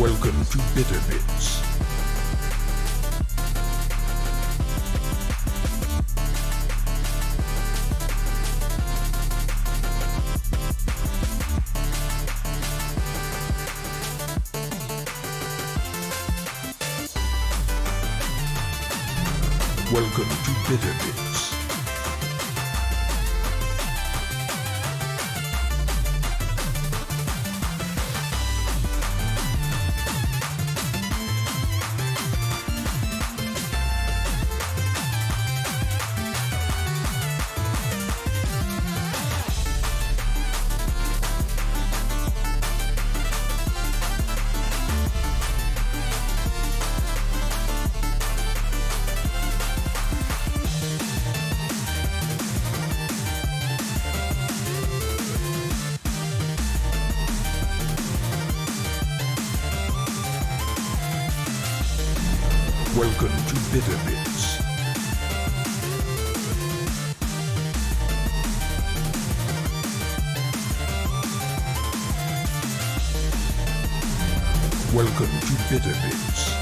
Welcome to Bitter Bits. Welcome to Bitter Bits. Welcome to Bitter Bits. Welcome to Bitter Bits.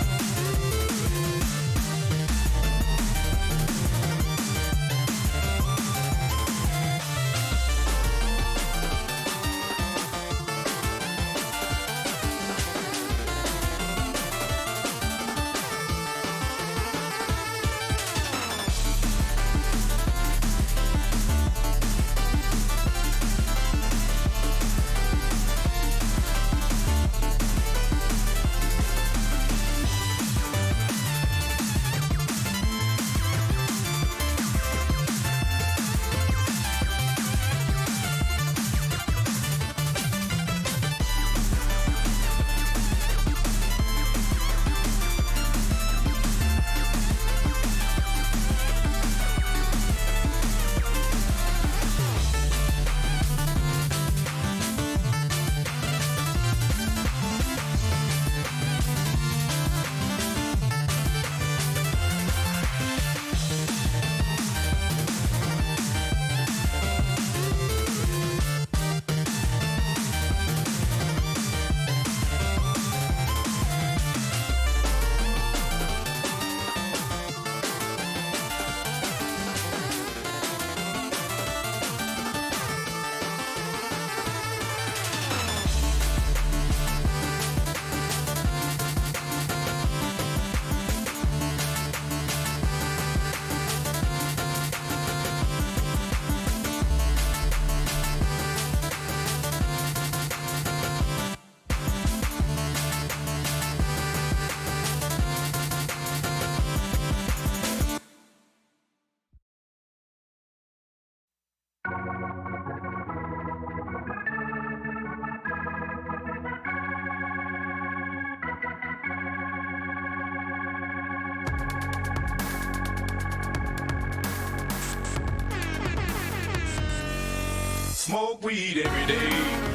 Smoke weed every day.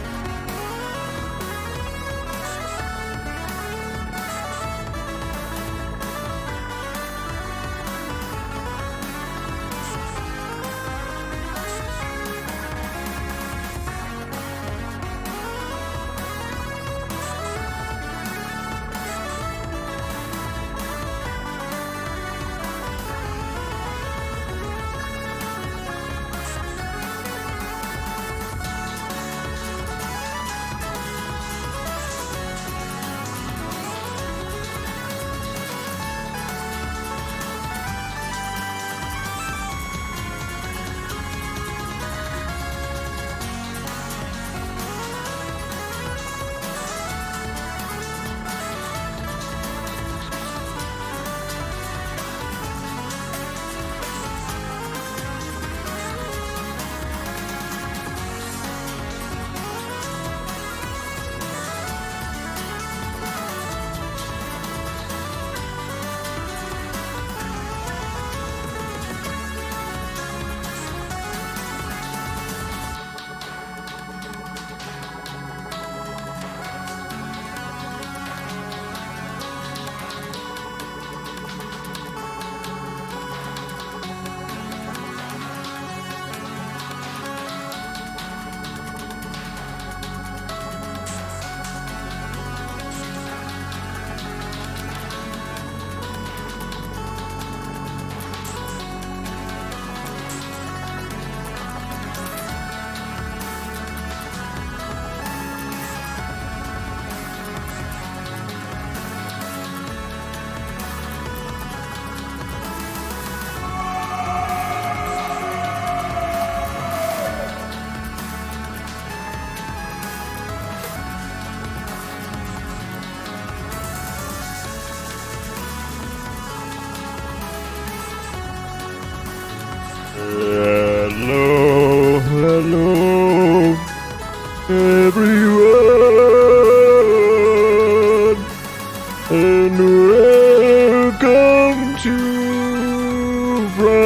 everyone, and welcome to Friday.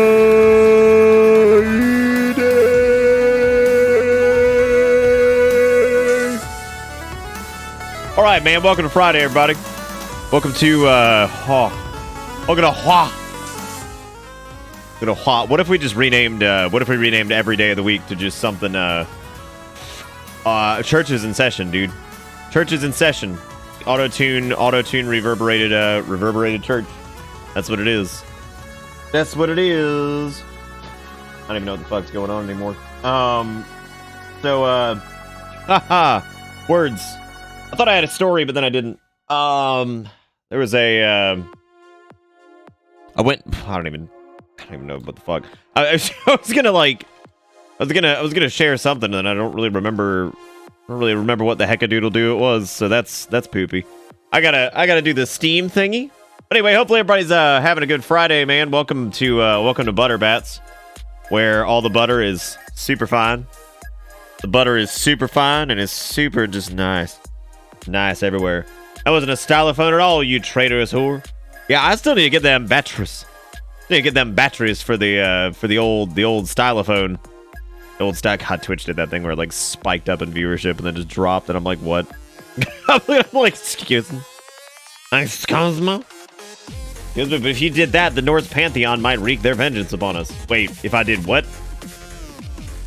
All right, man. Welcome to Friday, everybody. Welcome to welcome to What if we just renamed? What if we renamed every day of the week to just something? Church is in session, dude. Church is in session. Auto-tune, reverberated church. That's what it is. That's what it is. I don't even know what the fuck's going on anymore. Words. I thought I had a story, but then I didn't. There was a, I don't even know what the fuck. I was gonna share something, and I don't really remember what the heck-a-doodle-doo it was, so that's poopy. I gotta do the Steam thingy. But anyway, hopefully everybody's having a good Friday, man. Welcome to Butter Bats, where all the butter is super fine. The butter is super fine and is super just nice. Nice everywhere. That wasn't a stylophone at all, you traitorous whore. Yeah, I still need to get them batteries. Need to get them batteries for the old stylophone. The old stack. God, Twitch did that thing where it like spiked up in viewership and then just dropped, and I'm like, what? I'm like, excuse me. Excuse me? But if you did that, the Norse Pantheon might wreak their vengeance upon us. Wait, if I did what?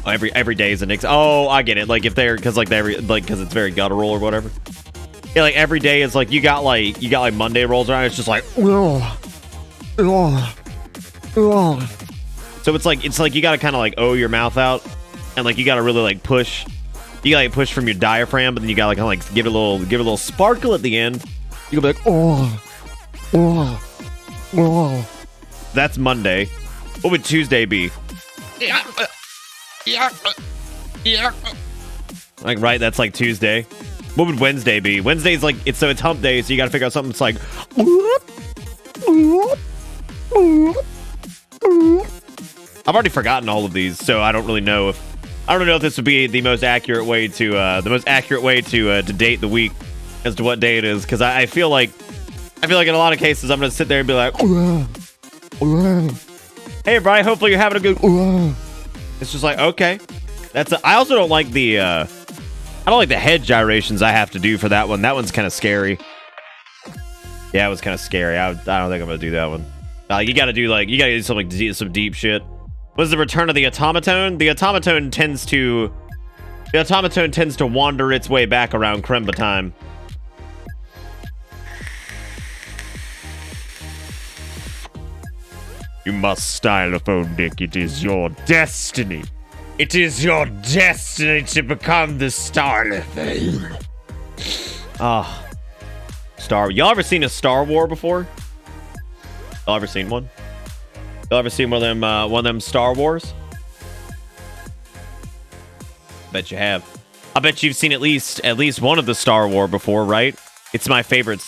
Oh, every day is a Nix. Oh, I get it. Like if they're because it's very guttural or whatever. Yeah, like every day is like you got like Monday rolls around. It's just like. So it's like you gotta kind of like your mouth out, and like you gotta really like push. You gotta like push from your diaphragm, but then you gotta kind of like give it a little sparkle at the end. You go be like That's Monday. What would Tuesday be? Like right, that's like Tuesday. What would Wednesday be? Wednesday's like it's hump day, so you gotta figure out something that's like. I've already forgotten all of these, so I don't really know if this would be the most accurate way to date the week as to what day it is, because I feel like in a lot of cases I'm gonna sit there and be like, hey everybody, hopefully you're having a good. It's just like, okay, I also don't like the head gyrations I have to do for that one. That one's kind of scary. Yeah, it was kind of scary. I don't think I'm gonna do that one. You gotta do some deep shit. What is the return of the automaton? The automaton tends to wander its way back around Kremba time. You must stylophone, Dick. It is your destiny. It is your destiny to become the stylophone. Y'all ever seen a Star War before? Y'all ever seen one? Y'all ever seen one of them Star Wars? Bet you have. I bet you've seen at least one of the Star War before, right? It's my favorite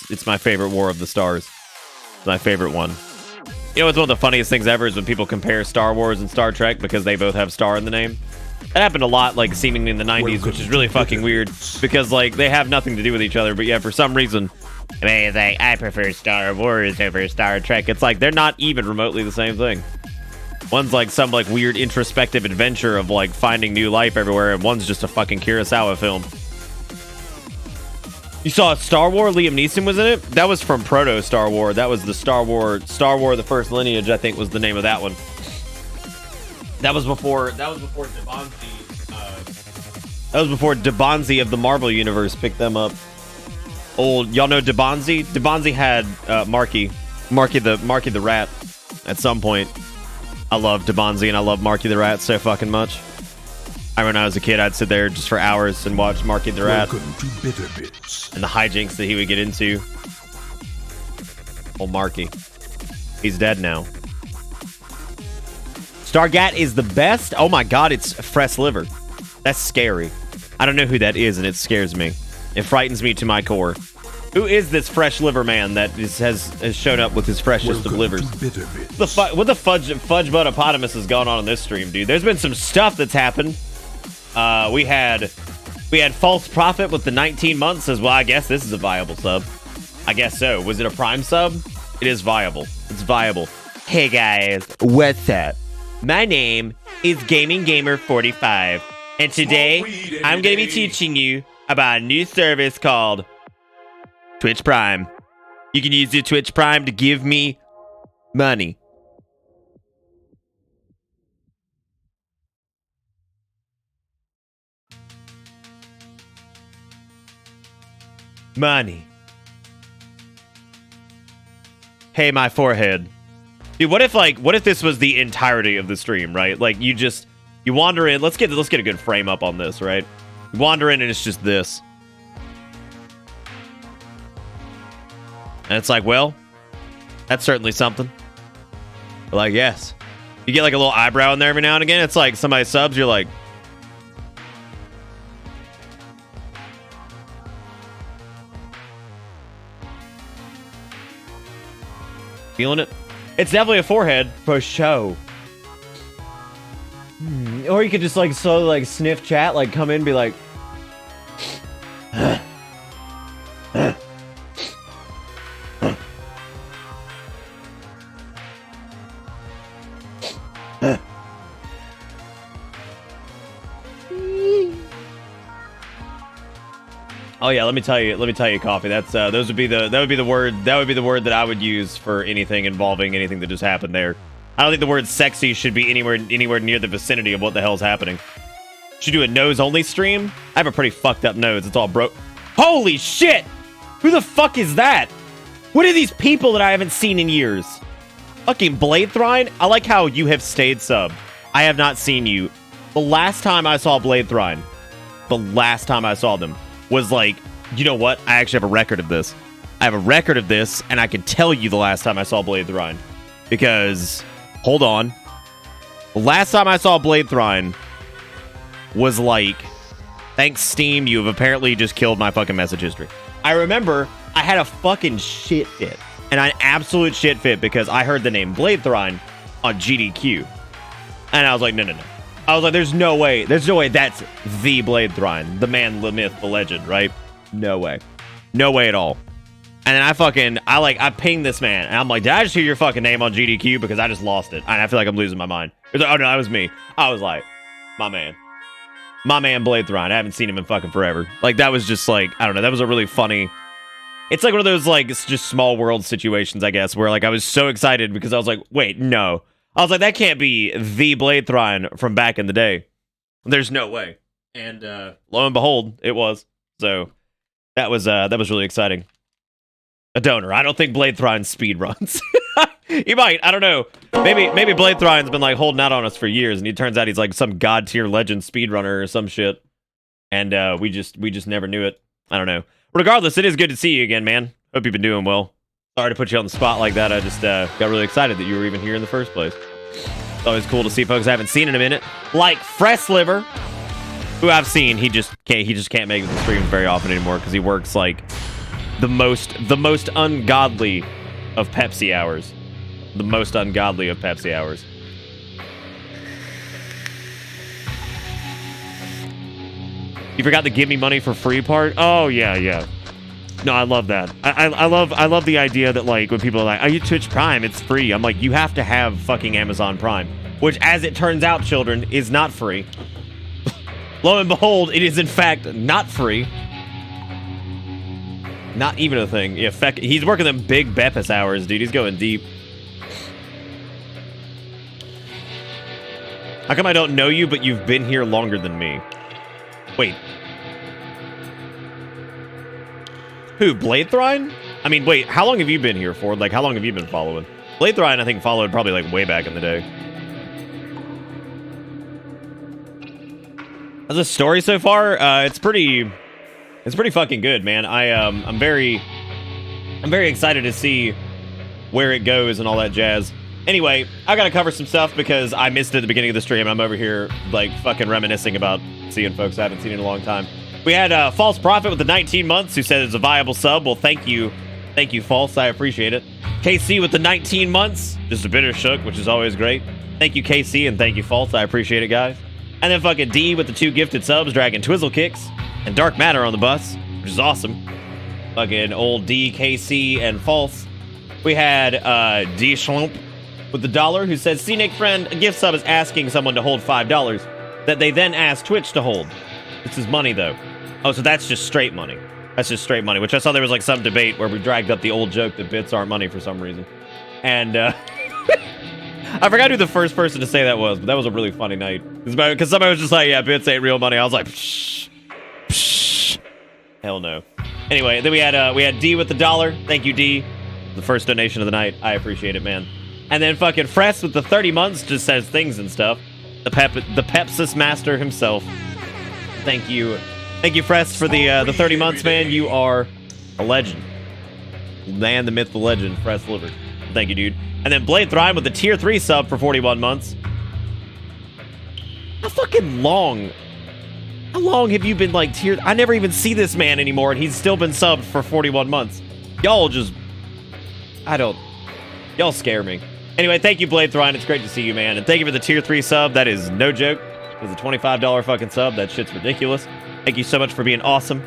War of the Stars. It's my favorite one. You know, it's one of the funniest things ever is when people compare Star Wars and Star Trek because they both have star in the name. That happened a lot, like seemingly in the 90s, which is really fucking weird because like they have nothing to do with each other, but yeah, for some reason, it's like, I prefer Star Wars over Star Trek. It's like they're not even remotely the same thing. One's like some like weird introspective adventure of like finding new life everywhere, and one's just a fucking Kurosawa film. You saw Star Wars? Liam Neeson was in it? That was from Proto Star Wars. That was the Star Wars The First Lineage, I think was the name of that one. That was before Debonzi of the Marvel Universe picked them up. Y'all know Debonzi? Debonzi had Marky the Rat at some point. I love Debonzi and I love Marky the Rat so fucking much. I remember when I was a kid, I'd sit there just for hours and watch Marky the Rat. Welcome to Bitter Bits. And the hijinks that he would get into. Old Marky. He's dead now. Stargat is the best? Oh my god, it's fresh liver. That's scary. I don't know who that is and it scares me. It frightens me to my core. Who is this fresh liver man that has shown up with his freshest of livers? What the fudge buttopotamus has gone on in this stream, dude? There's been some stuff that's happened. We had We had False Prophet with the 19 months as well. I guess this is a viable sub. I guess so. Was it a Prime sub? It is viable. It's viable. Hey guys, what's up? My name is Gaming Gamer 45, and today I'm going to be teaching you about a new service called Twitch Prime. You can use your Twitch Prime to give me money. Money. Hey, my forehead. Dude, what if this was the entirety of the stream, right? Like you wander in. Let's get a good frame up on this, right? You wander in and it's just this. And it's like, well, that's certainly something. But like, yes. You get like a little eyebrow in there every now and again. It's like somebody subs, you're like, feeling it? It's definitely a forehead for show. Or you could just like slowly like sniff chat, like come in and be like, oh yeah, let me tell you, coffee. That's that would be the word that I would use for anything involving anything that just happened there. I don't think the word sexy should be anywhere near the vicinity of what the hell's happening. Should do a nose only stream? I have a pretty fucked up nose. It's all broke. Holy shit! Who the fuck is that? What are these people that I haven't seen in years? Fucking Blade Thrine? I like how you have stayed sub. I have not seen you. The last time I saw Blade Thrine, was like, you know what? I actually have a record of this. I have a record of this, and I can tell you the last time I saw Blade Thrine. Because, hold on. The last time I saw Blade Thrine was like, thanks Steam, you have apparently just killed my fucking message history. I remember I had a fucking shit fit. And an absolute shit fit because I heard the name Blade Thrine on GDQ. And I was like, no. I was like, there's no way that's the Blade Thrine. The man, the myth, the legend, right? No way. No way at all. And then I pinged this man. And I'm like, did I just hear your fucking name on GDQ? Because I just lost it. And I feel like I'm losing my mind. Like, oh, no, that was me. I was like, my man. My man, Blade Thrine. I haven't seen him in fucking forever. Like, that was just like, I don't know. That was a really funny... It's like one of those, like, just small world situations, I guess, where, like, I was so excited because I was like, wait, no. I was like, that can't be the Blade Thrine from back in the day. There's no way. And lo and behold, it was. So that was really exciting. A donor. I don't think Blade Thrine speed runs. He might. I don't know. Maybe Blade Thrine's been like holding out on us for years, and it turns out he's like some god tier legend speedrunner or some shit. And we just never knew it. I don't know. Regardless, it is good to see you again, man. Hope you've been doing well. Sorry to put you on the spot like that. I just got really excited that you were even here in the first place. It's always cool to see folks I haven't seen in a minute, like Fresh Liver, who I've seen. He just can't make the streams very often anymore because he works like the most ungodly of Pepsi hours. The most ungodly of Pepsi hours. You forgot the give me money for free part? Oh yeah. No, I love that. I love the idea that like when people are like, "Oh, you Twitch Prime, it's free." I'm like, you have to have fucking Amazon Prime, which, as it turns out, children, is not free. Lo and behold, it is in fact not free. Not even a thing. Yeah, he's working them big Beppis hours, dude. He's going deep. How come I don't know you, but you've been here longer than me? Wait. Who, Blade Thrine? I mean, wait, how long have you been here for? Like, how long have you been following? Blade Thrine, I think, followed probably, like, way back in the day. How's the story so far? It's pretty fucking good, man. I'm very excited to see where it goes and all that jazz. Anyway, I gotta cover some stuff because I missed it at the beginning of the stream. I'm over here, like, fucking reminiscing about seeing folks I haven't seen in a long time. We had False Prophet with the 19 months who said it's a viable sub. Well, thank you. Thank you, False. I appreciate it. KC with the 19 months. Just a bit of shook, which is always great. Thank you, KC, and thank you, False. I appreciate it, guys. And then fucking D with the 2 gifted subs, Dragon Twizzle Kicks. And Dark Matter on the bus, which is awesome. Fucking old DKC and False. We had D Schlump with the $1 who says, "See Nick friend, a gift sub is asking someone to hold $5 that they then ask Twitch to hold. This is money though." Oh, so that's just straight money. That's just straight money, which I saw there was like some debate where we dragged up the old joke that bits aren't money for some reason. And I forgot who the first person to say that was, but that was a really funny night. Because somebody was just like, yeah, bits ain't real money. I was like, psh, psh. Hell no. Anyway, then we had D with the $1. Thank you, D. The first donation of the night. I appreciate it, man. And then fucking Fress with the 30 months just says things and stuff. The Pepsis master himself. Thank you. Thank you, Fress, for the 30 months, man. You are a legend. Man, the myth, the legend, Fress Liver. Thank you, dude. And then Blade Thrive with the tier 3 sub for 41 months. How fucking long? How long have you been like tiered? I never even see this man anymore, and he's still been subbed for 41 months. Y'all just... Y'all scare me. Anyway, thank you, Blade Thrive. It's great to see you, man. And thank you for the tier 3 sub. That is no joke. It was a $25 fucking sub. That shit's ridiculous. Thank you so much for being awesome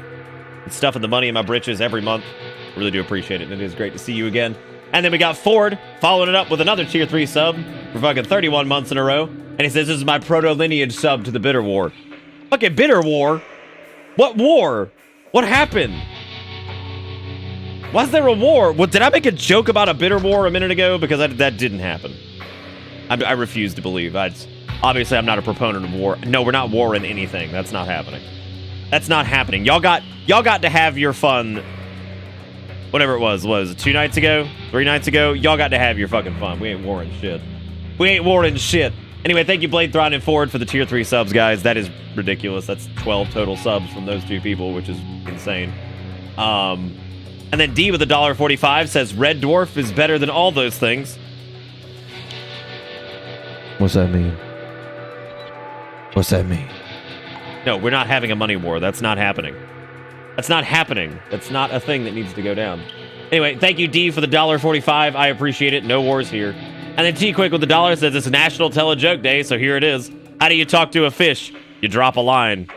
and stuffing the money in my britches every month. Really do appreciate it, and it is great to see you again. And then we got Ford following it up with another tier 3 sub for fucking 31 months in a row. And he says, "This is my proto-lineage sub to the Bitter War." Fucking Bitter War? What war? What happened? Why is there a war? What, did I make a joke about a Bitter War a minute ago? Because that didn't happen. I refuse to believe. Obviously, I'm not a proponent of war. No, we're not warring anything. That's not happening. That's not happening. Y'all got to have your fun. Whatever it was 2 nights ago? 3 nights ago? Y'all got to have your fucking fun. We ain't warring shit. We ain't warring shit. Anyway, thank you, Blade Thron and Ford, for the tier 3 subs, guys. That is ridiculous. That's 12 total subs from those 2 people, which is insane. And then D with $1.45 says, "Red Dwarf is better than all those things." What's that mean? What's that mean? No, we're not having a money war. That's not happening. That's not happening. That's not a thing that needs to go down. Anyway, thank you, D, for the $1.45. I appreciate it. No wars here. And then T-Quick with the $1 says, "It's National Tell a Joke Day, so here it is. How do you talk to a fish? You drop a line."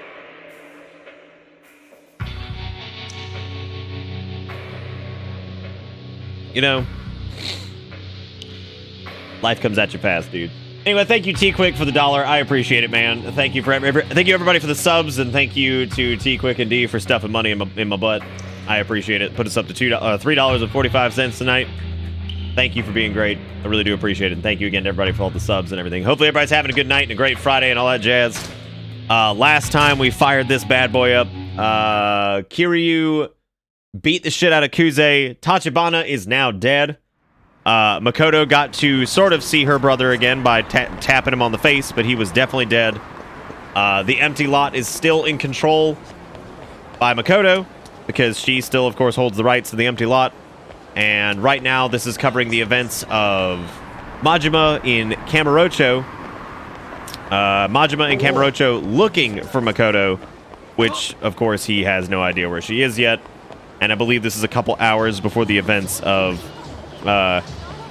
You know, life comes at you fast, dude. Anyway, thank you, T-Quick, for the $1. I appreciate it, man. Thank you thank you everybody for the subs, and thank you to T-Quick and D for stuffing money in my butt. I appreciate it. Put us up to $3.45 tonight. Thank you for being great. I really do appreciate it. And thank you again to everybody for all the subs and everything. Hopefully everybody's having a good night and a great Friday and all that jazz. Last time we fired this bad boy up, Kiryu beat the shit out of Kuze. Tachibana is now dead. Makoto got to sort of see her brother again by tapping him on the face, but he was definitely dead. The empty lot is still in control by Makoto because she still, of course, holds the rights to the empty lot. And right now, this is covering the events of Majima in Kamurocho. Majima in Kamurocho looking for Makoto, which, of course, he has no idea where she is yet. And I believe this is a couple hours before the events of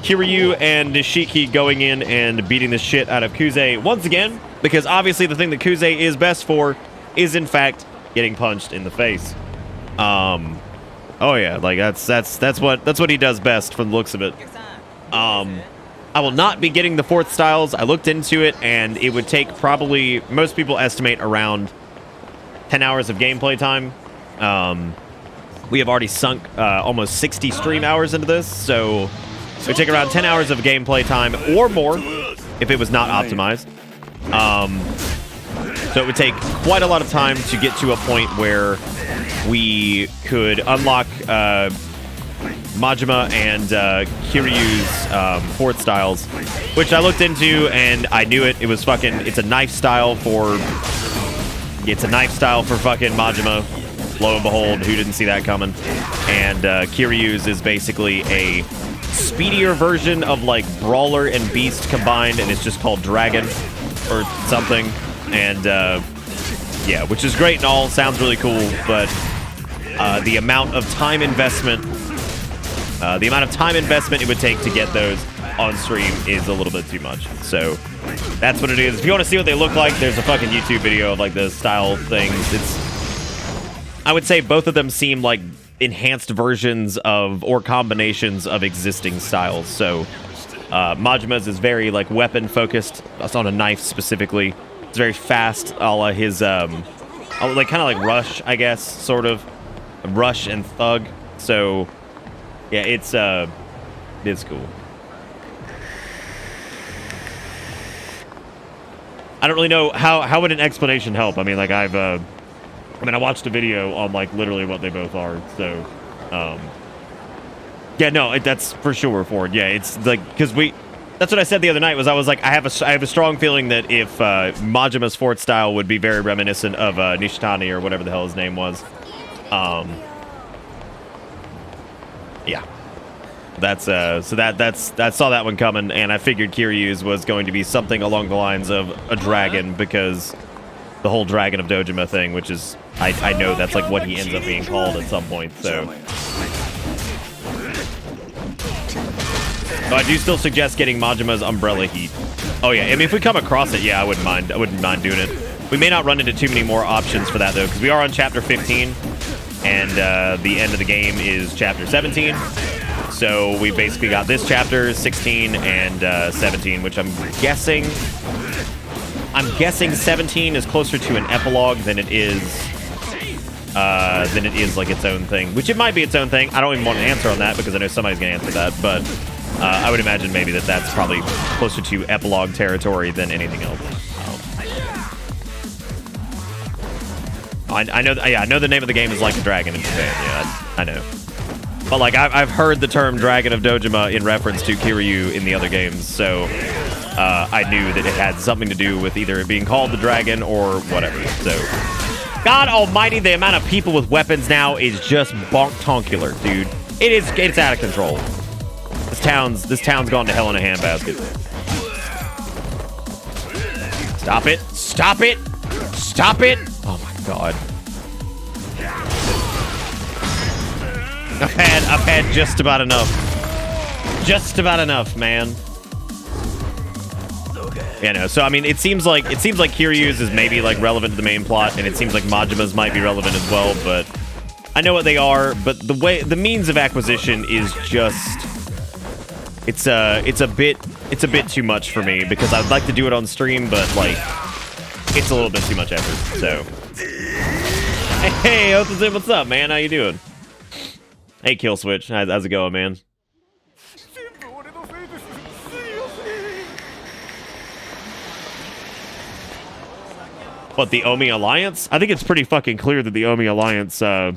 Kiryu and Nishiki going in and beating the shit out of Kuze once again, because obviously the thing that Kuze is best for is, in fact, getting punched in the face. Oh yeah, like that's what he does best from the looks of it. I will not be getting the 4th styles. I looked into it, and it would take probably, most people estimate, around 10 hours of gameplay time. We have already sunk almost 60 stream hours into this, so it would take around 10 hours of gameplay time or more if it was not optimized. So it would take quite a lot of time to get to a point where we could unlock Majima and Kiryu's 4th styles, which I looked into, and I knew it. It was fucking, it's a knife style for fucking Majima. Lo and behold, who didn't see that coming? And Kiryu's is basically a speedier version of like Brawler and Beast combined, and it's just called Dragon or something. And yeah, which is great and all, sounds really cool, but the amount of time investment it would take to get those on stream is a little bit too much. So that's what it is. If you want to see what they look like, there's a fucking YouTube video of like the style things. I would say both of them seem like enhanced versions of or combinations of existing styles. So Majima's is very like weapon focused. That's on a knife specifically. It's very fast, a la his like kind of like Rush, I guess, sort of Rush and Thug. So yeah, it's cool. I don't really know how would an explanation help. I mean, like I watched a video on like literally what they both are. So yeah, no, that's for sure, Ford. Yeah, it's like because that's what I said the other night. I was like, I have a strong feeling that if Majima's Fort style would be very reminiscent of Nishitani or whatever the hell his name was. Yeah, that's I saw that one coming, and I figured Kiryu's was going to be something along the lines of a dragon, because the whole Dragon of Dojima thing, which is I know that's like what he ends up being called at some point. So I do still suggest getting Majima's Umbrella Heat. Oh yeah, I mean if we come across it, yeah, I wouldn't mind doing it. We may not run into too many more options for that though, because we are on chapter 15, and the end of the game is chapter 17. So we basically got this chapter 16 and 17, which I'm guessing 17 is closer to an epilogue than it is like its own thing, which it might be its own thing. I don't even want to answer on that because I know somebody's gonna answer that, but I would imagine maybe that's probably closer to epilogue territory than anything else. I know. Yeah, I know the name of the game is Like a Dragon in Japan. Yeah, I know. But like I've heard the term Dragon of Dojima in reference to Kiryu in the other games, so I knew that it had something to do with either it being called the dragon or whatever. So, God Almighty, the amount of people with weapons now is just bonk-tonkular, dude. It's out of control. This town's gone to hell in a handbasket. Stop it! Stop it! Stop it! Oh my God. I've had just about enough. Just about enough, man. Yeah, no. So I mean, it seems like Kiryu's is maybe like relevant to the main plot, and it seems like Majima's might be relevant as well. But I know what they are. But the means of acquisition is just it's a bit too much for me, because I'd like to do it on stream, but like it's a little bit too much effort. So hey, what's up, man? How you doing? Hey, Kill Switch. How's it going, man? What, the Omi Alliance? I think it's pretty fucking clear that the Omi Alliance, I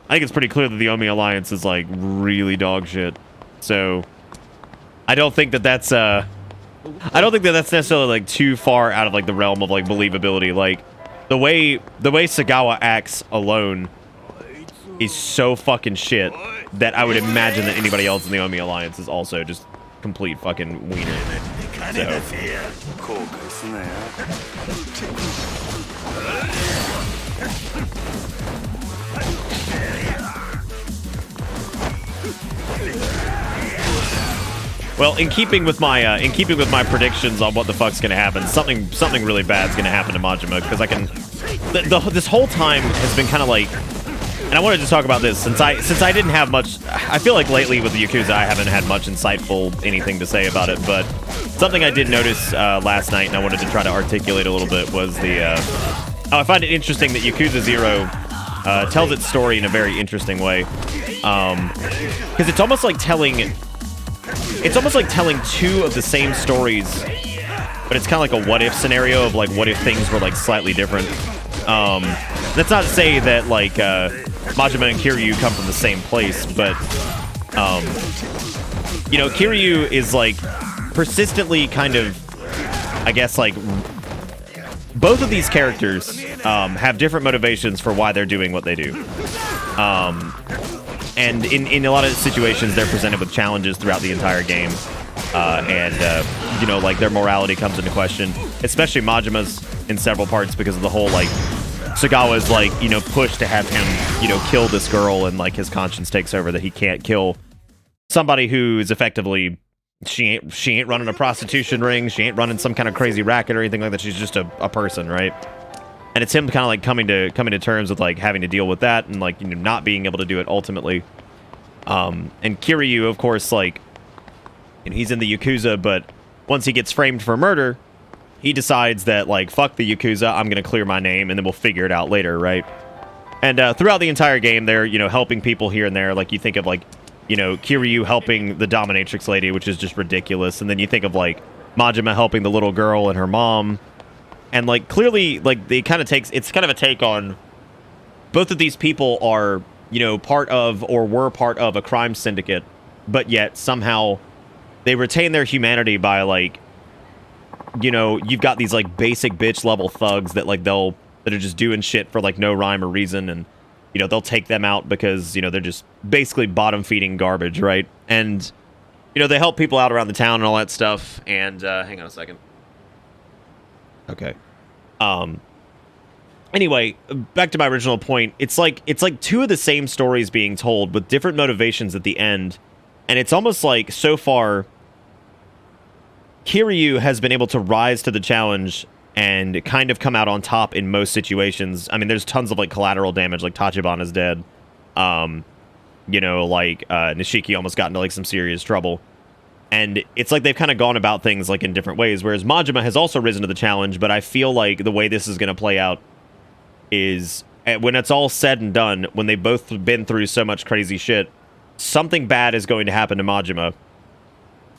think it's pretty clear that the Omi Alliance is, like, really dog shit. So, I don't think that's necessarily, like, too far out of, like, the realm of, like, believability. Like, the way Sagawa acts alone is so fucking shit that I would imagine that anybody else in the Omi Alliance is also just complete fucking wiener. So. Well, in keeping with my predictions on what the fuck's gonna happen, something really bad's gonna happen to Majima, because I can. This whole time has been kind of like. And I wanted to talk about this since I didn't have much. I feel like lately with the Yakuza I haven't had much insightful anything to say about it, but something I did notice last night, and I wanted to try to articulate a little bit, was the. I find it interesting that Yakuza 0 tells its story in a very interesting way, because it's almost like telling two of the same stories, but it's kind of like a what if scenario of like what if things were like slightly different. That's not to say that like Majima and Kiryu come from the same place, but you know, Kiryu is like persistently kind of, I guess, like both of these characters have different motivations for why they're doing what they do. And in a lot of situations, they're presented with challenges throughout the entire game. And you know, like their morality comes into question, especially Majima's in several parts, because of the whole like Sagawa's like, you know, push to have him, you know, kill this girl, and like his conscience takes over that he can't kill somebody who is effectively, she ain't running a prostitution ring, she ain't running some kind of crazy racket or anything like that, she's just a person, right? and it's him kind of like coming to terms with like having to deal with that and like not being able to do it ultimately. And Kiryu, of course, like he's in the Yakuza, but once he gets framed for murder, he decides that like fuck the Yakuza, I'm gonna clear my name, and then we'll figure it out later, right? And throughout the entire game, they're helping people here and there. Like you think of like Kiryu helping the dominatrix lady, which is just ridiculous, and then you think of like Majima helping the little girl and her mom. And like clearly, like it's kind of a take on both of these people are, part of or were part of a crime syndicate, but yet somehow they retain their humanity by like, you've got these like basic bitch level thugs that like that are just doing shit for like no rhyme or reason, and they'll take them out because they're just basically bottom feeding garbage, right? And they help people out around the town and all that stuff. And hang on a second. Okay. Anyway, back to my original point. It's like two of the same stories being told with different motivations at the end. And it's almost like so far Kiryu has been able to rise to the challenge and kind of come out on top in most situations. I mean, there's tons of like collateral damage, like Tachibana is dead. Nishiki almost got into like some serious trouble. And it's like they've kind of gone about things like in different ways, whereas Majima has also risen to the challenge, but I feel like the way this is going to play out is when it's all said and done, when they've both been through so much crazy shit, something bad is going to happen to Majima.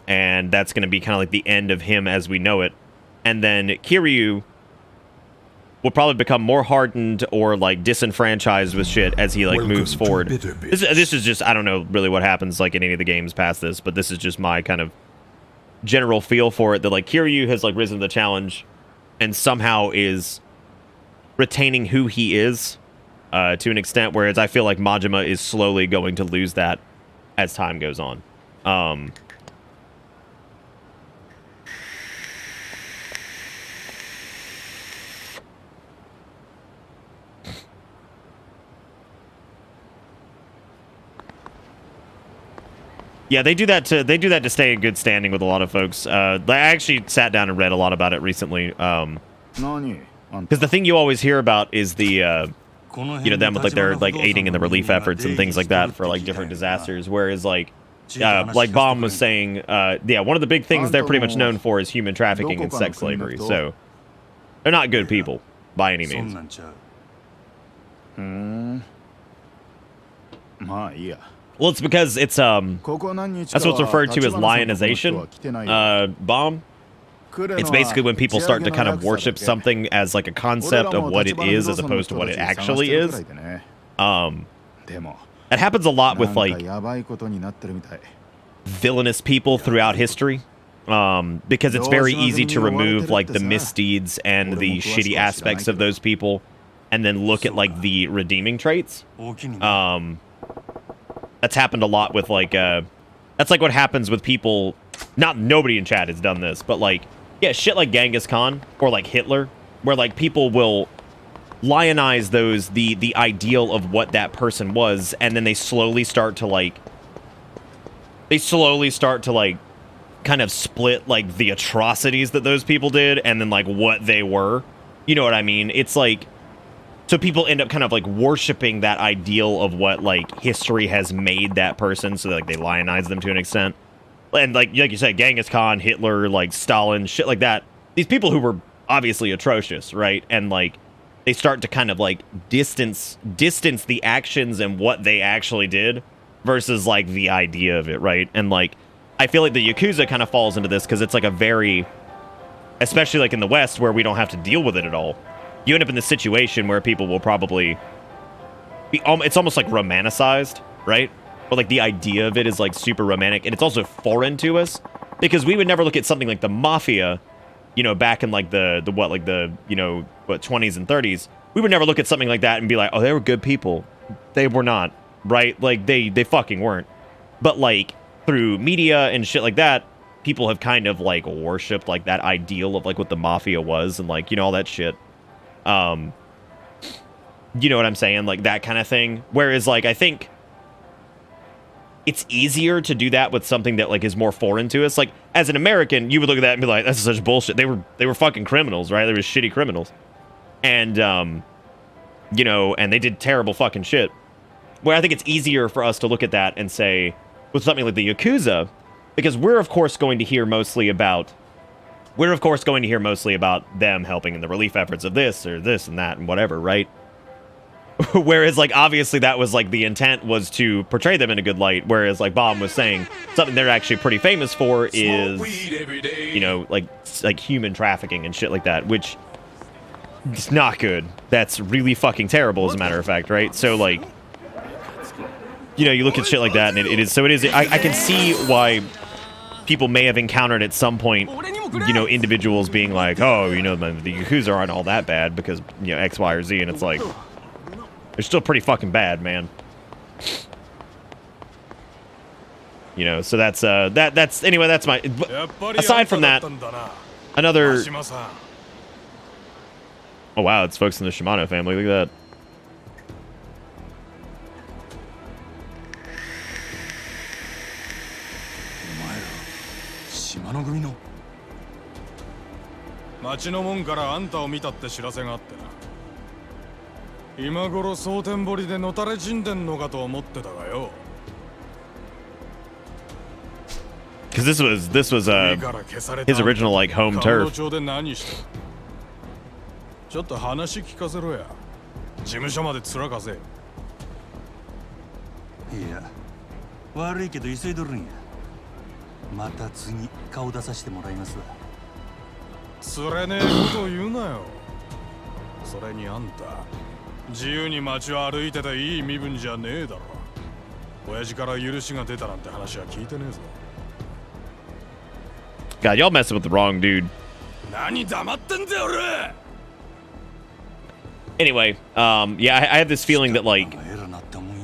And that's going to be kind of like the end of him as we know it. And then Kiryu will probably become more hardened or like disenfranchised with shit as he like moves forward. This is just, I don't know really what happens like in any of the games past this, but this is just my kind of general feel for it, that like Kiryu has like risen to the challenge and somehow is retaining who he is to an extent, whereas I feel like Majima is slowly going to lose that as time goes on. Yeah, they do that to stay in good standing with a lot of folks. I actually sat down and read a lot about it recently. Because the thing you always hear about is the them with like their like aiding in the relief efforts and things like that for like different disasters. Whereas like Bomb was saying, one of the big things they're pretty much known for is human trafficking and sex slavery. So they're not good people by any means. Well, it's because it's that's what's referred to as lionization, Bomb. It's basically when people start to kind of worship something as like a concept of what it is as opposed to what it actually is. It happens a lot with like villainous people throughout history, because it's very easy to remove like the misdeeds and the shitty aspects of those people and then look at like the redeeming traits. That's happened a lot with like that's like what happens with people. Nobody in chat has done this, but like shit like Genghis Khan or like Hitler, where like people will lionize those the ideal of what that person was, and then they slowly start to like kind of split like the atrocities that those people did and then like what they were. You know what I mean? It's like, so people end up kind of like worshiping that ideal of what like history has made that person, so like they lionize them to an extent. And like you said, Genghis Khan, Hitler, like Stalin, shit like that. These people who were obviously atrocious, right? And like they start to kind of like distance the actions and what they actually did versus like the idea of it, right? And like I feel like the Yakuza kind of falls into this because it's like a very, especially like in the West where we don't have to deal with it at all. You end up in this situation where people will probably be, it's almost like romanticized, right? But like the idea of it is like super romantic, and it's also foreign to us because we would never look at something like the mafia, back in like the 20s and 30s. We would never look at something like that and be like, oh, they were good people. They were not, right? Like they fucking weren't. But like through media and shit like that, people have kind of like worshipped like that ideal of like what the mafia was and like, all that shit. You know what I'm saying? Like that kind of thing. Whereas like, I think it's easier to do that with something that like is more foreign to us. Like as an American, you would look at that and be like, that's such bullshit. They were fucking criminals, right? They were shitty criminals. And, you know, and they did terrible fucking shit. Where I think it's easier for us to look at that and say, with something like the Yakuza, because we're, of course, going to hear mostly about them helping in the relief efforts of this or this and that and whatever, right? Whereas, like, obviously that was, like, the intent was to portray them in a good light, whereas, like, Bomb was saying, something they're actually pretty famous for is, you know, like human trafficking and shit like that, which is not good. That's really fucking terrible, as a matter of fact, right? So, like, you know, you look at shit like that, and it is, I can see why people may have encountered at some point, you know, individuals being like, oh, you know, the Yakuza aren't all that bad because, you know, X, Y, or Z, and it's like, they're still pretty fucking bad, man. You know, so that's anyway, that's my, aside from that, another, oh wow, it's folks in the Shimano family, look at that. 島の組の町の門からあんたを見たって知らせがあってな。今頃蒼天堀でのたれ死んでんのかと思ってたがよ。 Because this was his original like home turf. ちょっと話聞かせろや。事務所まで面かせ。いや、悪いけど急いどるんや。また次顔出させてもらいますわ。つれねえこと言うなよ。それにあんた、自由に街を歩いてていい身分じゃねえだろ。親父から許しが出たなんて話は聞いてねえぞ。 God, y'all messing with the wrong dude. 何黙ってんだよ俺。 Anyway, yeah, I have this feeling that, like,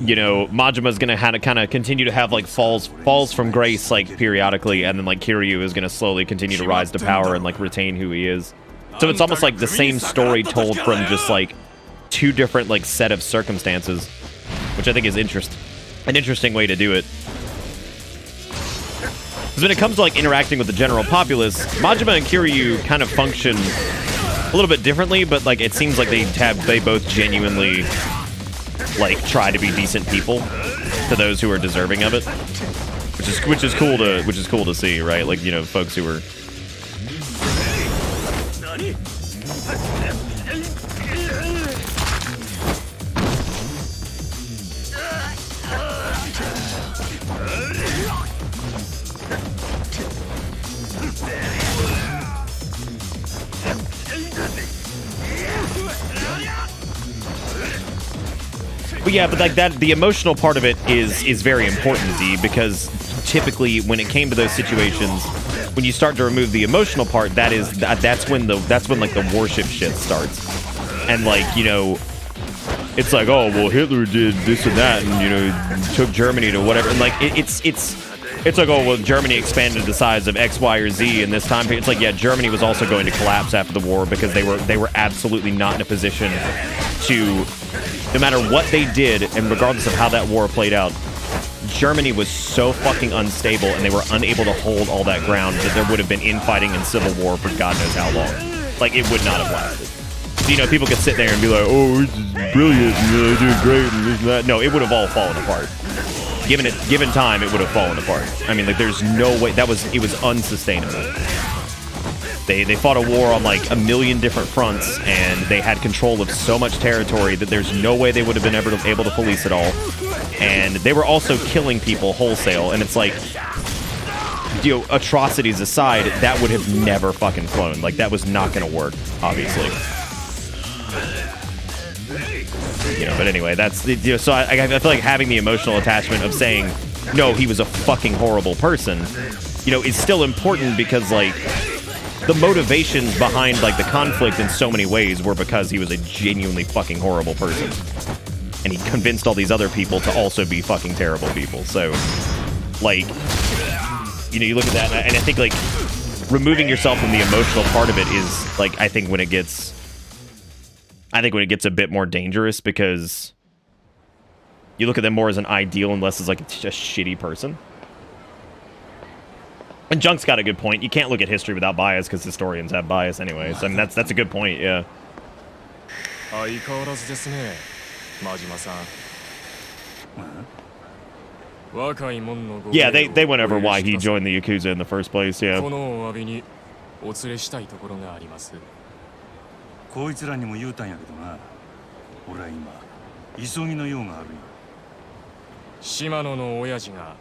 you know, Majima's gonna kind of continue to have like falls from grace like periodically, and then like Kiryu is gonna slowly continue to rise to power and like retain who he is. So it's almost like the same story told from just like two different like set of circumstances, which I think is an interesting way to do it. Because when it comes to like interacting with the general populace, Majima and Kiryu kind of function a little bit differently, but like it seems like they both genuinely like try to be decent people to those who are deserving of it, which is cool to see, right? Like, you know, folks who are But yeah, but like that, the emotional part of it is very important, Z, because typically when it came to those situations, when you start to remove the emotional part, that's when like the warship shit starts, and like, you know, it's like, oh well, Hitler did this and that, and you know, took Germany to whatever, and like it's like, oh well, Germany expanded the size of X, Y, or Z in this time period. It's like, yeah, Germany was also going to collapse after the war because they were absolutely not in a position to. No matter what they did, and regardless of how that war played out, Germany was so fucking unstable, and they were unable to hold all that ground that there would have been infighting and civil war for God knows how long. Like, it would not have lasted. So, you know, people could sit there and be like, oh, this is brilliant, and, you know, they're doing great, and this and that. No, it would have all fallen apart. Given time, it would have fallen apart. I mean, like, there's no way, it was unsustainable. They fought a war on like a million different fronts, and they had control of so much territory that there's no way they would have been able to police it all. And they were also killing people wholesale, and it's like, you know, atrocities aside, that would have never fucking flown. Like, that was not gonna work, obviously. You know, but anyway, that's, you know, so I feel like having the emotional attachment of saying, no, he was a fucking horrible person, you know, is still important, because like, the motivations behind like the conflict in so many ways were because he was a genuinely fucking horrible person, and he convinced all these other people to also be fucking terrible people. So like, you know, you look at that, and I think like removing yourself from the emotional part of it is like, I think when it gets a bit more dangerous, because you look at them more as an ideal unless it's like a shitty person. And Junk's got a good point. You can't look at history without bias, because historians have bias anyways. I mean, that's a good point, yeah. 相変わらずですね、真島さん。若い者のご Yeah, 礼 they を went over お許 why し he ください joined the Yakuza in the first place, yeah. このお詫びにお連れしたいところがあります。こいつらにも言うたんやけどな。俺は今急ぎの用があるんや。島野の親父が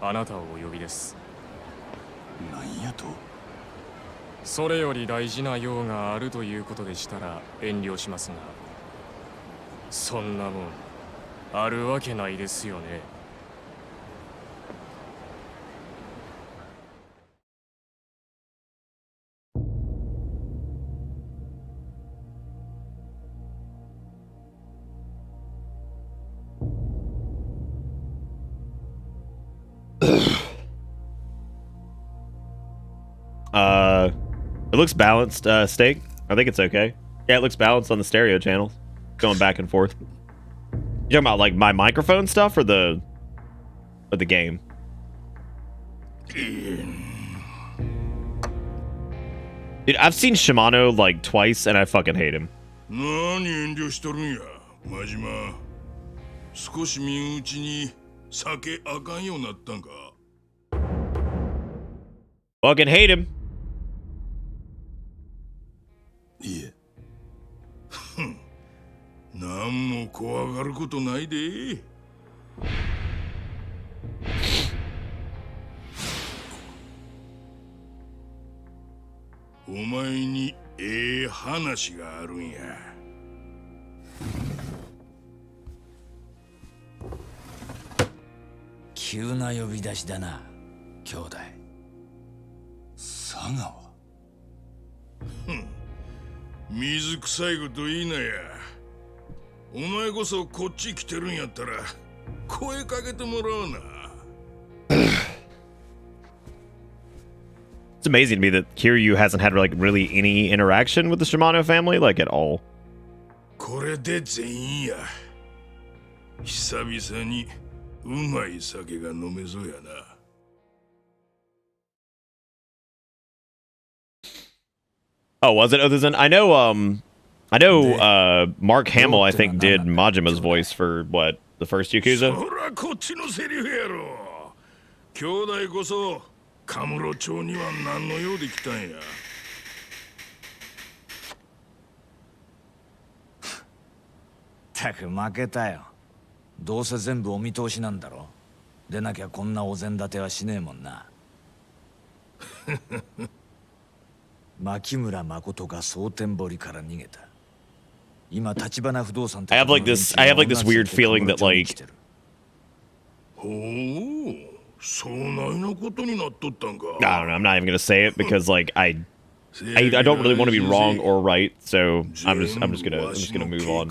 あなたをお呼びです。なんやと。それより大事な用があるということでしたら遠慮しますが、そんなもんあるわけないですよね。It looks balanced, Steak. I think it's okay. Yeah, it looks balanced on the stereo channels. Going back and forth. You talking about like my microphone stuff or the game? Dude, I've seen Shimano like twice and I fucking hate him. 何遠慮しとるんや、真島。少し身内に酒あかんようになったんか。Fucking hate him. いえ。なんも怖がることないで。お前に話があるんや。急な呼び出しだな、兄弟。佐川。水臭いこと言いなや。お前こそこっち来てるんやったら声かけてもらうな。It's amazing to me that Kiryu hasn't had like really any interaction with the Shimano family, like at all. これで全員や。久々にうまい酒が飲めそうやな。Oh, was it other than I know Mark Hamill I think did Majima's voice for what, the first Yakuza? そらこっちのセリフやろ。兄弟こそカムロ町には何の用で来たんや。たく負けたよ。どうせ全部お見通しなんだろ。でなきゃこんなお膳立てはしねえもんな。牧村誠が蒼天堀から逃げた。今立花不動産 I have like this weird feeling that like ほう、そないなことになっとったんか。 I don't know, I'm not even gonna say it because like I don't really want to be wrong or right, so I'm just gonna move on.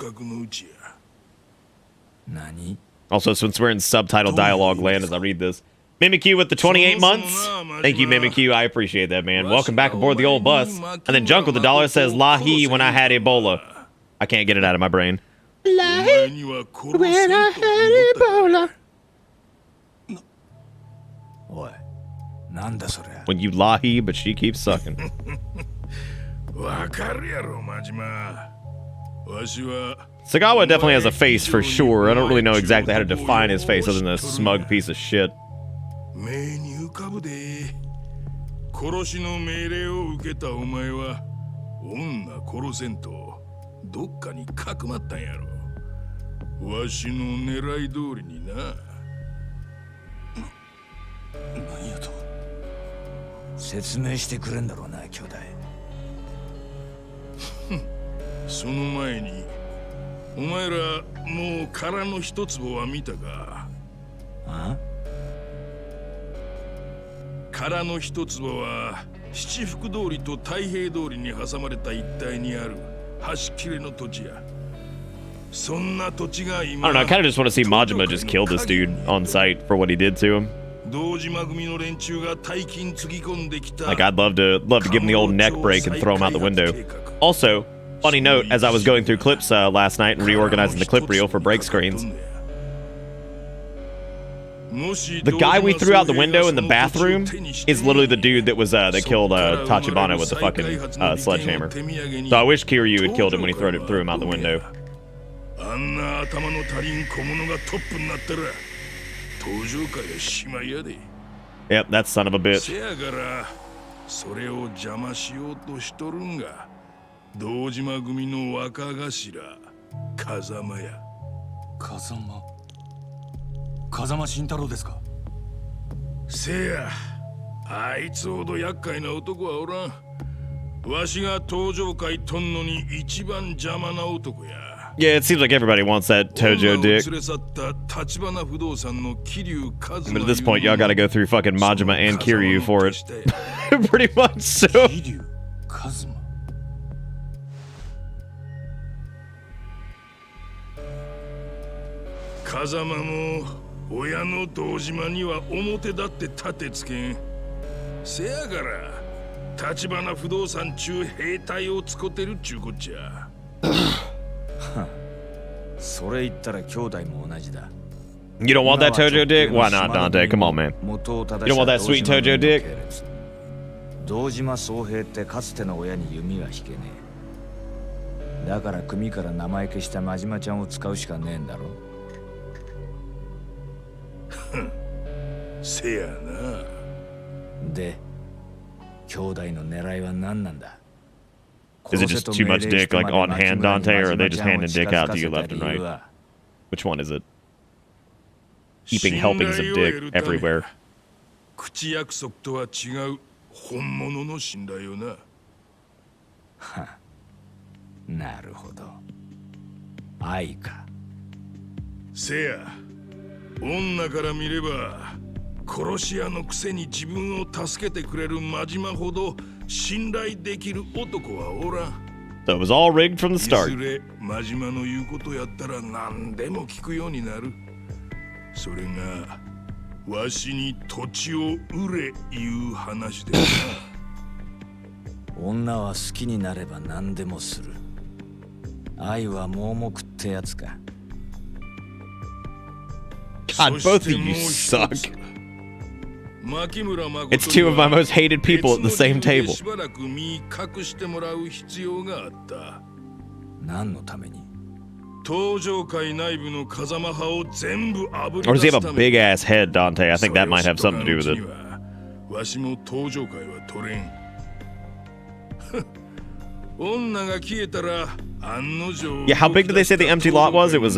何? Also, since we're in subtitle dialogue land as I read this, Mimikyu with the 28 months. Thank you, Mimikyu. I appreciate that, man. Welcome back aboard the old bus. And then Junk with the $1 says, Lahi when I had Ebola. I can't get it out of my brain. Lahi when I had Ebola. おい、なんだそれ。When you Lahi, but she keeps sucking. わかるやろ、真島。わしは Sagawa definitely has a face for sure. I don't really know exactly how to define his face other than a smug piece of shit. 目に浮かぶで。殺しの命令を受けたお前は女殺せんとどっかにかくまったんやろ。わしの狙い通りにな。なんやと。説明してくれんだろうな、兄弟。その前にお前らもう殻の一坪は見たか。あ？殻の一坪は七福通りと太平通りに挟まれた一帯にある端切れの土地や。そんな土地が今 I don't know, I kind of just want to see Majima just kill this dude on sight for what he did to him. 堂島組の連中が大金つぎ込んできた。 Like I'd love to give him the old neck break and throw him out the window. Also, funny note, as I was going through clips last night and reorganizing the clip reel for break screens, The guy we threw out the window in the bathroom is literally the dude that was that killed Tachibana with the fucking sledgehammer. So I wish Kiryu had killed him when he threw him out the window. あんな頭の足りん小物がトップになったら登場界はしまいやで。 Yep, that son of a bitch. せやからそれを邪魔しようとしとるんが堂島組の若頭風間や。風間慎太郎ですか。せや、あいつほど厄介な男はおらん。わしが登場界とんのに一番邪魔な男や。 Yeah, it seems like everybody wants that Tojo dick. But at this point, y'all gotta go through fucking Majima and Kiryu for it. Pretty much so. 風間も親の堂島には表だって立てつけん。せやから橘不動産中兵隊を使ってるっちゅうこっちゃ。それ言ったら兄弟も同じだ。 You don't want that Tojo dick? Why not, Dante? Come on, man. You don't want that sweet Tojo dick? 堂島宗平ってかつての親に弓は引けねえ。だから組から名前消した真島ちゃんを使うしかねえんだろ。せやな。で、兄弟の狙いは何なんだ。 Is it just too much dick like on hand, Dante, or are they just handing dick out to you left and right? Which one is it? Heaping helpings of dick everywhere. 口約束とは違う本物の信頼よな。なるほど。愛か。せや、女から見れば殺し屋のくせに自分を助けてくれる真島ほど信頼できる男はおらん。 So it was all rigged from the start. いずれ真島の言うことやったら何でも聞くようになる。それがわしに土地を売れいう話でな。女は好きになれば何でもする。愛は盲目ってやつか。 God, both of you suck. It's two of my most hated people at the same table. しばらく身隠してもらう必要があった。何のために？登場界内部の風間派を全部あぶり Or 出 does he す have た a め big ass head, Dante? I think that might have something to do with it. わしも登場界は取れん。女が消えたら案の定。 Yeah, how big did they say the empty lot was? It was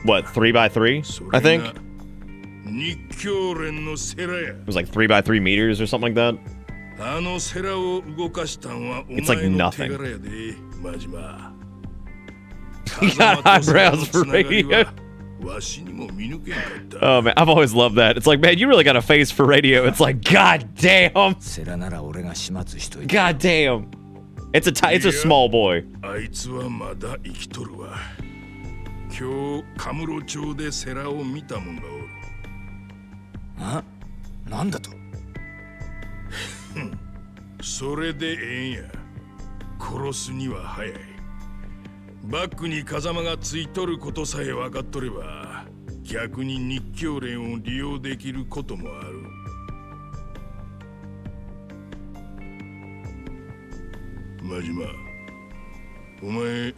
what, 3x3? I think. 日教連のセラや。 It was like 3x3 meters or something like that. あのセラを動かしたんはお It's like 前の nothing. 手柄やで、真島。 He got eyebrows for radio. わしにも見抜けんかった。 Oh man, I've always loved that. It's like, man, you really got a face for radio. It's like, god damn, セラなら俺が始末しといて。 god damn. It's a small boy. あいつはまだ生きとるわ。今日カムロ町でセラを見たもんがおる。あ？なんだと？それでええんや。殺すには早い。バックに風間がついとることさえ分かっとれば、逆に日教連を利用できることもある。真島、お前、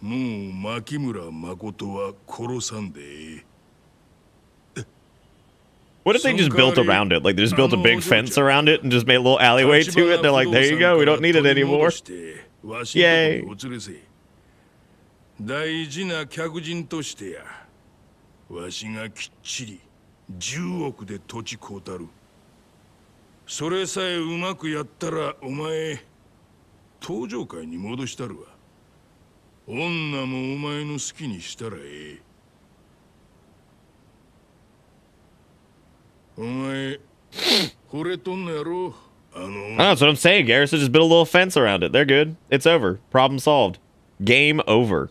もう牧村誠は殺さんでええ。 What if they just built around it? Like they just built a big fence around it and just made a little alleyway to it. They're like, there you go, we don't need it anymore. Yay. 大事な客人としてや。わしがきっちり10億で土地買うたる。それさえうまくやったらお前登場界に戻したるわ。女もお前の好きにしたらええ。お前惚れとんのやろ。That's what I'm saying. Garrison just built a little fence around it. They're good. It's over. Problem solved. Game over.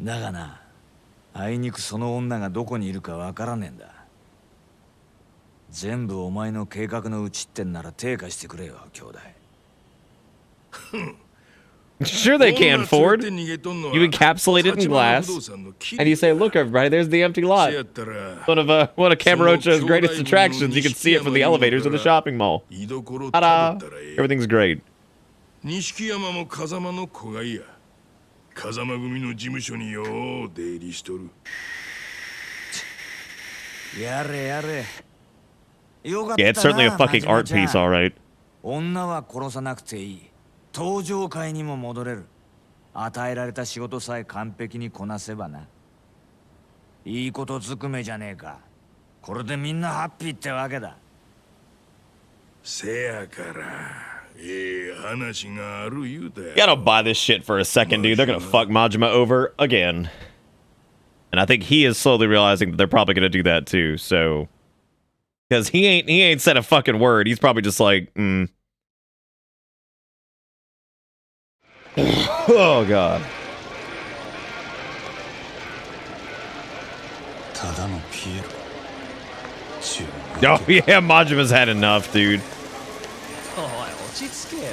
だがな、あいにくその女がどこにいるかわからねえんだ。全部お前の計画のうちってんなら手貸してくれよ、兄弟。Sure they can, Ford. You encapsulate it in glass, and you say, "Look, everybody, there's the empty lot." One of Kamurocho's greatest attractions. You can see it from the elevators in the shopping mall. Ta-da! Everything's great. 錦山も風間の子がいや風間組の事務所によう出入りしとるやれやれ。よかったな。 Yeah, it's certainly a fucking art piece, all right. 女は殺さなくていい。登場会にも戻れる。与えられた仕事さえ完璧にこなせばな。いいことずくめじゃねえか。これでみんなハッピーってわけだ。せやから話がある言うたや You gotta buy this shit for a second, dude. They're gonna fuck Majima over again. And I think he is slowly realizing that they're probably gonna do that too, so... Because he ain't said a fucking word. He's probably just like, Oh, God. ただのピエロ。 Oh, yeah, Majima's had enough, dude. おい落ち着けよ。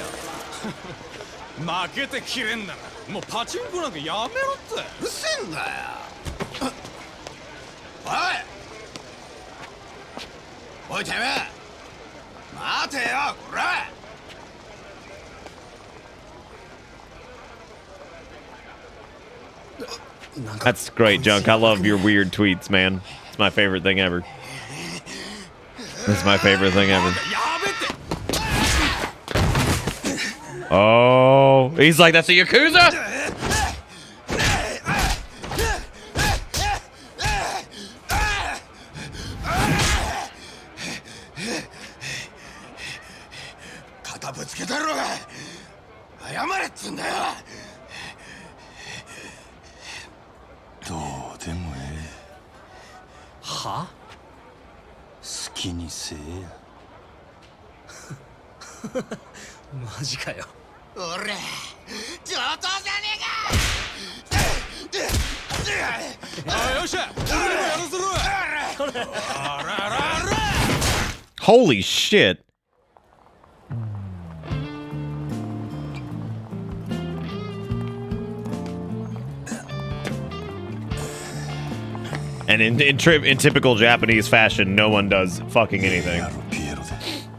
負けてきれんならもうパチンコなんかやめろって。うるせえんだよ。おいてめえ待てよこら。 That's great, Junk. I love your weird tweets, man. It's my favorite thing ever. It's my favorite thing ever. Oh, he's like, that's a Yakuza? Huh? 好きにせえや。マジかよ。俺、上等じゃねえか。あ、よっしゃ、俺にもやらせろ。Holy shit. And in typical Japanese fashion, no one does fucking anything. I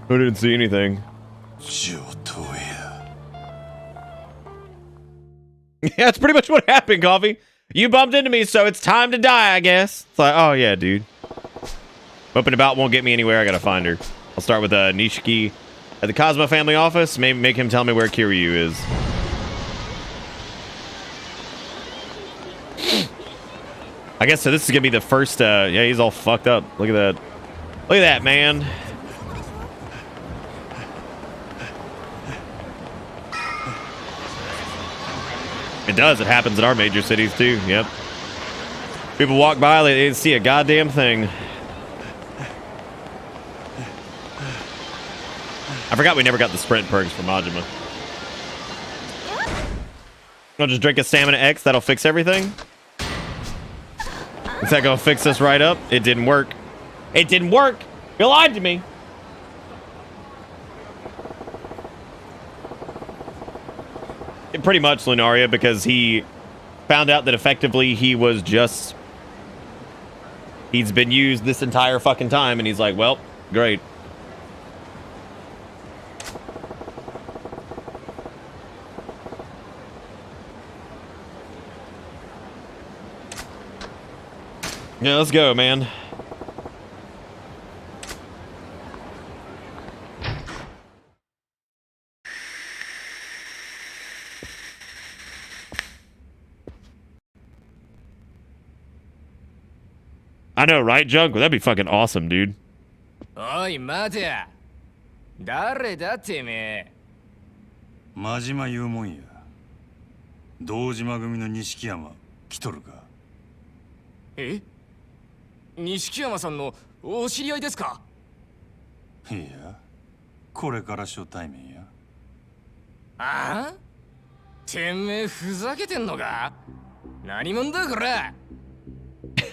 didn't see anything. Yeah, that's pretty much what happened, Coffee. You bumped into me, so it's time to die, I guess. It's like, oh yeah, dude. Open about won't get me anywhere. I gotta find her. I'll start with Nishiki at the Cosmo family office. Maybe make him tell me where Kiryu is. I guess so. This is gonna be the first. Yeah, he's all fucked up. Look at that. Look at that, man. It does. It happens in our major cities too. Yep. People walk by, they didn't see a goddamn thing. I forgot we never got the sprint perks for Majima. I'll just drink a stamina X. That'll fix everything. Is that gonna fix us right up? It didn't work. It didn't work. You lied to me. Pretty much, Lunaria, because he found out that effectively he was just... He's been used this entire fucking time, and he's like, well, great. Yeah, let's go, man. I know, right, Junk? That'd be fucking awesome, dude. おい、待てや。誰だてめえ。真島言うもんや。堂島組の錦山来とるか。え？錦山さんのお知り合いですか？いや、これから初対面や。ああ？てめえふざけてんのか？何者だこれ？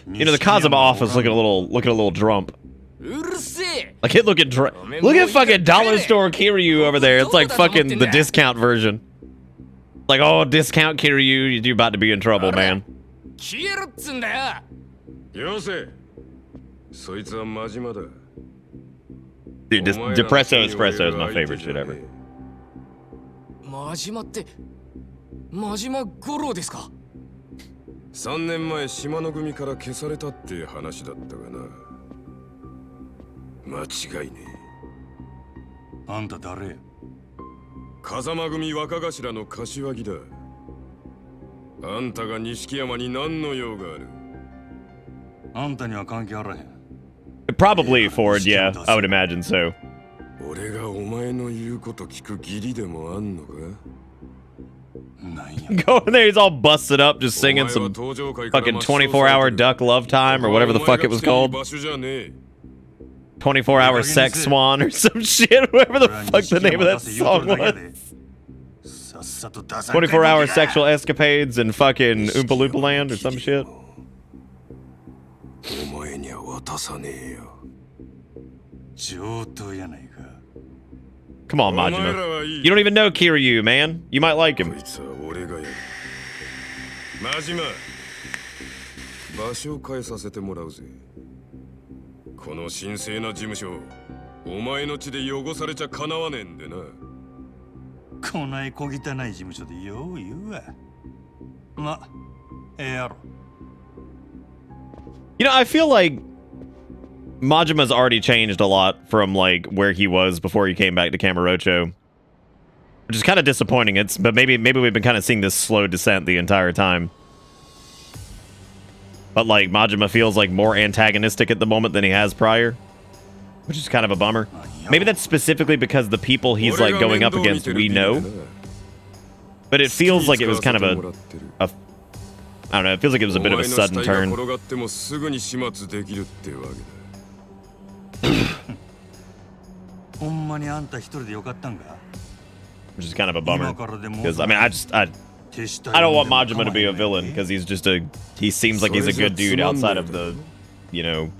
You know, the Kazama office looking a little drump. Like it looking drunk. Look at fucking Dollar Store Kiryu over there. It's like fucking the discount version. Like, oh, discount Kiryu, you're about to be in trouble, man. 消えろっつんだよよせそいつは真島だ Dude, this Depresso Espresso is my favorite shit ever. 真島って真島五郎ですか3年前島の組から消されたって話だったがな間違いねあんた誰？風間組若頭の柏木だあんたが錦山に何の用があるあんたには関係あらへん。 Probably Ford, yeah. I would imagine so. 俺がお前の言うこと聞く義理でもあんのか Go in there, he's all busted up, just singing some fucking 24-hour duck love time or whatever the fuck it was called. 24-hour sex swan or some shit, whatever the fuck the name of that song was. 24-hour sexual escapades in fucking Oompa Loompa Land or some shit. お前には渡さねえよ 上等やないか。 Come on, Majima. You don't even know Kiryu, man. You might like him. こいつは俺がやる真島場所を変えさせてもらうぜこの神聖な事務所お前の血で汚されちゃかなわねえんでなこない小汚い事務所でよう言うわ。ま、やろ。 You know, I feel like Majima's already changed a lot from like where he was before he came back to Kamurocho, which is kind of disappointing. But maybe we've been kind of seeing this slow descent the entire time. But like Majima feels like more antagonistic at the moment than he has prior, which is kind of a bummer. Maybe that's specifically because the people he's like going up against we know. But it feels like it was kind of a I don't know, it feels like it was a bit of a sudden turn. ほんまにあんた一人でよかったんか Which is kind of a bummer. Because, I mean, I don't want Majima to be a villain, because he's just he seems like he's a good dude outside of the, you know...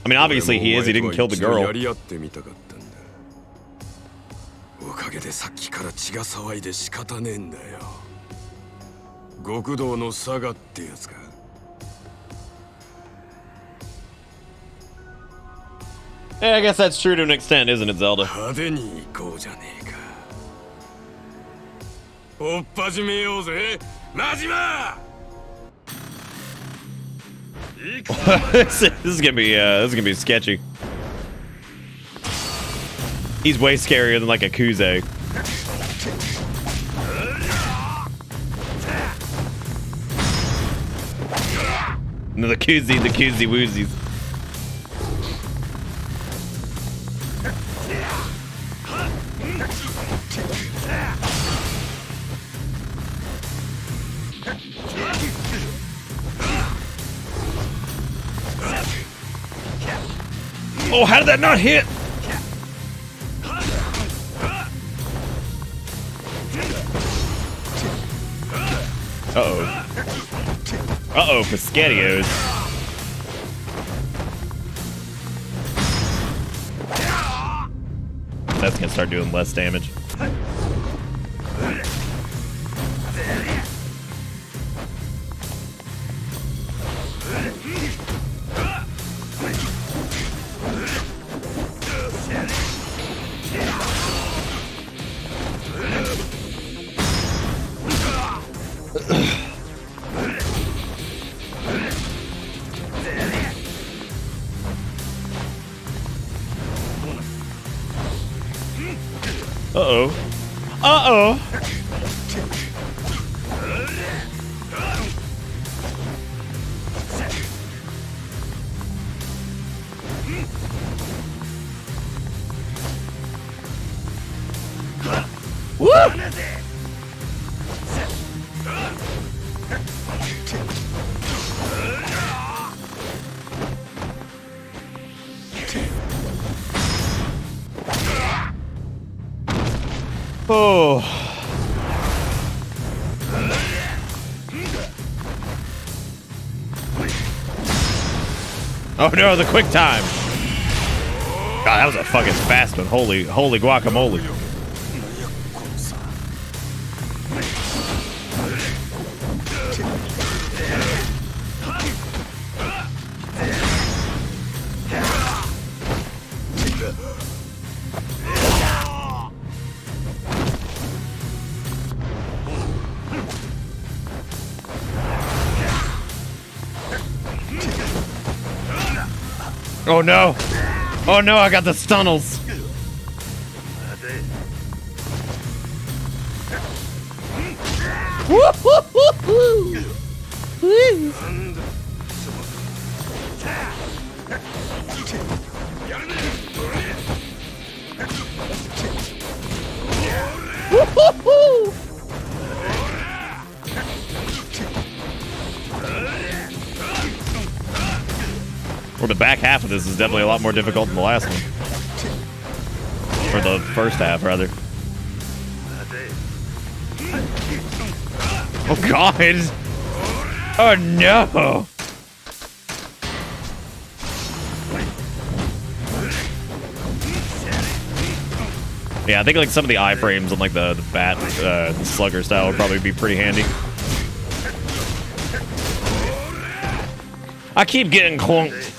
I mean, obviously he is, he didn't kill the girl. おかげでさっきから血が騒いで仕方ねえんだよ極道の佐賀ってやつか Yeah, I guess that's true to an extent, isn't it, Zelda? 派手に行こうじゃねえかおっ始めようぜ真島 this is gonna be sketchy. He's way scarier than like a Yakuza. No, the koozie woozies. Oh, how did that not hit? Uh-oh. Uh-oh, Pescatios. That's gonna start doing less damage. Uh-oh. Uh-oh! Woo! Oh. Oh no, the quick time. God, that was a fucking fast one. Holy guacamole. Oh no! Oh no, I got the stunnels! Or the back half of this is definitely a lot more difficult than the last one. Or the first half, rather. Oh god! Oh no! Yeah, I think like some of the iframes on like the bat slugger style would probably be pretty handy. I keep getting clunked.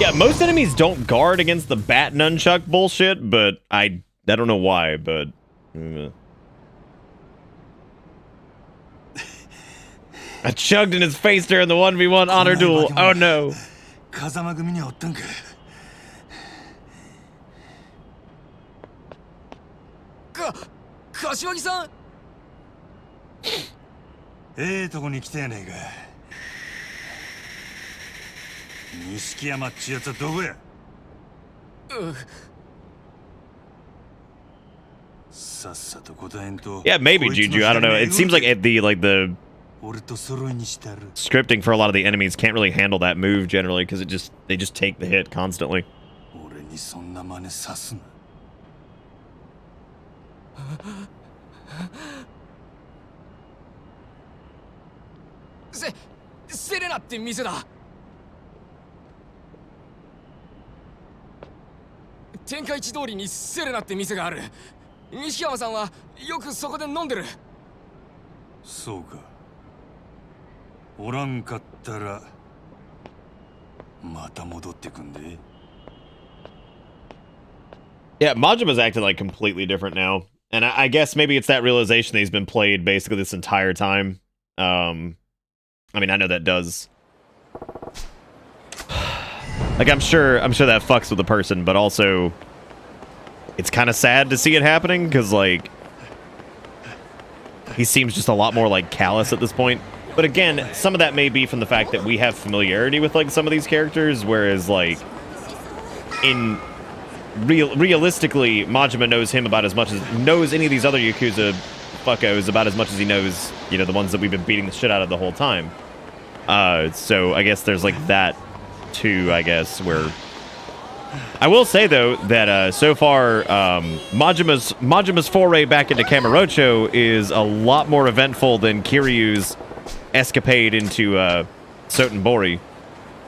Yeah, most enemies don't guard against the bat nunchuck bullshit, but I don't know why, but I chugged in his face during the 1v1 honor duel. Oh no. 風間組にはおったんか。柏木さん。とこに来たやねえか。錦山っちゅうやつはどこや。さっさと答えんと。Yeah, maybe Juju. I don't know. It seems like the scripting for a lot of the enemies can't really handle that move generally because they just take the hit constantly. Serena って店だ。天下一通りにセレナって店がある。西山さんはよくそこで飲んでる。そうか。おらんかったらまた戻ってくんで。Yeah, Majima's acting like completely different now. And I guess maybe it's that realization that he's been played basically this entire time. I mean, I know that does. Like, I'm sure that fucks with a person, but also it's kind of sad to see it happening because, like, he seems just a lot more, like, callous at this point. But again, some of that may be from the fact that we have familiarity with, like, some of these characters, whereas, like, realistically, Majima knows him about as much as knows any of these other Yakuza fuckos about as much as he knows, you know, the ones that we've been beating the shit out of the whole time. So I guess there's like that too, I guess, where I will say though that so far Majima's foray back into Kamurocho is a lot more eventful than Kiryu's escapade into Sotenbori.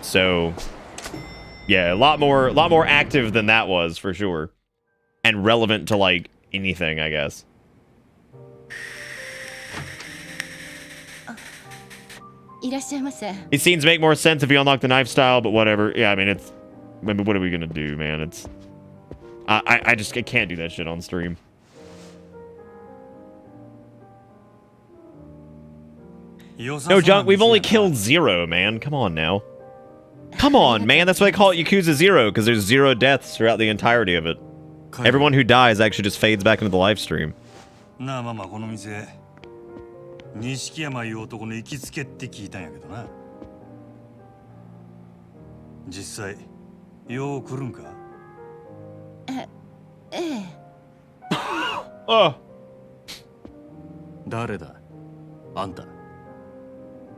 So yeah, a lot more active than that was for sure, and relevant to like anything, I guess. These scenes make more sense if you unlock the knife style, but whatever. Yeah, I mean it's. I mean, what are we gonna do, man? It's. I can't do that shit on stream. No junk. We've only killed 0, man. Come on now. Come on, man. That's why they call it Yakuza 0, because there's 0 deaths throughout the entirety of it. Everyone who dies actually just fades back into the live stream. なあ、この店、錦山いう男の行きつけって聞いたんやけどな。実際、よう来るんか？あ。誰だ？あんた。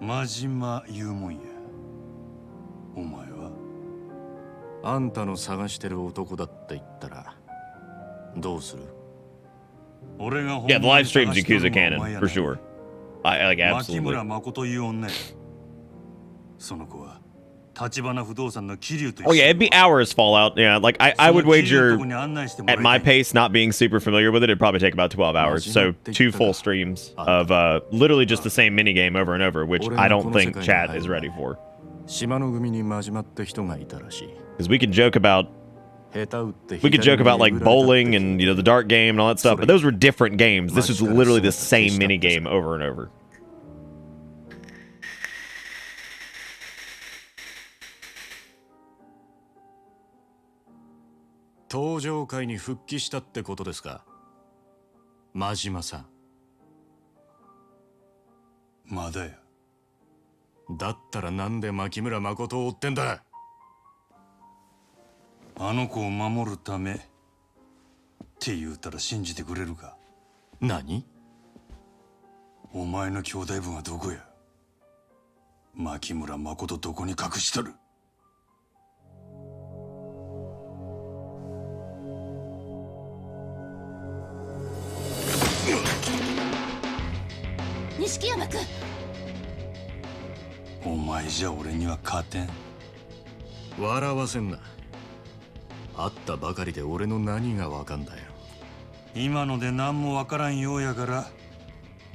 真島言うもんや。お前は？あんたの探してる男だって言ったらどうする？ Yeah, the live stream's Yakuza canon for sure. I like absolutely. Oh yeah, it'd be hours Fallout. Yeah, like I would wager at my pace, not being super familiar with it, it'd probably take about 12 hours. So 2 full streams of literally just the same minigame over and over, which I don't think chat is ready for. Because we can joke about like bowling and, you know, the dart game and all that stuff, but those were different games. This is literally the same minigame over and over. 登場界に復帰したってことですか、真島さん。まだや。だったらなんで牧村誠を追ってんだ。あの子を守るためって言うたら信じてくれるか。何？お前の兄弟分はどこや。牧村誠どこに隠しとる。錦山君、お前じゃ俺には勝てん。笑わせんな。会ったばかりで俺の何がわかんだよ。今ので何もわからんようやから、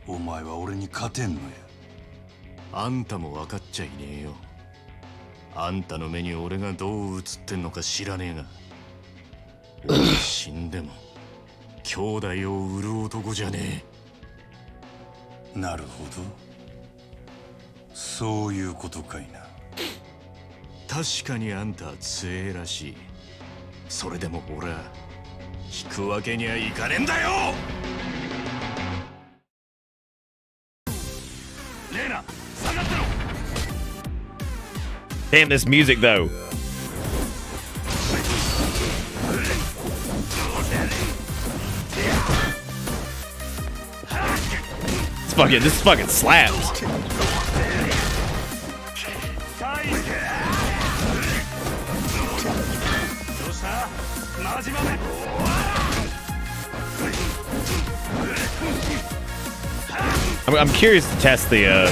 お前は俺に勝てんのや。あんたも分かっちゃいねえよ。あんたの目に俺がどう映ってんのか知らねえが、俺死んでも兄弟を売る男じゃねえ。なるほど、そういうことかいな。確かにあんたは強えらしい。それでも俺は引くわけにはいかねえんだよ。レイナ、下がってろ。 Damn this music though. This fucking slaps. I'm curious to test the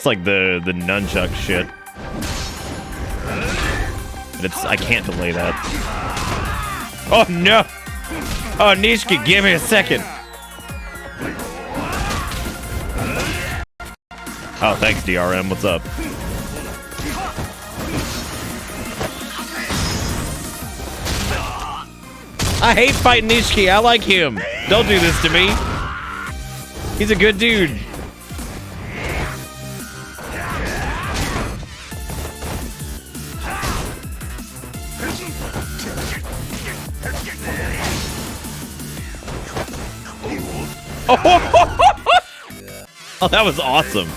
like the nunchuck shit. But I can't delay that. Oh no! Oh, Nishiki, give me a second. Oh, thanks, DRM. What's up? I hate fighting Nishiki. I like him. Don't do this to me. He's a good dude. Oh, that was awesome.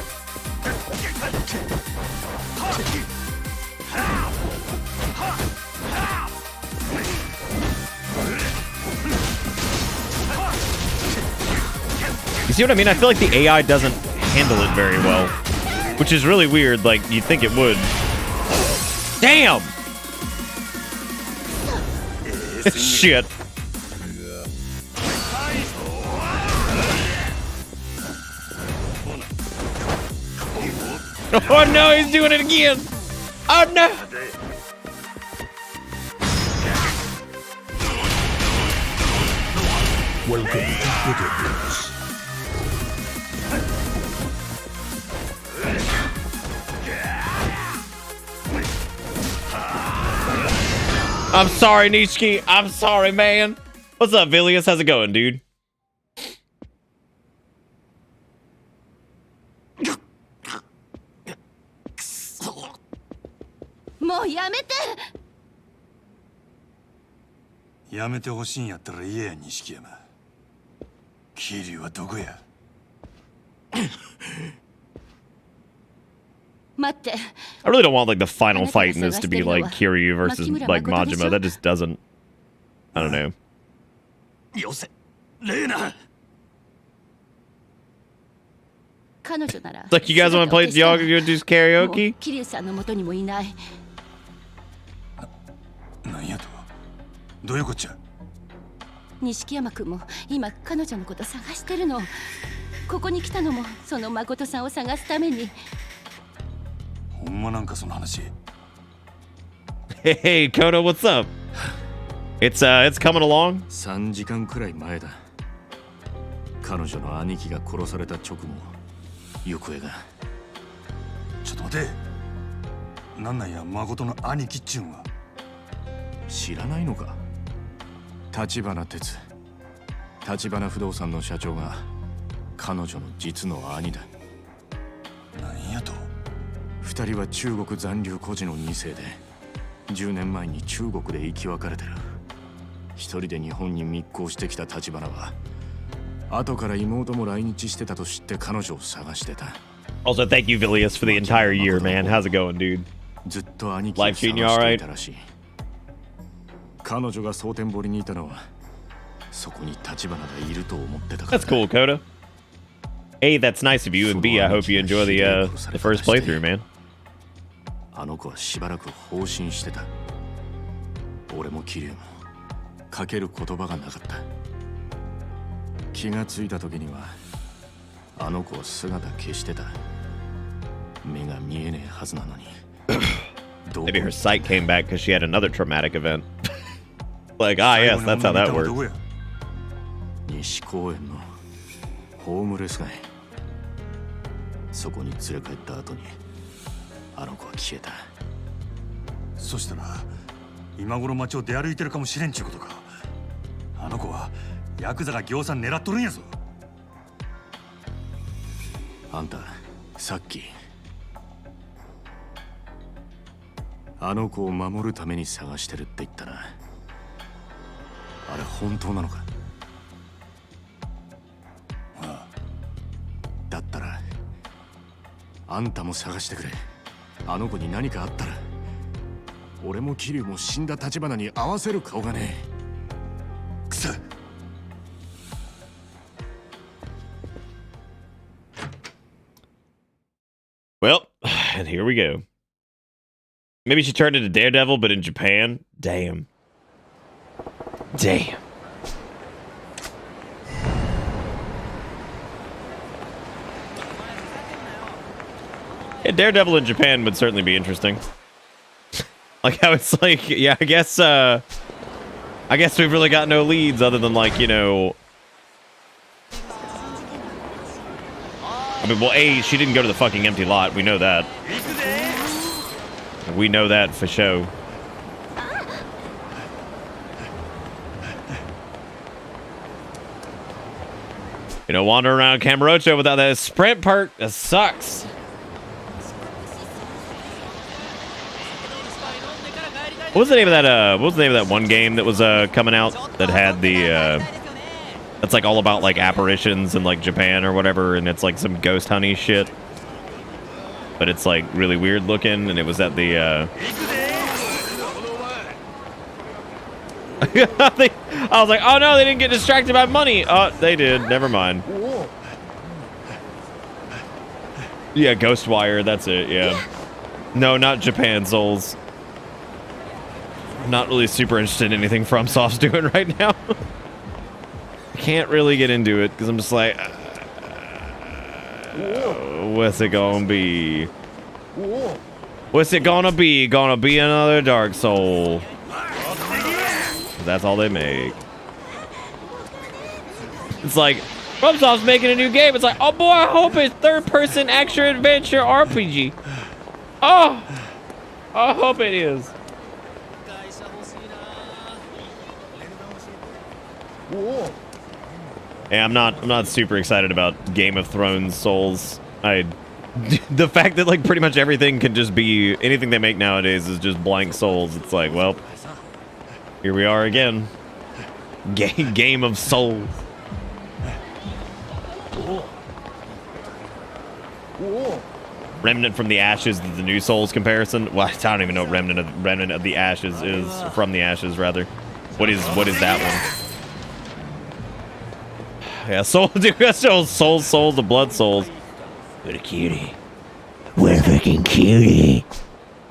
You see what I mean? I feel like the AI doesn't handle it very well, which is really weird. Like, you'd think it would. Damn! Shit. Oh no, he's doing it again! Oh no! Welcome to Bitterness. I'm sorry, Nishiki. I'm sorry, man. What's up, Vilius? How's it going, dude? もうやめて。やめてほしいんやったら言えや、錦山。桐生はどこや。待って。I really don't want like the final fight in this to be like Kiryu versus like Majima. That just doesn't. I don't know. よせ、レイナ。彼女なら。Like you guys want to play Yakuza karaoke? 桐生さんの元にもいない。なんやと。どういうこっちゃ。錦山君も今彼女のこと探してるの。ここに来たのもその誠さんを探すために。ほんまなんかその話。Hey, Kono, what's up? It's coming along. 3時間くらい前だ。彼女の兄貴が殺された直後、行方が。ちょっと待て。なんなんや、誠の兄貴っちゅうんは。知らないのか。立花哲、立花不動産の社長が彼女の実の兄だ。何やと。2二人は中国残留孤児の2世で10年前に中国で生き別れてる。一人で日本に密航してきた立花は後から妹も来日してたと知って彼女を探してた。 Also, thank you, Vilius, for the entire year, man. How's it going, dude? ずっと兄貴を探していたらしい。彼女が蒼天堀にいたのはそこに立花がいると思ってたから。 That's cool, Coda. A, that's nice of you, and B, I hope you enjoy the first playthrough, man. あの子はしばらく放心してた。俺も桐生もかける言葉がなかった。気がついた時にはあの子は姿消してた。目が見えねえはずなのに。Maybe her sight came back because she had another traumatic event. Like, ah, yes, that's how that works. 西公園のホームレス街。そこに連れ帰った後にあの子は消えた。そしたら今頃街を出歩いてるかもしれんちゅうことか。あの子はヤクザが行さん狙っとるんやぞ。あんたさっきあの子を守るために探してるって言ったな。あれ本当なのか？ああ。だったらあんたも探してくれ。あの子に何かあったら俺も桐生も死んだ立花に合わせる顔がねえ。くそ。Well, and here we go. Maybe she turned into Daredevil, but in Japan? Damn. Damn. Yeah, Daredevil in Japan would certainly be interesting. Like how it's like, yeah, I guess we've really got no leads other than like, you know. I mean, well, A, she didn't go to the fucking empty lot. We know that. We know that for sure. You know, wandering around Camarocho without that sprint perk, that sucks. What was the name of that? What was the name of that one game that was coming out that had the? That's like all about like apparitions in like Japan or whatever, and it's like some ghost hunty shit. But it's like really weird looking, and it was at the. I was like, oh no, they didn't get distracted by money. Oh, they did. Never mind. Yeah, Ghostwire. That's it. Yeah. No, not Japan Souls. I'm not really super interested in anything FromSoft's doing right now. I can't really get into it because I'm just like, what's it gonna be? What's it gonna be? Gonna be another Dark Soul. That's all they make. It's like, FromSoft's making a new game. It's like, oh boy, I hope it's third-person action-adventure RPG. Oh, I hope it is. Yeah, I'm not super excited about Game of Thrones Souls. The fact that like pretty much everything can just be anything they make nowadays is just blank souls. It's like, well, here we are again. Game of Souls. Remnant from the Ashes is the new Souls comparison. Well, I don't even know what Remnant of the Ashes is. From the Ashes, rather. What is that one? Yeah, Soul, dude, that's Soul, the Blood Souls. What a cutie. What a freaking cutie.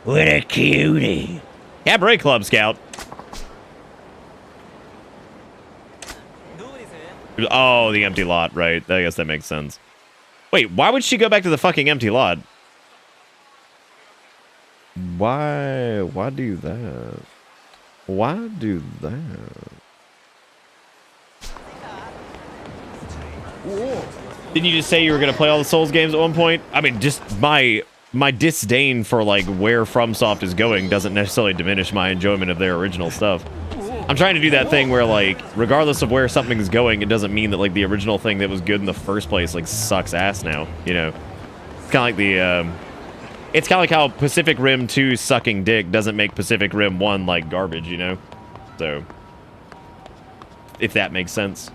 What a cutie. Cabaret Club Scout. Oh, the empty lot, right. I guess that makes sense. Wait, why would she go back to the fucking empty lot? Why do that? Why do that? Didn't you just say you were gonna play all the Souls games at one point? I mean, just my disdain for like where FromSoft is going doesn't necessarily diminish my enjoyment of their original stuff. I'm trying to do that thing where like, regardless of where something's going, it doesn't mean that like the original thing that was good in the first place like sucks ass now. You know, it's kind of like It's kind of like how Pacific Rim 2 sucking dick doesn't make Pacific Rim 1 like garbage, you know? So, if that makes sense.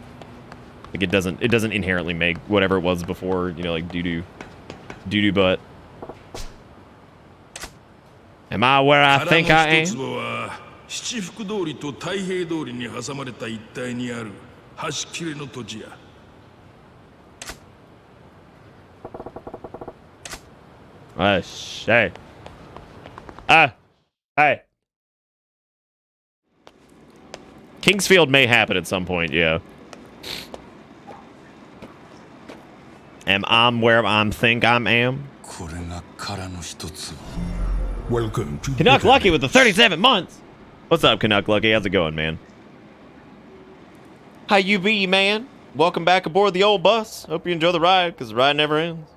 Like it doesn't inherently make whatever it was before, you know, like doo-doo butt. Am I where I think I am? 七福通りと太平通りに挟まれた一帯にある端切れの土地や。Hey. Hey. Kingsfield may happen at some point, yeah. Am I where I think I am? これが殻の一つ。Welcome to Canuck Lucky with the 37 months. What's up, Canuck Lucky? How's it going, man? How you be, man? Welcome back aboard the old bus. Hope you enjoy the ride, because the ride never ends.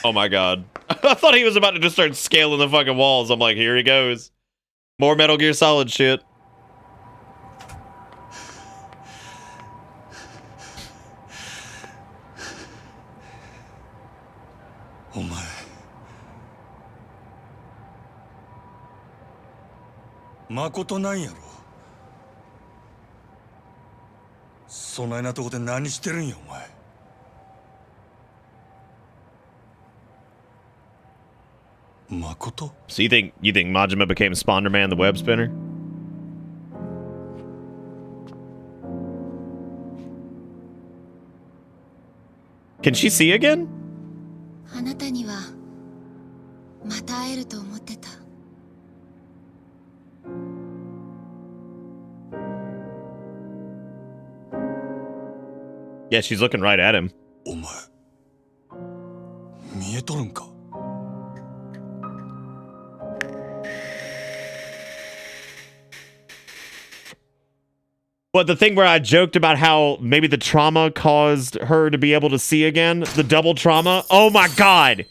Oh my god. I thought he was about to just start scaling the fucking walls. I'm like, here he goes. More Metal Gear Solid shit.お前。誠なんやろ。そないなとこで何してるんやお前。誠? So you think Majima became Sponderman the web spinner? Can she see again? あなたにはまた会えると思ってた。Yeah, she's looking right at him. お前見えとるんか? What, the thing where I joked about how maybe the trauma caused her to be able to see again? The double trauma? Oh my god!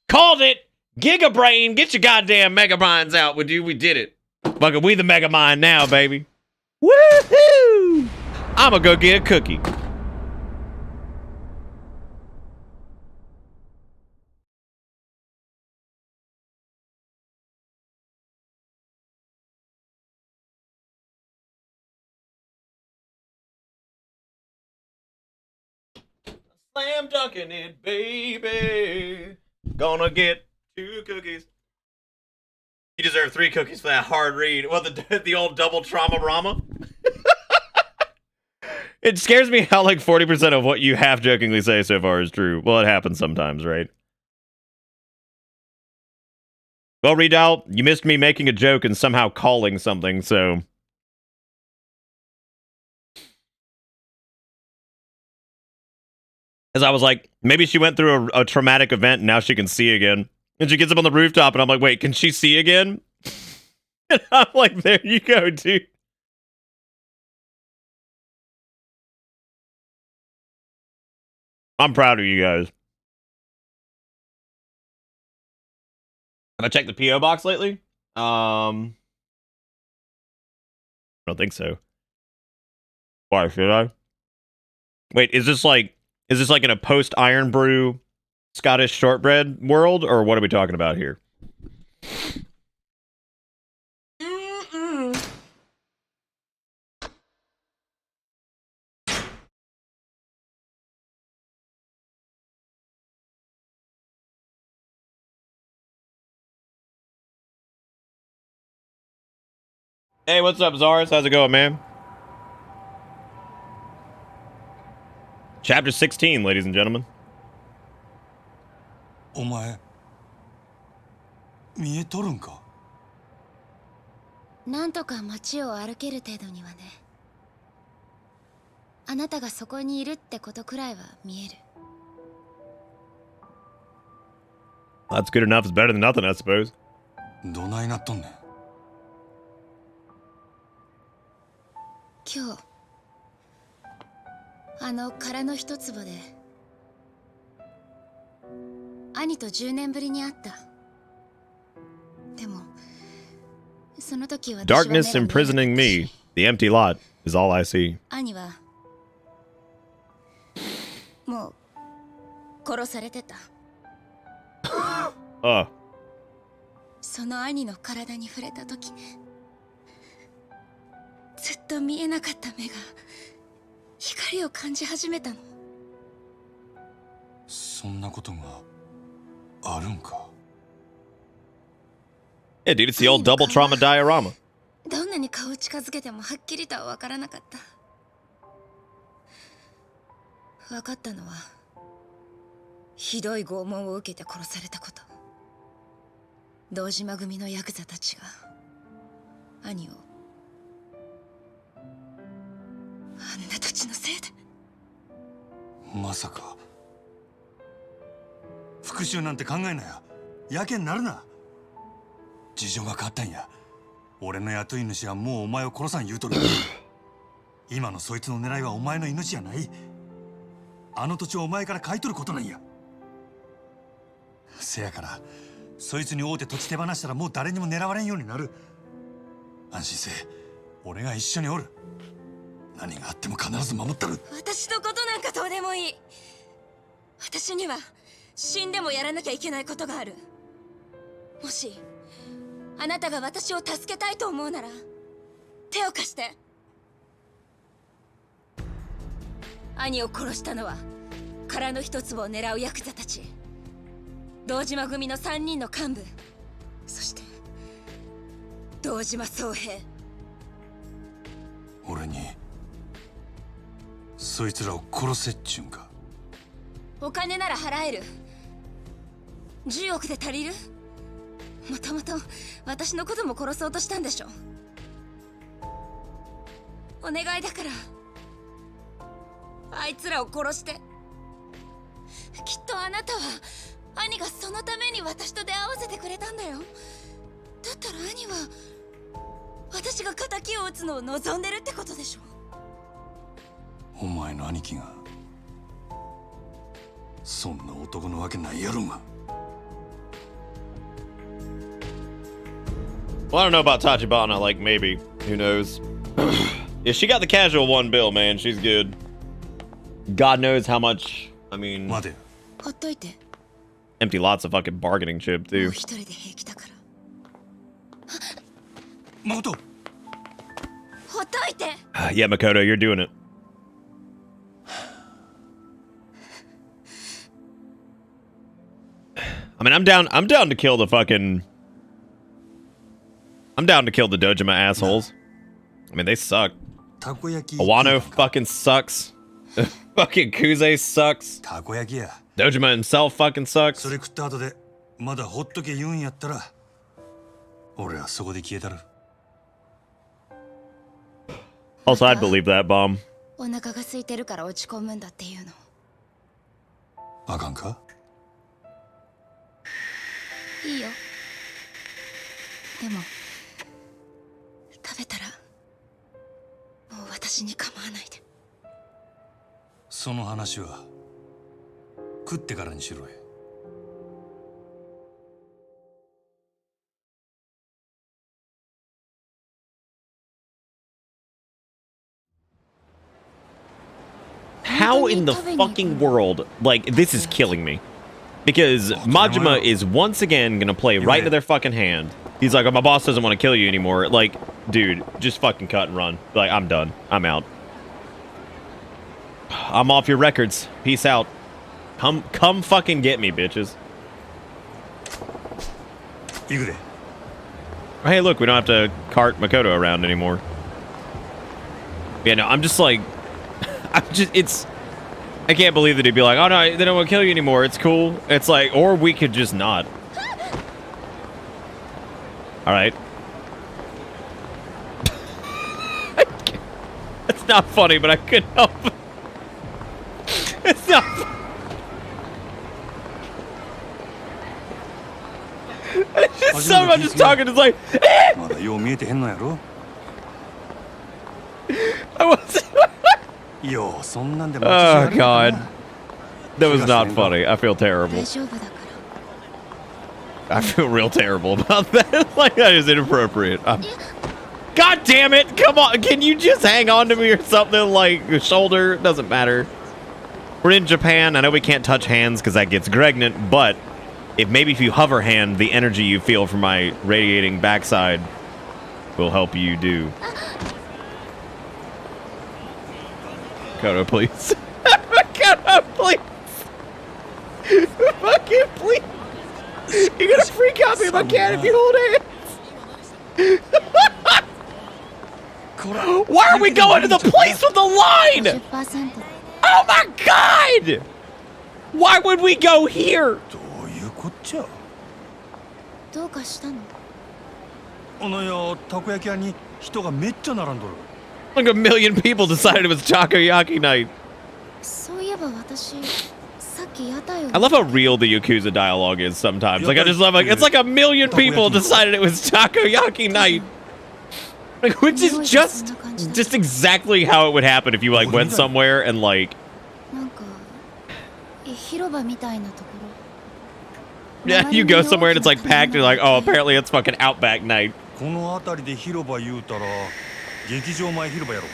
Called it! Giga Brain! Get your goddamn Mega Minds out with you. We did it. Fucking we the Mega Mind now, baby. Woohoo! I'ma go get a cookie. Slam dunking it, baby. Gonna get 2 cookies. You deserve 3 cookies for that hard read. Well, the old double trauma Rama. It scares me how like 40% of what you half jokingly say so far is true. Well, it happens sometimes, right? Well, Redoubt, you missed me making a joke and somehow calling something, so... As I was like, maybe she went through a traumatic event and now she can see again. And she gets up on the rooftop and I'm like, wait, can she see again? And I'm like, there you go, dude. I'm proud of you guys. Have I checked the P.O. box lately? I don't think so. Why should I? Wait, is this like in a post-Iron Brew Scottish shortbread world, or what are we talking about here? Hey, what's up, Zars? How's it going, man? Chapter 16, ladies and gentlemen. お前見えとるんか? なんとか街を歩ける程度にはね。あなたがそこにいるってことくらいは見える。 That's good enough. It's better than nothing, I suppose. どないなっとんねん。今日あの殻の一坪で兄と10年ぶりに会った。でもその時私は Darkness imprisoning me. The empty lot is all I see. 兄はもう殺されてた。その兄の体に触れた時ね、ずっと見えなかった目が光を感じ始めたの。そんなことがあるんか。Yeah, dude, it's the old double trauma diorama. どんなに顔を近づけてもはっきりとは分からなかった。分かったのはひどい拷問を受けて殺されたこと。堂島組のヤクザたちが兄をあんな土地のせいで。まさか復讐なんて考えなよ。やけになるな。事情が変わったんや。俺の雇い主はもうお前を殺さん言うとる。今のそいつの狙いはお前の命じゃない。あの土地をお前から買い取ることなんや。せやからそいつに会うて土地手放したらもう誰にも狙われんようになる。安心せえ、俺が一緒におる。何があっても必ず守ったる。私のことなんかどうでもいい。私には死んでもやらなきゃいけないことがある。もしあなたが私を助けたいと思うなら手を貸して。兄を殺したのは殻の一粒を狙うヤクザたち、堂島組の3人の幹部、そして堂島宗平。俺にそいつらを殺せっちゅうんか。お金なら払える。10億で足りる？もともと私のことも殺そうとしたんでしょ。お願いだからあいつらを殺して。きっとあなたは兄がそのために私と出会わせてくれたんだよ。だったら兄は私が仇を討つのを望んでるってことでしょ。お前の兄貴がそんな男のわけないやろが。 Well, I don't know about Tachibana, like maybe. Who knows? Yeah, she got the casual one bill, man. She's good. God knows how much. I mean, 待てよ。ほっといて。 empty lots of fucking bargaining chip も too. う一人で平気だから。誠。ほっといて。Yeah, Makoto, you're doing it. I mean, I'm down to kill the fucking. I'm down to kill the Dojima assholes. I mean, they suck. たこ焼き。 Awano fucking sucks. Fucking Kuze sucks. たこ焼きや。 Dojima himself fucking そ sucks. れ食った後でまだほっとけ言うんやったら俺はそこで消えたる。 Also, I'd believe that bomb. お腹が空いてるから落ち込むんだっていうの。あかんか。いいよ。でも食べたらもう私に構わないで。その話は食ってからにしろよ。 How in the fucking world? Like, this is killing me. Because Majima is once again gonna play right into their fucking hand. He's like, oh, my boss doesn't want to kill you anymore. Like, dude, just fucking cut and run. Like, I'm done. I'm out. I'm off your records. Peace out. Come fucking get me, bitches. 行くで。 Hey, look, we don't have to cart Makoto around anymore. Yeah, no, I'm just like... I can't believe that he'd be like, oh no, they don't want to kill you anymore. It's cool. It's like, or we could just not. All right. It's not funny, but I couldn't help it. It's not. It's just someone just talking. It's like. まだよう見えてへんのやろ。 I was. ようそんなんで Oh God. That was not funny. I feel terrible. 大丈夫だから。I feel real terrible about that. Like, that is inappropriate. God damn it! Come on, can you just hang on to me or something? Like, your shoulder, doesn't matter. We're in Japan. I know we can't touch hands because that gets pregnant, but if you hover hand, the energy you feel from my radiating backside will help you do. Kodo, please. Kodo, please. Fucking please. You're gonna freak out me if I can if you hold hands. Why are we going to the place with the line? Oh my god! Why would we go here? どういうこっちゃ。どうかしたの？あのよ、たこ焼き屋に人がめっちゃ並んどる。Like a million people decided it was takoyaki night. そういえば私さっき屋台を I love how real the Yakuza dialogue is sometimes. Like, I just love, like, it's like a million people decided it was takoyaki night. Like, which is just exactly how it would happen if you, like, went somewhere and, like... なんか広場みたいなところ。 Yeah, you go somewhere and it's, like, packed. You're like, oh, apparently it's fucking Outback night. この辺りで広場言うたら劇場前広場やろう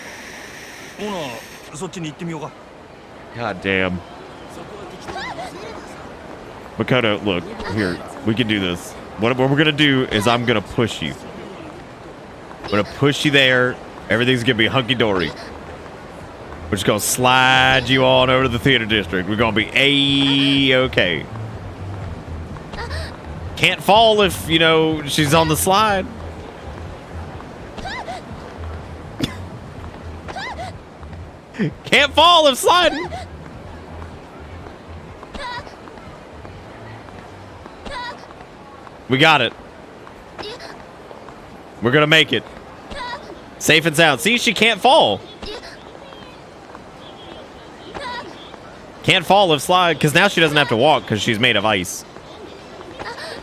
か。ほな、そっちに行ってみようか。 God damn. Makoto, look, here, we can do this. What we're gonna do is I'm gonna push you. I'm gonna push you there. Everything's gonna be hunky-dory. We're just gonna slide you on over to the theater district. We're gonna be A-okay. Can't fall if, you know, she's on the slide. Can't fall if sliding. We got it. We're gonna make it. Safe and sound. See, she can't fall. Can't fall if slide, because now she doesn't have to walk because she's made of ice.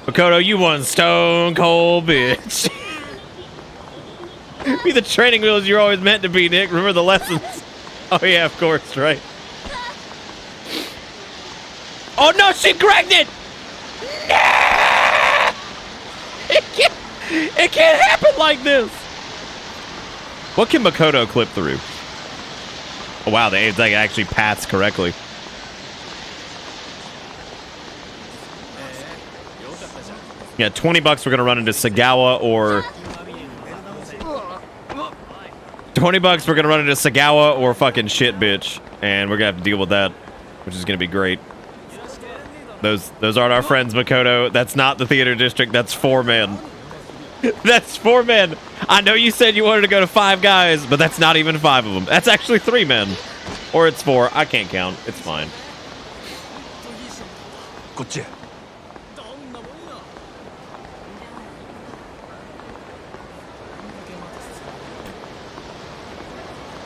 Makoto, you one stone cold bitch. Be the training wheels you're always meant to be, Nick. Remember the lessons. Oh yeah, of course, right? Oh no, she's pregnant! No! It can't happen like this! What can Makoto clip through? Oh wow, they like actually paths correctly. Yeah, $20 we're gonna run into Sagawa or... $20 we're gonna run into Sagawa or fucking shit bitch. And we're gonna have to deal with that, which is gonna be great. Those aren't our friends, Makoto. That's not the theater district, that's 4 men. That's 4 men. I know you said you wanted to go to 5 guys, but that's not even 5 of them. That's actually 3 men. Or it's 4. I can't count. It's fine. こっちへ。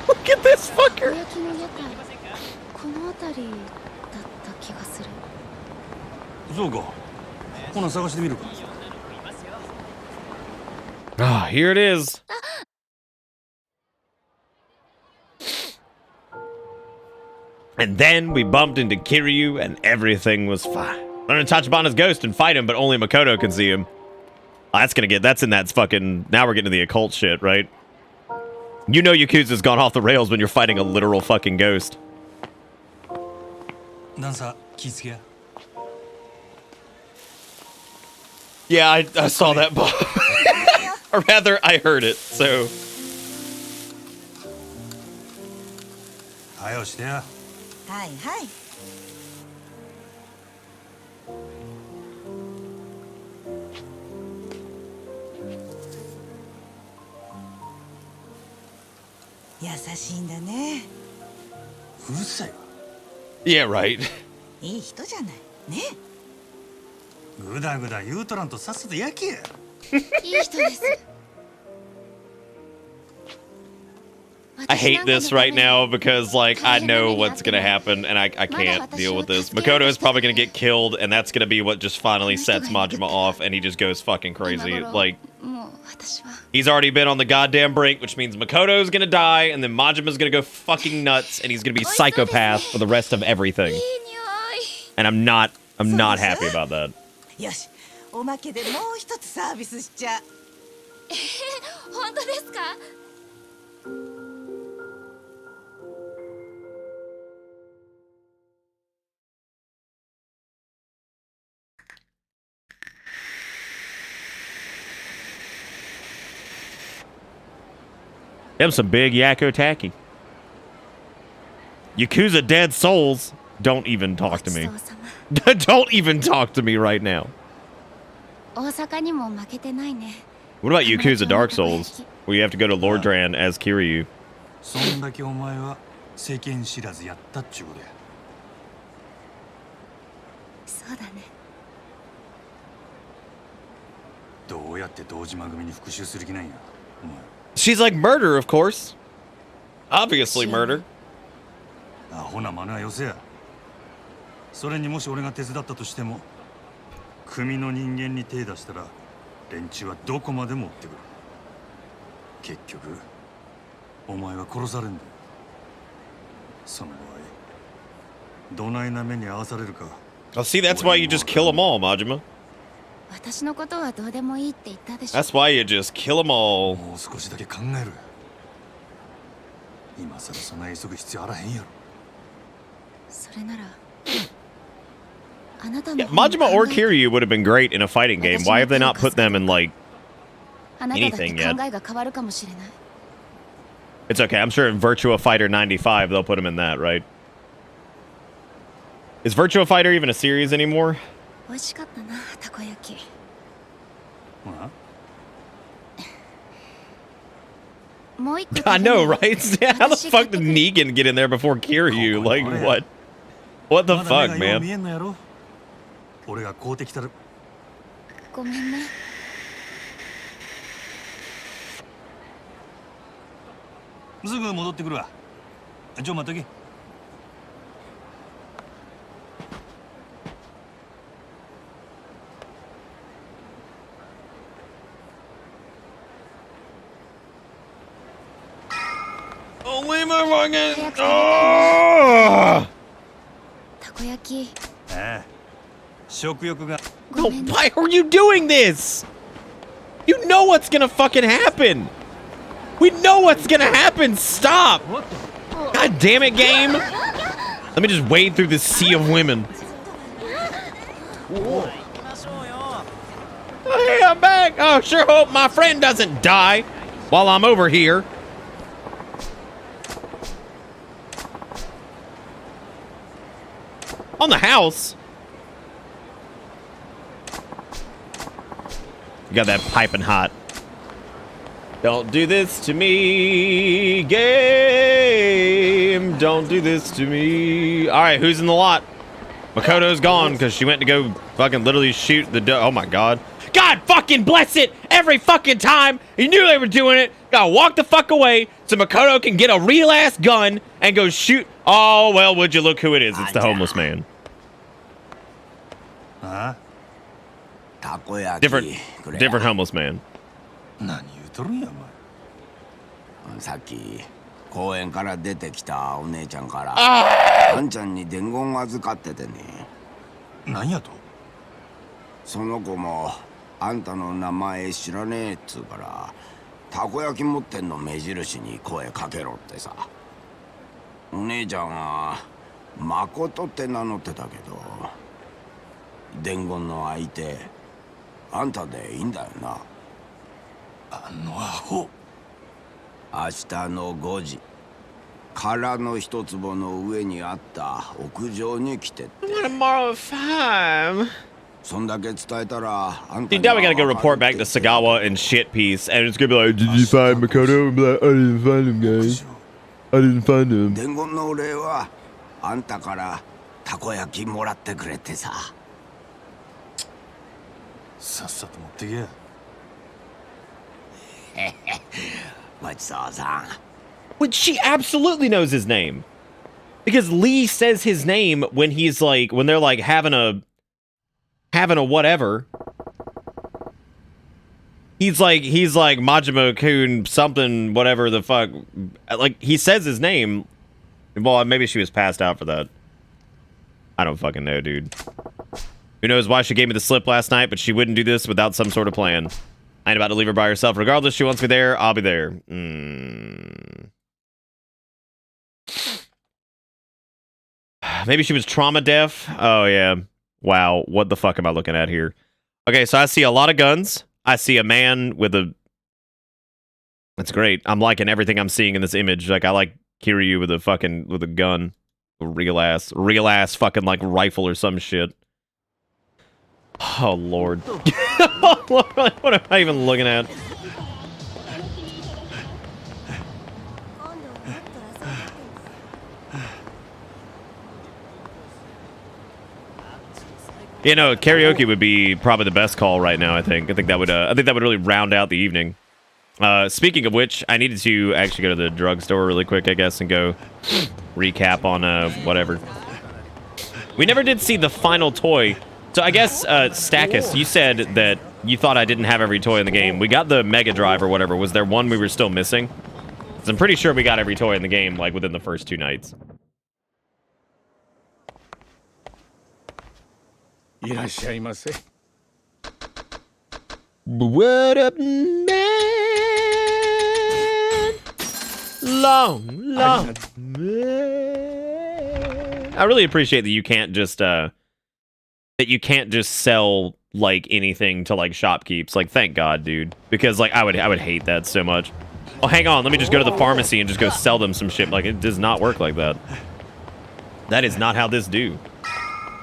Look at this fucker. たこ焼きの屋台この辺りだった気がする。そうか。ほな探してみるか。 Ah, here it is. And then we bumped into Kiryu and everything was fine. Learn to Tachibana's ghost and fight him, but only Makoto can see him. Oh, that's in that fucking... Now we're getting to the occult shit, right? You know Yakuza's gone off the rails when you're fighting a literal fucking ghost. なんさ気づけや。 Yeah, I saw that bomb. Or rather, I heard it, so... はよしてや。はいはい。優しいんだね。うるさいわ。 Yeah, right. いい人じゃない。ね。ぐだぐだ言うとらんとさっさと焼けや。いい人です。 I hate this right now because, like, I know what's gonna happen and I can't deal with this. Makoto is probably gonna get killed and that's gonna be what just finally sets Majima off and he just goes fucking crazy. Like, he's already been on the goddamn brink, which means Makoto's gonna die and then Majima's gonna go fucking nuts and he's gonna be psychopath for the rest of everything. And I'm not happy about that. よし、おまけでもう一つサービスしちゃう。本当ですか？ Them some big yakko tacky. Yakuza dead souls. Don't even talk to me. Don't even talk to me right now. 大阪にも負けてないね。 What about Yakuza Dark Souls? Where you have to go to Lord Dran as Kiryu. そんだけお前は世間知らずやったっちゅうことや。そうだね。どうやって堂島組に復讐する気なんや、お前。 She's like murder, of course. Obviously murder. アホな真似はよせや。それにもし俺が手伝ったとしても、組の人間に手出したら連中はどこまでも追ってくる。結局お前は殺されんだよ。その場合どないな目に遭わされるか。 Oh, see, that's why you just kill them all, Majima. 私のことはどうでもいいって言ったでしょ。 That's why you just kill them all. もう少しだけ考える。今さらそんな急ぐ必要あらへんやろ。それなら。あなたも Yeah, Majima or Kiryu would have been great in a fighting game. Why have they not put them in, like, あなただって anything yet? 考えが変わるかもしれない。 It's okay. I'm sure in Virtua Fighter 95, they'll put them in that, right? Is Virtua Fighter even a series anymore? 美味しかったな、たこ焼き。まあ もう一個 I know, right? How the fuck did Negan get in there before Kiryu? Like, what? What the まだ fuck, 目がよう見 man? えんのやろ。俺が買うてきたら。ごめんね。すぐ戻ってくるわ。ちょ待っとけ。Only my fucking. Oh! たこ焼き。ああ、食欲が。 No, why are you doing this? You know what's gonna fucking happen. We know what's gonna happen. Stop. God damn it, game. Let me just wade through this sea of women. Oh, hey, I'm back. Oh, sure hope my friend doesn't die while I'm over here. On the house. You got that piping hot. Don't do this to me, game. Don't do this to me. All right, who's in the lot? Makoto's gone because she went to go fucking literally shoot the oh my god. God fucking bless it! Every fucking time you knew they were doing it, gotta walk the fuck away so Makoto can get a real ass gun and go shoot. Oh well, would you look who it is? It's the homeless man. Huh? Different homeless man. 何言うとるんやお前。さっき公園から出てきたお姉ちゃんからあんちゃんに伝言預かっててね。何やと？その子もあんたの名前知らねえっつうからたこ焼き持ってんの目印に声かけろってさ。お姉ちゃんは誠って名乗ってたけど伝言の相手あんたでいいんだよな。あのアホ。明日の5時空の一坪の上にあった屋上に来てって。Tomorrow at 5. そんだけ伝えたらあんた See, now we gotta go report back to Sagawa and shit piece, and it's gonna be like, did you find Makoto? And be like, I didn't find him, guys. I didn't find him. 伝言のお礼はあんたからたこ焼きもらってくれってさ。さっさと持ってけや。ごちそうさん。 Which she absolutely knows his name. Because Lee says his name when he's like, when they're like having a whatever. He's like Majima-kun something, whatever the fuck. Like, he says his name. Well, maybe she was passed out for that. I don't fucking know, dude. Who knows why she gave me the slip last night, but she wouldn't do this without some sort of plan. I ain't about to leave her by herself. Regardless, she wants me there, I'll be there. Maybe she was trauma deaf. Oh, yeah. Wow, what the fuck am I looking at here? Okay, so I see a lot of guns. I see a man with a... That's great. I'm liking everything I'm seeing in this image. Like, I like Kiryu with a gun. A real ass fucking, like, rifle or some shit. Oh, Lord. What am I even looking at? You know, karaoke would be probably the best call right now. I think that would really round out the evening. Speaking of which, I needed to actually go to the drugstore really quick, I guess, and go recap on whatever. We never did see the final toy. So I guess Stackus, you said that you thought I didn't have every toy in the game. We got the Mega Drive or whatever. Was there one we were still missing? 'Cause I'm pretty sure we got every toy in the game like within the first 2 nights. What up, man? Long. Man. I really appreciate that you can't just sell like anything to like shopkeeps. Like, thank God, dude, because like I would hate that so much. Oh, hang on, let me just go to the pharmacy and just go sell them some shit. Like, it does not work like that. That is not how this do.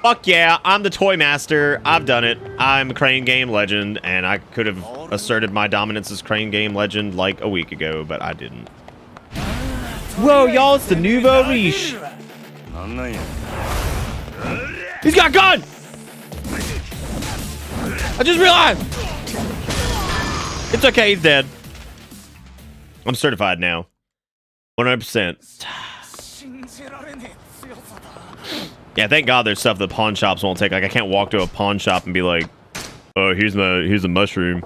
Fuck yeah, I'm the toy master. I've done it. I'm a Crane Game Legend, and I could have asserted my dominance as Crane Game Legend like a week ago, but I didn't. Whoa, y'all, it's the nouveau riche. He's got a gun! I just realized! It's okay, he's dead. I'm certified now. 100%. Yeah, thank God there's stuff that pawn shops won't take. Like, I can't walk to a pawn shop and be like, oh, here's a mushroom.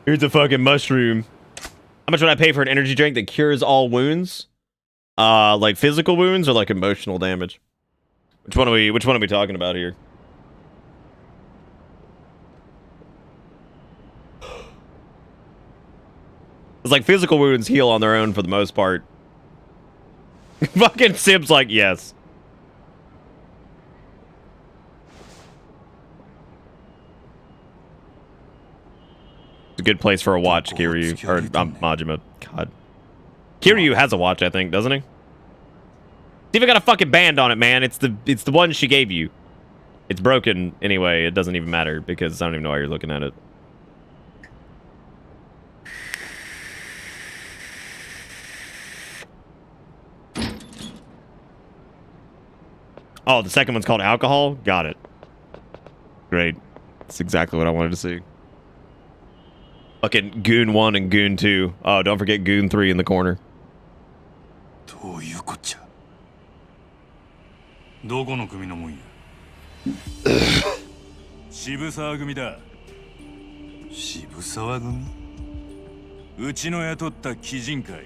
Here's a fucking mushroom. How much would I pay for an energy drink that cures all wounds? Like physical wounds or like emotional damage? Which one are we talking about here? It's like physical wounds heal on their own for the most part. Fucking Sim's like, yes. It's a good place for a watch, Kiryu. Or, Majima. God. Kiryu has a watch, I think, doesn't he? It's even got a fucking band on it, man. It's the one she gave you. It's broken anyway. It doesn't even matter because I don't even know why you're looking at it. Oh, the second one's called alcohol? Got it. Great. That's exactly what I wanted to see. Fucking Goon 1 and Goon 2. Oh, don't forget Goon 3 in the corner. どういうこっちゃ。どこの組のもんや。渋沢組だ。渋沢組？うちの雇った鬼人会。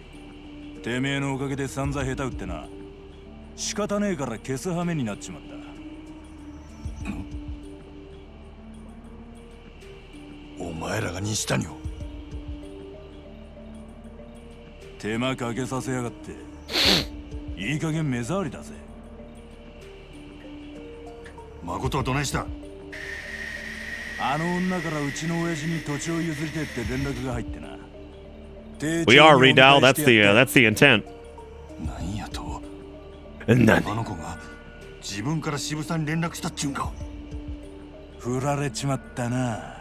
てめえのおかげで散々下手打ってな。仕方ねえから消す羽目になっちまった。お前らが西谷を。手間かけさせやがって。いい加減目障りだぜ。誠はどないした？あの女からうちの親父に土地を譲りてって連絡が入ってな。We are Redal. That's the intent. なんやと。何？あの子が自分から渋沢に連絡したっちゅうんか。振られちまったな。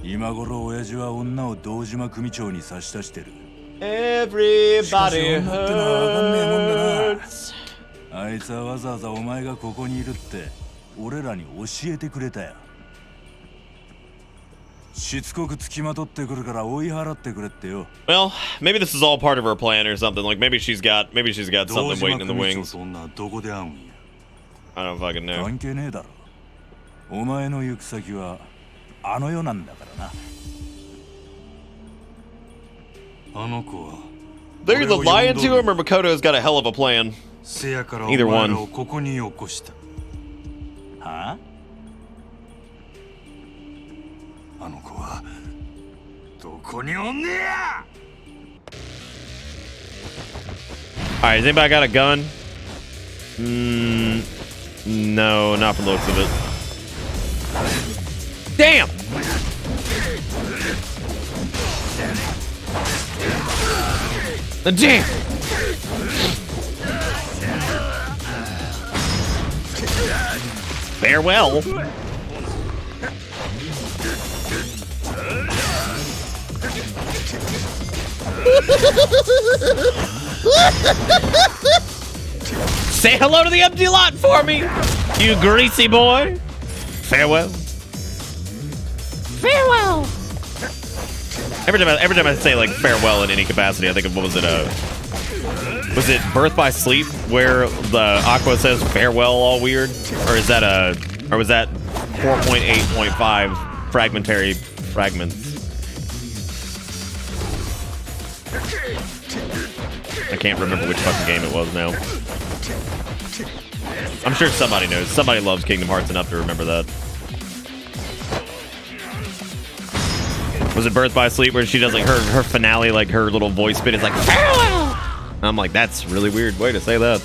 今頃親父は女を堂島組長に差し出してる。Everybody hurts. あいつはわざわざお前がここにいるって俺らに教えてくれたよ。しつこく付きまとってくるから追い払ってくれってよ。Well, maybe this is all part of her plan or something. Like maybe she's got something waiting in the wings. I don't fucking know. 関係ねえだろ。お前の行く先はあの世なんだからな。あの子は They're either lying to him or Makoto's got a hell of a plan. Either one. はあの子はどこにおんねや Alright, has anybody got a gun? No, not from the looks of it. Damn! Damn! Farewell! Say hello to the empty lot for me, you greasy boy. Farewell. Farewell. Every time I say like farewell in any capacity, I think of what was it Birth by Sleep where the Aqua says farewell all weird, or was that 4.8.5 fragmentary fragments? I can't remember which fucking game it was now. I'm sure somebody knows. Somebody loves Kingdom Hearts enough to remember that. Was it Birth by Sleep where she does like her finale, like her little voice bit is like farewell? I'm like, that's really weird way to say that.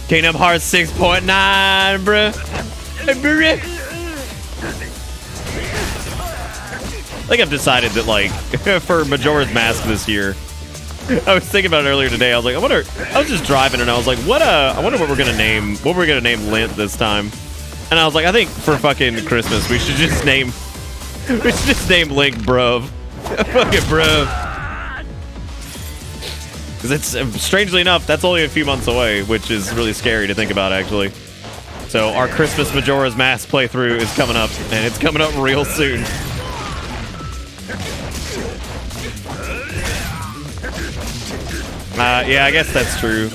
Kingdom Hearts 6.9, bruh. I think I've decided that like for Majora's Mask this year, I was thinking about it earlier today. I was like, I was just driving and I was like, I wonder what we're gonna name Lint this time. And I was like, I think for fucking Christmas we should just name Link Bruv. Fucking Bruv. Because it's strangely enough, that's only a few months away, which is really scary to think about actually. So our Christmas Majora's Mask playthrough is coming up, and it's coming up real soon. Yeah, I guess that's true.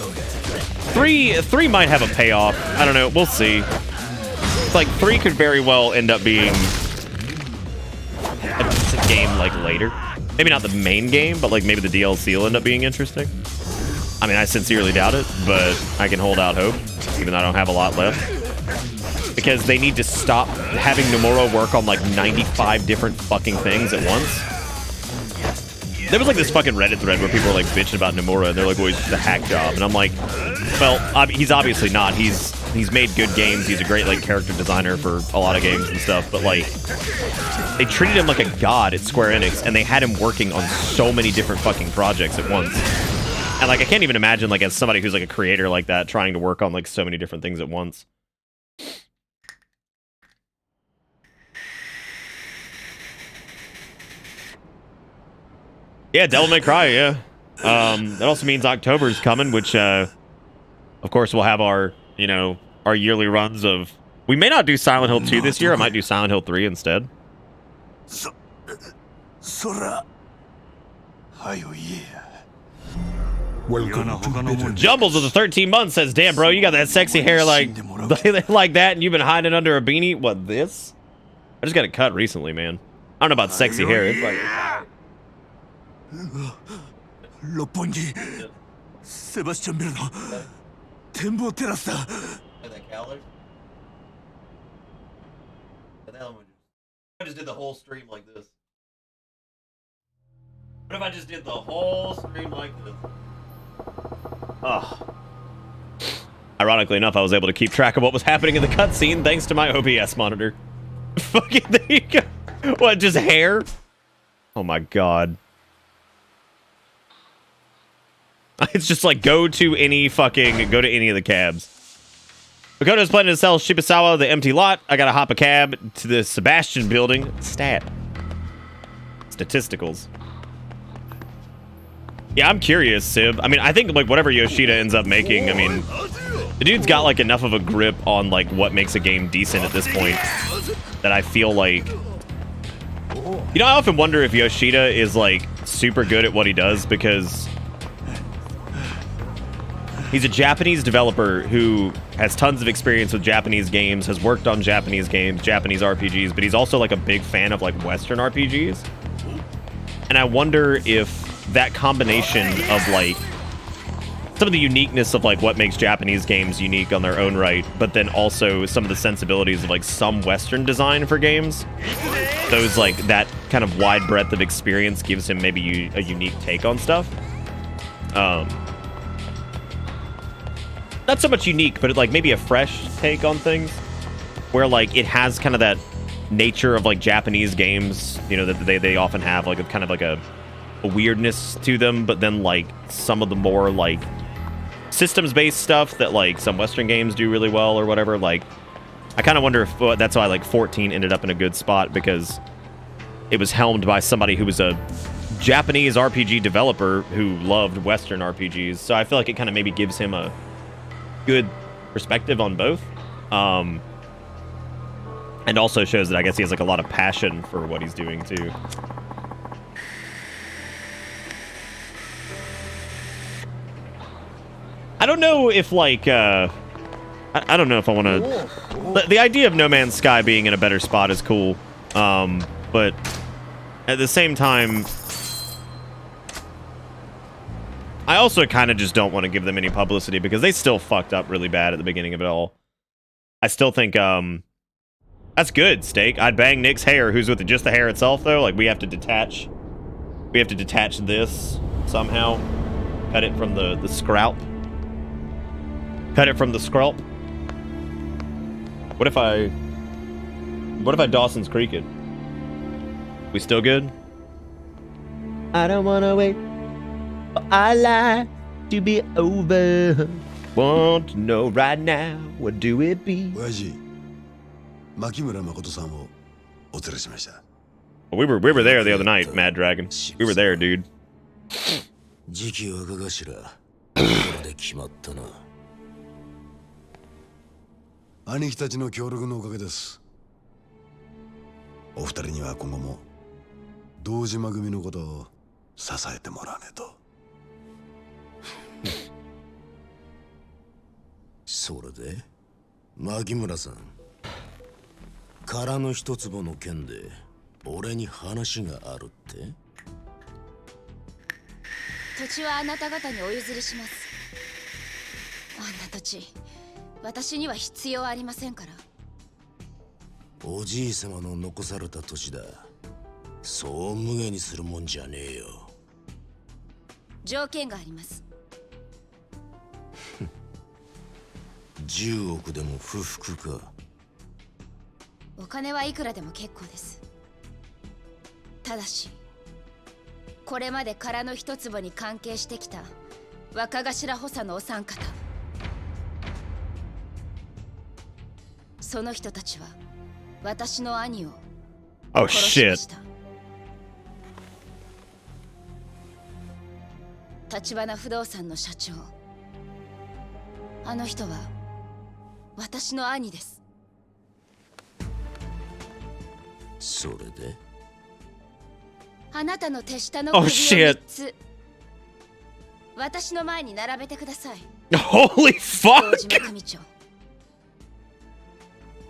Three might have a payoff. I don't know. We'll see. It's like 3 could very well end up being a decent game like later. Maybe not the main game, but like maybe the DLC will end up being interesting. I mean, I sincerely doubt it, but I can hold out hope, even though I don't have a lot left. Because they need to stop having Nomura work on like 95 different fucking things at once. There was like this fucking Reddit thread where people were like bitching about Nomura, and they're like, well, he's just a hack job. And I'm like, well, he's obviously not. He's made good games. He's a great like character designer for a lot of games and stuff. But like, they treated him like a god at Square Enix, and they had him working on so many different fucking projects at once. And like, I can't even imagine like as somebody who's like a creator like that trying to work on like so many different things at once. Yeah, Devil May Cry, yeah. That also means October's coming, which, of course, we'll have our, you know, our yearly runs of... We may not do Silent Hill 2 this year. I might do Silent Hill 3 instead. Jumbles of the 13 months says, damn, bro, you got that sexy hair like that, and you've been hiding under a beanie? What, this? I just got it cut recently, man. I don't know about sexy hair. It's like... Lopongi, Sebastian Birno, Tembo Terasa. I just did the whole stream like this. What if I just did the whole stream like this? Ugh. Ironically enough, I was able to keep track of what was happening in the cutscene thanks to my OBS monitor. Fucking there you go. What, just hair? Oh my god. It's just like go to any of the cabs. Makoto's planning to sell Shibusawa the empty lot. I gotta hop a cab to the Sebastian building. Statisticals. Yeah, I'm curious, Sib. I mean, I think like whatever Yoshida ends up making, I mean, the dude's got like enough of a grip on like what makes a game decent at this point that I feel like, you know, I often wonder if Yoshida is like super good at what he does because he's a Japanese developer who has tons of experience with Japanese games, has worked on Japanese games, Japanese RPGs, but he's also like a big fan of like Western RPGs. And I wonder if that combination of like some of the uniqueness of like what makes Japanese games unique on their own right, but then also some of the sensibilities of like some Western design for games. Those like that kind of wide breadth of experience gives him maybe a unique take on stuff. Not so much unique, but like maybe a fresh take on things, where like it has kind of that nature of like Japanese games, you know, that they often have like a kind of like a weirdness to them, but then like some of the more like systems-based stuff that like some Western games do really well or whatever. Like I kind of wonder if that's why like 14 ended up in a good spot, because it was helmed by somebody who was a Japanese RPG developer who loved Western RPGs. So I feel like it kind of maybe gives him a good perspective on both. And also shows that I guess he has like a lot of passion for what he's doing too. I don't know if like I don't know if I want to. The idea of No Man's Sky being in a better spot is cool, but at the same time, I also kind of just don't want to give them any publicity because they still fucked up really bad at the beginning of it all. I still think that's good, Steak. I'd bang Nick's hair, who's with just the hair itself though. Like we have to detach this somehow. Cut it from the scalp. Cut it from the scalp. What if I Dawson's Creek it? We still good? I don't wanna wait for our life to be over. Want to know right now, what do it be? We were there the other night, Mad Dragon. We were there, dude. 次期若頭、これで決まったな。兄貴たちの協力のおかげです。お二人には今後も堂島組のことを支えてもらわねえと。それで、牧村さん、殻の一坪の件で俺に話があるって？土地はあなた方にお譲りします。あんな土地、私には必要ありませんから。おじい様の残された土地だ。そう無下にするもんじゃねえよ。条件があります。10億でも不服か。お金はいくらでも結構です。ただし、これまで殻の一坪に関係してきた若頭補佐のお三方、その人たちは私の兄を殺しました。橘不動産の社長、あの人は私の兄です。それであなたの手下の首を3つ、私の前に並べてください。Holy fuck! 堂島組長、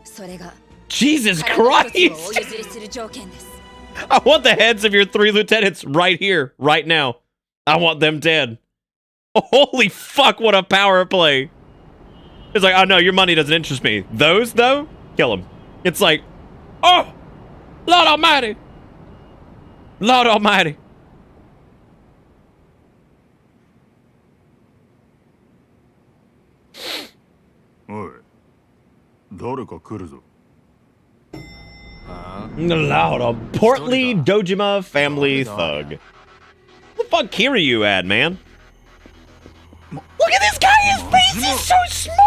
それが Jesus Christ! お譲りする条件です。I want the heads of your 3 lieutenants right here, right now. I want them dead. Holy fuck, what a power play. It's like, oh no, your money doesn't interest me. Those, though? Kill them. It's like, oh! Lord Almighty! Lord Almighty! Oi, 誰か来るぞ。Loud, a portly Dojima family thug. Where the fuck Kiryu at, man? Look at this guy! His face is so small!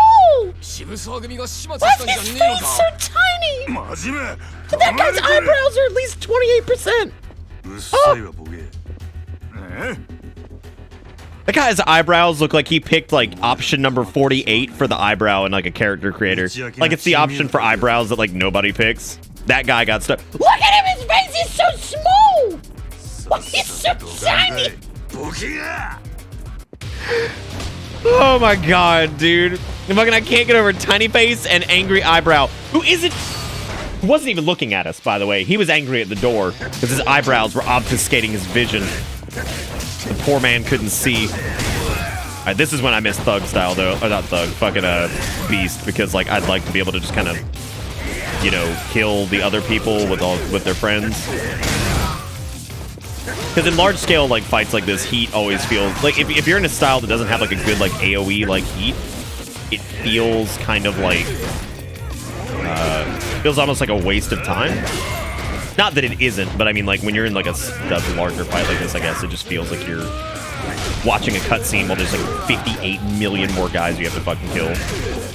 Why is his face so tiny? That guy's eyebrows are at least 28%. That guy's eyebrows look like he picked like option number 48 for the eyebrow in like a character creator. Like it's the option for eyebrows that like nobody picks. That guy got stuck. Look at him! His face is so small! Why he's so tiny? Oh my god, dude. I can't get over tiny face and angry eyebrow. Who wasn't even looking at us, by the way. He was angry at the door because his eyebrows were obfuscating his vision. The poor man couldn't see. Alright, this is when I miss Thug style though, or not Thug, fucking Beast, because like I'd like to be able to just kind of, you know, kill the other people with their friends. Because in large scale like fights like this, heat always feels like if you're in a style that doesn't have like a good like AOE like heat, it feels kind of like feels almost like a waste of time. Not that it isn't, but I mean like when you're in like a larger fight like this, I guess it just feels like you're watching a cutscene while there's like 58 million more guys you have to fucking kill.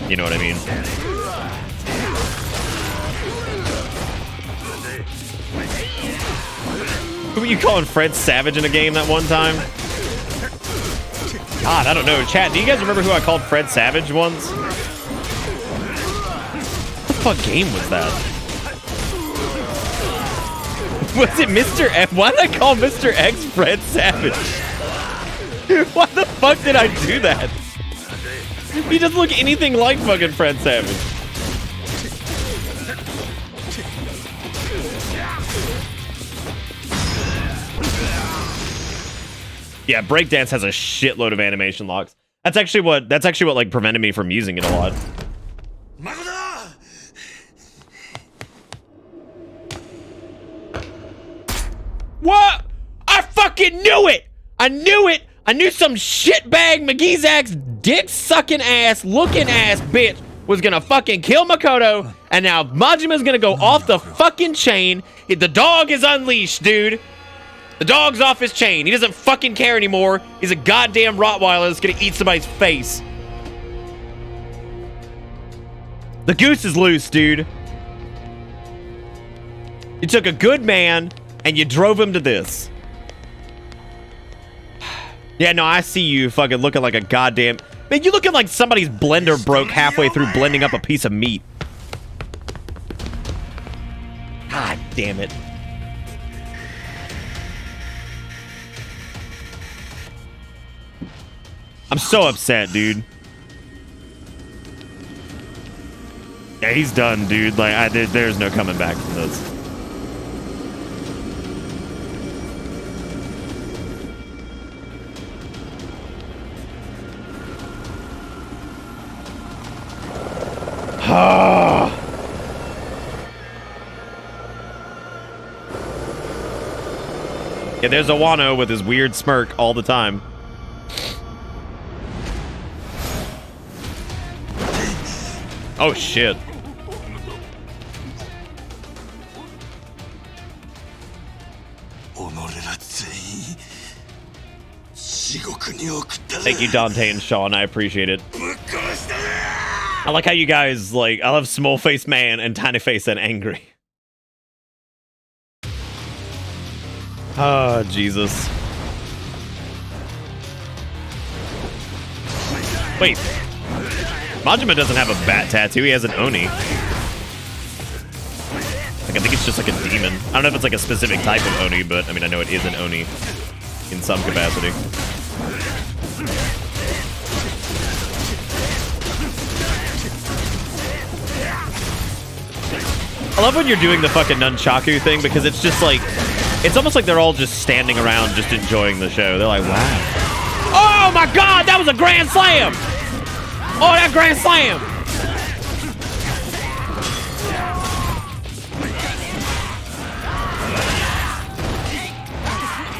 You know what I mean? Who were you calling Fred Savage in a game that one time? God, I don't know. Chat, do you guys remember who I called Fred Savage once? What the fuck game was that? Was it Mr. X? Why did I call Mr. X Fred Savage? Why the fuck did I do that? He doesn't look anything like fucking Fred Savage. Yeah, breakdance has a shitload of animation locks. That's actually what like prevented me from using it a lot. What? I fucking knew it! I knew it! I knew some shitbag McGeezack's dick-sucking ass, looking ass bitch was gonna fucking kill Makoto, and now Majima's gonna go off the fucking chain. The dog is unleashed, dude. The dog's off his chain. He doesn't fucking care anymore. He's a goddamn Rottweiler that's gonna eat somebody's face. The goose is loose, dude. You took a good man and you drove him to this. Yeah, no, I see you fucking looking like a goddamn... Man, you looking like somebody's blender broke halfway through blending up a piece of meat. God damn it. I'm so upset, dude. Yeah, he's done, dude. Like, there's no coming back from this. Yeah, there's Awano with his weird smirk all the time. Oh shit. Thank you, Dante and Sean. I appreciate it. I like how you guys, like, I love small face man and tiny face and angry. Oh, Jesus. Wait. Majima doesn't have a bat tattoo. He has an Oni. Like, I think it's just like a demon. I don't know if it's like a specific type of Oni, but I mean, I know it is an Oni in some capacity. I love when you're doing the fucking nunchaku thing because it's just like, it's almost like they're all just standing around just enjoying the show. They're like, wow. Oh my God, that was a grand slam! Oh, that grand slam!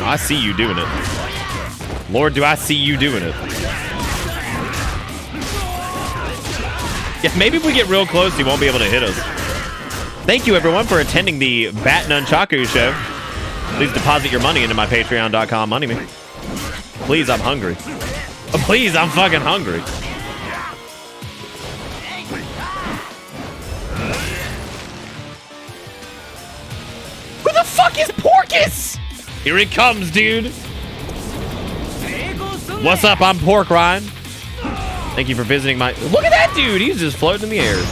Oh, I see you doing it. Lord, do I see you doing it. Yeah, maybe if we get real close, he won't be able to hit us. Thank you, everyone, for attending the Bat Nunchaku show. Please deposit your money into my patreon.com money me. Please, I'm hungry. Oh, please, I'm fucking hungry. Who the fuck is Porkus? Here he comes, dude. What's up? I'm Pork Ryan. Thank you for visiting my... Look at that dude. He's just floating in the air.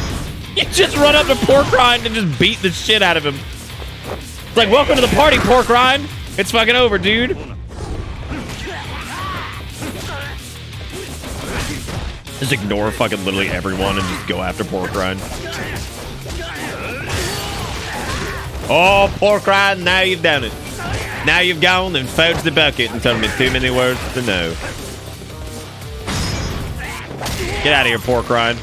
You just run up to Pork Rind and just beat the shit out of him. It's like, welcome to the party, Pork Rind. It's fucking over, dude. Just ignore fucking literally everyone and just go after Pork Rind. Oh, Pork Rind, now you've done it. Now you've gone and fudged the bucket and told me too many words to know. Get out of here, pork rind.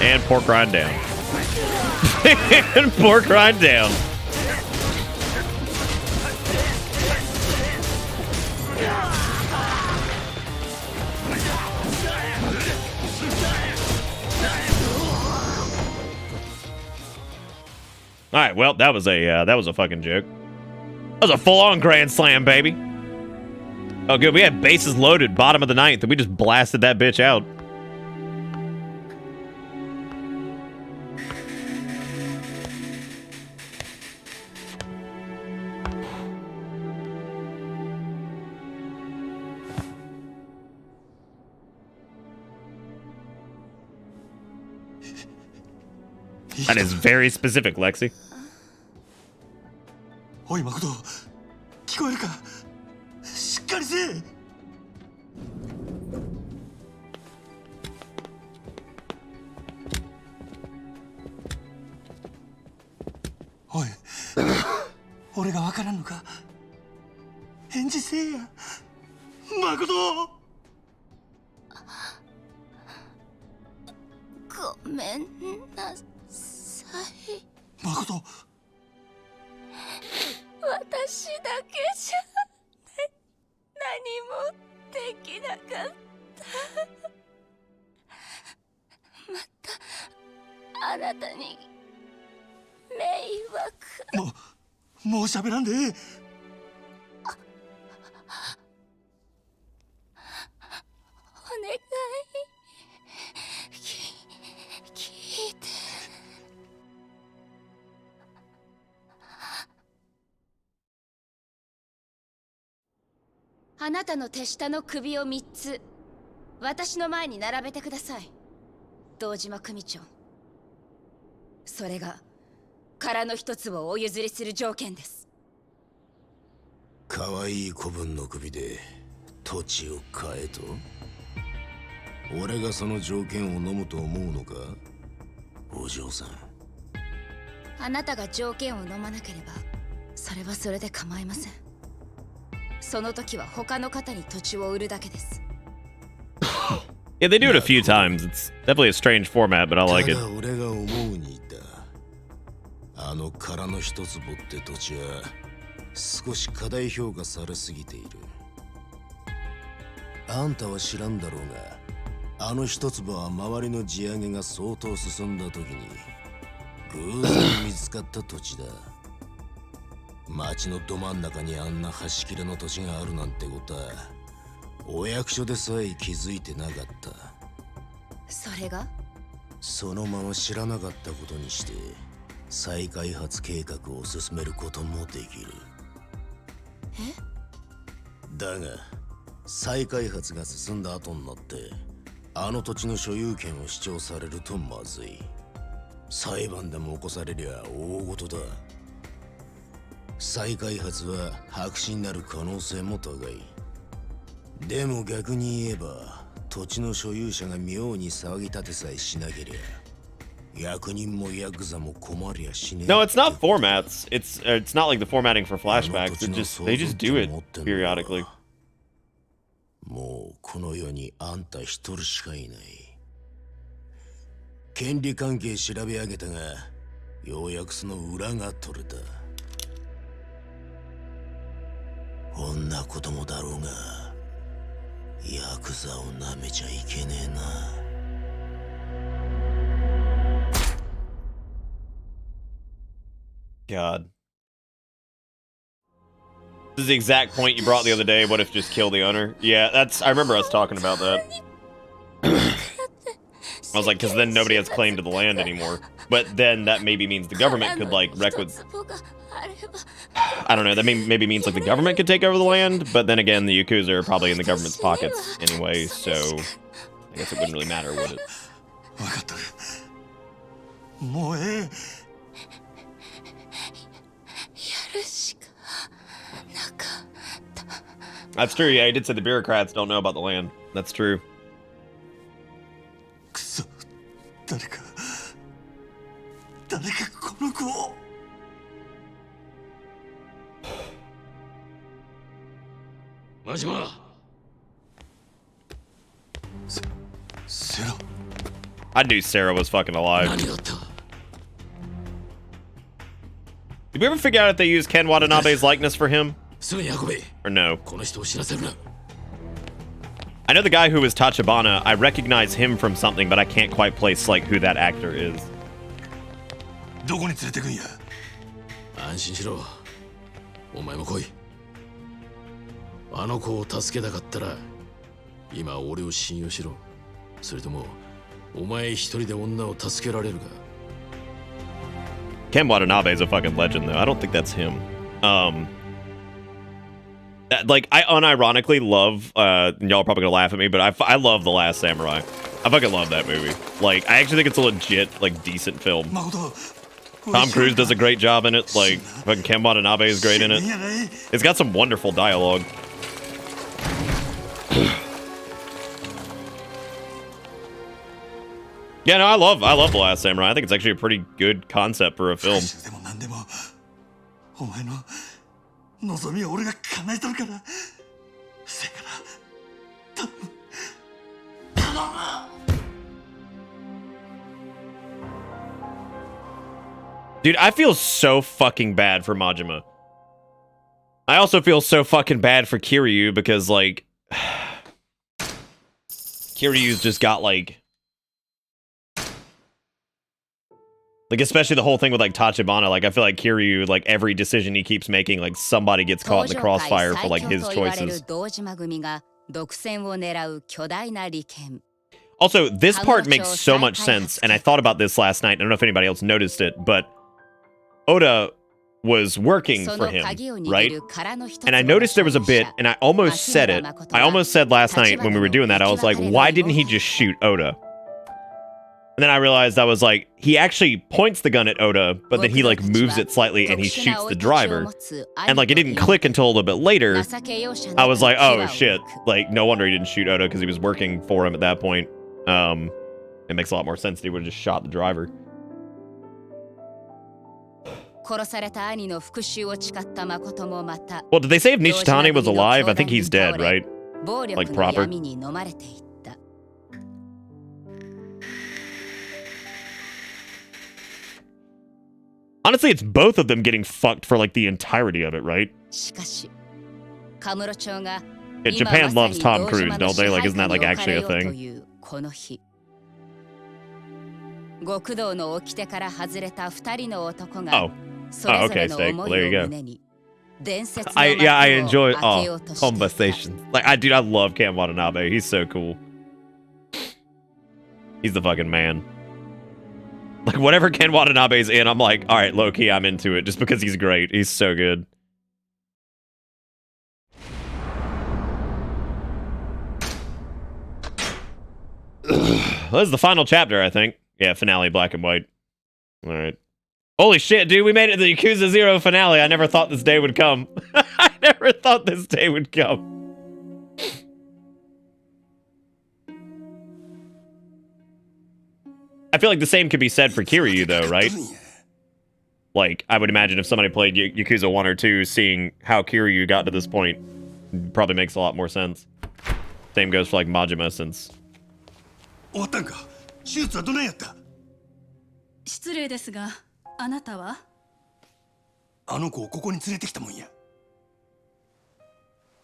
And pork rind down. And pork rind down. All right, well, that was a fucking joke. That was a full-on grand slam, baby. Oh, good. We had bases loaded, bottom of the ninth, and we just blasted that bitch out. That is very specific, Lexi. おい誠、聞こえるか？しっかりせえ。おい、俺がわからんのか？返事せえや、誠。ごめんなさい。誠。私だけじゃ何もできなかった。またあなたに迷惑。もう喋らんでええ。お願い聞いて。あなたの手下の首を3つ私の前に並べてください、堂島組長。それが殻の一つをお譲りする条件です。可愛い子分の首で土地を買えと？俺がその条件を飲むと思うのか、お嬢さん。あなたが条件を飲まなければそれはそれで構いません。その時は他の方に土地を売るだけです。Yeah, they do it a few times. It's definitely a strange format, but I like it. 俺が思うに言った。あの殻の一坪って土地は少し過大評価されすぎている。あんたは知らんだろうが、あの一坪は周りの地上げが相当進んだ時に偶然見つかった土地だ。町のど真ん中にあんな端切れの土地があるなんてことはお役所でさえ気づいてなかった。それが？そのまま知らなかったことにして再開発計画を進めることもできる。だが再開発が進んだ後になってあの土地の所有権を主張されるとまずい。裁判でも起こされりゃ大事だ。再開発は白紙になる可能性も高い。でも逆に言えば土地の所有者が妙に騒ぎ立てさえしなけりゃ役人もヤクザも困りゃしねえ。 No, it's not formats. It's not like the formatting for flashbacks. They just do it periodically. もうこの世にあんた一人しかいない。権利関係調べ上げたがようやくその裏が取れた。こんなこともだろうがヤクザをなめちゃいけねえな。God. This is the exact point you brought the other day. What if just kill the owner? Yeah, I remember us talking about that. I was like, because then nobody has claim to the land anymore. But then that maybe means the government could like wreck with... I don't know, that maybe means like the government could take over the land, but then again, the Yakuza are probably in the government's pockets anyway, so I guess it wouldn't really matter, would it? That's true, yeah, he did say the bureaucrats don't know about the land. That's true. I knew Sarah was fucking alive. Did we ever figure out if they used Ken Watanabe's likeness for him? Or no? I know the guy who was Tachibana. I recognize him from something, but I can't quite place like who that actor is. どこに連れてくんや。安心しろ。お前も来い。あの子を助けたかったら、今俺を信用しろ。それとも、お前一人で女を助けられるか。Ken Watanabe is a fucking legend, though. I don't think that's him. Like, I unironically love, y'all are probably gonna laugh at me, but I love The Last Samurai. I fucking love that movie. Like, I actually think it's a legit, like, decent film. Tom Cruise does a great job in it. Like, fucking Ken Watanabe is great in it. It's got some wonderful dialogue. Yeah, no, I love The Last Samurai. I think it's actually a pretty good concept for a film. Dude, I feel so fucking bad for Majima. I also feel so fucking bad for Kiryu because, like, Kiryu's just got, like, especially the whole thing with, like, Tachibana. Like, I feel like Kiryu, like, every decision he keeps making, like, somebody gets caught in the crossfire for, like, his choices. Also, this part makes so much sense, and I thought about this last night. I don't know if anybody else noticed it, but Oda was working for him, right? And I noticed there was a bit, and I almost said it. I almost said last night when we were doing that, I was like, why didn't he just shoot Oda? And then I realized I was like, he actually points the gun at Oda, but then he, like, moves it slightly and he shoots the driver. And, like, it didn't click until a little bit later. I was like, oh, shit. Like, no wonder he didn't shoot Oda because he was working for him at that point. It makes a lot more sense that he would have just shot the driver. Well, did they say if Nishitani was alive? I think he's dead, right? Like, proper. Honestly, it's both of them getting fucked for, like, the entirety of it, right? Yeah, Japan loves Tom Cruise, don't they? Like, isn't that, like, actually a thing? Oh. Oh, okay, Steak. Well, there you go. I enjoy conversations. Like, I love Cam Watanabe. He's so cool. He's the fucking man. Like, whatever Ken Watanabe's in, I'm like, all right, low-key, I'm into it, just because he's great. He's so good. This is the final chapter, I think. Yeah, finale, black and white. All right. Holy shit, dude, we made it to the Yakuza 0 finale. I never thought this day would come. I never thought this day would come. I feel like the same could be said for Kiryu, though, right? Like, I would imagine if somebody played Yakuza 1 or 2, seeing how Kiryu got to this point probably makes a lot more sense. Same goes for, like, Majima, since... 終わったんか。手術はどないやった。失礼ですが、あなたは？あの子をここに連れてきたもんや。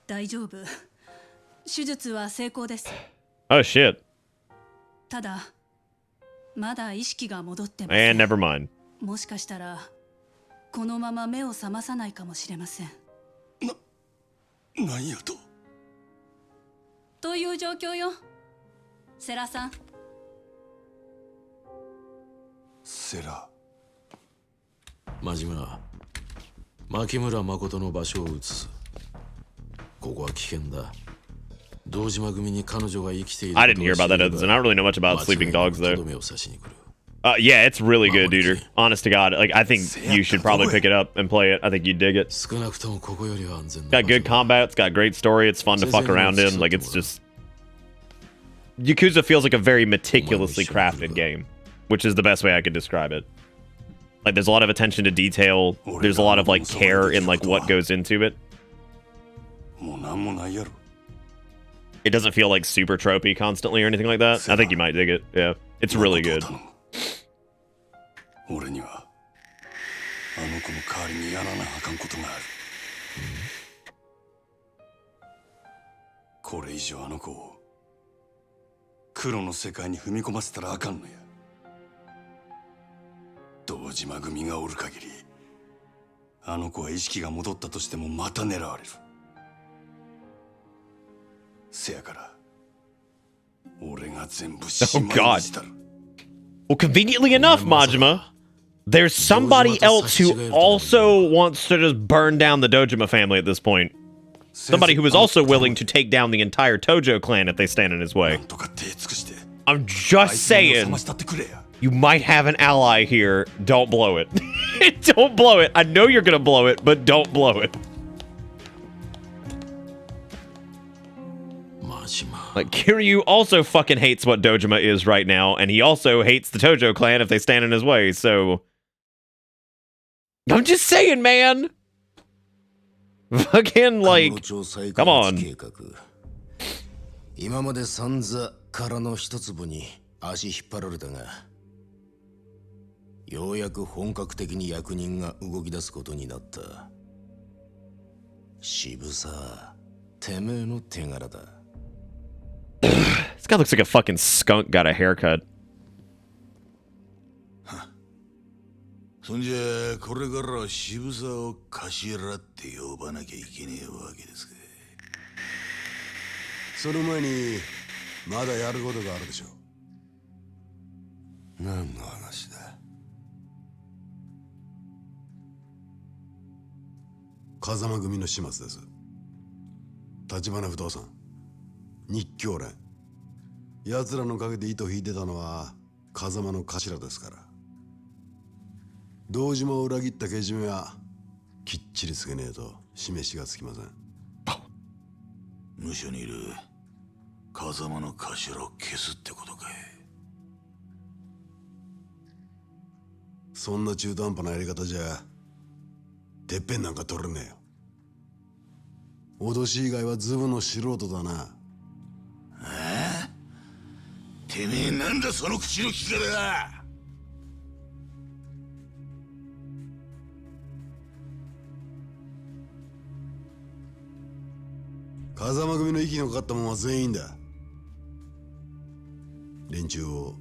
大丈夫。手術は成功です。Oh shit. ただ、まだ意識が戻ってます。And never mind. もしかしたらこのまま目を覚まさないかもしれません。なんやと。という状況よ。セラさん。セラ。真島、牧村誠の場所を移す。ここは危険だ。堂島組に彼女が生きている。I didn't hear about that, and I don't really know much about Sleeping Dogs, though. Yeah, it's really good, dude. Honest to God, like, I think you should probably pick it up and play it. I think you'd dig it. It's got good combat. It's got great story. It's fun to fuck around in. Like, it's just... Yakuza feels like a very meticulously crafted game, which is the best way I could describe it. Like, there's a lot of attention to detail. There's a lot of, like, care in, like, what goes into it. なんもないやろ。 It doesn't feel like super tropey constantly or anything like that. I think you might dig it. Yeah, it's really good. 俺にはあの子の代わりにやらなあかんことがある。これ以上あの子を黒の世界に踏み込ませたらあかんのや。堂島組がおる限り、あの子は意識が戻ったとしてもまた狙われる。せやから俺が全部しまいにしたる。 Well, conveniently enough, Majima, there's somebody else who also wants to just burn down the Dojima family at this point. Somebody who is also willing to take down the entire Tojo clan if they stand in his way. I'm just saying, you might have an ally here. Don't blow it. Don't blow it. I know you're gonna blow it, but don't blow it. Like, Kiryu also fucking hates what Dojima is right now, and he also hates the Tojo clan if they stand in his way, so... I'm just saying, man! Fucking, like, come on. 今まで散々殻の一粒に足引っ張られたが、ようやく本格的に役人が動き出すことになった。渋さ、てめえの手柄だ。 This guy looks like a fucking skunk got a haircut. そんじゃこれからは渋さを頭って呼ばなきゃいけねえわけですか。その前にまだやることがあるでしょ。何の話だ。風間組の始末です。橘不動産、日教連、奴らの陰で糸引いてたのは風間の頭ですから。堂島を裏切ったけじめはきっちりつけねえと示しがつきません。無所にいる風間の頭を消すってことかい。そんな中途半端なやり方じゃてっぺんなんか取れねえよ。脅し以外はズブの素人だな。てめえなんだその口の利き方だ。風間組の息のかかったもんは全員だ。連中を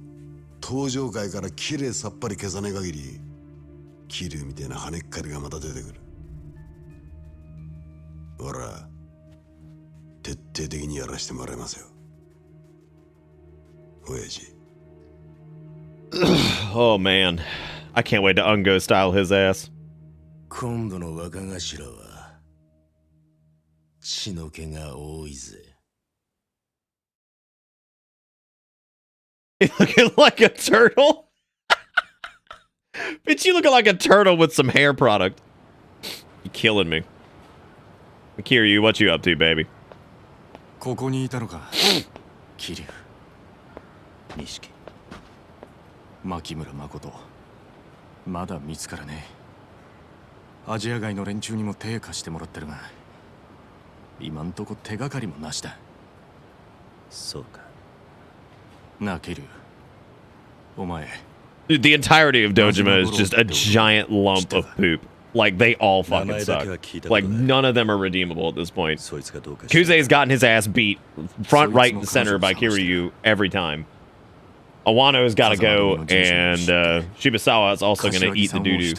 登場界からきれいさっぱり消さねえ限り、桐生みたいな跳ねっかりがまた出てくる。ほら、徹底的にやらしてもらいますよ、親父。Oh man, I can't wait to Ungo style his ass. 今度の若頭は血の気が多いぜ。Looking like a turtle? Bitch, you looking like a turtle with some hair product. You killing me. Kiryu, what you up to, baby? ここにいたのか。桐生、錦、牧村誠、まだ見つからねえ。アジア外の連中にも手貸してもらってるが、今んとこ手がかりもなしだ。そうか。なあ、桐生、お前。Dude, the entirety of Dojima is just a giant lump of poop. Like, they all fucking suck. Like, none of them are redeemable at this point. Kuze's gotten his ass beat front, right, and center by Kiryu every time. Awano's got to go, and Shibusawa is also going to eat the doo-doo.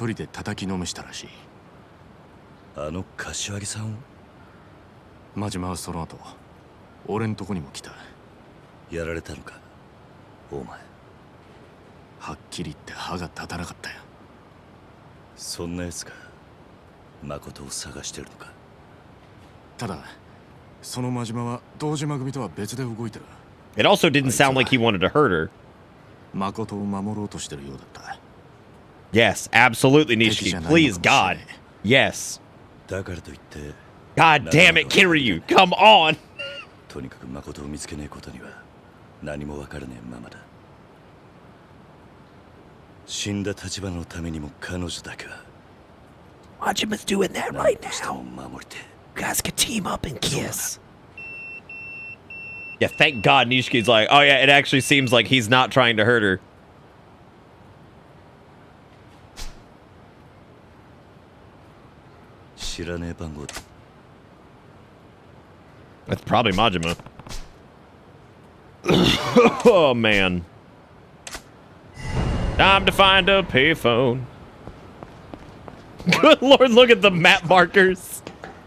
あの柏木さんを真島はその後、俺んとこにも来た。やられたのか、お前。はっきり言って歯が立たなかったよ。そんな奴が誠を探してるのか。ただ、その真島は堂島組とは別で動いてる。It also didn't sound like he wanted to hurt her. 誠を守ろうとしてるようだった。Yes, absolutely, Nishiki. Please, God. Yes. だからといって、God damn it, Kiryu. Come on. とにかく誠を見つけねえことには何も分からねえままだ。死んだ立花のためにも彼女だけは。Majima's doing that right now. 守りて。guys could team up and kiss. Yeah, thank God Nishike's like, oh yeah, it actually seems like he's not trying to hurt her. That's probably Majima. Oh man. Time to find a payphone. Good Lord, look at the map markers.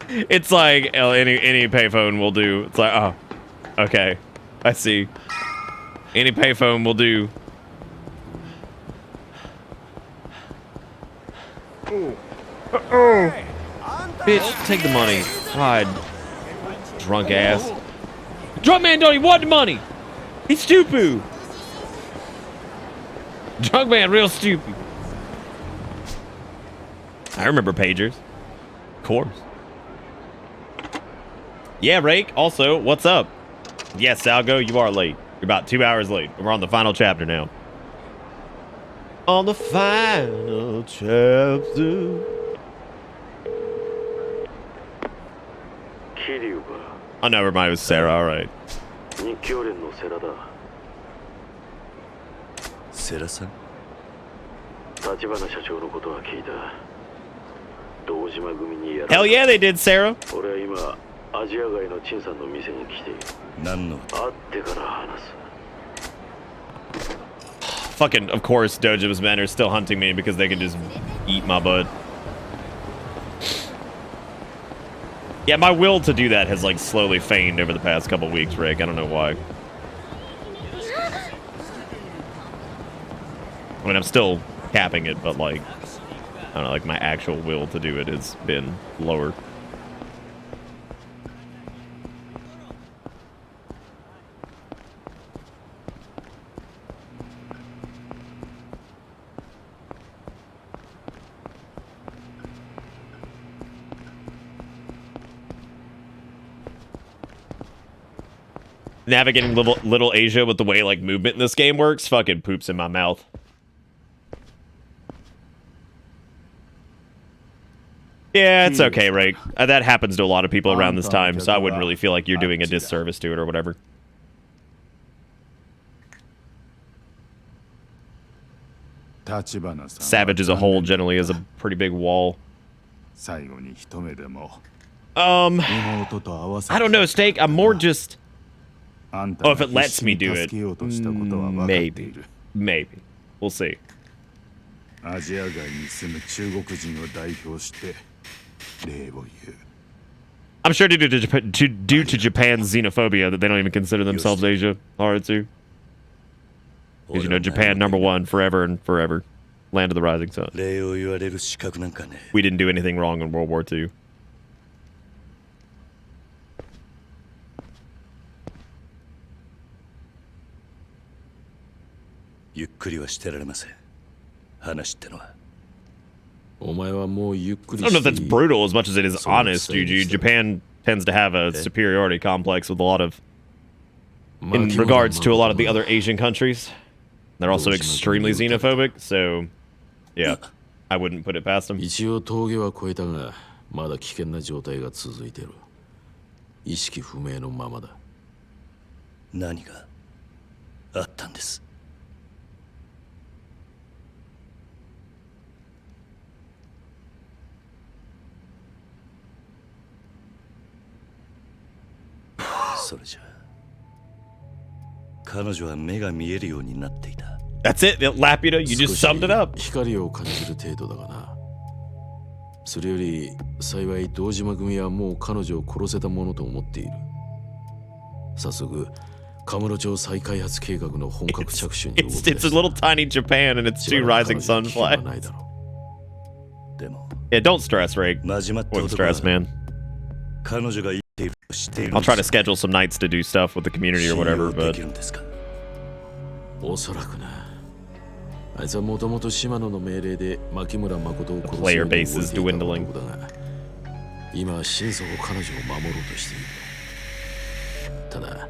It's like, oh, any payphone will do. It's like, oh, okay, I see. Any payphone will do. Bitch, take the money. God, drunk ass. Drunk man don't even want the money. He's stupid. Drunk man, real stupid. I remember pagers. Of course. Yeah, Rake. Also, what's up? Yes, Salgo, you are late. You're about 2 hours late. We're on the final chapter now. On the final chapter. Oh, never mind. It was Sarah. All right. Sarah-san? Hell yeah, they did, Sarah. Fucking, of course, Dojima's men are still hunting me because they can just eat my butt. Yeah, my will to do that has, like, slowly feigned over the past couple weeks, Rick. I don't know why. I mean, I'm still capping it, but, like, I don't know, like, my actual will to do it has been lower. Navigating little Asia with the way, like, movement in this game works fucking poops in my mouth. Yeah, it's okay, right? That happens to a lot of people around this time, so I wouldn't really feel like you're doing a disservice to it or whatever. Savage as a whole generally is a pretty big wall. I don't know, Steak. I'm more just... Oh, if it lets me do it. Maybe. We'll see. I'm sure due to Japan's xenophobia that they don't even consider themselves Asia, Haratsu. Because, you know, Japan #1 forever and forever. Land of the rising sun. We didn't do anything wrong in World War II. I don't know if that's brutal as much as it is honest, Juju. Japan tends to have a superiority complex with a lot of... in regards to a lot of the other Asian countries. They're also extremely xenophobic, so... yeah, I wouldn't put it past them. まだ危険な状態が続いている。意識不明のままだ。何があったんです？それじゃ彼女は目が見えるようになっていた。That's it, Laputa. You just summed it up. 光を感じる程度だがな。それより幸い堂島組はもう彼女を殺せたものと思っている。早速カムロ町再開発計画の本格着手に動き出した。It's a little tiny Japan and it's two rising sun flags. Yeah, don't stress, Ray. Don't stress, man. I'll try to schedule some nights to do stuff with the community or whatever, but... おそらくな。あいつはもともと島野の命令で牧村誠を殺すように動いていた男だが、今は心底彼女を守ろうとしている。ただ、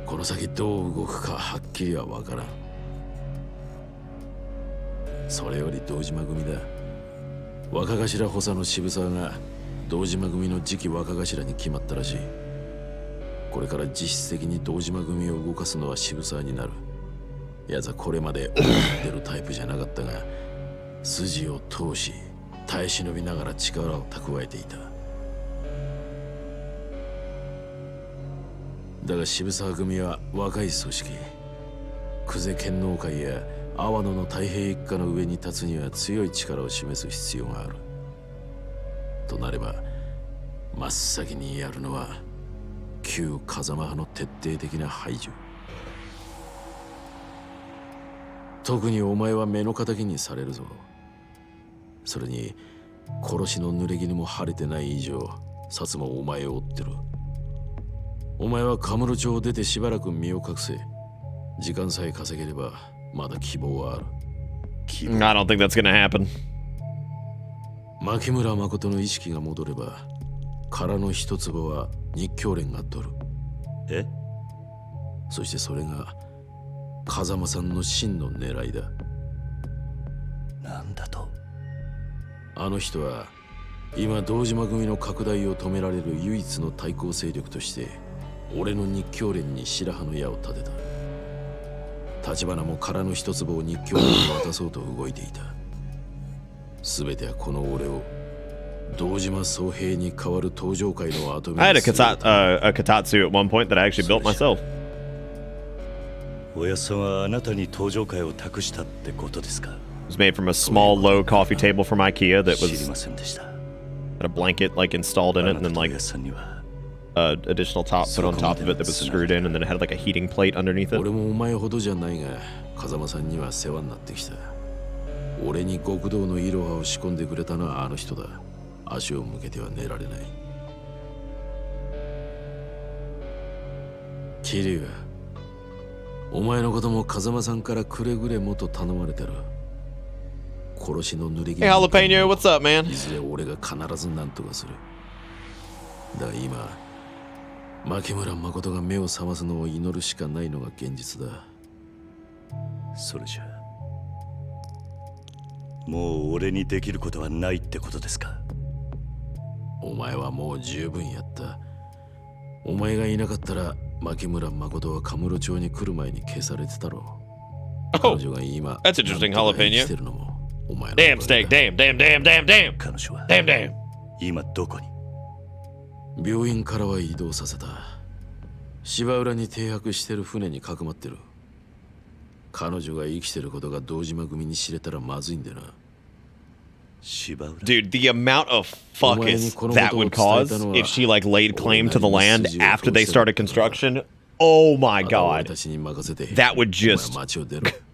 この先どう動くかはっきりは分からん。それより堂島組だ。若頭補佐の渋沢が堂島組の次期若頭に決まったらしい。これから実質的に堂島組を動かすのは渋沢になる。やつはこれまで表に出るタイプじゃなかったが、筋を通し耐え忍びながら力を蓄えていた。だが渋沢組は若い組織。久世剣能会や阿波野の太平一家の上に立つには強い力を示す必要がある。となれば真っ先にやるのは旧風間派の徹底的な排除。特にお前は目の敵にされるぞ。それに殺しの濡れ衣も晴れてない以上、薩摩もお前を追ってる。お前はカムロ町を出てしばらく身を隠せ。時間さえ稼げればまだ希望はある。I don't think that's gonna happen. 牧村誠の意識が戻れば、殻の一坪は日教連が取る。え？そしてそれが風間さんの真の狙いだ。なんだと？あの人は今堂島組の拡大を止められる唯一の対抗勢力として俺の日教連に白羽の矢を立てた。橘も殻の一坪を日教連に渡そうと動いていた。全てはこの俺を堂島総平に代わる登場界の後目 I had a katatsu at one point that I actually built myself. おやっさんはあなたに登場界を託したってことですか？ It was made from a small, low coffee table from IKEA that 知り was ませんでした。 had a blanket like installed in it, and then like additional top put on top of it that was screwed in, and then it had like a heating plate underneath it. 俺もお前ほどじゃないが、風間さんには世話になってきた。俺に極道のイロハを仕込んでくれたのはあの人だ。足を向けては寝られない。桐生、お前のことも風間さんからくれぐれもと頼まれてる。殺しの濡れ衣 Hey Jalapeno, what's up, man? いずれ俺が必ず何とかする。だが今、牧村誠が目を覚ますのを祈るしかないのが現実だ。それじゃもう俺にできることはないってことですか？お前はもう十分やった。お前がいなかったら牧村誠はカムロ町に来る前に消されてたろう。彼女が今 That's interesting, Jalapeno. してるのもお前の Damn steak, damn, damn, damn, damn, damn. 彼女は Damn, damn. 今どこに？病院からは移動させた。芝浦に停泊してる船にかくまってる。彼女が生きてることが堂島組に知れたらまずいんだな。Dude, the amount of fuckus that would cause if she like laid claim to the land after they started construction. Oh my god. That would just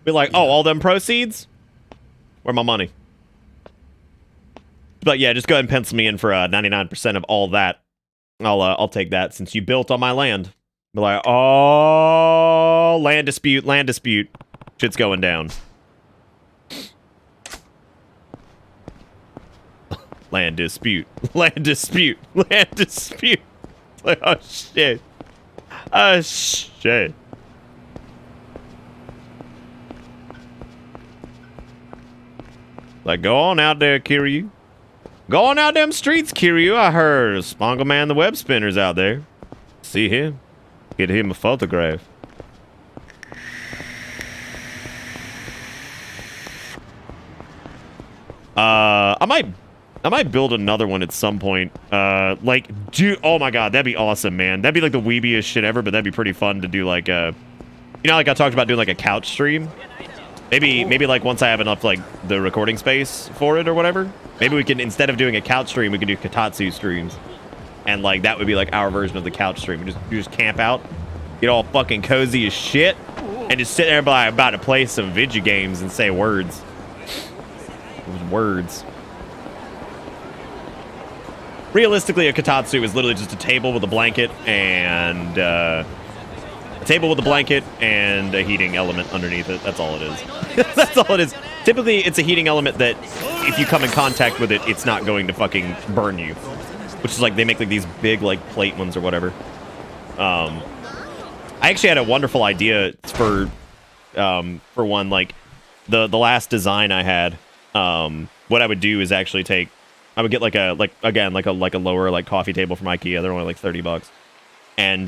be like, oh, all them proceeds? Where my money? But yeah, just go ahead and pencil me in for 99% of all that. I'll take that since you built on my land. Be like, oh, land dispute, land dispute. Shit's going down. Land dispute, land dispute, land dispute. Like, oh shit. Oh shit. Like, go on out there, Kiryu. Go on out them streets, Kiryu. I heard Spongle Man the web spinner's out there. See him. Get him a photograph. I might build another one at some point. Like, dude, oh my god, that'd be awesome, man. That'd be like the weebiest shit ever, but that'd be pretty fun to do like, you know, like I talked about doing like a couch stream? Maybe like once I have enough like the recording space for it or whatever, maybe we can, instead of doing a couch stream, we can do Katatsu streams. And like, that would be like our version of the couch stream. You just camp out, get all fucking cozy as shit, and just sit there by about to play some video games and say words. Words. Realistically, a Katatsu is literally just a table with a blanket and a heating element underneath it. That's all it is. That's all it is. Typically, it's a heating element that if you come in contact with it, it's not going to fucking burn you. Which is like, they make like these big like plate ones or whatever. I actually had a wonderful idea for one, like the last design I had. What I would do is actually take I would get like a lower like coffee table from IKEA. They're only like $30, and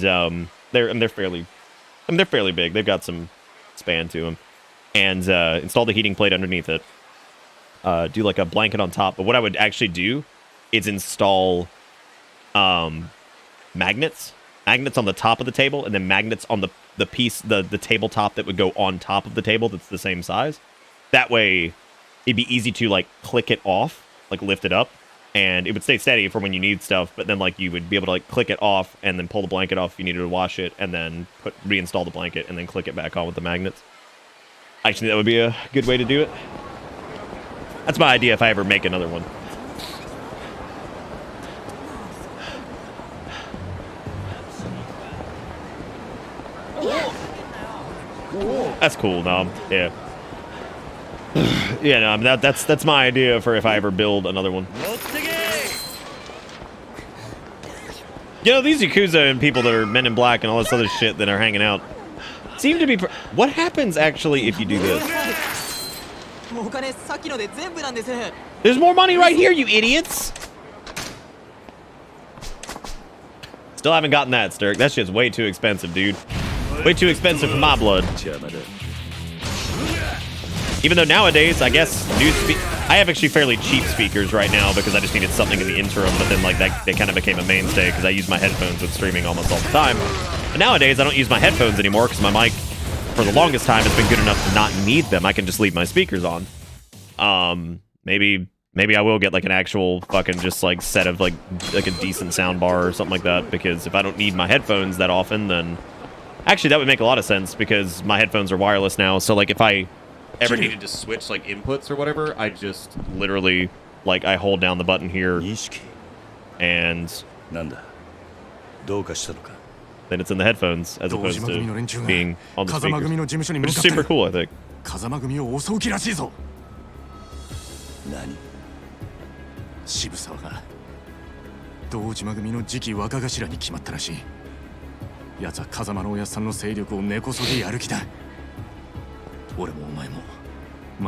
they're fairly big. They've got some span to them, and install the heating plate underneath it. Do like a blanket on top. But what I would actually do is install magnets on the top of the table, and then magnets on the piece, the tabletop that would go on top of the table that's the same size. That way, it'd be easy to like click it off, like lift it up, and it would stay steady for when you need stuff. But then like you would be able to like click it off and then pull the blanket off if you needed to wash it, and then reinstall the blanket and then click it back on with the magnets. Actually, that would be a good way to do it. That's my idea if I ever make another one. That's cool, no. Yeah. Yeah, no, that's my idea for if I ever build another one. You know, these Yakuza and people that are Men in Black and all this other shit that are hanging out seem to be... What happens, actually, if you do this? There's more money right here, you idiots! Still haven't gotten that, Sturk. That shit's way too expensive, dude. Way too expensive for my blood. Even though nowadays, I guess, I have actually fairly cheap speakers right now because I just needed something in the interim, but then like they kind of became a mainstay because I use my headphones with streaming almost all the time. But nowadays, I don't use my headphones anymore because my mic, for the longest time, has been good enough to not need them. I can just leave my speakers on. Maybe I will get like an actual fucking just like set of like a decent sound bar or something like that, because if I don't need my headphones that often, then actually that would make a lot of sense because my headphones are wireless now. So like if I ever needed to switch like inputs or whatever, I just literally like I hold down the button here and then it's in the headphones as opposed to being on the speakers, which is super cool, I think. 渋沢が堂島組の次期若頭に決まったらしい。奴は風間のおやっさんの勢力を根こそぎやる気だ。俺もお前も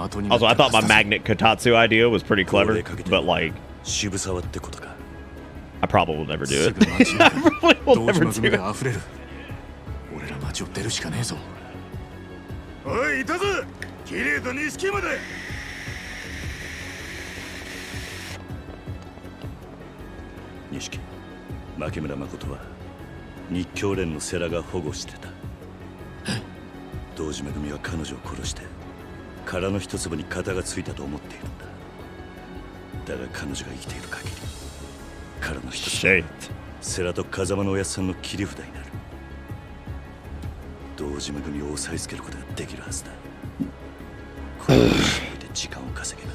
的になった Also, I thought my magnet kotatsu idea was pretty clever, but like, 渋沢ってことか。I probably will never do it. I probably will never do it. 俺ら町を出るしかねえぞ。おい、いたぞ。キリと錦まで。錦、牧村誠は日教連の世良が保護してた。堂島組は彼女を殺して殻の一粒に型がついたと思っているんだ。だが彼女が生きている限り、殻の一粒は世良と風間のおやっさんの切り札になる。堂島組を押さえつけることができるはずだ。こので時間を稼げば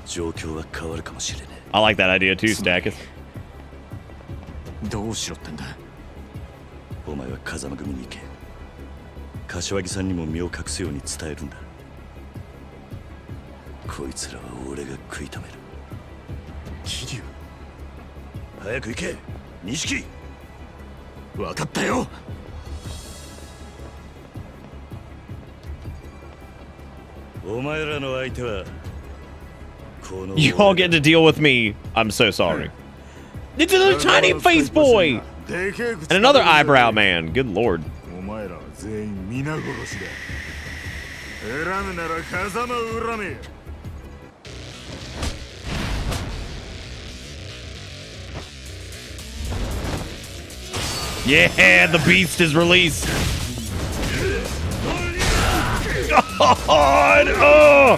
状況は変わるかもしれねえ。 I like that idea too, Stacketh. どうしろってんだ。お前は風間組に行け。柏木さんにも身を隠すように伝えるんだ。こいつらは俺が食い止める。桐生、早く行け、錦。分かったよ。お前らの相手は You all get to deal with me. I'm so sorry. It's a little tiny face boy and another eyebrow man. Good lord. Yeah, the beast is released. God, oh!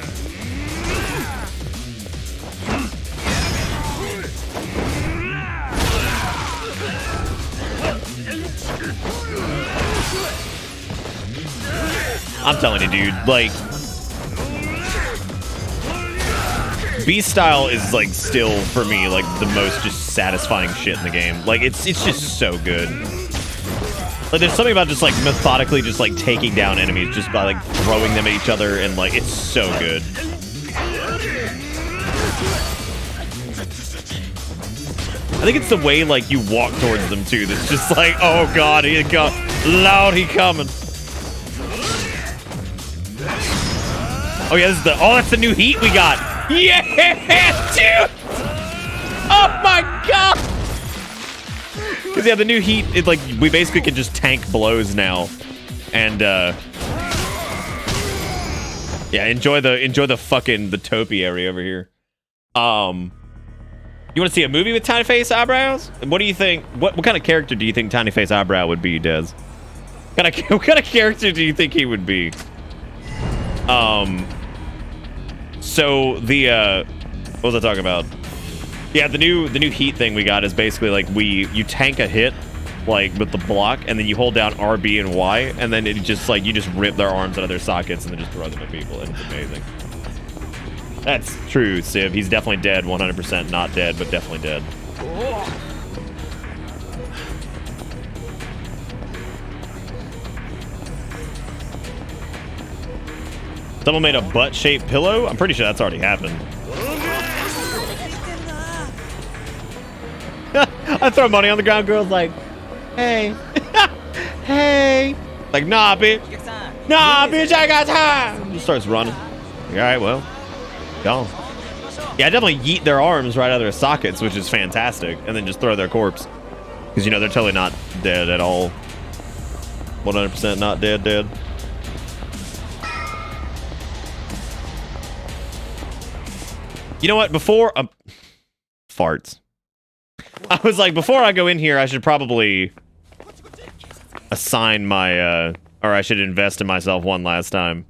I'm telling you, dude, like, Beast style is like still for me like the most just satisfying shit in the game. Like it's just so good. Like there's something about just like methodically just like taking down enemies just by like throwing them at each other, and like it's so good. I think it's the way like you walk towards them too. That's just like, oh god, he come, loud he coming. Oh yeah, this is the, oh that's the new heat we got. Yeah, dude! Oh my god! Because yeah, the new heat, it like we basically can just tank blows now, and yeah, enjoy the fucking the topiary over here. You want to see a movie with tiny face eyebrows? What do you think? What kind of character do you think tiny face eyebrow would be, Des? What kind of character do you think he would be? So the what was I talking about? Yeah, the new heat thing we got is basically like you tank a hit like with the block, and then you hold down R, B, and Y, and then it just like you just rip their arms out of their sockets and then just throw them at people, and it's amazing. That's true, Civ. He's definitely dead. 100% not dead, but definitely dead. Someone made a butt-shaped pillow? I'm pretty sure that's already happened. I throw money on the ground, girl's like, hey. Hey. Like, nah, bitch. Nah, bitch, I got time. Just starts running. All right, well, gone. Yeah, I definitely yeet their arms right out of their sockets, which is fantastic, and then just throw their corpse. Because, you know, they're totally not dead at all. 100% not dead. You know what? Before farts. I was like, before I go in here, I should probably assign my or I should invest in myself one last time.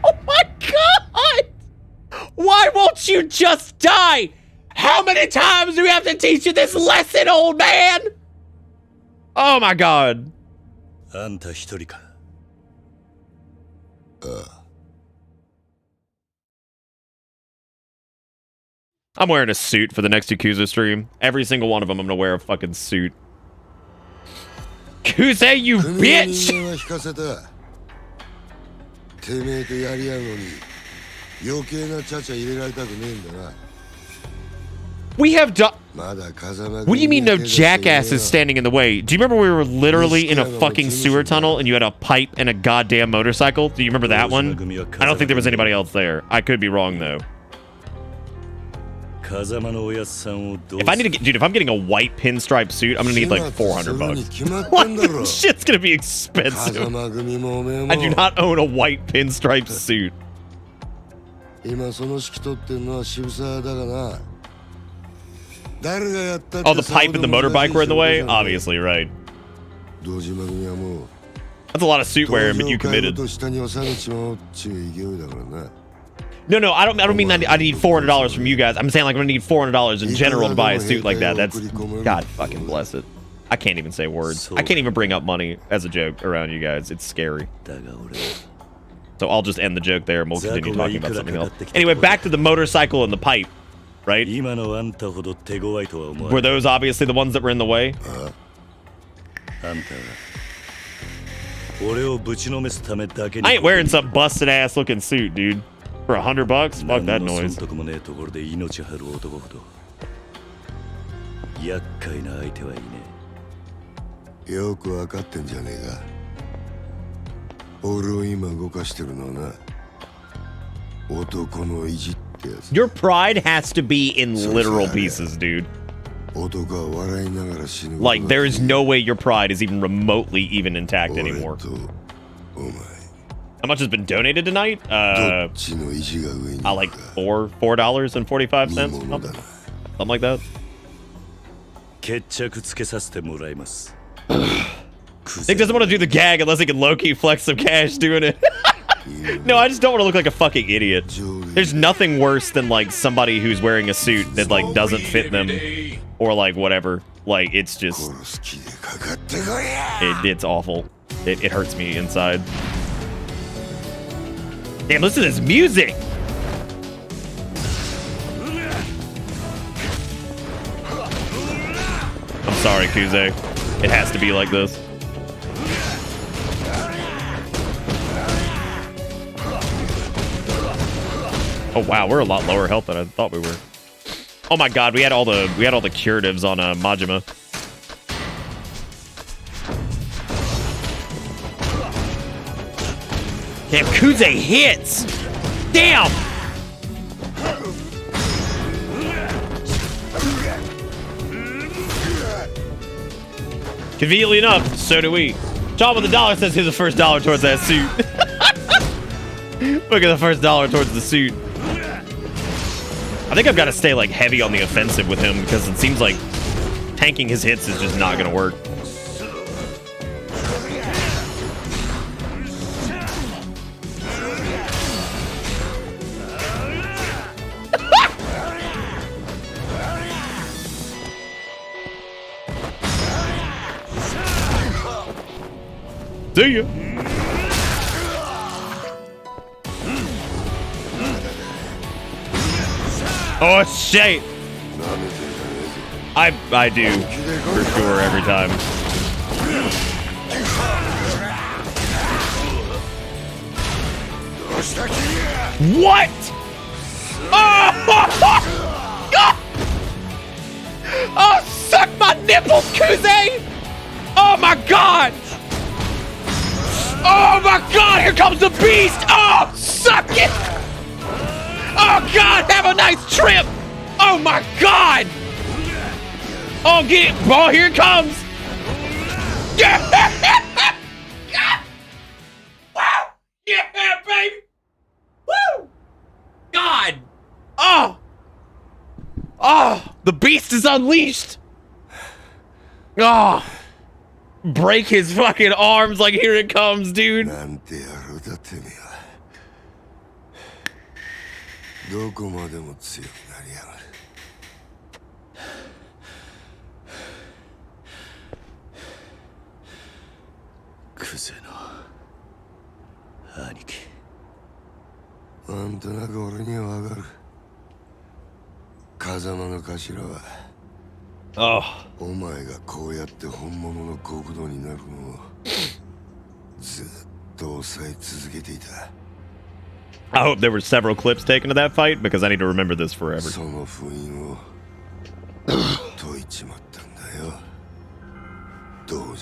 Oh my god! Why won't you just die? How many times do we have to teach you this lesson, old man? Oh my god. I'm wearing a suit for the next Yakuza stream. Every single one of them, I'm gonna wear a fucking suit. Yakuza, you bitch! We have done. What do you mean no jackass is standing in the way? Do you remember we were literally in a fucking sewer tunnel and you had a pipe and a goddamn motorcycle? Do you remember that one? I don't think there was anybody else there. I could be wrong though. If I need to get, dude, if I'm getting a white pinstripe suit, I'm gonna need like $400. Like, this shit's gonna be expensive. I do not own a white pinstripe suit. Oh, the pipe and the motorbike were in the way? Obviously, right. That's a lot of suit wearing, but you committed. No, I don't mean that I need $400 from you guys. I'm saying like I'm gonna need $400 in general to buy a suit like that. That's, God fucking bless it. I can't even say words. I can't even bring up money as a joke around you guys. It's scary. So I'll just end the joke there and we'll continue talking about something else. Anyway, back to the motorcycle and the pipe, right? Were those obviously the ones that were in the way? I ain't wearing some busted ass looking suit, dude. For $100? Fuck that noise. Your pride has to be in literal pieces, dude. Like, there is no way your pride is even remotely even intact anymore. How much has been donated tonight? Like $4.45? Something like that. Nick doesn't want to do the gag unless he can low-key flex some cash doing it. No, I just don't want to look like a fucking idiot. There's nothing worse than like somebody who's wearing a suit that like doesn't fit them or like whatever. Like it's just it's awful. It hurts me inside. Damn, listen to this music. I'm sorry, Kuze. It has to be like this. Oh wow, we're a lot lower health than I thought we were. Oh my god, we had all the curatives on Majima. Damn, Kuze hits! Damn! Conveniently enough, so do we. John with the dollar says here's the first dollar towards that suit. Look at the first dollar towards the suit. I think I've got to stay like heavy on the offensive with him because it seems like tanking his hits is just not going to work. See ya. Oh shit! I do for sure every time. What? Oh! Oh, suck my nipples, Kuze! Oh my god! Oh my god, here comes the beast! Oh, suck it! Oh god, have a nice trip! Oh my god! Oh, get it! Oh, here it comes! Yeah! Wow! Yeah, baby! Woo! God! Oh! Oh! The beast is unleashed! Oh! Break his fucking arms like here it comes, dude. Oh. I hope there were several clips taken of that fight because I need to remember this forever.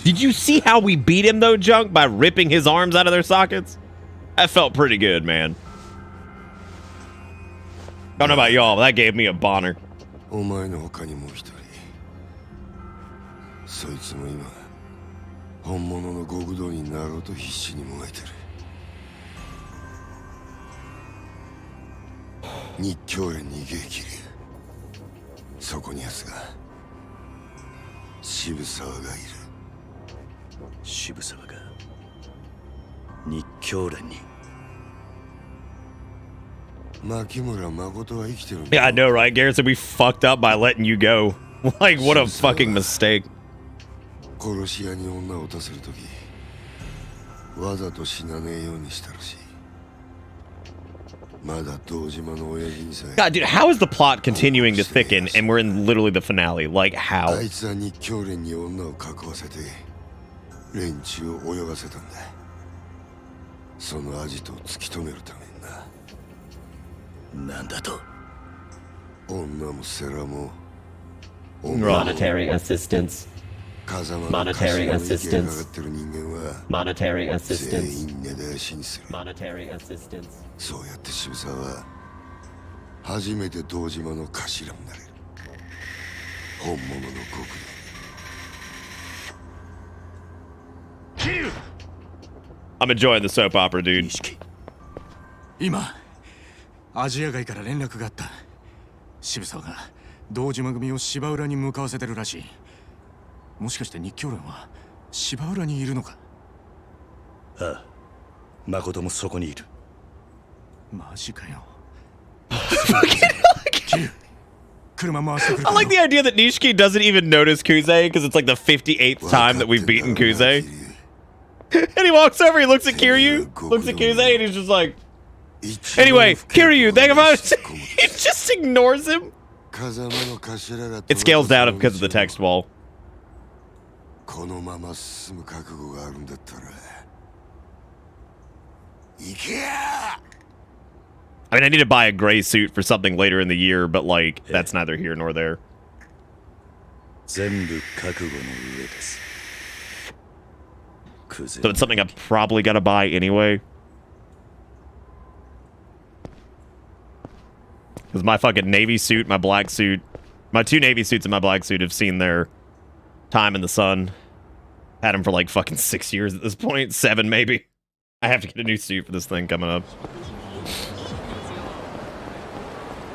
Did you see how we beat him though, Junk, by ripping his arms out of their sockets? That felt pretty good, man. I don't know about y'all, but that gave me a bonner. Yeah, I know, right? Garrison, we fucked up by letting you go. Like, what a fucking mistake. God, dude, how is the plot continuing to thicken and we're in literally the finale? Like, how? Monetary assistance. Monetary assistance. Monetary assistance. Monetary assistance. I'm enjoying the soap opera, dude. 今アジア街から連絡があった。渋沢が堂島組を芝浦に向かわせてるらしい。もしかして日教連は芝浦にいるのか？ああ、誠もそこにいる。マジかよ。I like the idea that Nishiki doesn't even notice Kuze because it's like the 58th time that we've beaten Kuze. And he walks over, he looks at Kiryu, looks at Kuze, and he's just like, anyway, Kiryu, think about it. He just ignores him. It scales down because of the text wall. I mean, I need to buy a gray suit for something later in the year, but like, that's neither here nor there. So it's something I've probably got to buy anyway. Because my fucking navy suit, my black suit, my 2 navy suits and my black suit have seen their time in the sun. Had them for like fucking 6 years at this point. 7 maybe. I have to get a new suit for this thing coming up.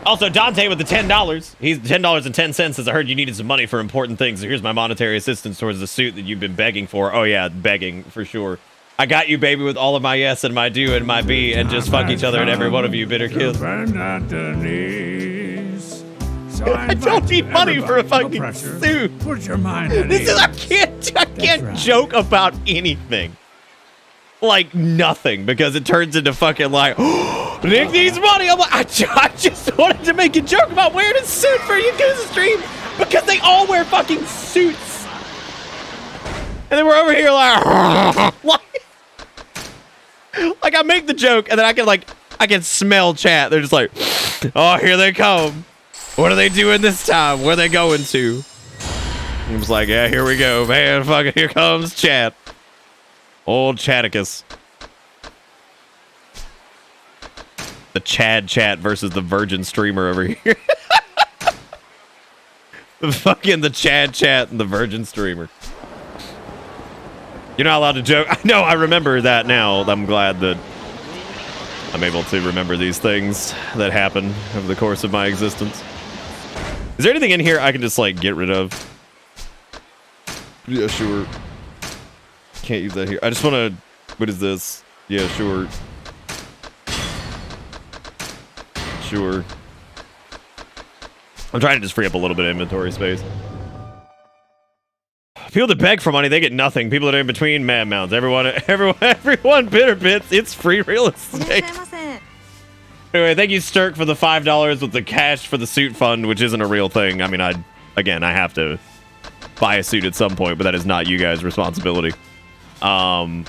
Also, Dante with the $10. He's $10.10 says, I heard you needed some money for important things, so here's my monetary assistance towards the suit that you've been begging for. Oh yeah, begging, for sure. I got you, baby, with all of my yes and my do and my be, and just fuck each other and every one of you, bitter kids. I don't need money for a fucking suit. Put your mind at ease. I can't joke about anything. Like nothing, because it turns into fucking like, oh, Nick needs money. I'm like, I just wanted to make a joke about wearing a suit for a Yakuza stream because they all wear fucking suits. And then we're over here like, like I make the joke and then I can smell chat. They're just like, oh, here they come. What are they doing this time? Where are they going to? I was like, yeah, here we go, man. Fucking here comes chat. Old Chaticus. The Chad chat versus the virgin streamer over here. The Chad chat and the virgin streamer. You're not allowed to joke. I know, I remember that now. I'm glad that I'm able to remember these things that happen over the course of my existence. Is there anything in here I can just, like, get rid of? Yeah, sure. Can't use that here. I just want to... What is this? Yeah, sure. Sure. I'm trying to just free up a little bit of inventory space. People that beg for money, they get nothing. People that are in between, mad mounts. Everyone bitter bits. It's free real estate. Anyway, thank you, Sturk, for the $5 with the cash for the suit fund, which isn't a real thing. I mean, I have to buy a suit at some point, but that is not you guys' responsibility. But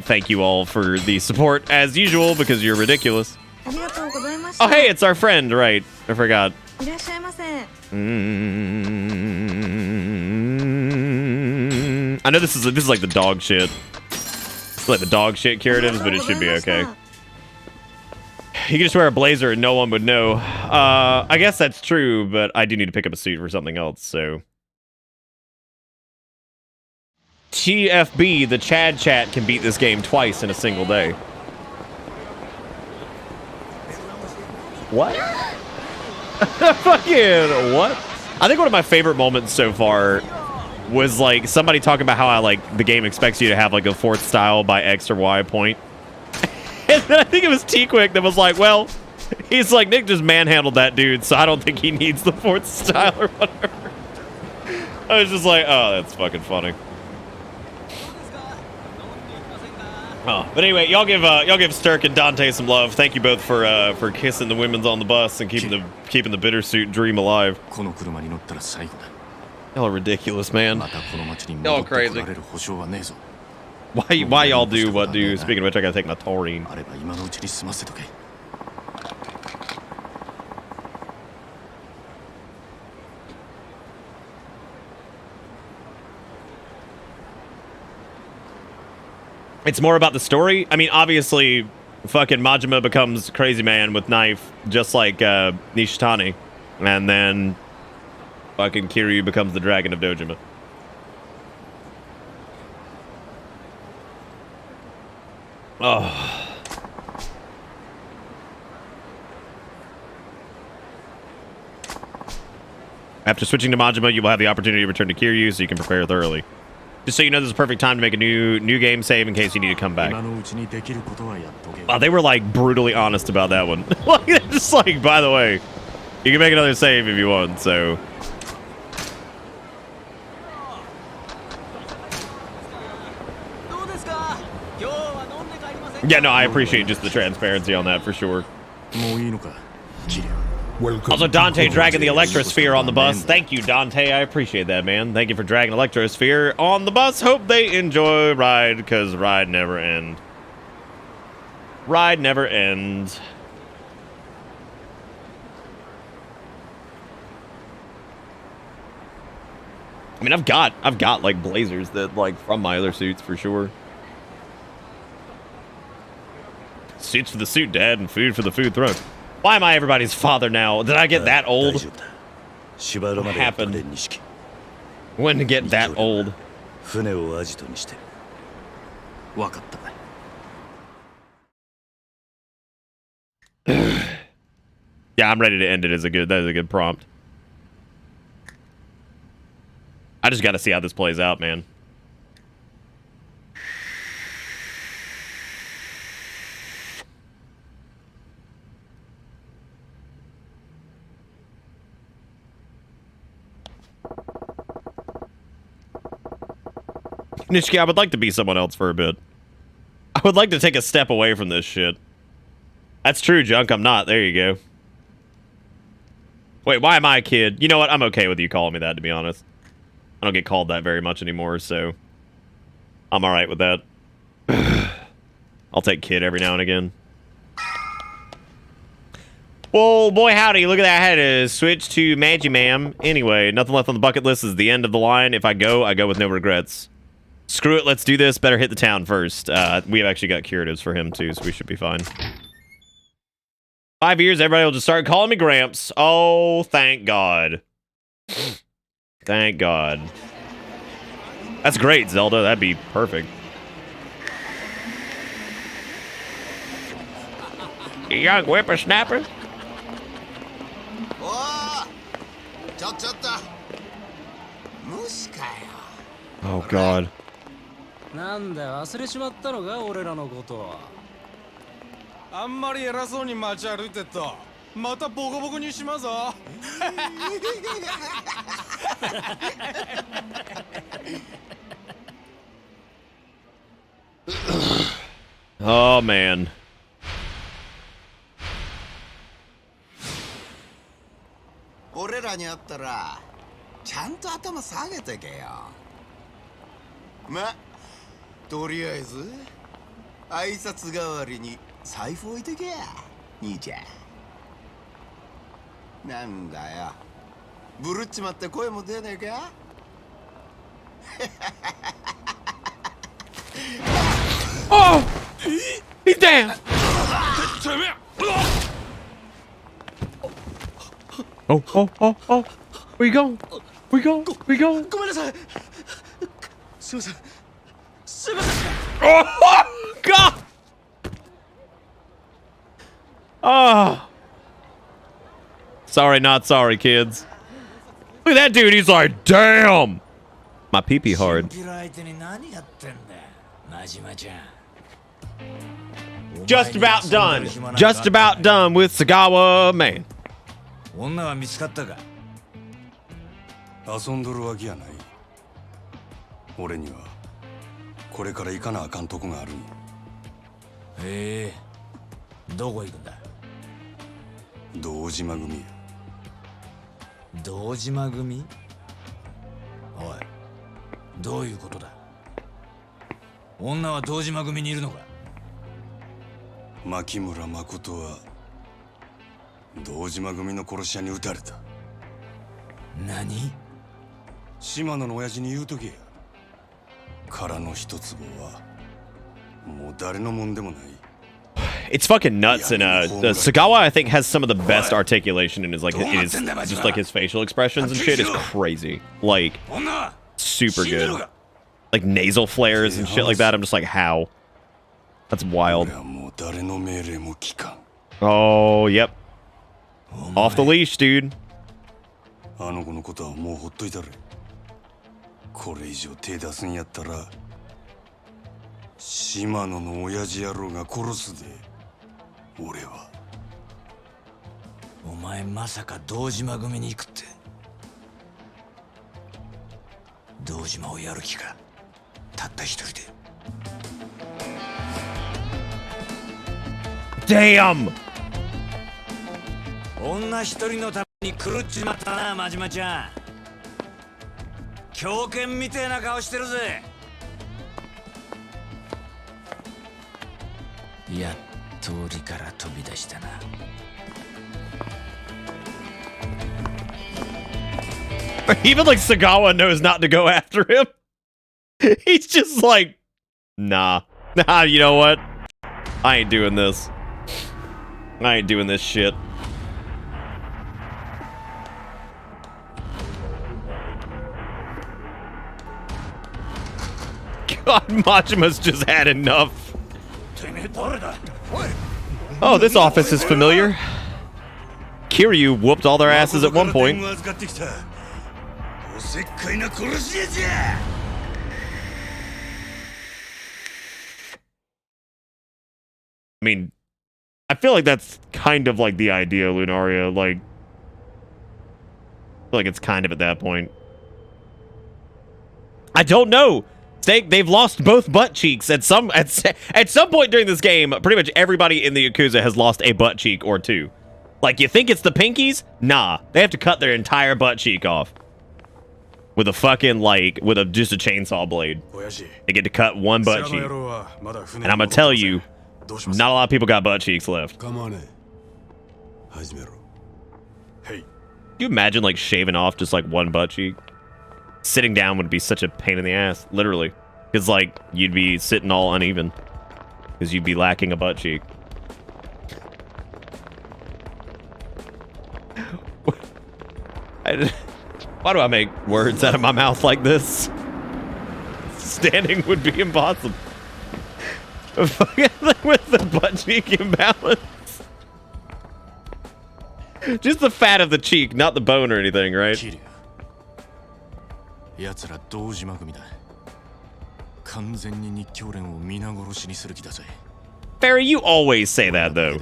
thank you all for the support as usual because you're ridiculous. Oh, hey, it's our friend, right? I forgot. I know this is like the dog shit. It's like the dog shit curatives, but it should be okay. You can just wear a blazer and no one would know. I guess that's true, but I do need to pick up a suit for something else, so. TFB, the Chad chat can beat this game twice in a single day. What? Fucking what? I think one of my favorite moments so far was like somebody talking about how the game expects you to have like a 4th style by X or Y point. And then I think it was T-Quick that was like, well, he's like, Nick just manhandled that dude, so I don't think he needs the 4th style or whatever. I was just like, oh, that's fucking funny. Oh, but anyway, y'all give Sturk and Dante some love. Thank you both for kissing the women's on the bus and keeping the bitter suit dream alive. Y'all are ridiculous, man. Y'all crazy. Why y'all do what do? Speaking of which, I gotta take my taurine. It's more about the story. I mean, obviously, fucking Majima becomes Crazy Man with knife, just like Nishitani. And then fucking Kiryu becomes the Dragon of Dojima. Oh. After switching to Majima, you will have the opportunity to return to Kiryu so you can prepare thoroughly. Just so you know, this is a perfect time to make a new game save in case you need to come back. Wow, they were like brutally honest about that one. Just like, by the way, you can make another save if you want, so. Yeah, no, I appreciate just the transparency on that for sure. Also, Dante dragging the Electrosphere on the bus. Thank you, Dante. I appreciate that, man. Thank you for dragging Electrosphere on the bus. Hope they enjoy ride, because ride never end. Ride never ends. I mean, I've got like blazers that like from my other suits for sure. Suits for the suit, Dad, and food for the food throat. Why am I everybody's father now? Did I get that old? What happened? When to get that old? 船をアジトにして。わかった。Yeah, I'm ready to end it as that is a good prompt. I just got to see how this plays out, man. Nishiki, I would like to be someone else for a bit. I would like to take a step away from this shit. That's true, Junk. I'm not. There you go. Wait, why am I a kid? You know what? I'm okay with you calling me that, to be honest. I don't get called that very much anymore, so I'm alright with that. I'll take kid every now and again. Well, boy howdy, look at that. I had to switch to Magimam. Anyway, nothing left on the bucket list is the end of the line. If I go with no regrets. Screw it, let's do this. Better hit the town first. We have actually got curatives for him, too, so we should be fine. 5 years, everybody will just start calling me Gramps. Oh, thank God. Thank God. That's great, Zelda. That'd be perfect. You young whippersnapper. Oh, God. なんだ忘れちまったのか俺らのこと。あんまり偉そうに街歩いてったまたボコボコにしまぞ。Oh, man. Oreraに会ったらちゃんと頭下げてけよ。ま、とりあえず挨拶代わりに財布置いてけや、兄ちゃん。なんだよ、ブルっちまって声も出ねえか。Oh! He's down! Oh, oh, oh, oh. Where you going? Where you going? Where you going? ごめんなさい。すいません。すいません。Oh, God! Oh. Sorry, not sorry, kids. Look at that dude. He's like, damn. My pee-pee hard. Just about done. Just about done with Sagawa Man. 女は見つかったか。遊んどるわけやない。俺にはこれから行かなあかんとこがある。へえ、どこ行くんだ。堂島組や。堂島組？おい、どういうことだ。女は堂島組にいるのか。牧村誠は堂島組の殺し屋に撃たれた。何？島野の親父に言うとけや。殻の一坪はもう誰のもんでもない。It's fucking nuts, and Sagawa I think has some of the best articulation in his just like his facial expressions and shit is crazy, like super good, like nasal flares and shit like that. I'm just like, how? That's wild. Oh, yep. Off the leash, dude. あの子のことはもうほっといたれ。これ以上手出すんやったら島野の親父野郎が殺すで。俺は。お前まさか堂島組に行くって。堂島をやる気か。たった一人で。Damn! 女一人のために狂っちまったな、真島ちゃん。狂犬みてえな顔してるぜ。やっと檻から飛び出したな。Even like Sagawa knows not to go after him. He's just like, nah, you know what? I ain't doing this. I ain't doing this shit. Majima's just had enough. Oh, this office is familiar. Kiryu whooped all their asses at one point. I mean, I feel like that's kind of like the idea, Lunaria. Like, I feel like it's kind of at that point. I don't know. They've lost both butt cheeks at some point during this game. Pretty much everybody in the Yakuza has lost a butt cheek or two. Like, you think it's the pinkies? Nah, they have to cut their entire butt cheek off with a fucking just a chainsaw blade. They get to cut one butt cheek, and I'm gonna tell you, not a lot of people got butt cheeks left. Come on, Hey. Can you imagine like shaving off just like one butt cheek? Sitting down would be such a pain in the ass, literally. Because, like, you'd be sitting all uneven. Because you'd be lacking a butt cheek. Why do I make words out of my mouth like this? Standing would be impossible. With the butt cheek imbalance. Just the fat of the cheek, not the bone or anything, right? Barry, you always say that, though.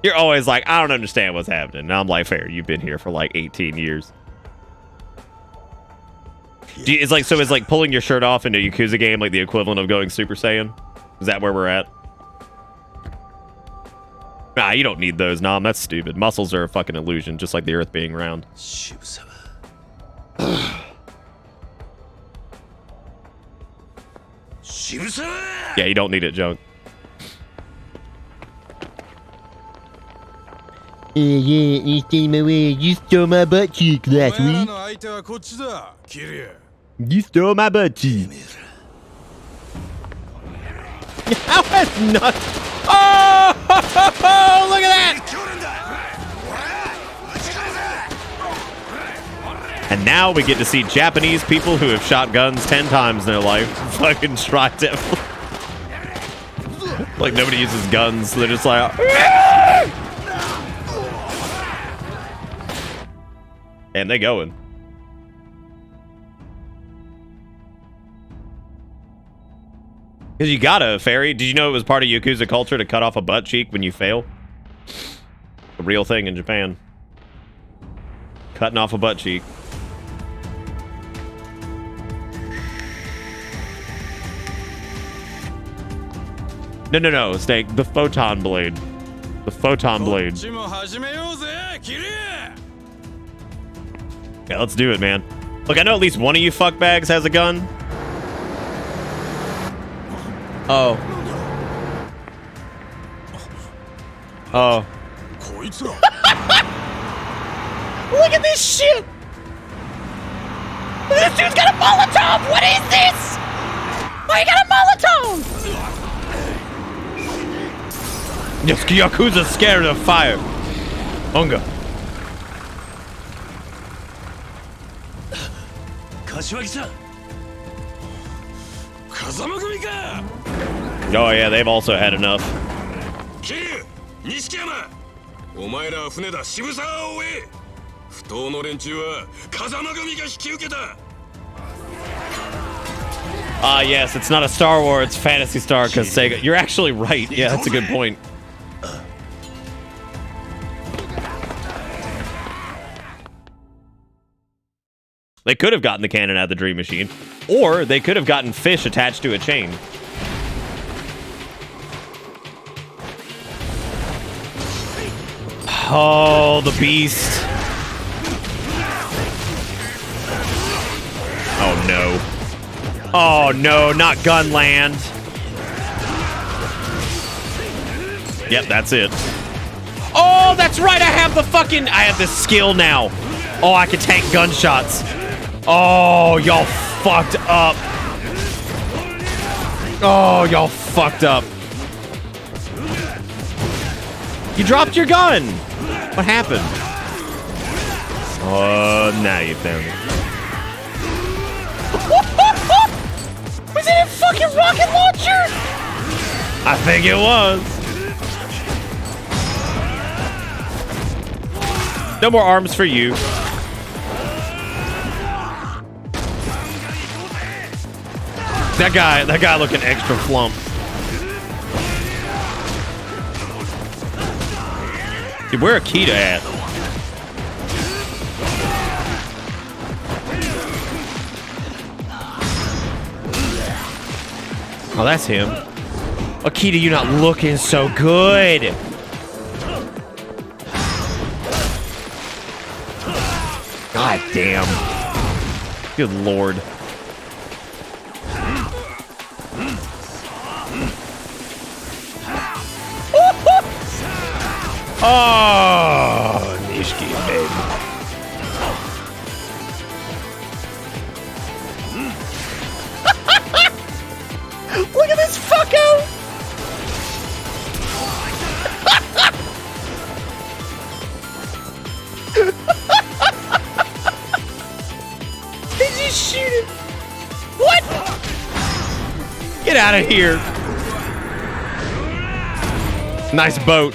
You're always like, I don't understand what's happening. And I'm like, fair, you've been here for like 18 years. It's like pulling your shirt off in a Yakuza game like the equivalent of going Super Saiyan? Is that where we're at? Nah, you don't need those, Nom. That's stupid. Muscles are a fucking illusion, just like the earth being round. Yeah, you don't need it, Junk. Yeah, you stay my way. You stole my butt cheek last week. You stole my butt cheek. How has not? Oh, look at that! And now we get to see Japanese people who have shot guns 10 times in their life fucking try to. Like, nobody uses guns, so they're just like. And they going. Because you gotta, Fairy. Did you know it was part of Yakuza culture to cut off a butt cheek when you fail? A real thing in Japan. Cutting off a butt cheek. No, Snake. The photon blade. The photon blade. Yeah, let's do it, man. Look, I know at least one of you fuckbags has a gun. Oh. Oh. Look at this shit! This dude's got a Molotov! What is this? Why you got a Molotov? Yes, Yakuza's scared of fire. Unga. Oh yeah, they've also had enough. Ah, yes, it's not a Star Wars, it's Phantasy Star because Sega. You're actually right. Yeah, that's a good point. They could have gotten the cannon out of the Dream Machine, or they could have gotten fish attached to a chain. Oh, the beast. Oh, no. Oh, no, not Gunland. Yep, that's it. Oh, that's right. I have this skill now. Oh, I can tank gunshots. Oh, y'all fucked up. Oh, y'all fucked up. You dropped your gun. What happened? Oh, now you found it. fucking rocket launcher? I think it was. No more arms for you. That guy looking extra flump. Dude, where Akita at? Oh, that's him. Akita, you're not looking so good. God damn. Good lord. Oh, Nishiki, baby. Look at this fucko! Did you shoot him? What? Get out of here. Nice boat.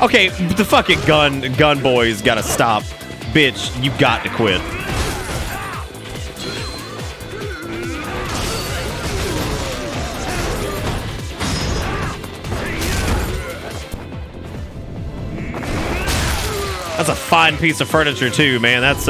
Okay, the fucking gun boys gotta stop. Bitch, you got to quit. That's a fine piece of furniture too, man. That's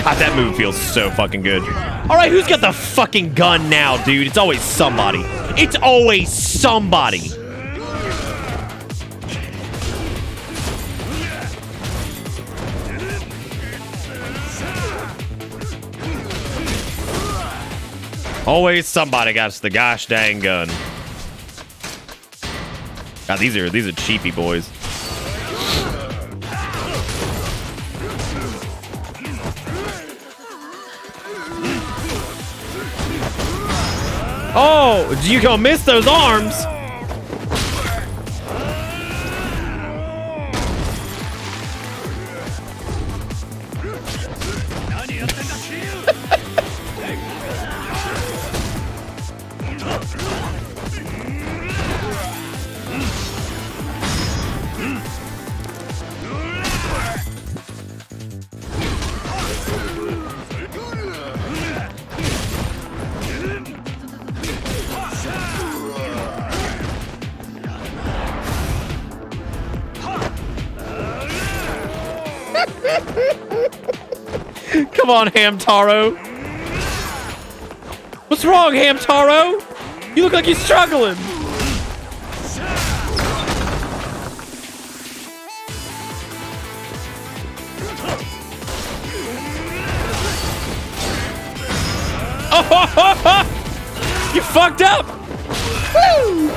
God, that move feels so fucking good. All right, who's got the fucking gun now, dude? It's always somebody. It's always somebody. Always somebody got the gosh dang gun. God, these are cheapy boys. Oh, you gonna miss those arms? Come on, Hamtaro. What's wrong, Hamtaro? You look like you're struggling. Oh, you fucked up. Woo!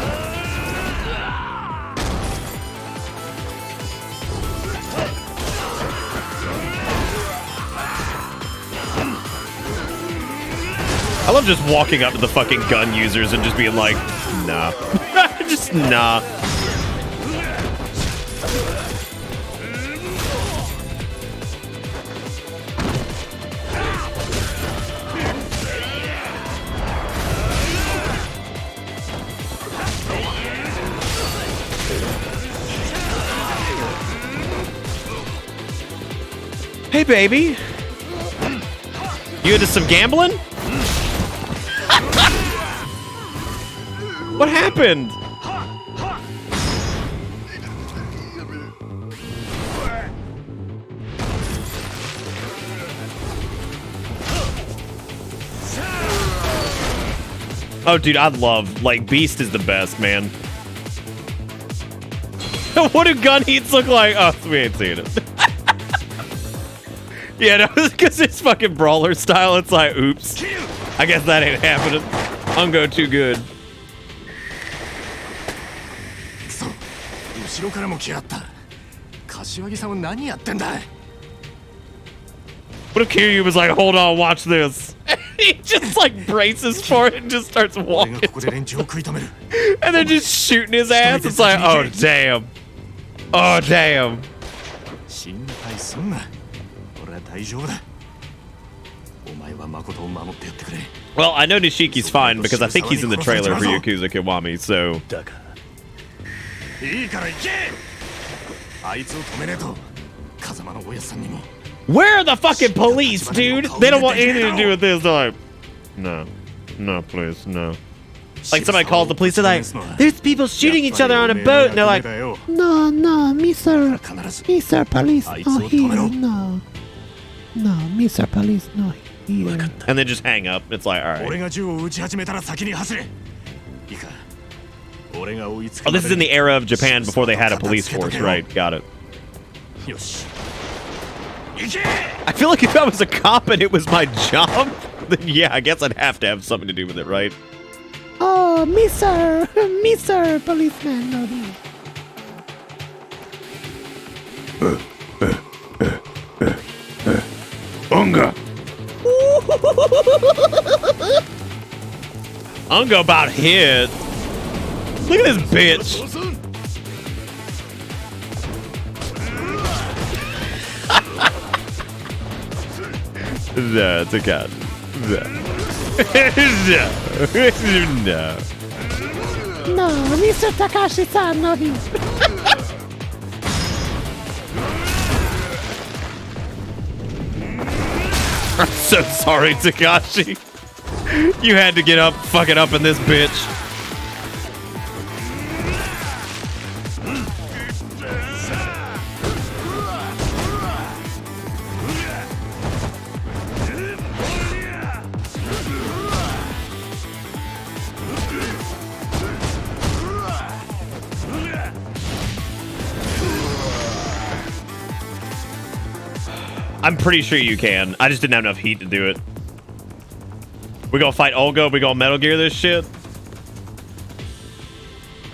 I love just walking up to the fucking gun users and just being like, nah. Just nah. Hey, baby. You into some gambling? What happened? Oh, dude, I love, like, Beast is the best, man. What do gun heats look like? Oh, we ain't seeing it. Yeah, no, because it's fucking brawler style. It's like, oops. I guess that ain't happening. I'm going too good. What if Kiryu was like, hold on, watch this? He just like braces for it and just starts walking. And they're just shooting his ass. It's like, oh damn. Oh damn. Well, I know Nishiki's fine because I think he's in the trailer for Yakuza Kiwami, so. Where are the fucking police, dude? They don't want anything to do with this. They're like, no, no, please, no. Like somebody calls the police, they're like, there's people shooting each other on a boat, and they're like, no, no, Mr. Police, not here, no. No, Mr. Police, not here. And then just hang up. It's like, all right. Oh, this is in the era of Japan before they had a police force, right? Got it. I feel like if I was a cop and it was my job, then yeah, I guess I'd have to have something to do with it, right? Oh, Mr. Policeman, no here. Unga. Unga about hit. Look at this bitch. No, it's a cat. No. No. No, Mr. Takashi-san, no he. I'm so sorry, Takashi. You had to get up, fucking up in this bitch. I'm pretty sure you can. I just didn't have enough heat to do it. We gonna fight Olga? We gonna Metal Gear this shit?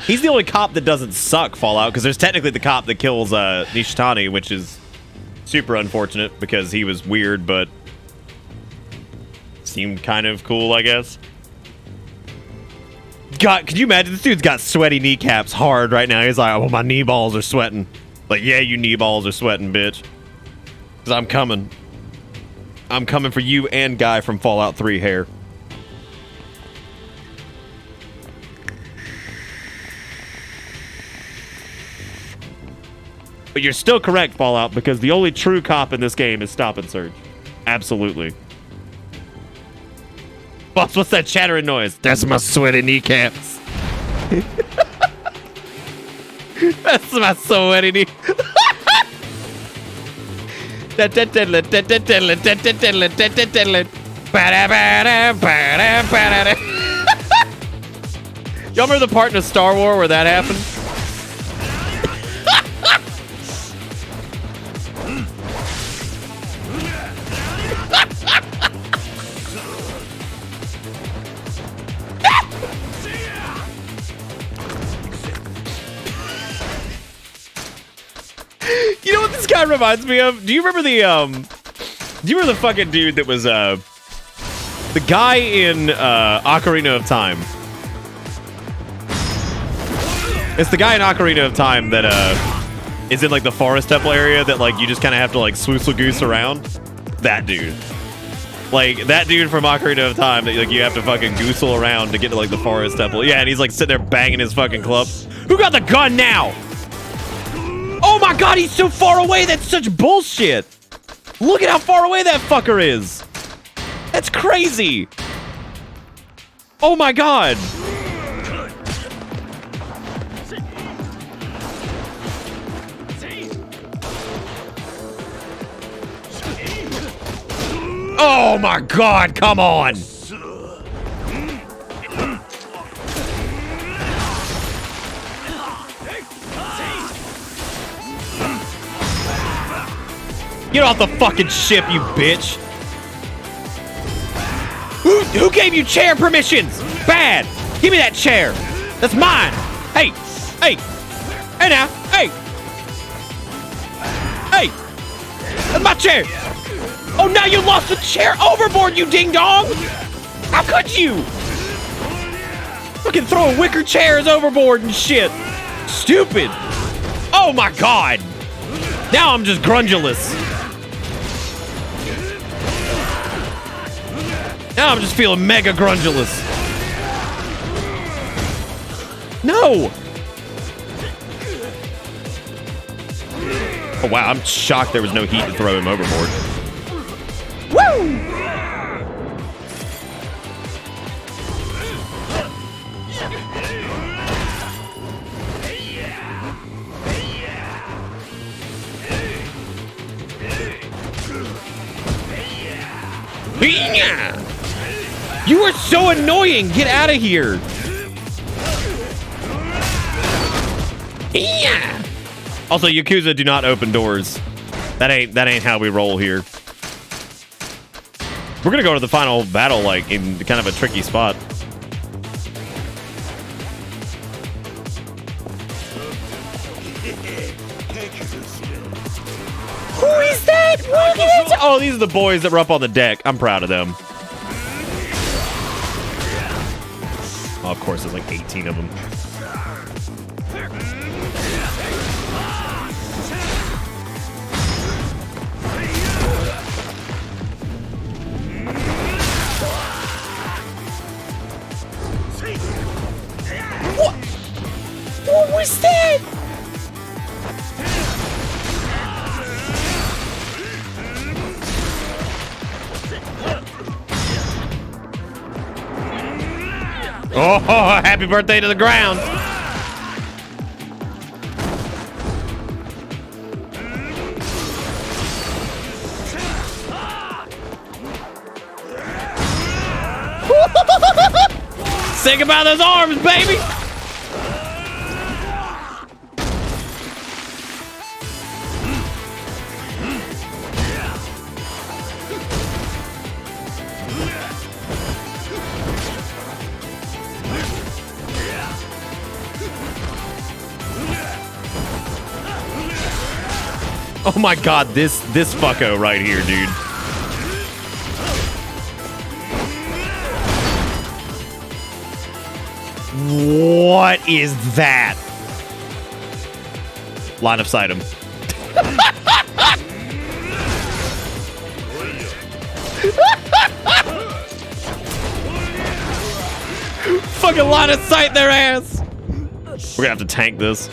He's the only cop that doesn't suck, Fallout, because there's technically the cop that kills Nishitani, which is super unfortunate because he was weird, but seemed kind of cool, I guess. God, could you imagine? This dude's got sweaty kneecaps hard right now. He's like, oh, my knee balls are sweating. Like, yeah, you knee balls are sweating, bitch. Because I'm coming. I'm coming for you and Guy from Fallout 3 hair. But you're still correct, Fallout, because the only true cop in this game is Stop and Search. Absolutely. Boss, what's that chattering noise? That's my sweaty kneecaps. That's my sweaty kneecaps. Y'all remember the part in a Star Wars where that happened? You know what this guy reminds me of? Do you remember the fucking dude that was the guy in Ocarina of Time? It's the guy in Ocarina of Time that is in like the forest temple area that like you just kind of have to like swoosle goose around. That dude. Like that dude from Ocarina of Time that like you have to fucking goosle around to get to like the forest temple. Yeah, and he's like sitting there banging his fucking club. Who got the gun now? Oh my god, he's so far away. That's such bullshit. Look at how far away that fucker is. That's crazy. Oh my god. Oh my god, come on. Get off the fucking ship, you bitch! Who gave you chair permissions? Bad! Give me that chair! That's mine! Hey! Hey! Hey now! Hey! Hey! That's my chair! Oh, now you lost the chair overboard, you ding dong! How could you? Fucking throwing wicker chairs overboard and shit. Stupid. Oh my god. Now I'm just grungulous. Now I'm just feeling mega grungulous. No. Oh wow, I'm shocked there was no heat to throw him overboard. Woo! You are so annoying. Get out of here. Also, Yakuza do not open doors. That ain't how we roll here. We're gonna go to the final battle like in kind of a tricky spot. Who is that? Look at it! Oh, these are the boys that were up on the deck. I'm proud of them. Oh, of course, there's like 18 of them. What? What was that? Oh, happy birthday to the ground. Say goodbye to those arms, baby. Oh my god, this fucko right here, dude. What is that? Line of sight him. Fucking line of sight their ass. We're gonna have to tank this.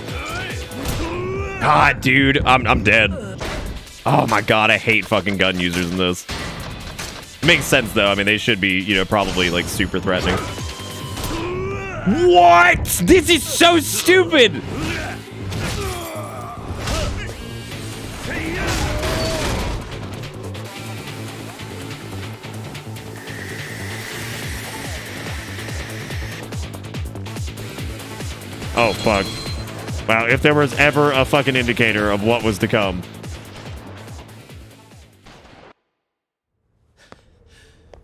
God, dude, I'm dead. Oh my god, I hate fucking gun users in this. Makes sense though. I mean, they should be, you know, probably like super threatening. What? This is so stupid. Oh fuck. Wow, if there was ever a fucking indicator of what was to come.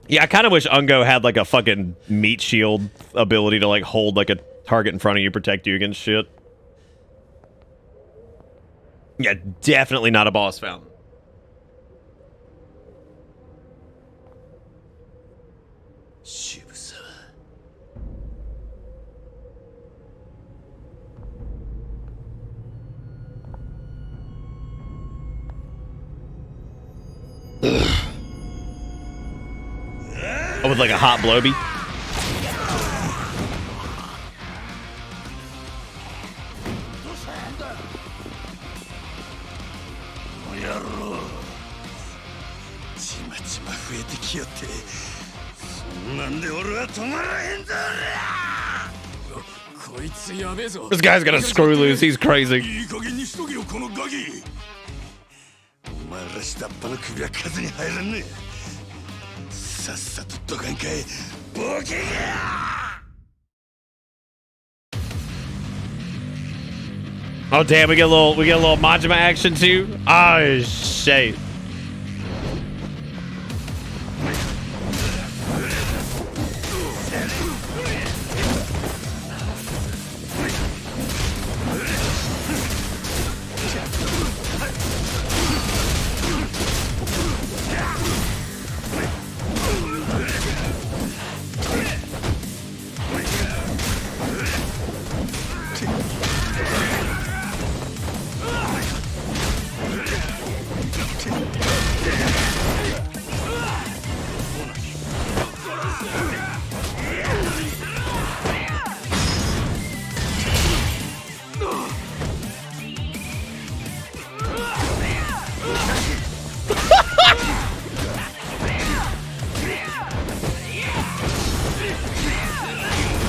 Yeah, I kind of wish Ungo had like a fucking meat shield ability to like hold like a target in front of you, protect you against shit. Yeah, definitely not a boss fountain. Oh, with like a hot blowbee. This guy's got a screw loose. He's crazy. Oh damn, we get a little Majima action too. Oh shit.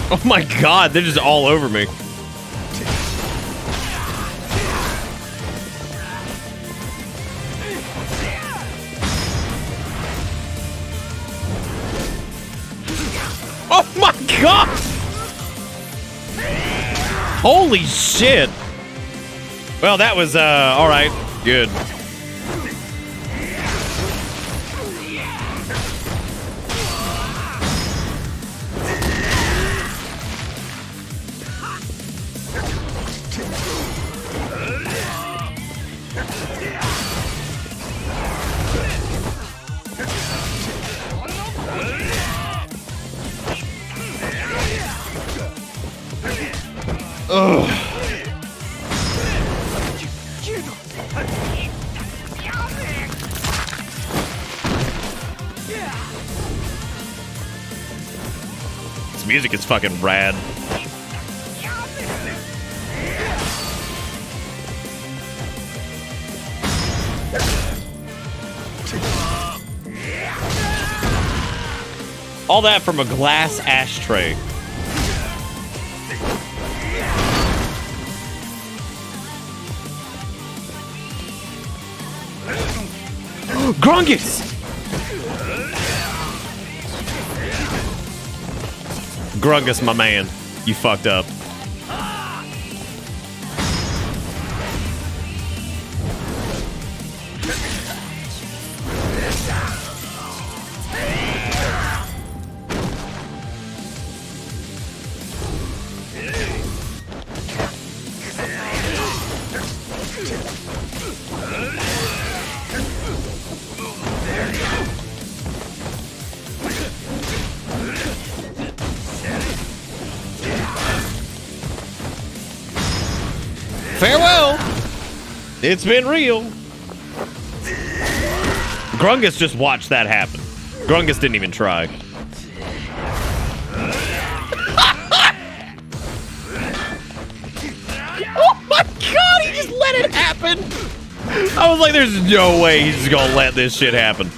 Oh my god, they're just all over me. Oh my god! Holy shit! Well, that was, alright. Good. Ugh. This music is fucking rad. All that from a glass ashtray. Grungus! Grungus, my man. You fucked up. Farewell! It's been real. Grungus just watched that happen. Grungus didn't even try. Oh my god, he just let it happen! I was like, there's no way he's just gonna let this shit happen.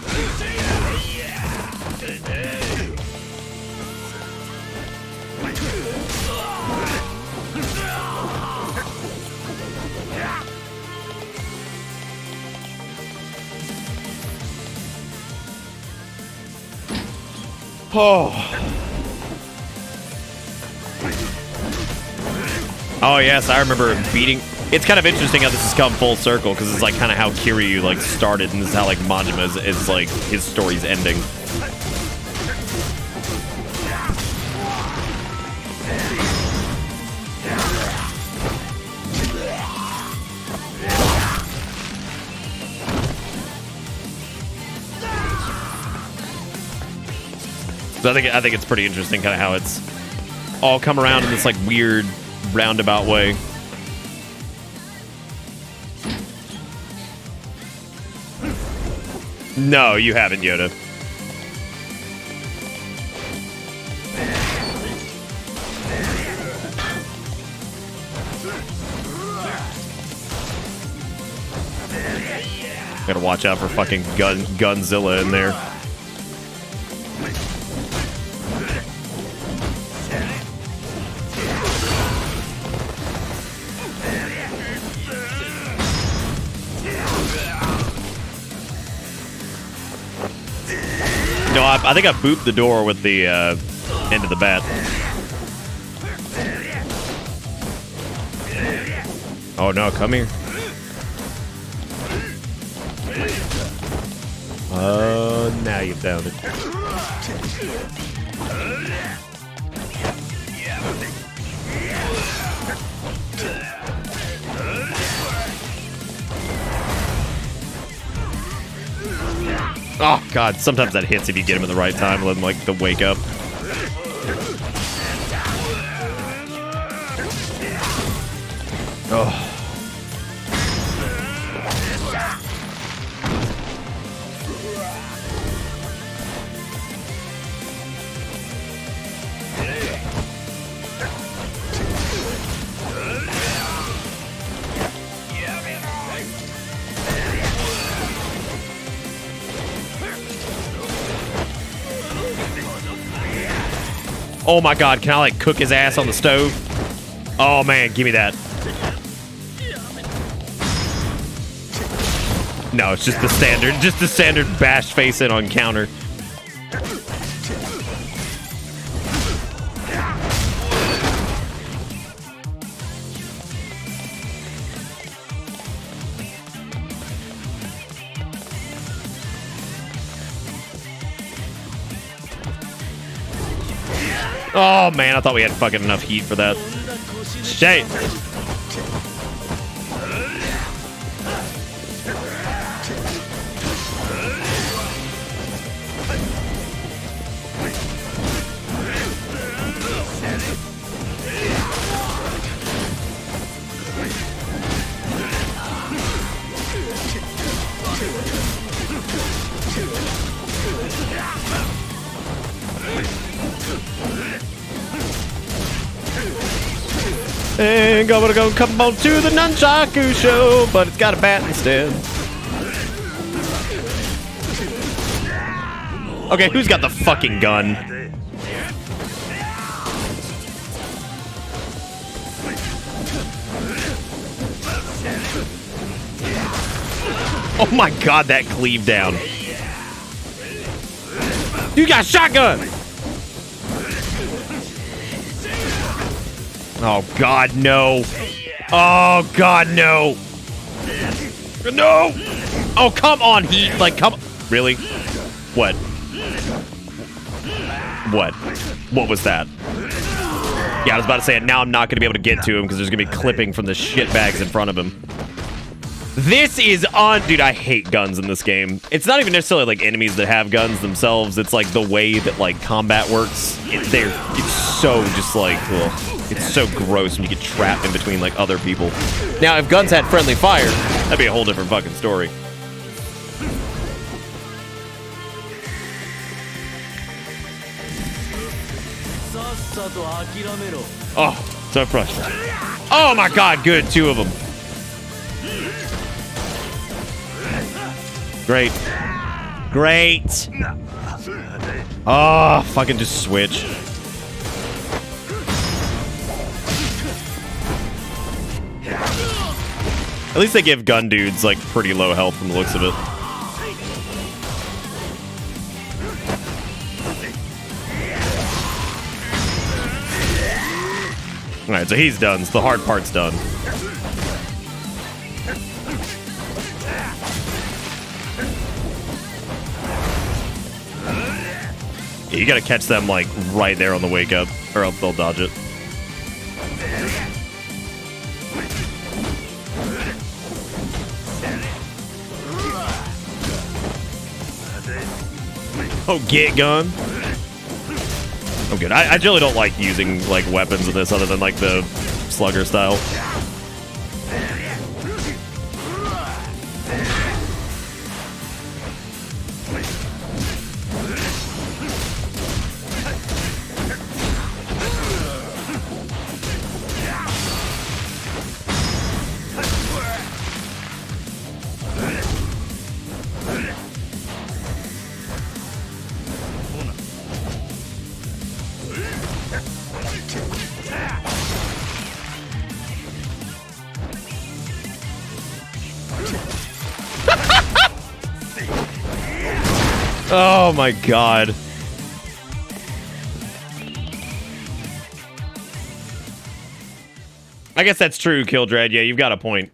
Oh yes, I remember beating. It's kind of interesting how this has come full circle because it's like kind of how Kiryu like started, and this is how like Majima is like his story's ending. So I think it's pretty interesting kind of how it's all come around in this like weird roundabout way. No, you haven't, Yoda. Gotta watch out for fucking Gunzilla in there. No, I think I booped the door with the end of the bat. Oh no, come here. Now you've downed it. Oh god, sometimes that hits if you get him at the right time, let him like the wake up. Oh. Oh my god, can I like cook his ass on the stove? Oh man, give me that. No, it's just the standard bash face in on counter. Oh man, I thought we had fucking enough heat for that. Shit. And gonna go come on to the Nunchaku show, but it's got a bat instead. Okay, who's got the fucking gun? Oh my god, that cleave down. You got a shotgun! Oh god, no. Oh god, no. No! Oh, come on, Heat. Like, come on. Really? What? What? What was that? Yeah, I was about to say it. Now I'm not going to be able to get to him because there's going to be clipping from the shitbags in front of him. This is on... Dude, I hate guns in this game. It's not even necessarily, like, enemies that have guns themselves. It's, like, the way that, like, combat works. It's so just, like... Ugh. It's so gross when you get trapped in between, like, other people. Now, if guns had friendly fire, that'd be a whole different fucking story. Oh, so frustrating. Oh my god, good. Two of them. Great. Great. Oh, fucking just switch. At least they give gun dudes, like, pretty low health from the looks of it. Alright, so he's done. So the hard part's done. Yeah, you gotta catch them, like, right there on the wake up, or else they'll dodge it. Oh, get gun. Oh, good. I generally don't like using, like, weapons with this other than, like, the slugger style. Oh my god. I guess that's true, Kildred. Yeah, you've got a point.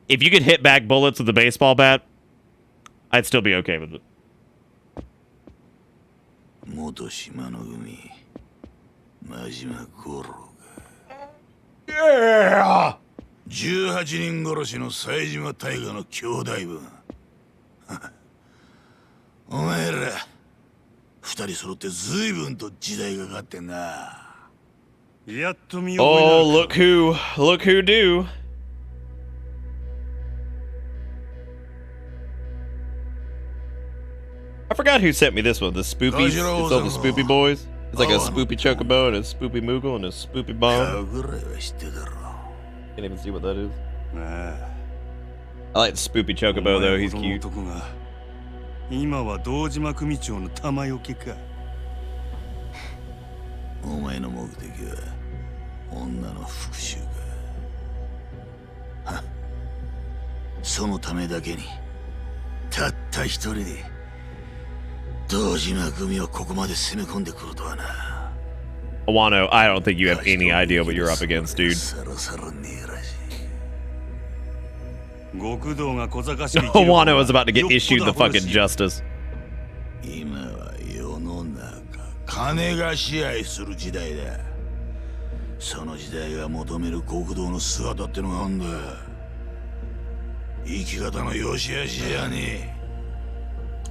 If you could hit back bullets with the baseball bat, I'd still be okay with it. Yeah! 18人殺しの冴島大河の兄弟分お前ら二人揃って随分と時代がかかってんなやっと見覚えな Oh, look who do. I forgot who sent me this one. The Spoopies. It's all the Spoopy boys. It's like a Spoopy Chocobo and a Spoopy Moogle and a Spoopy Bomb. Can't even see what that is. I like the Spoopy Chocobo though, he's cute. 今は堂島組長の玉よけか。お前の目的は女の復讐か。はっ、そのためだけにたった一人で堂島組をここまで攻め込んでくるとはな。Wano, I don't think you have any idea what you're up against, dude. Wano was about to get issued the fucking justice. 今は世の中、金が支配する時代だ。その時代が求める極道の姿ってのがあんだ。生き方の良し悪しじゃねえ。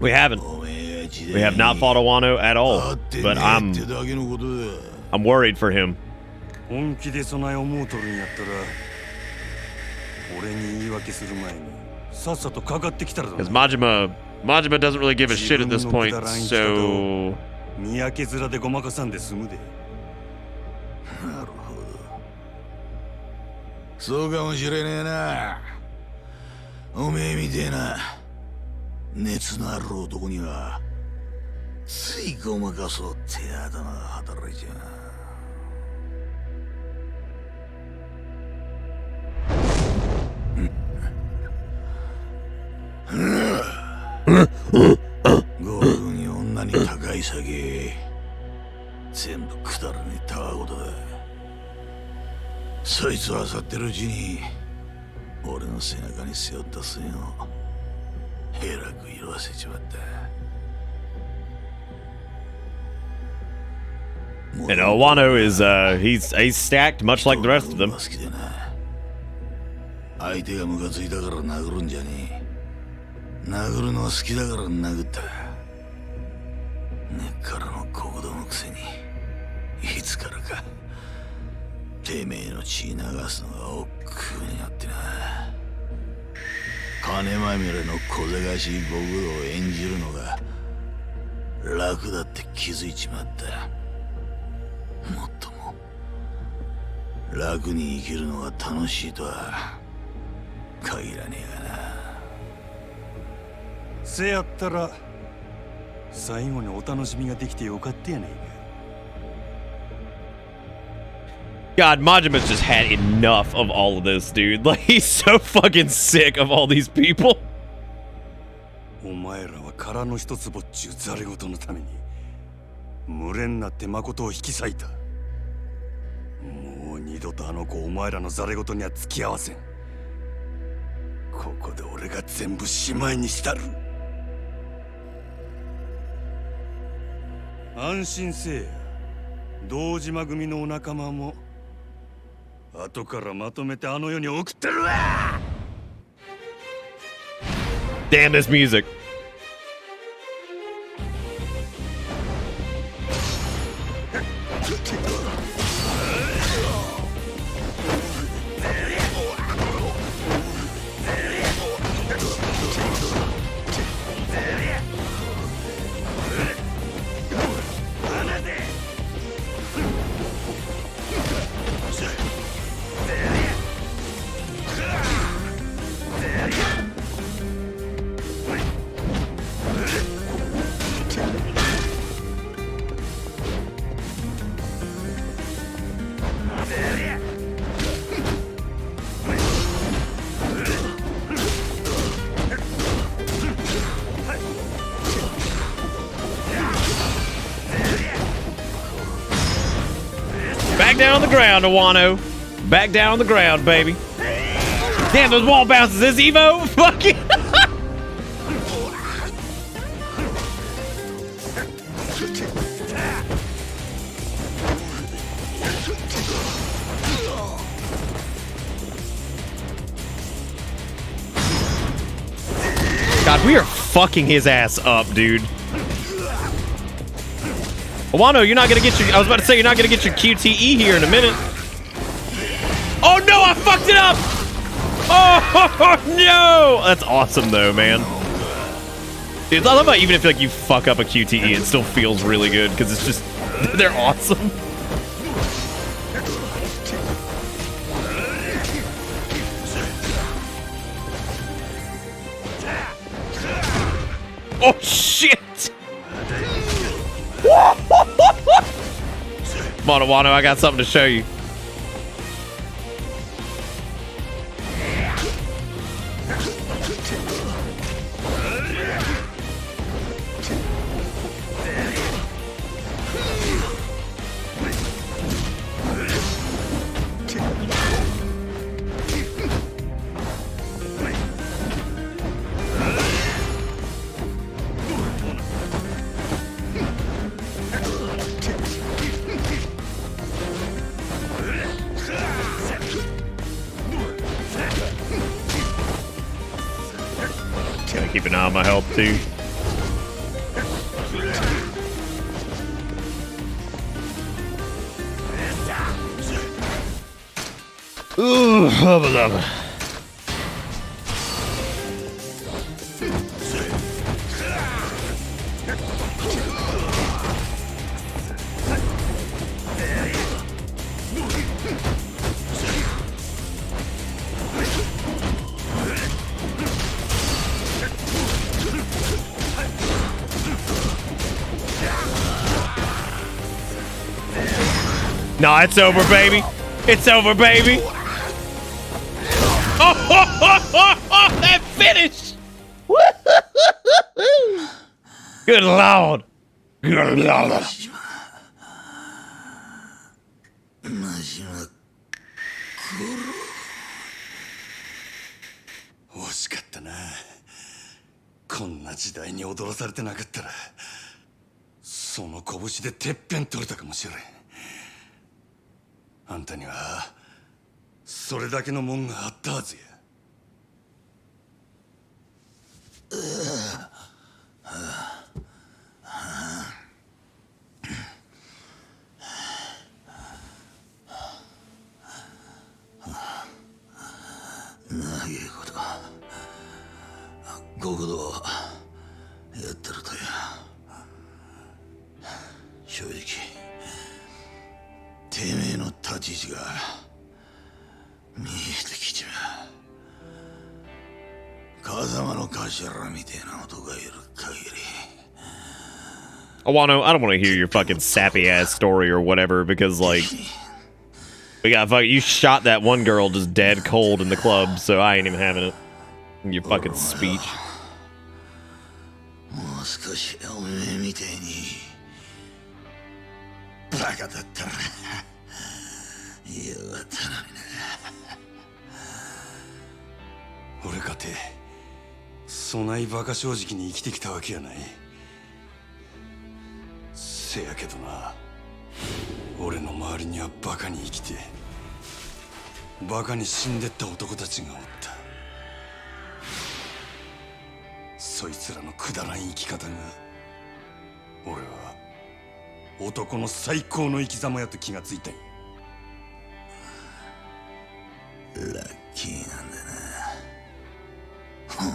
We haven't. We have not fought a Wano at all, but I'm worried for him. 本気で備え思うとるんやったら、俺に言い訳する前にさっさとかかってきたらだ。Because Majima doesn't really give a shit at this point, so 見分け面でごまかさんで済むで。なるほど。そうかもしれねえな。おめえみてえな熱のある男にはついごまかそうって頭が働いちゃう。ゴールドに女に高い酒全部くだらねえたわごとだ。そいつを漁ってるうちに俺の背中に背負った線をえらく色あせちまった。And Wano is he's stacked much like the rest of them. 相手がムカついたから殴るんじゃねえ。殴るのは好きだから殴った。根っからの国道のくせにいつからかてめえの血流すのが億劫になってな。金まみれの小賢しい極道を演じるのが楽だって気づいちまった。もっとも楽に生きるのが楽しいとは限らねえがな。せやったら最後にお楽しみができてよかったやねえか。God, Majima's just had enough of all of this, dude. Like, he's so fucking sick of all these people. お前らは殻の一つぼっちゅうざれ事のために群れになって誠を引き裂いた。もう二度とあの子お前らのざれ事には付き合わせん。ここで俺が全部しまいにしたる。安心せえや。堂島組のお仲間も後からまとめてあの世に送ってるわ。 Damn this music. Back down on the ground, Wano. Back down on the ground, baby. Damn, those wall bounces. Is Evo? Fuck it. God, we are fucking his ass up, dude. Wano, you're not gonna get your. I was about to say you're not gonna get your QTE here in a minute. Oh no, I fucked it up! Oh no! That's awesome though, man. Dude, I love how even if like you fuck up a QTE, it still feels really good because it's just they're awesome. Oh shit! Wano, I got something to show you. Gotta keep an eye on my health too. Ooh, hubba lubba. No, it's over, baby. It's over, baby. Oh, that finish. Good Lord. Good Lord. 惜しかったな。こんな時代に踊らされてなかったら、その拳でてっぺん取れたかもしれん。あんたにはそれだけのもんがあったはずや。長いこと極道やってるとや。正直てめえの立ち位置が見えてきちまう。風間の頭みてえな男がいる限り。Awano, I don't want to hear your fucking sappy ass story or whatever because like we got you shot that one girl just dead cold in the club, so I ain't even having it. Your fucking speech. もう少しおめえみてえにバカだったらよかったのにな。俺かてそないバカ正直に生きてきたわけやない。せやけどな、俺の周りにはバカに生きてバカに死んでった男たちがおった。そいつらのくだらん生き方が俺は男の最高の生き様やと気がついたんや。ラッキーなんだなお前。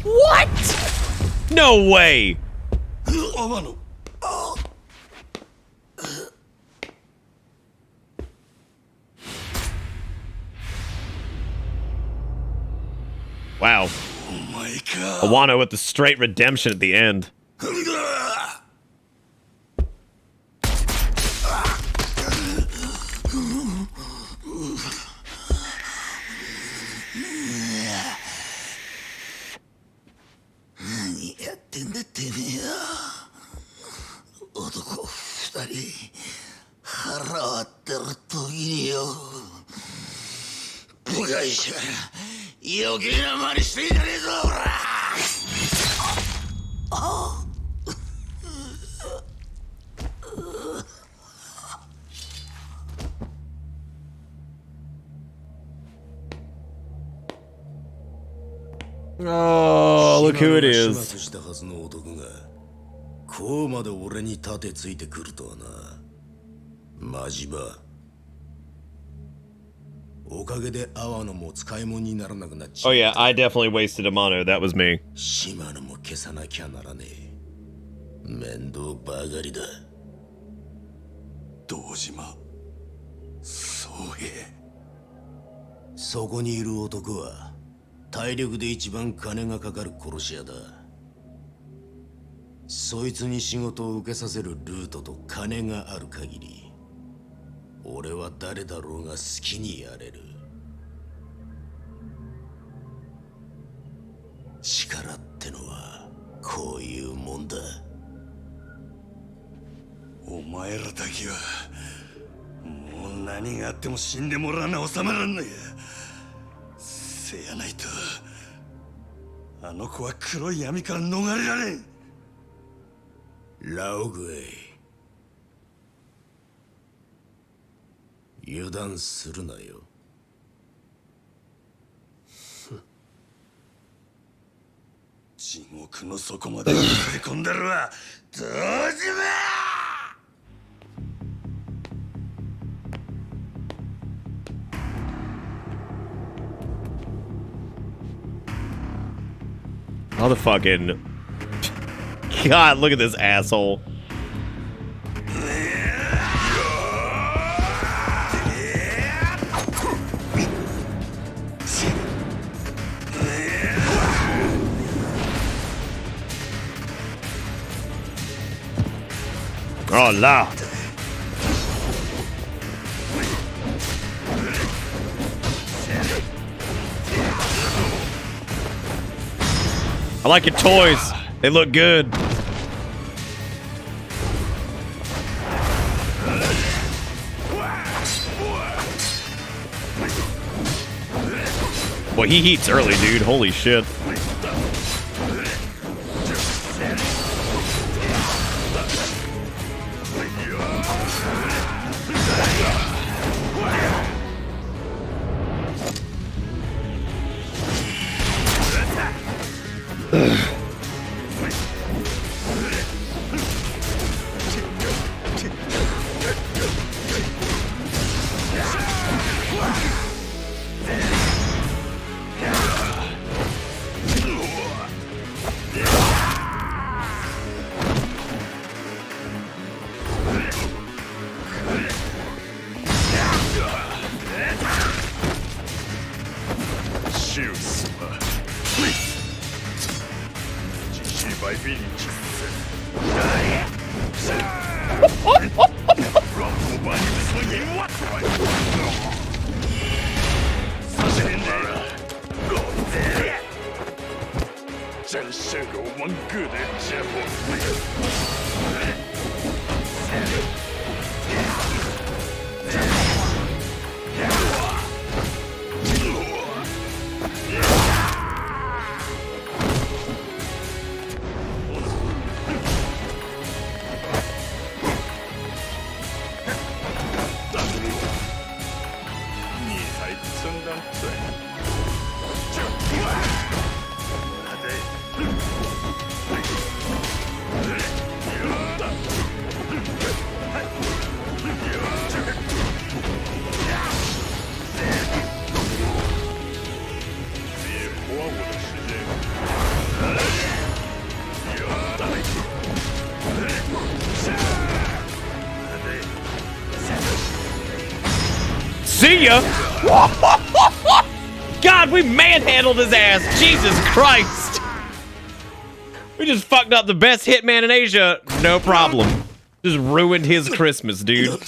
What? No way. Wow. Oh my God. Awano with the straight redemption at the end. Oh, look who it is. こうまで俺に盾ついてくるとはな。マジバ。おかげで阿波野も使い物にならなくなっちゃ Oh yeah, I definitely wasted a mono. That was me. 島野も消さなきゃならねえ。面倒ばかりだ。堂島宗平。そこにいる男は体力で一番金がかかる殺し屋だ。そいつに仕事を受けさせるルートと金がある限り、俺は誰だろうが好きにやれる。力ってのはこういうもんだ。お前らだけはもう何があっても死んでもらわな収まらんのや。せやないとあの子は黒い闇から逃れられん。ラオグエイ、油断するなよ。地獄の底まで連れ込んだるわ堂島。Motherfucking God, look at this asshole. Oh, Lord. I like your toys. They look good. Boy, he heats early, dude. Holy shit. See ya! God, we manhandled his ass! Jesus Christ! We just fucked up the best hitman in Asia, no problem. Just ruined his Christmas, dude.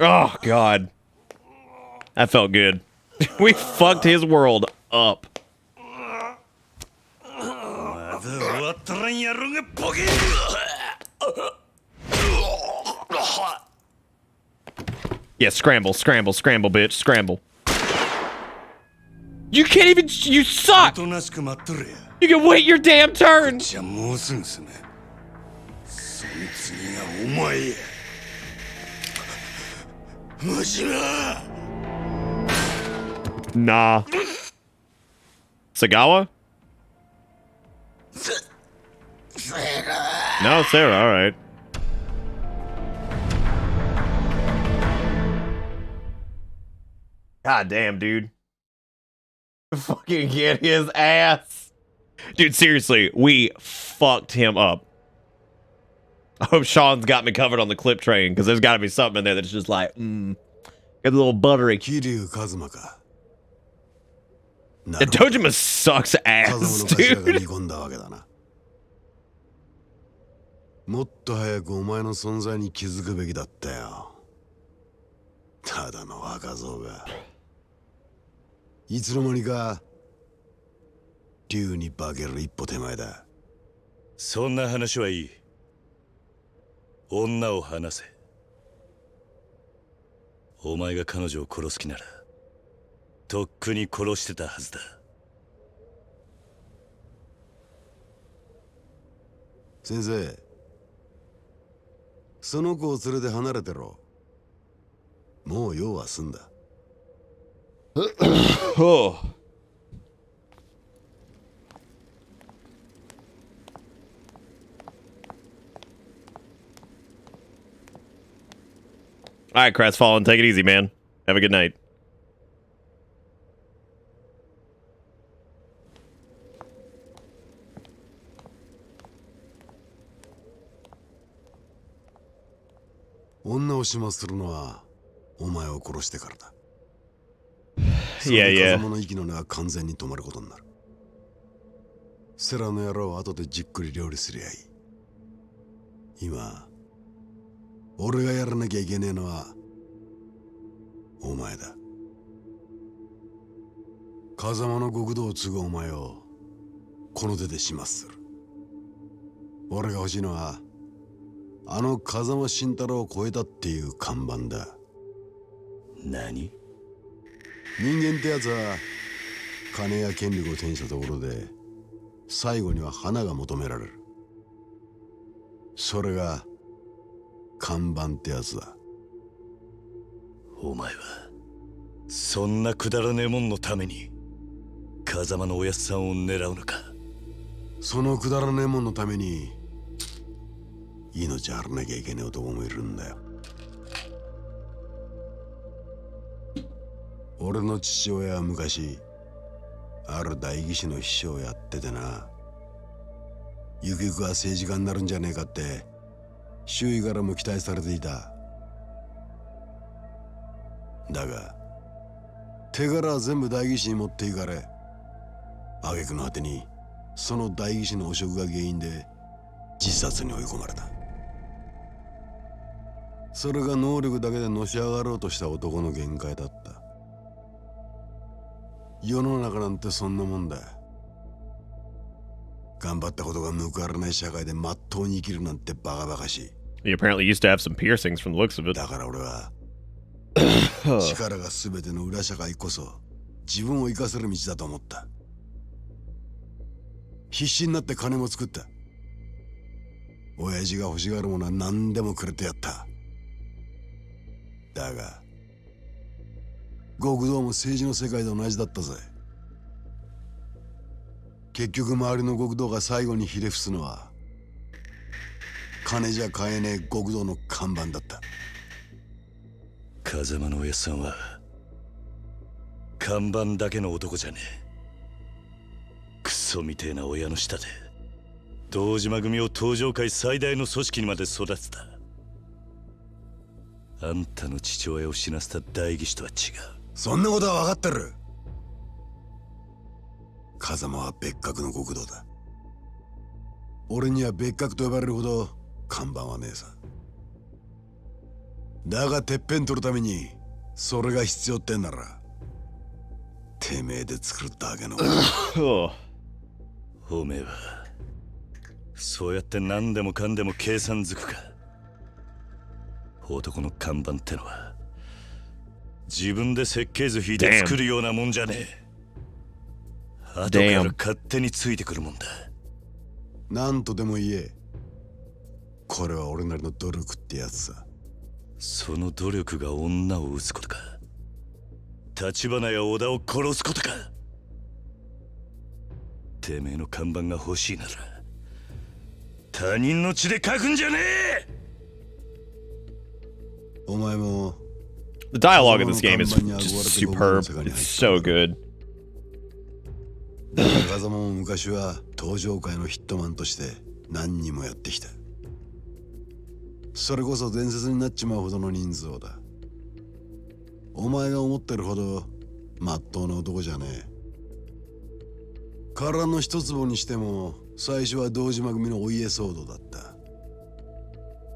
Oh, God. That felt good. We fucked his world up. Yeah, scramble, scramble, scramble, bitch, scramble. You can't even. You suck! You can wait your damn turn! Nah. Sagawa? No, Sarah, alright. God damn, dude. Fucking get his ass. Dude, seriously, we fucked him up. I hope Sean's got me covered on the clip train because there's got to be something in there that's just like, get a little buttery. The Dojima sucks ass, dude. もっと早くお前の存在に気づくべきだったよ。ただの若造が。いつの間にか竜に化ける一歩手前だ。そんな話はいい。女を話せ。お前が彼女を殺す気ならとっくに殺してたはずだ。先生、その子を連れて離れてろ。もう用は済んだ。Oh. All right, Crestfallen, take it easy, man. Have a good night. Yeah, yeah. 風間の息の根は完全に止まることになる。セラの野郎は後でじっくり料理すりゃいい。今、俺がやらなきゃいけねえのはお前だ。風間の極道を継ぐお前をこの手で始末する。俺が欲しいのはあの風間慎太郎を超えたっていう看板だ。何？人間ってやつは金や権力を手にしたところで最後には花が求められる。それが看板ってやつだ。お前はそんなくだらねえもんのために風間のおやっさんを狙うのか。そのくだらねえもんのために命張らなきゃいけねえ男もいるんだよ。俺の父親は昔ある代議士の秘書をやっててな、ゆくゆくは政治家になるんじゃねえかって周囲からも期待されていた。だが手柄は全部代議士に持っていかれ、挙句の果てにその代議士の汚職が原因で自殺に追い込まれた。それが能力だけでのし上がろうとした男の限界だった。世の中なんてそんなもんだ。頑張ったことが報われない社会でまっとうに生きるなんてバカバカしい。He apparently used to have some piercings from the looks of it. だから俺は力が全ての裏社会こそ自分を生かせる道だと思った。必死になって金も作った。親父が欲しがるものは何でもくれてやった。だが極道も政治の世界と同じだったぜ。結局周りの極道が最後にひれ伏すのは金じゃ買えねえ極道の看板だった。風間のおやっさんは看板だけの男じゃねえ。クソみてえな親の下で堂島組を東上界最大の組織にまで育てた。あんたの父親を死なせた代議士とは違う。そんなことは分かってる。風間は別格の極道だ。俺には別格と呼ばれるほど看板はねえさ。だがてっぺん取るためにそれが必要ってんならてめえで作るだけのおめえはそうやって何でもかんでも計算づくか。男の看板ってのは自分で設計図引いて作るようなもんじゃねえ。後から勝手についてくるもんだ。なんとでも言え。これは俺なりの努力ってやつさ。その努力が女を撃つことか。橘や織田を殺すことか。てめえの看板が欲しいなら他人の血で書くんじゃねえ。お前も The dialogue in this game is just superb. It's so good. だから風間も昔は東上界のヒットマンとして何人もやってきた。それこそ伝説になっちまうほどの人数だ。お前が思ってるほどまっとうな男じゃねえ。殻の一坪にしても最初は堂島組のお家騒動だった。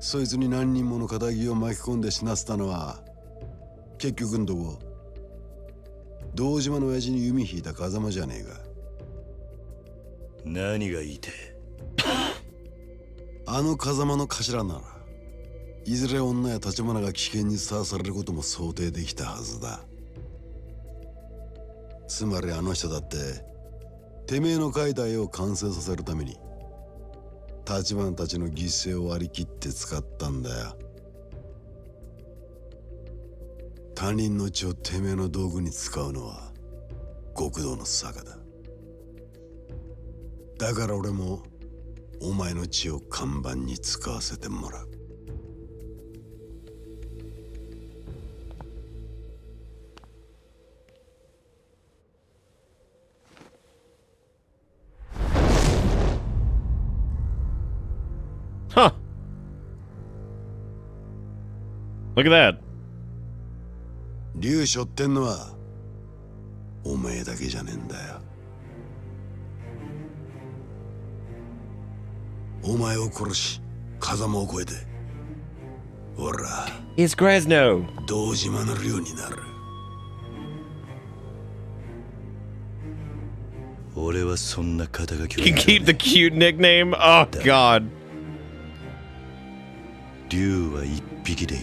そいつに何人もの仇を巻き込んで死なせたのは結局んとこ堂島の親父に弓引いた風間じゃねえか。何が言いてあの風間の頭ならいずれ女や立花が危険にさらされることも想定できたはずだ。つまりあの人だっててめえの描いた絵を完成させるために立花たちの犠牲を割り切って使ったんだよ。他人の血をてめえの道具に使うのは極道の坂だ。だから俺もお前の血を看板に使わせてもらう。Huh. Look at that. 竜背負ってんのはお前だけじゃねえんだよ。お前を殺し風間を越えてほら It's Gresno. 堂島の竜になる。俺はそんな肩書きを You keep the cute nickname? Oh god. 竜は一匹でいい。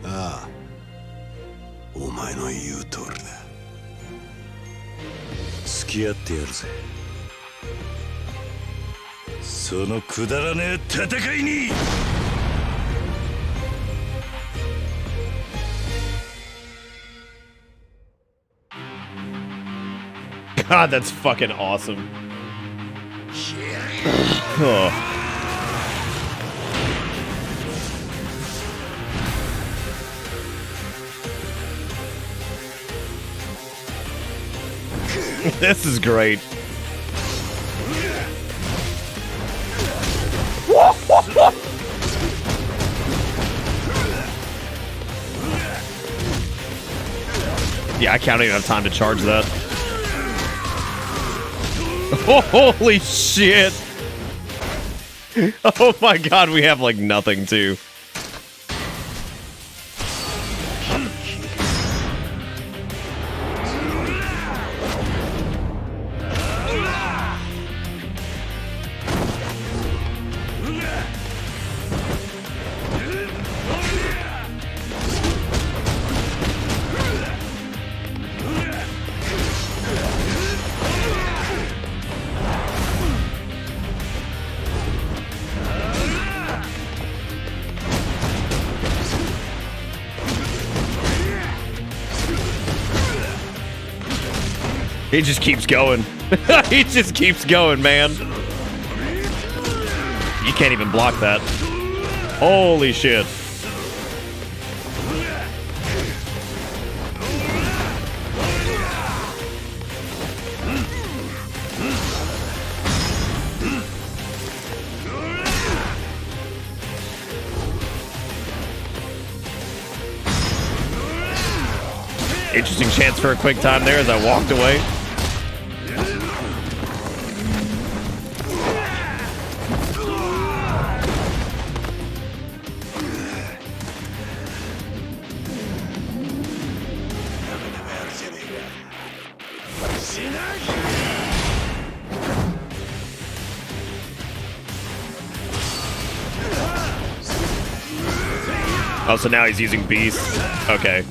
ああ、お前の言う通りだ。付き合ってやるぜ。そのくだらねえ戦いに。God, that's fucking awesome. Oh. This is great. Yeah, I can't even have time to charge that. Holy shit! Oh my god, we have like nothing too. He just keeps going. He just keeps going, man. You can't even block that. Holy shit. Interesting chance for a quick time there as I walked away. Oh, so now he's using Beast. Okay.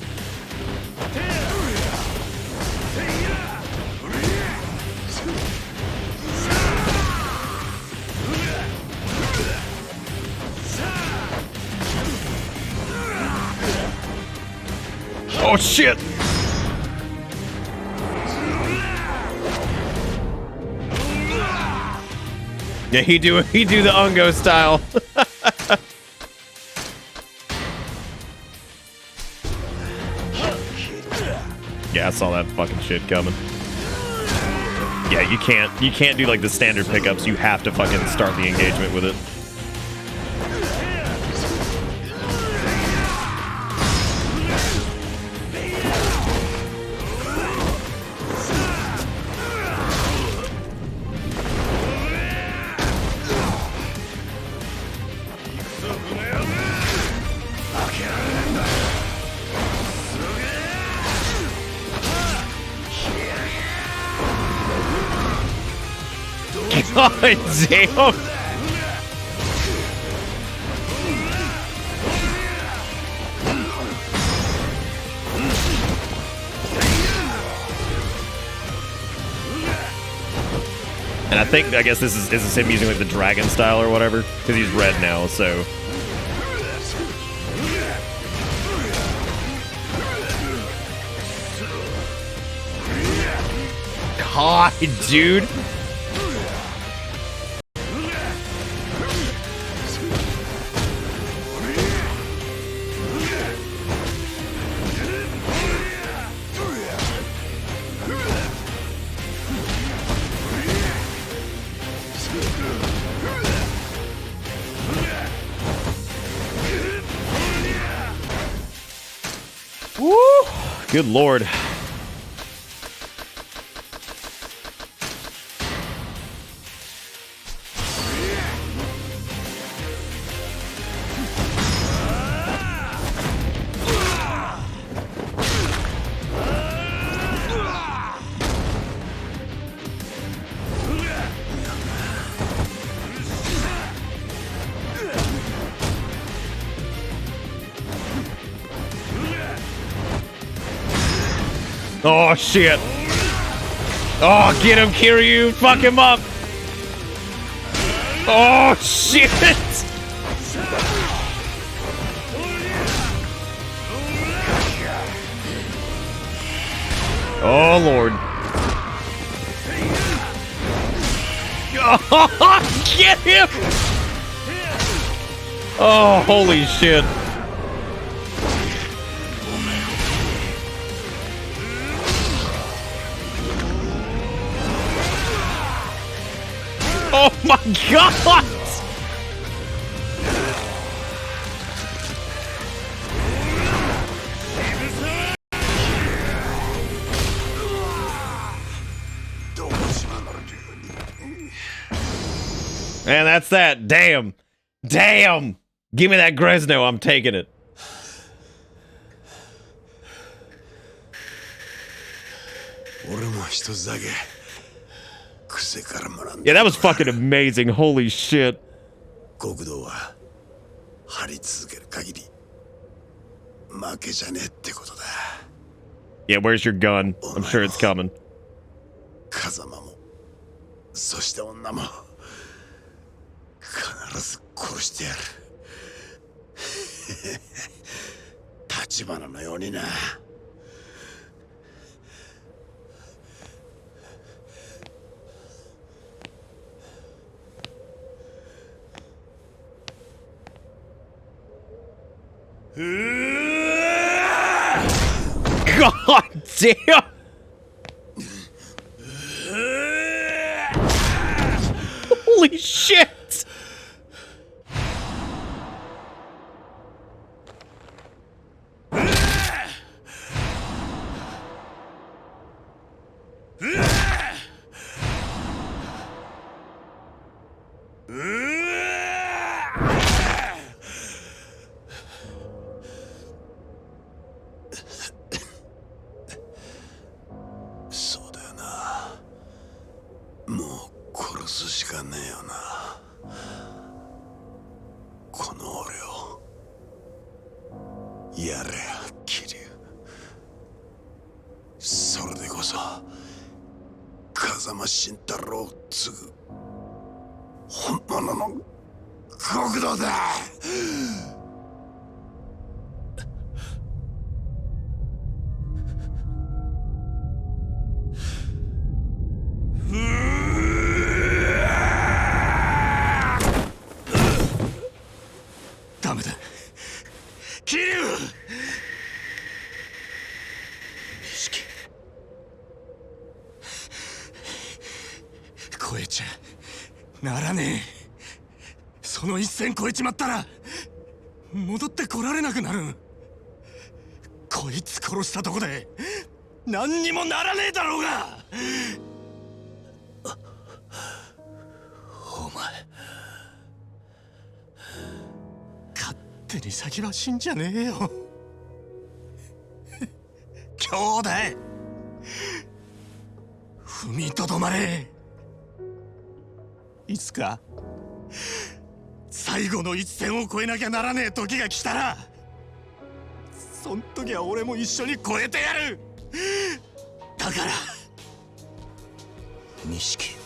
Oh shit! Yeah, he do the Ungo style. Yeah, I saw that fucking shit coming. Yeah, you can't do like the standard pickups. You have to fucking start the engagement with it. God damn. And I guess this is him using like the dragon style or whatever, because he's red now, so. God, dude. Woo! Good lord. Oh shit. Oh, get him, Kiryu. Fuck him up. Oh shit. Oh lord. Oh, get him. Oh, holy shit. Oh my god! And that's that. Damn. Damn. Give me that Gresno. I'm taking it. Yeah, that was fucking amazing. Holy shit. Yeah, where's your gun? I'm sure it's coming. God damn! Holy shit!超えちまったら戻ってこられなくなる。こいつ殺したとこで何にもならねえだろうが。お前手に先は死んじゃねえよ。兄弟踏みとどまれ。いつか最後の一線を越えなきゃならねえ時が来たら、そん時は俺も一緒に越えてやる。だから錦、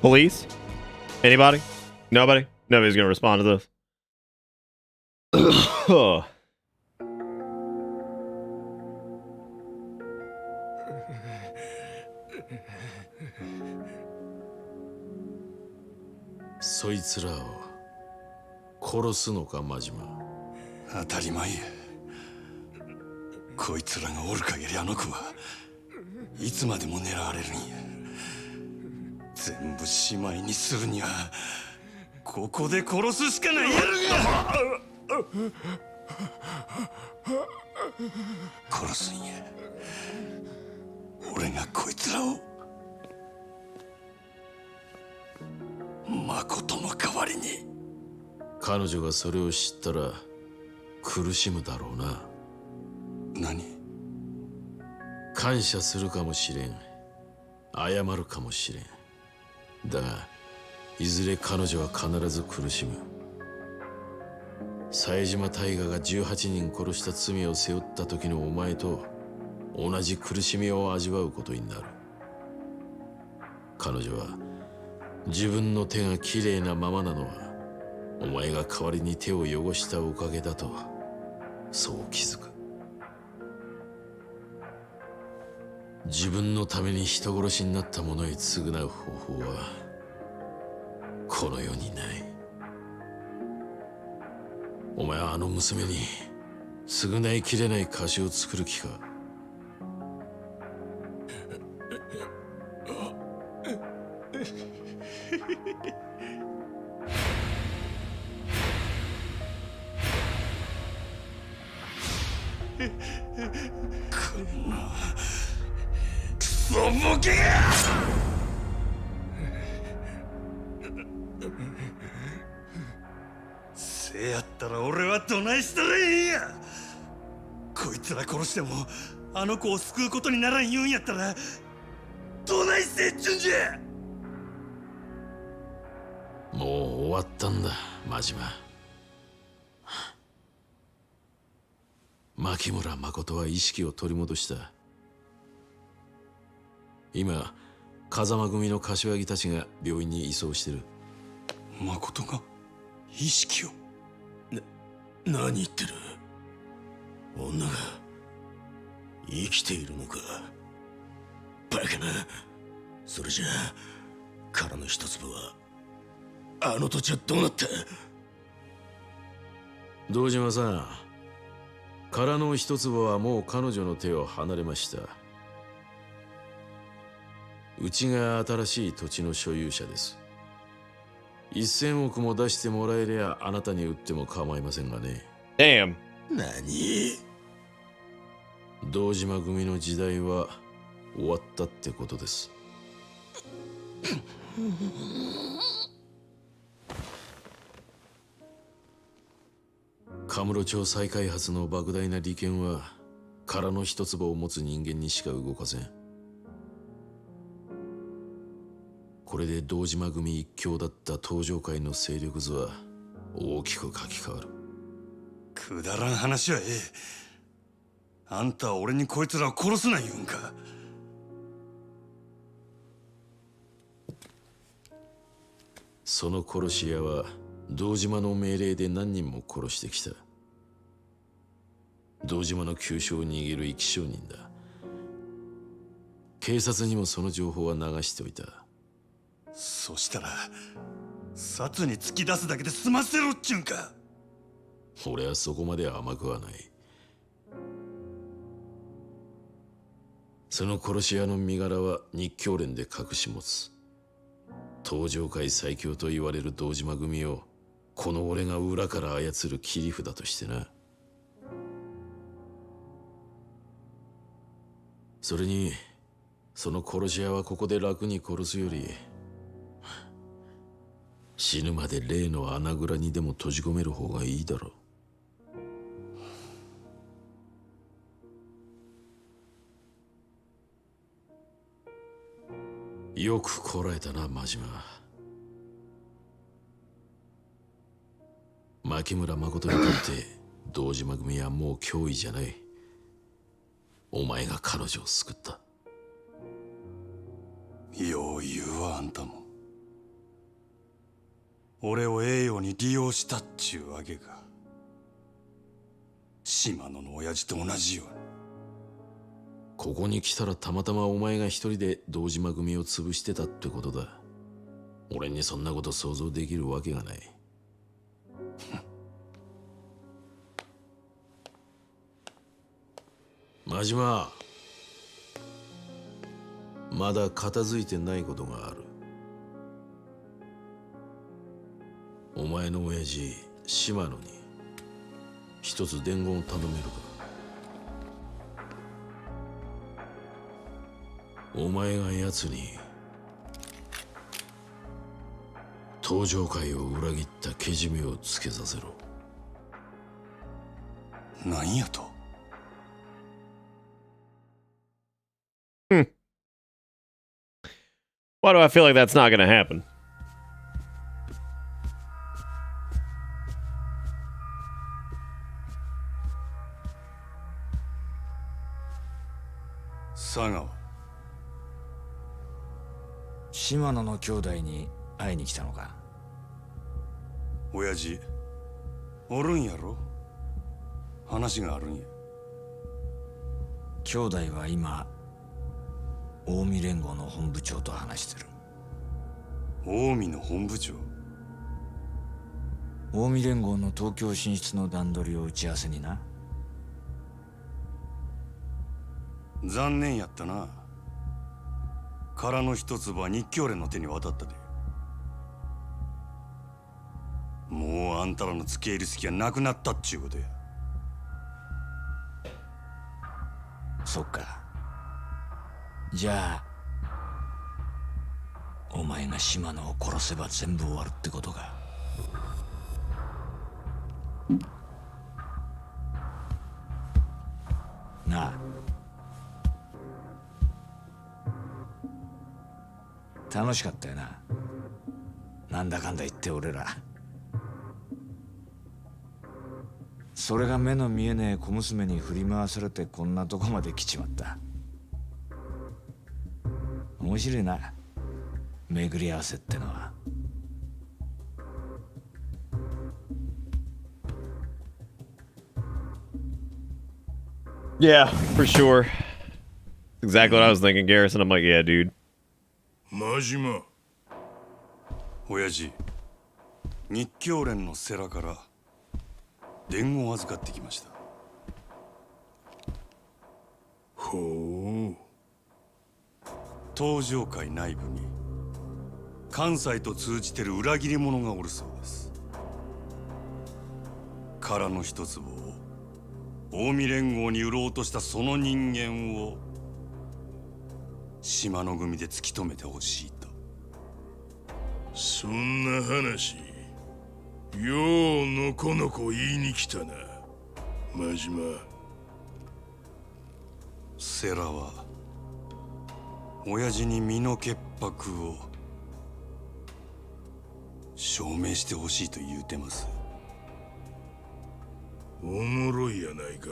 Police? Anybody? Nobody? Nobody's gonna respond to this. Oh. そいつらを殺すのか、真島。当たり前や。こいつらがおる限りあの子はいつまでも狙われるんや。全部しまいにするにはここで殺すしかないやろが。殺すんや。俺がこいつらを。誠の代わりに。彼女がそれを知ったら苦しむだろうな。何？感謝するかもしれん、謝るかもしれん。だがいずれ彼女は必ず苦しむ。冴島大河が18人殺した罪を背負った時のお前と同じ苦しみを味わうことになる。彼女は自分の手がきれいなままなのはお前が代わりに手を汚したおかげだと、そう気づく。自分のために人殺しになった者へ償う方法はこの世にない。お前はあの娘に償いきれない貸しを作る気か。こんなクソボケが！せやったら俺はどないしたらいいんや。こいつら殺してもあの子を救うことにならん言うんやったらどないせっちゅんじゃ。もう終わったんだ、真島。牧村誠は意識を取り戻した。今風間組の柏木たちが病院に移送してる。誠が意識を？何言ってる。女が生きているのか。バカな。それじゃあ殻の一粒はあの土地はどうなった？堂島さん、殻の一粒はもう彼女の手を離れました。うちが新しい土地の所有者です。1000億も出してもらえりゃあなたに売っても構いませんがね。Damn。何？堂島組の時代は終わったってことです。カムロ町再開発の莫大な利権は殻の一粒を持つ人間にしか動かせん。これで堂島組一強だった東上界の勢力図は大きく書き換わる。くだらん話はええ。あんたは俺にこいつらを殺すな言うんか。その殺し屋は堂島の命令で何人も殺してきた。堂島の急所を握る生き証人だ。警察にもその情報は流しておいた。そしたら殺に突き出すだけで済ませろっちゅうんか。俺はそこまで甘くはない。その殺し屋の身柄は日教連で隠し持つ。東上界最強と言われる堂島組をこの俺が裏から操る切り札としてな。それにその殺し屋はここで楽に殺すより死ぬまで例の穴蔵にでも閉じ込める方がいいだろう。よくこらえたな、真島。牧村誠にとって堂島組はもう脅威じゃない。お前が彼女を救った。よう言うわ、あんたも。俺を栄養に利用したっちゅうわけか。島野の親父と同じように。ここに来たらたまたまお前が一人で堂島組を潰してたってことだ。俺にそんなこと想像できるわけがない。真島、まだ片付いてないことがある。お前の親父島野に一つ伝言を頼めるか。お前が奴に登場会を裏切ったけじめをつけさせろ。何やと。Why do I feel like that's not gonna happen? 佐川。島野の兄弟に会いに来たのか。親父おるんやろ。話があるんや。兄弟は今近江連合の本部長と話してる。近江の本部長。近江連合の東京進出の段取りを打ち合わせにな。残念やったな。殻の一粒は日教連の手に渡ったで。もうあんたらの付け入る隙はなくなったっちゅうことや。そっか。じゃあお前が島野を殺せば全部終わるってことか。なあ、楽しかったよな。なんだかんだ言って俺ら。それが目の見えねえ小娘に振り回されてこんなとこまで来ちまった。面白いな、巡り合わせってのは。Yeah, for sure. Exactly what I was thinking, Garrison. I'm like, yeah, dude. 真島。親父、日教連の世良から伝言を預かってきました。ほう。登場会内部に関西と通じてる裏切り者がおるそうです。殻の一粒を近江連合に売ろうとしたその人間を島の組で突き止めてほしいと。そんな話ようのこのこ言いに来たな、真島。世良は親父に身の潔白を証明してほしいと言うてます。おもろいやないか。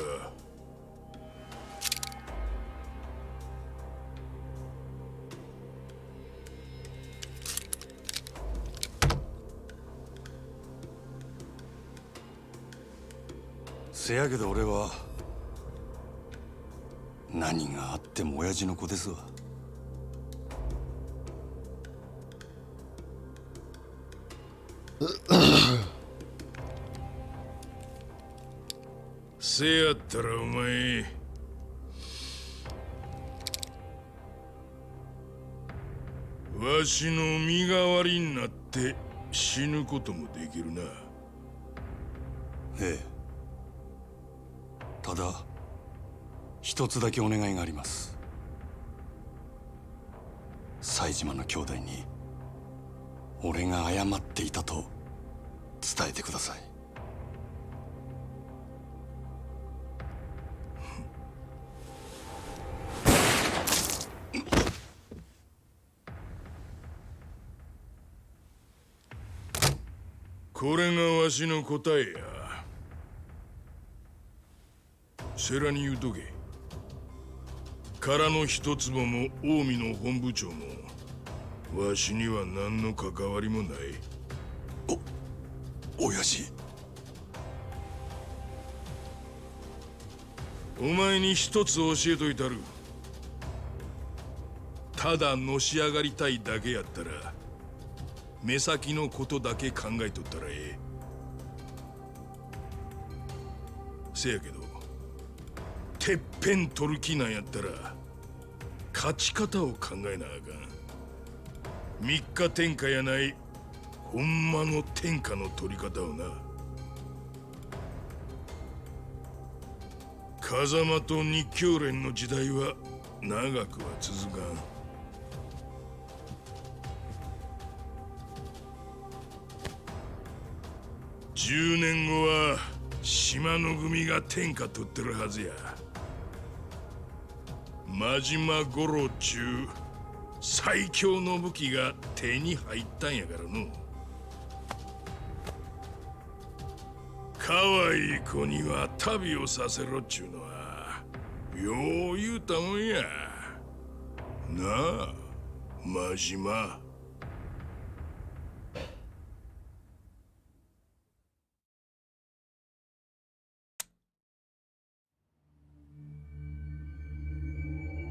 せやけど俺は何があっても親父の子ですわ。せやったらお前わしの身代わりになって死ぬこともできるな。ええ。ただ一つだけお願いがあります。冴島の兄弟に俺が謝っていたと伝えてください。これがわしの答えや。世良に言うとけ。殻の一坪も近江の本部長もわしには何の関わりもない。親父。お前に一つ教えといたる。ただのし上がりたいだけやったら目先のことだけ考えとったらええ。せやけどてっぺん取る気なんやったら勝ち方を考えなあかん。三日天下やないほんまの天下の取り方をな。風間と日教連の時代は長くは続かん。10年後は島の組が天下取ってるはずや。真島五郎っちゅう最強の武器が手に入ったんやからの。可愛い子には旅をさせろっちゅうのはよう言うたもんやなあ真島。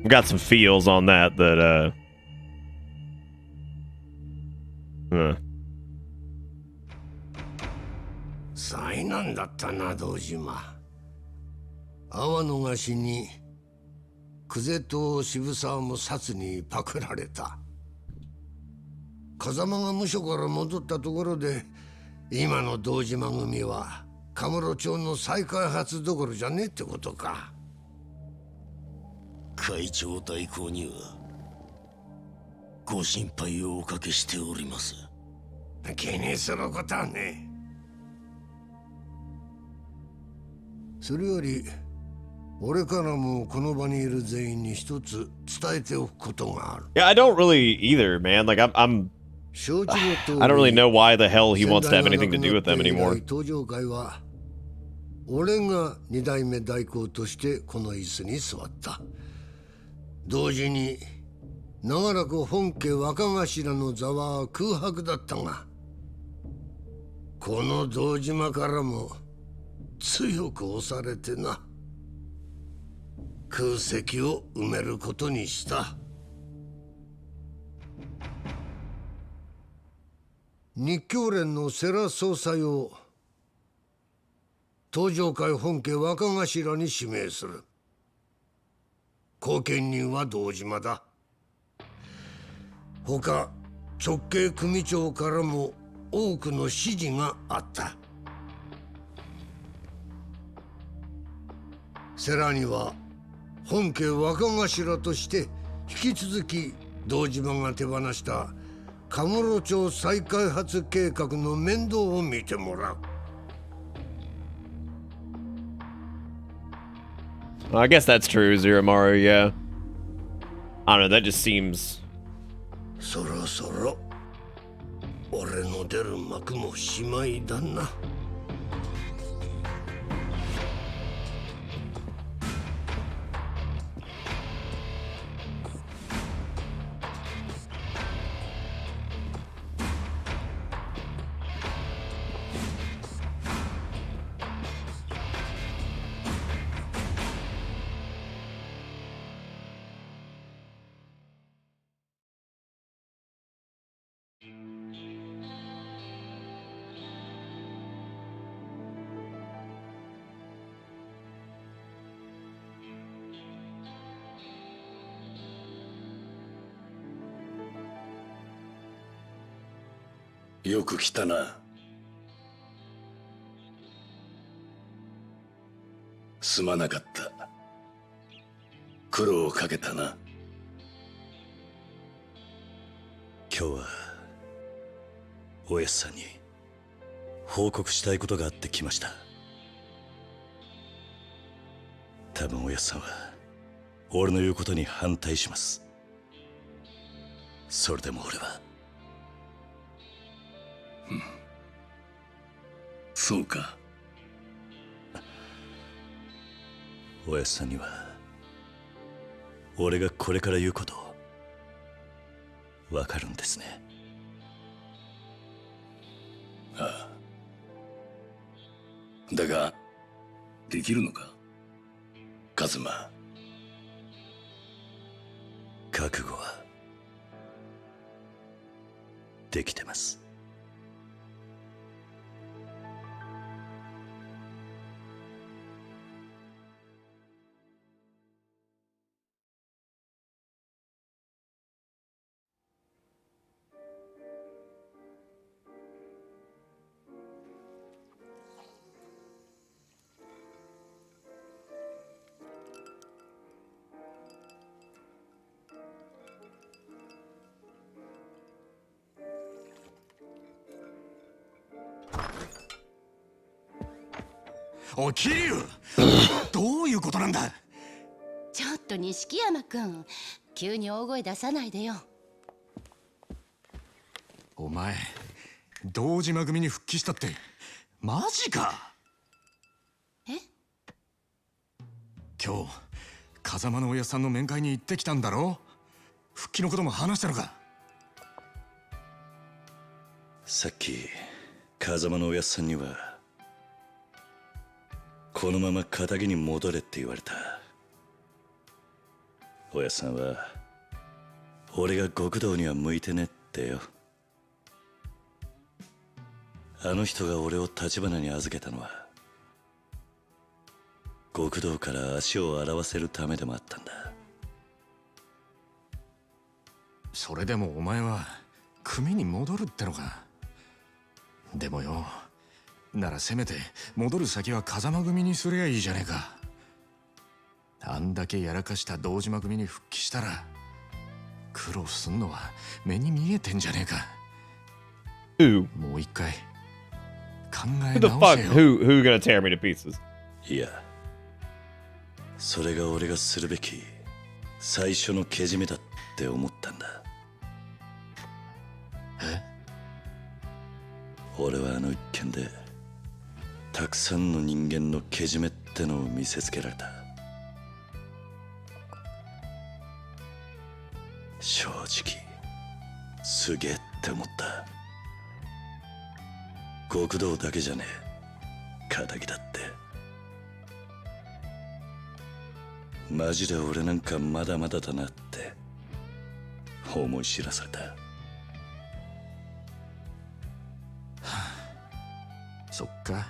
Got some feels on that災難だったな堂島。阿波の菓子に久世と渋沢も薩にパクられた。風間が無所から戻ったところで今の堂島組はカムロ町の再開発どころじゃねえってことか。会長代行にはご心配をおかけしております。気にすることはねえ。それより俺からもこの場にいる全員に一つ伝えておくことがある。 Yeah, I don't really either, man. Like I don't really know why the hell he wants to have anything to do with them anymore. 登場会は俺が二代目代行としてこの椅子に座った。同時に長らく本家若頭の座は空白だったが、この堂島からも強く押されてな、空席を埋めることにした。日教連の世良総裁を登場会本家若頭に指名する。後見人は堂島だ。他直系組長からも多くの指示があった。世良には本家若頭として引き続き堂島が手放したカムロ町再開発計画の面倒を見てもらう。I guess that's true, Ziramaru, yeah. I don't know, that just seems... そろそろ俺の出る幕もしまいだな。よく来たな。すまなかった。苦労をかけたな。今日はおやすさんに報告したいことがあって来ました。多分おやすさんは俺の言うことに反対します。それでも俺はそうか。おやすさんには俺がこれから言うことわかるんですね。ああ。だができるのかカズマ。覚悟はできてます。おい桐生、どういうことなんだ。ちょっと錦山君、急に大声出さないでよ。お前堂島組に復帰したってマジか。え？今日風間の親さんの面会に行ってきたんだろ。復帰のことも話したのか。さっき風間のおやっさんにはこのまま仇に戻れって言われた。おやっさんは俺が極道には向いてねってよ。あの人が俺を橘に預けたのは極道から足を洗わせるためでもあったんだ。それでもお前は組に戻るってのか。でもよ、ならせめて戻る先は風間組にすりゃいいじゃねえか。あんだけやらかした堂島組に復帰したら苦労すんのは目に見えてんじゃねえか。もう一回考え Who the 直 fuck? せよ。 Who gonna tear me to pieces? いや、それが俺がするべき最初のけじめだって思ったんだ。俺はあの一件でたくさんの人間のけじめってのを見せつけられた。正直すげえって思った。極道だけじゃねえ、仇だってマジで俺なんかまだまだだなって思い知らされた。そっか。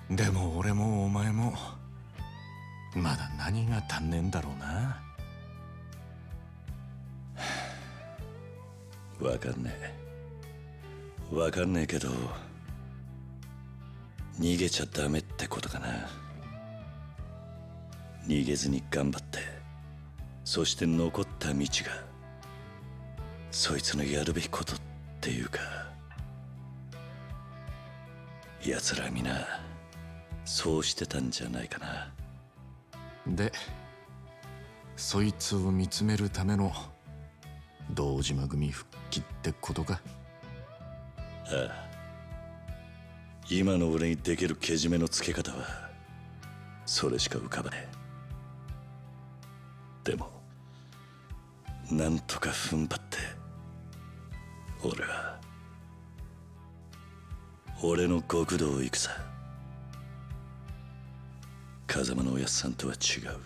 でも俺もお前もまだ何が足んねえんだろうな。わかんねえ。わかんねえけど逃げちゃダメってことかな。逃げずに頑張って、そして残った道がそいつのやるべきことっていうか、奴ら皆そうしてたんじゃないかな。でそいつを見つめるための堂島組復帰ってことか。ああ、今の俺にできるけじめのつけ方はそれしか浮かばねえ。でもなんとか踏ん張って俺は俺の極道を行くさ。風間のおやっさんとは違う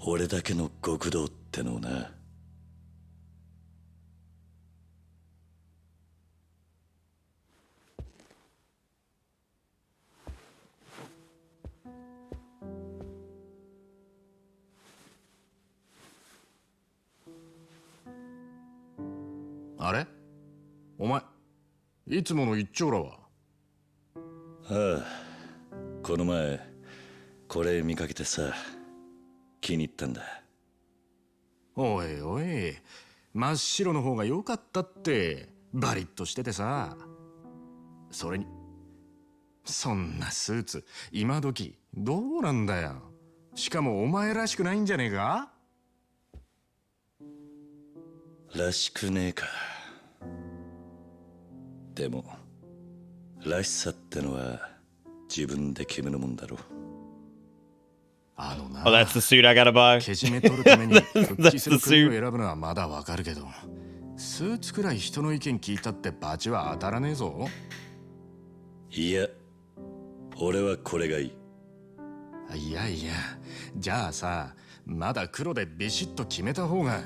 俺だけの極道ってのをな。あれお前いつもの一丁羅は。ああ、この前これ見かけてさ気に入ったんだ。おいおい、真っ白の方が良かったって。バリッとしててさ。それにそんなスーツ今時どうなんだよ。しかもお前らしくないんじゃねえか。らしくねえか。でもらしさってのは自分で決めるもんだろう。あのな、Oh, that's the suit I gotta buy. けじめ取るために復帰 That's する the 国を suit. 選ぶのはまだわかるけど、スーツくらい人の意見聞いたってバチは当たらねえぞ。いや、俺はこれがいい。いやいや、じゃあさ、まだ黒でビシッと決めた方が。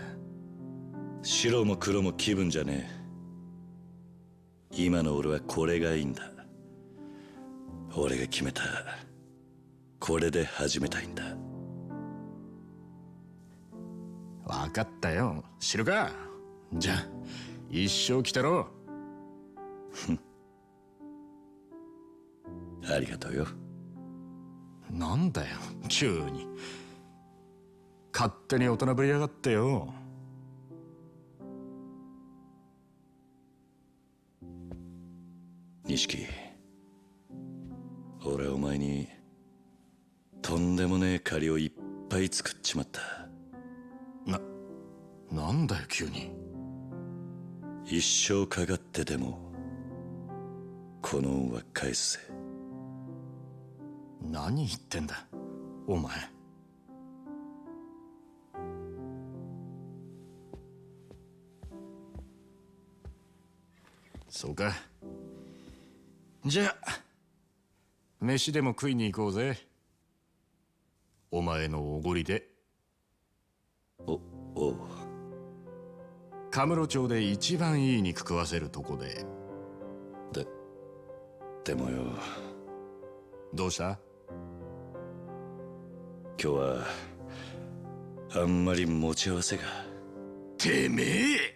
白も黒も気分じゃねえ。今の俺はこれがいいんだ。俺が決めた。これで始めたいんだ。わかったよ。知るか。じゃあ一生来たろ。ありがとうよ。なんだよ急に。勝手に大人ぶりやがってよ。錦、俺お前にとんでもねえ借りをいっぱい作っちまった。なんだよ急に。一生かかってでもこの恩は返すぜ。何言ってんだお前。そうか。じゃあ飯でも食いに行こうぜ。お前のおごりで。おう。カムロ町で一番いい肉食わせるとこで。でもよ。どうした？今日はあんまり持ち合わせが。てめえ。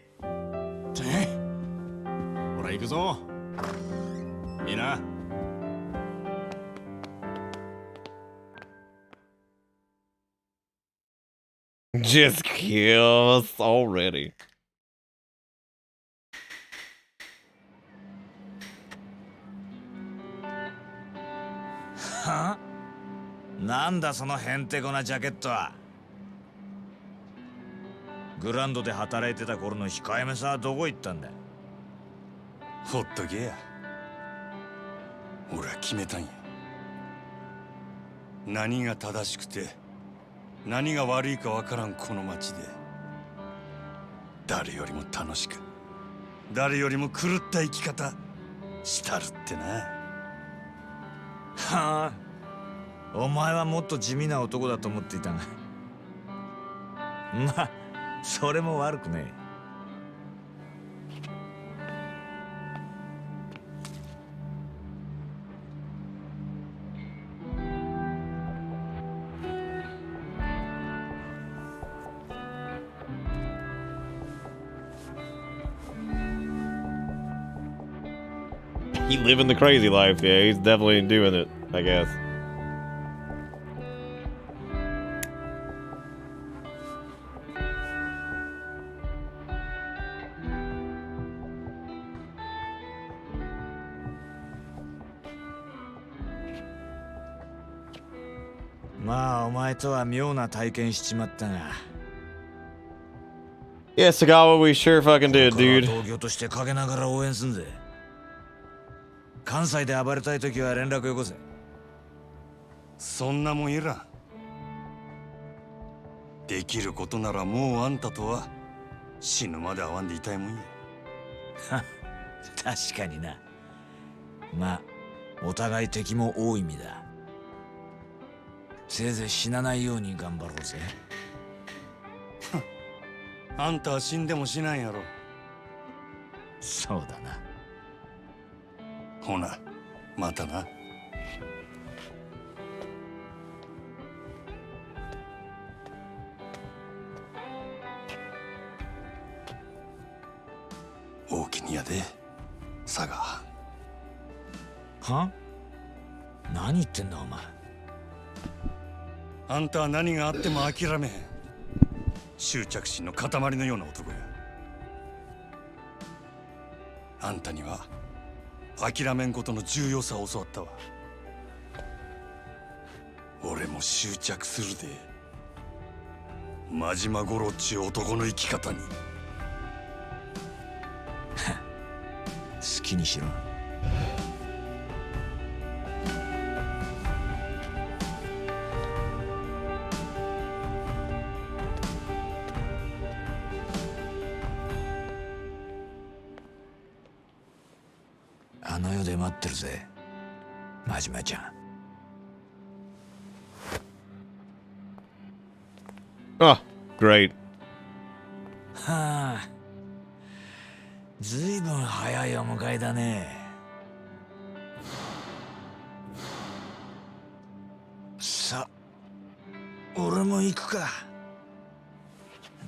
ほら行くぞ。いいな。Just kill us already. は？なんだそのへんてこなジャケットは。グランドで働いてた頃の控えめさはどこ行ったんだ。ほっとけや。俺は決めたんや。何が正しくて何が悪いかわからんこの町で、誰よりも楽しく、誰よりも狂った生き方したるってな。はあ、お前はもっと地味な男だと思っていたが、まあそれも悪くねえ。He living the crazy life. Yeah, he's definitely doing it, I guess.「まあお前とは妙な体験しちまったが。Yeah, Sagawa, we sure fucking did, dude. 東京として陰ながら応援すんぜ。関西で暴れたい時は連絡よこせ。そんなもんいらん。できることならもうあんたとは死ぬまで会わんでいたいもんや。確かにな。まあお互い敵も多い意味だ。せいぜい死なないように頑張ろうぜ。あんたは死んでも死なんやろ。そうだな。ほな、またな。大きにやで、佐賀。は？何言ってんだお前。あんたは何があっても諦めへん。執着心の塊のような男や。あんたには諦めんことの重要さを教わったわ。俺も執着するで。真島五郎っちゅう男の生き方に。好きにしろ。あの世で待ってるぜ、真島ちゃん。Oh, great. はあ、ずいぶん早いお迎えだね。さ、俺も行くか。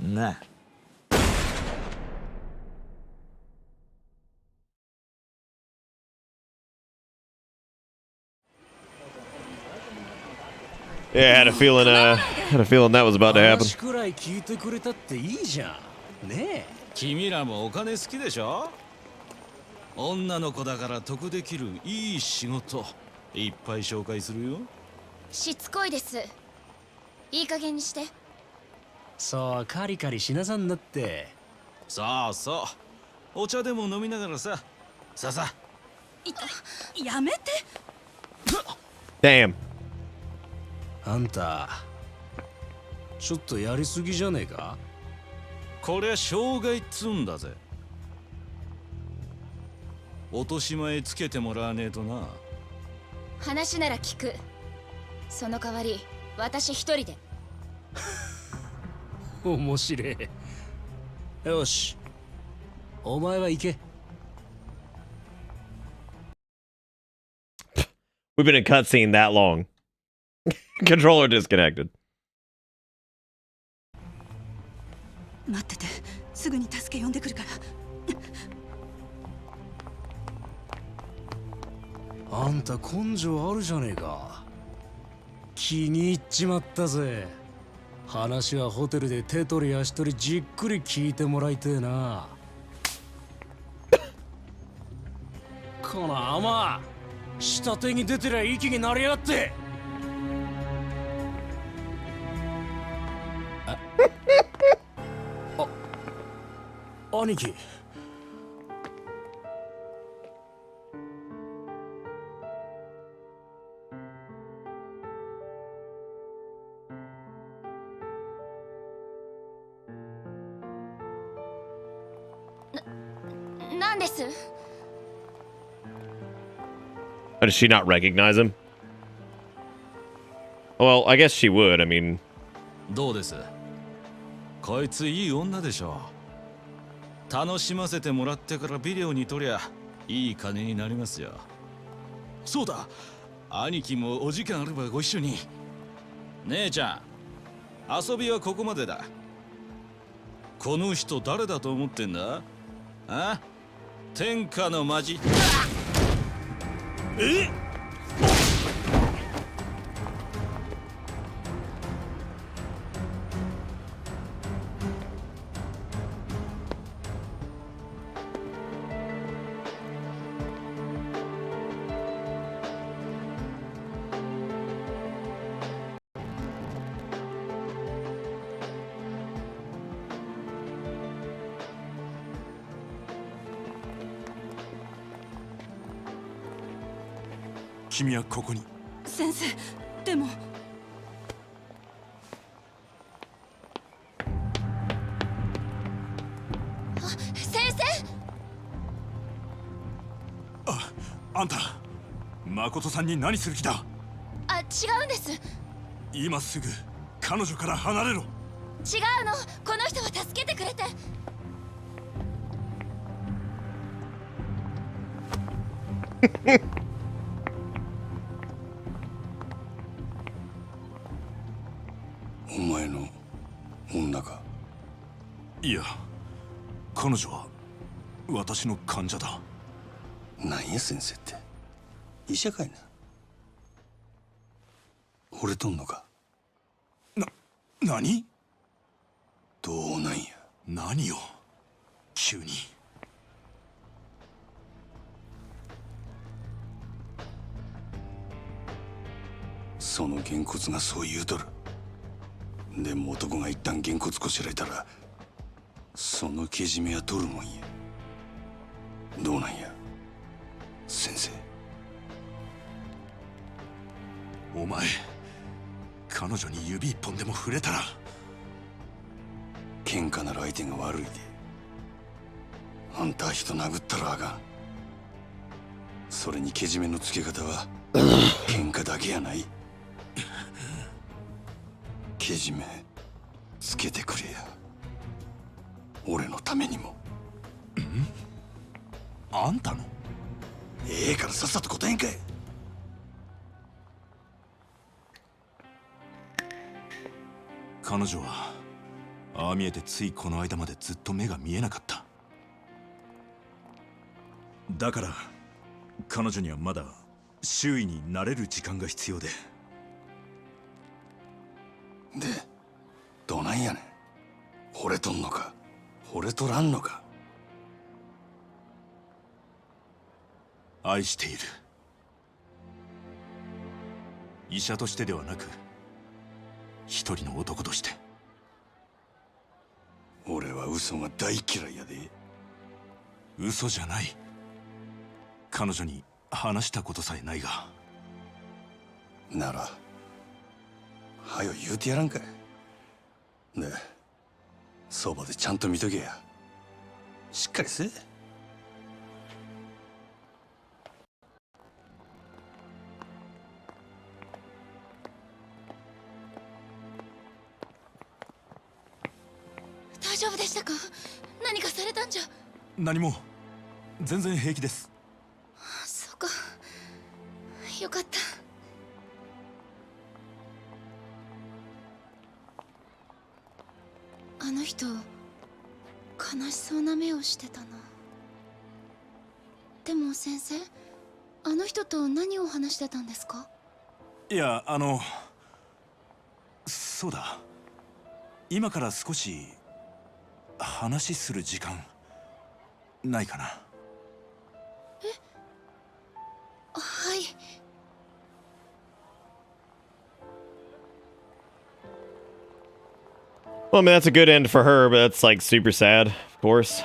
なあ。Yeah, I had a feeling that was about to happen. 話くらい聞いてくれたっていいじゃん。ねえ。君らもお金好きでしょ。女の子だから得できるいい仕事いっぱい紹介するよ。しつこいです。いい加減にして。そう、カリカリしなさんなって。そうそう。お茶でも飲みながらさ。ささ。やめて。Damn. あんた、ちょっとやりすぎじゃねえか？こりゃ障害っつうんだぜ。落とし前つけてもらわねえとな。話なら聞く。その代わり私一人で。面白い。よし、お前は行け。We've been in cutscene that long. Controller disconnected. 待ってて、すぐに助け呼んでくるから。あんた根性あるじゃねえか。気に入っちまったぜ。話はホテルで手取り足取りじっくり聞いてもらいてえな。この甘下手に出てりゃ息になりやがって。兄貴。なんです？ Does she not recognize him? Well, I guess she would. I mean, どうです？こいついい女でしょ。楽しませてもらってからビデオに撮りゃいい金になりますよ。そうだ、兄貴もお時間あればご一緒に。姉ちゃん、遊びはここまでだ。この人誰だと思ってんだ？あ？天下のマジ。え？君はここに。先生、でも。先生。あんた、誠さんに何する気だ？あ、違うんです。今すぐ彼女から離れろ。違うの。この人は助けてくれて。お前の女か？いや、彼女は私の患者だ。何や先生って、医者かいな。惚れとんのか？何？どうなんや。何を急に。そのげんこつがそう言うとる。でも男が一旦げんこつこしらえたらそのけじめは取るもんや。どうなんや先生。お前彼女に指一本でも触れたら。喧嘩なら相手が悪いで。あんたは人殴ったらあかん。それにけじめのつけ方は喧嘩だけやない。けじめつけてくれや。俺のためにも。あんたの。ええからさっさと答えんかい。彼女はああ見えてついこの間までずっと目が見えなかった。だから彼女にはまだ周囲に慣れる時間が必要で。でどないやねん。惚れとんのか惚れとらんのか。愛している。医者としてではなく一人の男として。俺は嘘が大嫌いやで。嘘じゃない。彼女に話したことさえないが。ならはよ言うてやらんかい。でそばでちゃんと見とけや。しっかりせえ。大丈夫でしたか？何かされたんじゃ。何も。全然平気です。そうか、よかった。あの人悲しそうな目をしてたな。でも先生、あの人と何を話してたんですか？いや、そうだ。今から少し話する時間ないかな。はい。Well, I mean, that's a good end for her, but that's like super sad, of course.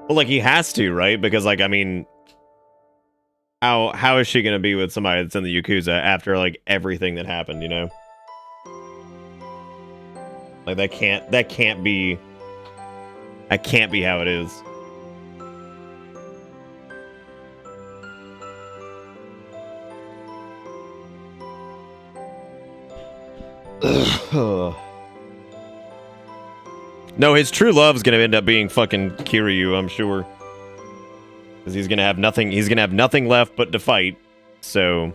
Well, like he has to, right? Because, like, I mean, how is she gonna be with somebody that's in the Yakuza after like everything that happened? You know, like that can't be how it is. No, his true love's gonna end up being fucking Kiryu, I'm sure. Because he's gonna have nothing left but to fight. So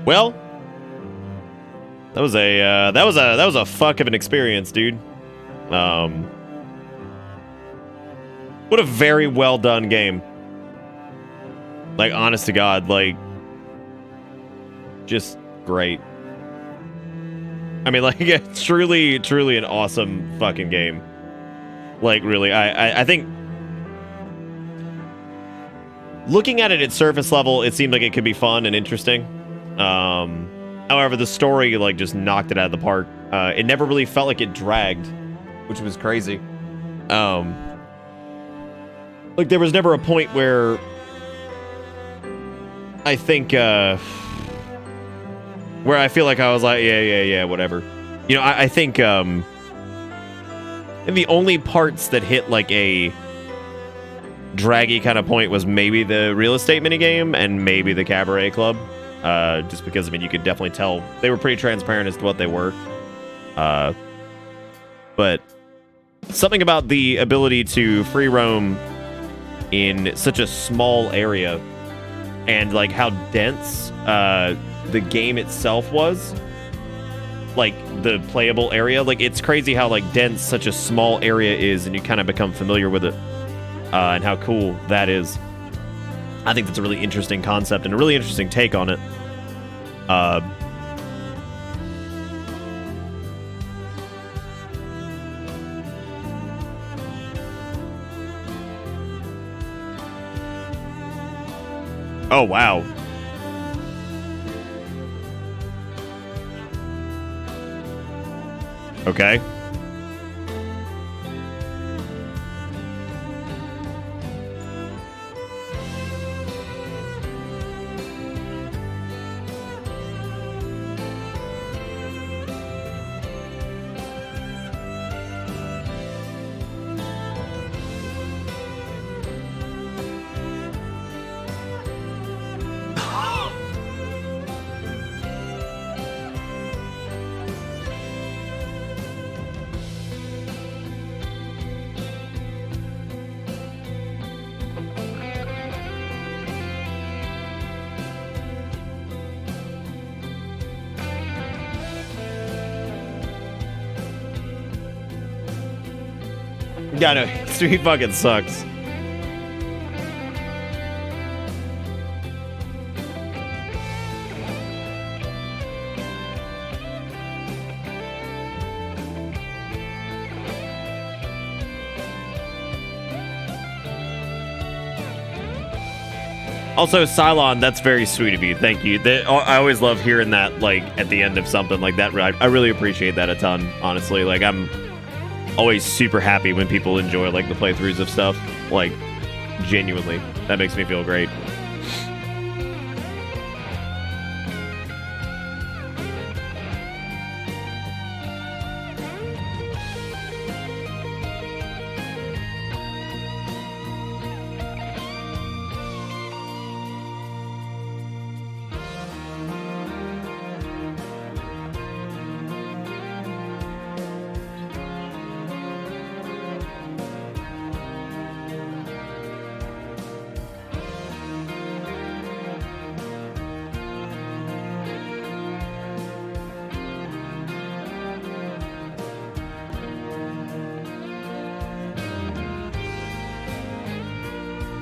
well, that was a fuck of an experience, dude. What a very well done game. Like, honest to God, like, just great. I mean, like, it's truly an awesome fucking game. Like, really, I think looking at it at surface level, it seemed like it could be fun and interesting. However, the story, like, just knocked it out of the park. It never really felt like it dragged, which was crazy. Like, there was never a point where I think, where I feel like I was like, yeah, whatever. You know, I think, and the only parts that hit like a draggy kind of point was maybe the real estate minigame and maybe the cabaret club. Just because, I mean, you could definitely tell they were pretty transparent as to what they were. But something about the ability to free roam in such a small area and like how dense the game itself was, like the playable area. Like it's crazy how like dense such a small area is, and you kind of become familiar with it, and how cool that is. I think that's a really interesting concept and a really interesting take on it. Oh, wow. Okay. Yeah, no, Street fucking sucks. Also, Cylon, that's very sweet of you. Thank you. I always love hearing that, like, at the end of something like that. I really appreciate that a ton, honestly. Like, I'm always super happy when people enjoy, like, the playthroughs of stuff. Like, genuinely. That makes me feel great.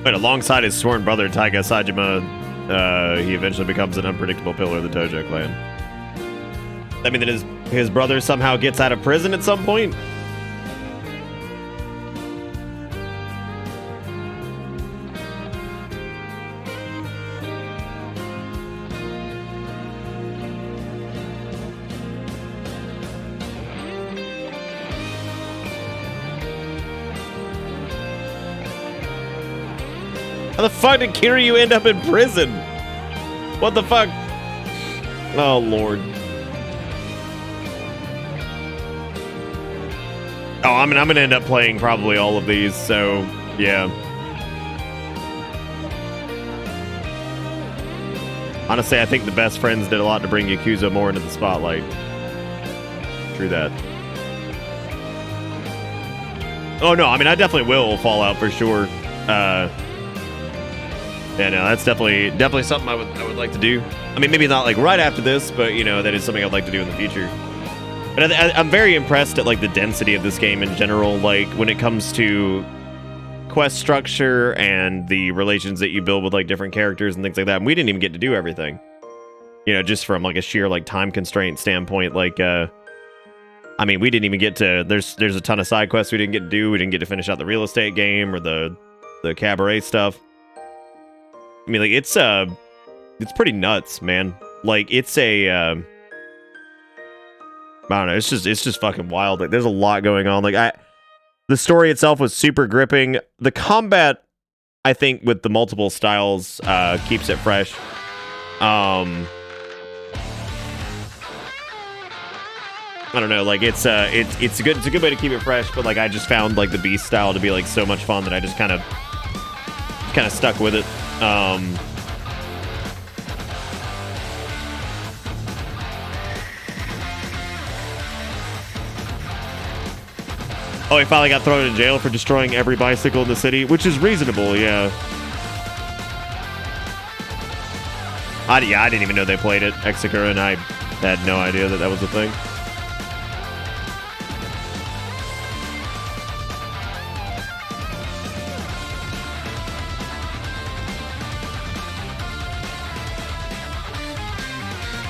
But alongside his sworn brother, Taiga Sajima, he eventually becomes an unpredictable pillar of the Tojo clan. I mean, that his brother somehow gets out of prison at some point? How the fuck did Kiryu end up in prison? What the fuck? Oh, Lord. Oh, I'm gonna end up playing probably all of these, so, yeah. Honestly, I think the Best Friends did a lot to bring Yakuza more into the spotlight. True that. Oh, no, I mean, I definitely will Fallout for sure. Yeah, no, that's definitely something I would like to do. I mean, maybe not like right after this, but you know, that is something I'd like to do in the future. But I'm very impressed at like the density of this game in general. Like when it comes to quest structure and the relations that you build with like different characters and things like that. And we didn't even get to do everything. You know, just from like a sheer like time constraint standpoint. Like, I mean, we didn't even get to. There's a ton of side quests we didn't get to do. We didn't get to finish out the real estate game or the cabaret stuff. I mean, like, it's pretty nuts, man. Like, it's a, I don't know, it's just fucking wild. Like, there's a lot going on. Like, the story itself was super gripping. The combat, I think, with the multiple styles, keeps it fresh. I don't know, like, it's a good way to keep it fresh, but, like, I just found, like, the Beast style to be, like, so much fun that I just kind of stuck with it. Oh, he finally got thrown in jail for destroying every bicycle in the city, which is reasonable, yeah. Yeah, I didn't even know they played it, Executor, and I had no idea that that was a thing.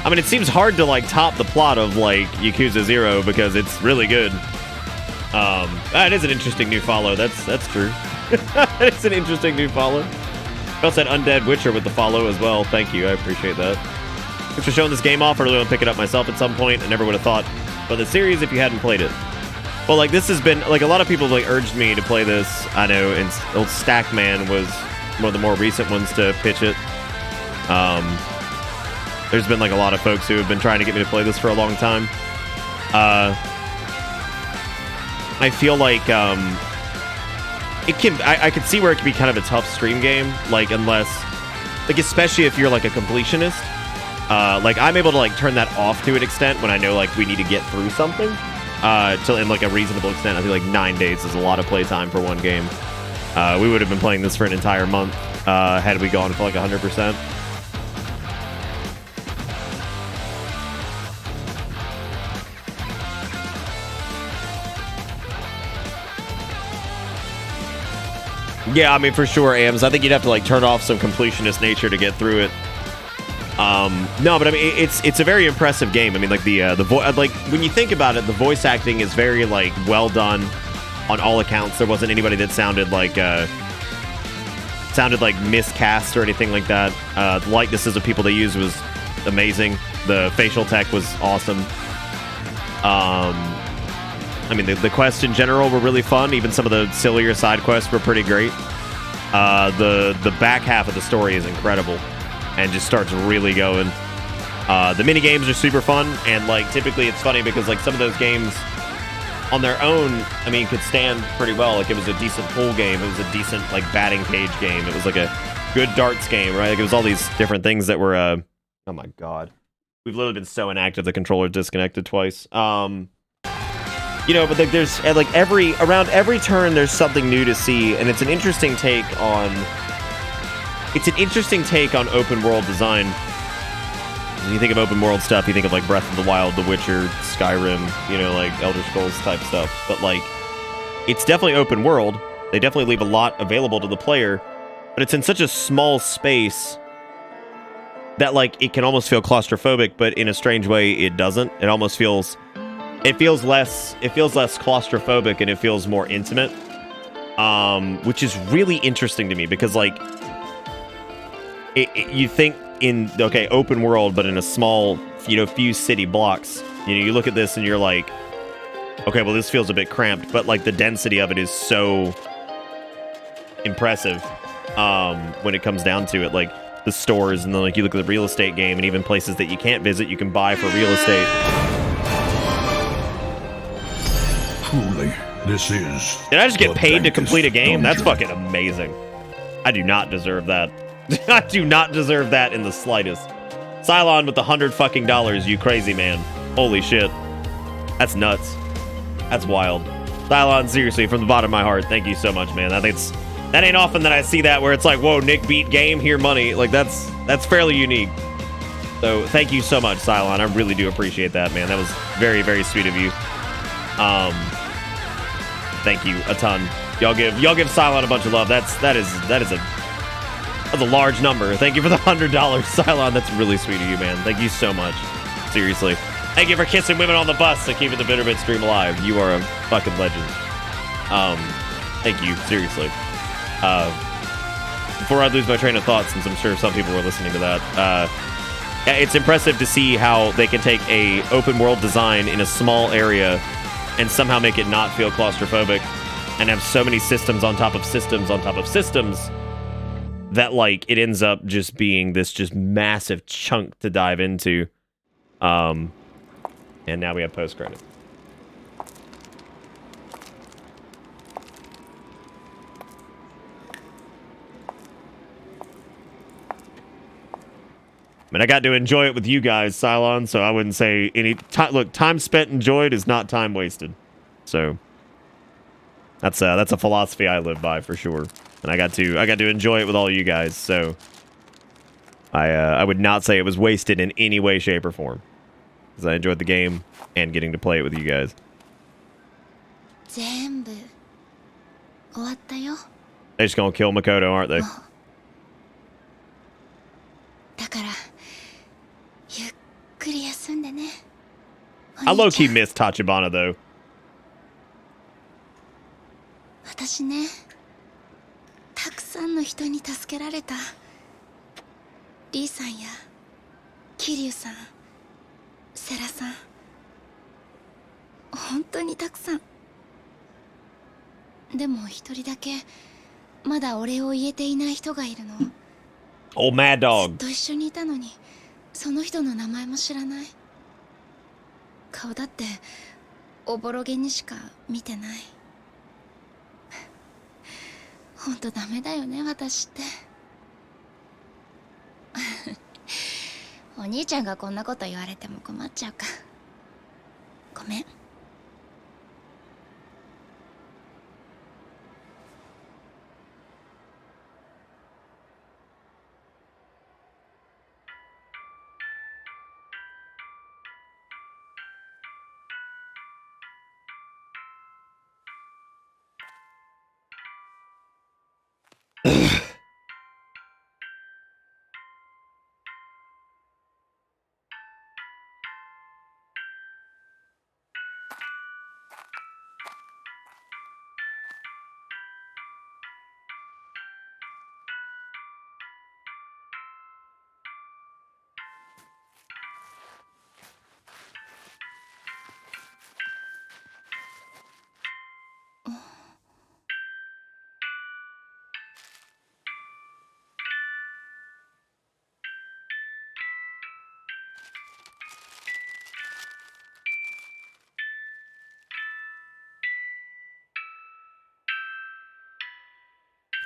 I mean, it seems hard to like top the plot of like Yakuza 0 because it's really good. It is an interesting new follow. That's true. It's an interesting new follow. I also had Undead Witcher with the follow as well. Thank you, I appreciate that. Thanks for showing this game off. I really want to pick it up myself at some point. I never would have thought about the series if you hadn't played it. Well, like this has been like a lot of people like urged me to play this. I know, and old Stackman was one of the more recent ones to pitch it. There's been like a lot of folks who have been trying to get me to play this for a long time. I feel like it can. I could see where it could be kind of a tough stream game, like unless, like especially if you're like a completionist. Like I'm able to like turn that off to an extent when I know like we need to get through something. To in like a reasonable extent. I feel like 9 days is a lot of playtime for one game. We would have been playing this for an entire month had we gone for like 100%. Yeah, I mean, for sure, Ams. I think you'd have to, like, turn off some completionist nature to get through it. No, but I mean, it's a very impressive game. I mean, like, like, when you think about it, the voice acting is very, like, well done on all accounts. There wasn't anybody that sounded like miscast or anything like that. The likenesses of people they used was amazing. The facial tech was awesome. I mean, the quests in general were really fun. Even some of the sillier side quests were pretty great. The back half of the story is incredible and just starts really going. The mini games are super fun, and like typically it's funny because like some of those games on their own, I mean, could stand pretty well. Like it was a decent pool game, it was a decent like batting cage game, it was like a good darts game, right? Like it was all these different things that were oh my god, we've literally been so inactive the controller's disconnected twice. You know, but like there's like around every turn there's something new to see, and it's an interesting take on open world design. When you think of open world stuff, you think of like Breath of the Wild, The Witcher, Skyrim, you know, like Elder Scrolls type stuff. But like it's definitely open world. They definitely leave a lot available to the player, but it's in such a small space that like it can almost feel claustrophobic, but in a strange way it doesn't. It almost feels less claustrophobic, and it feels more intimate, which is really interesting to me because like you think in open world, but in a small few city blocks, you look at this and you're like, okay, well this feels a bit cramped, but like the density of it is so impressive when it comes down to it. Like the stores, and then like you look at the real estate game, and even places that you can't visit you can buy for real estate. Truly, this is... Did I just get paid to complete a game? That's fucking amazing. I do not deserve that. I do not deserve that in the slightest. Cylon with $100 fucking, you crazy man. Holy shit. That's nuts. That's wild. Cylon, seriously, from the bottom of my heart, thank you so much, man. I think that ain't often that I see that where it's like, whoa, Nick beat game, here money. Like that's fairly unique. So thank you so much, Cylon. I really do appreciate that, man. That was very, very sweet of you. Thank you a ton. Y'all give Cylon a bunch of love. That's a large number. Thank you for the $100, Cylon. That's really sweet of you, man. Thank you so much. Seriously. Thank you for kissing women on the bus and keeping the Bitterbit stream alive. You are a fucking legend. Thank you, seriously. Before I lose my train of thought, since I'm sure some people were listening to that, it's impressive to see how they can take a open world design in a small area and somehow make it not feel claustrophobic, and have so many systems on top of systems on top of systems that like it ends up just being this just massive chunk to dive into. And now we have post credit. I mean, I got to enjoy it with you guys, Cylon, so I wouldn't say any time. Look, time spent enjoyed is not time wasted. So that's a philosophy I live by for sure. And I got to enjoy it with all you guys. So I would not say it was wasted in any way, shape, or form. Because I enjoyed the game and getting to play it with you guys. 全部終わったよ。 They're just gonna kill Makoto, aren't they? だからゆっくり休んでね。 I low-key miss Tachibana, though. 私ね、たくさんの人に助けられた。リーさんや桐生さん、セラさん、本当にたくさん。でも一人だけまだお礼を言えていない人がいるの。 Old Mad ず Dog. っと一緒にいたのに、その人の名前も知らない。顔だっておぼろげにしか見てない。ほんとダメだよね、私って。お兄ちゃんがこんなこと言われても困っちゃうか。ごめん。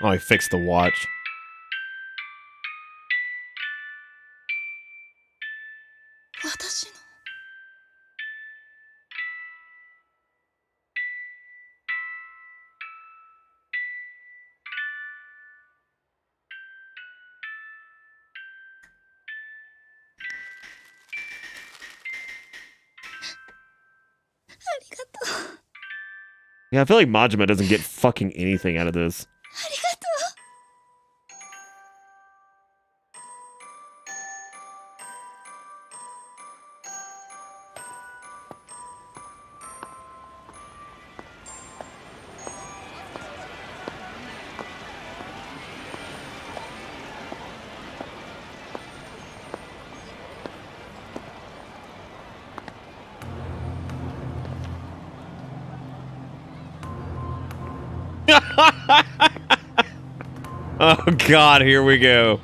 Oh, he fixed the watch. 私の。ありがとう。 Yeah, I feel like Majima doesn't get fucking anything out of this. ありがとう。 Oh god, here we go.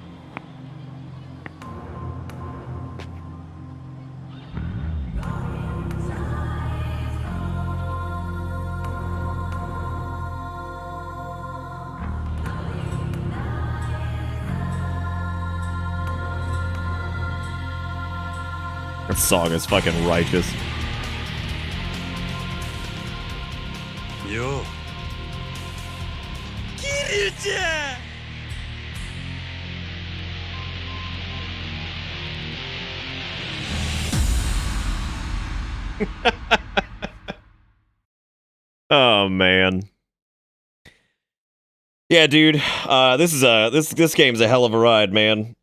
That song is fucking righteous. Yo. Kiryu-chan! Oh man. Yeah, dude. This game's a hell of a ride, man.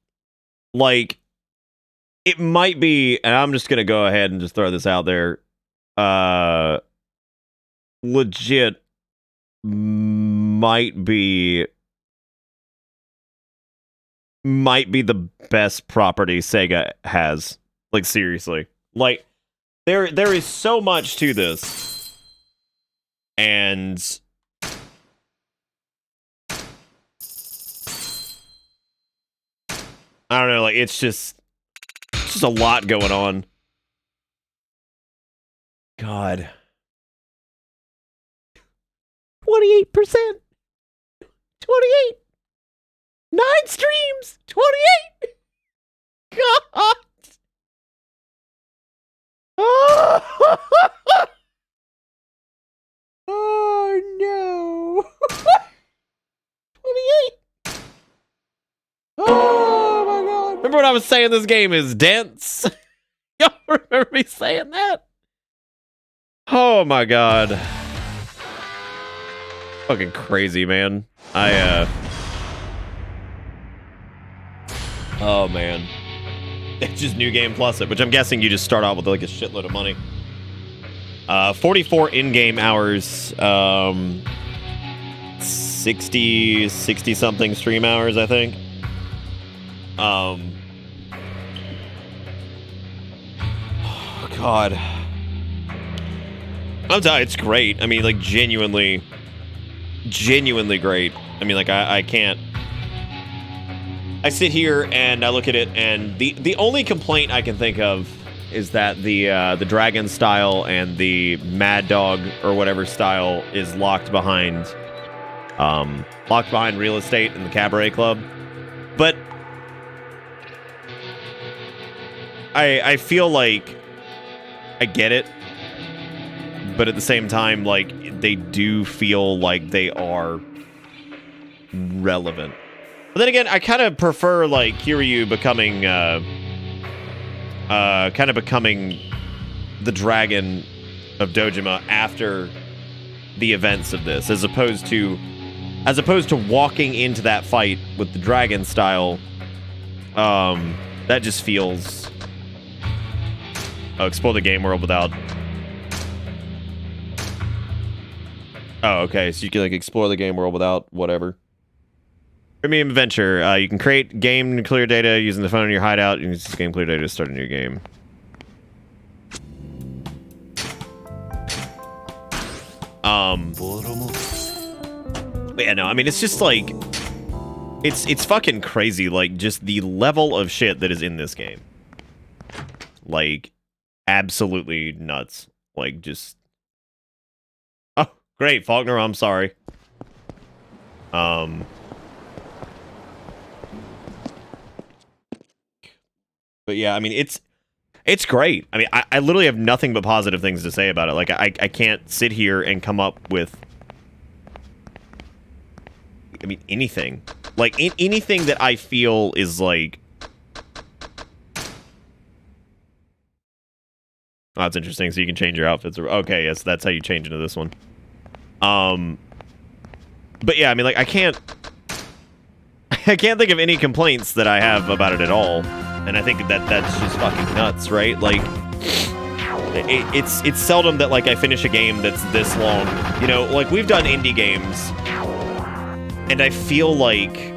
Like, it might be, and I'm just gonna go ahead and just throw this out there. Legit might be the best property Sega has. Like, seriously. Like, there is so much to this. And I don't know, like, it's just a lot going on. God. 28%. 28. 9 streams. 28. God. Oh, oh no. 28. Oh my god. remember when I was saying this game is dense? Y'all remember me saying that? Oh my god. Fucking crazy, man. Oh man. It's just New Game Plus it, which I'm guessing you just start out with like a shitload of money. 44 in-game hours, 60 something stream hours, I think. Oh god. I'm telling you, it's great. I mean, like, genuinely great. I mean, like, I can't. I sit here and I look at it, and the only complaint I can think of is that the dragon style and the Mad Dog or whatever style is locked behind real estate in the Cabaret Club. But I feel like I get it, but at the same time, like, they do feel like they are relevant. But then again, I kind of prefer, like, Kiryu becoming the dragon of Dojima after the events of this, as opposed to walking into that fight with the dragon style. That just feels. Oh, explore the game world without. Oh, okay. So you can like explore the game world without whatever. Premium adventure. You can create game and clear data using the phone in your hideout. You can use this game clear data to start a new game. But yeah, no, I mean, it's just like, it's fucking crazy, like, just the level of shit that is in this game. Like, absolutely nuts. Like, just... Oh, great, Faulkner, I'm sorry. But yeah, I mean, it's great. I mean, I literally have nothing but positive things to say about it. Like, I can't sit here and come up with... I mean, anything. Like, anything that I feel is, like... Oh, that's interesting. So you can change your outfits. Okay, yes, that's how you change into this one. But yeah, I mean, like, I can't think of any complaints that I have about it at all. And I think that's just fucking nuts, right? Like, it's seldom that, like, I finish a game that's this long. You know, like, we've done indie games, and I feel like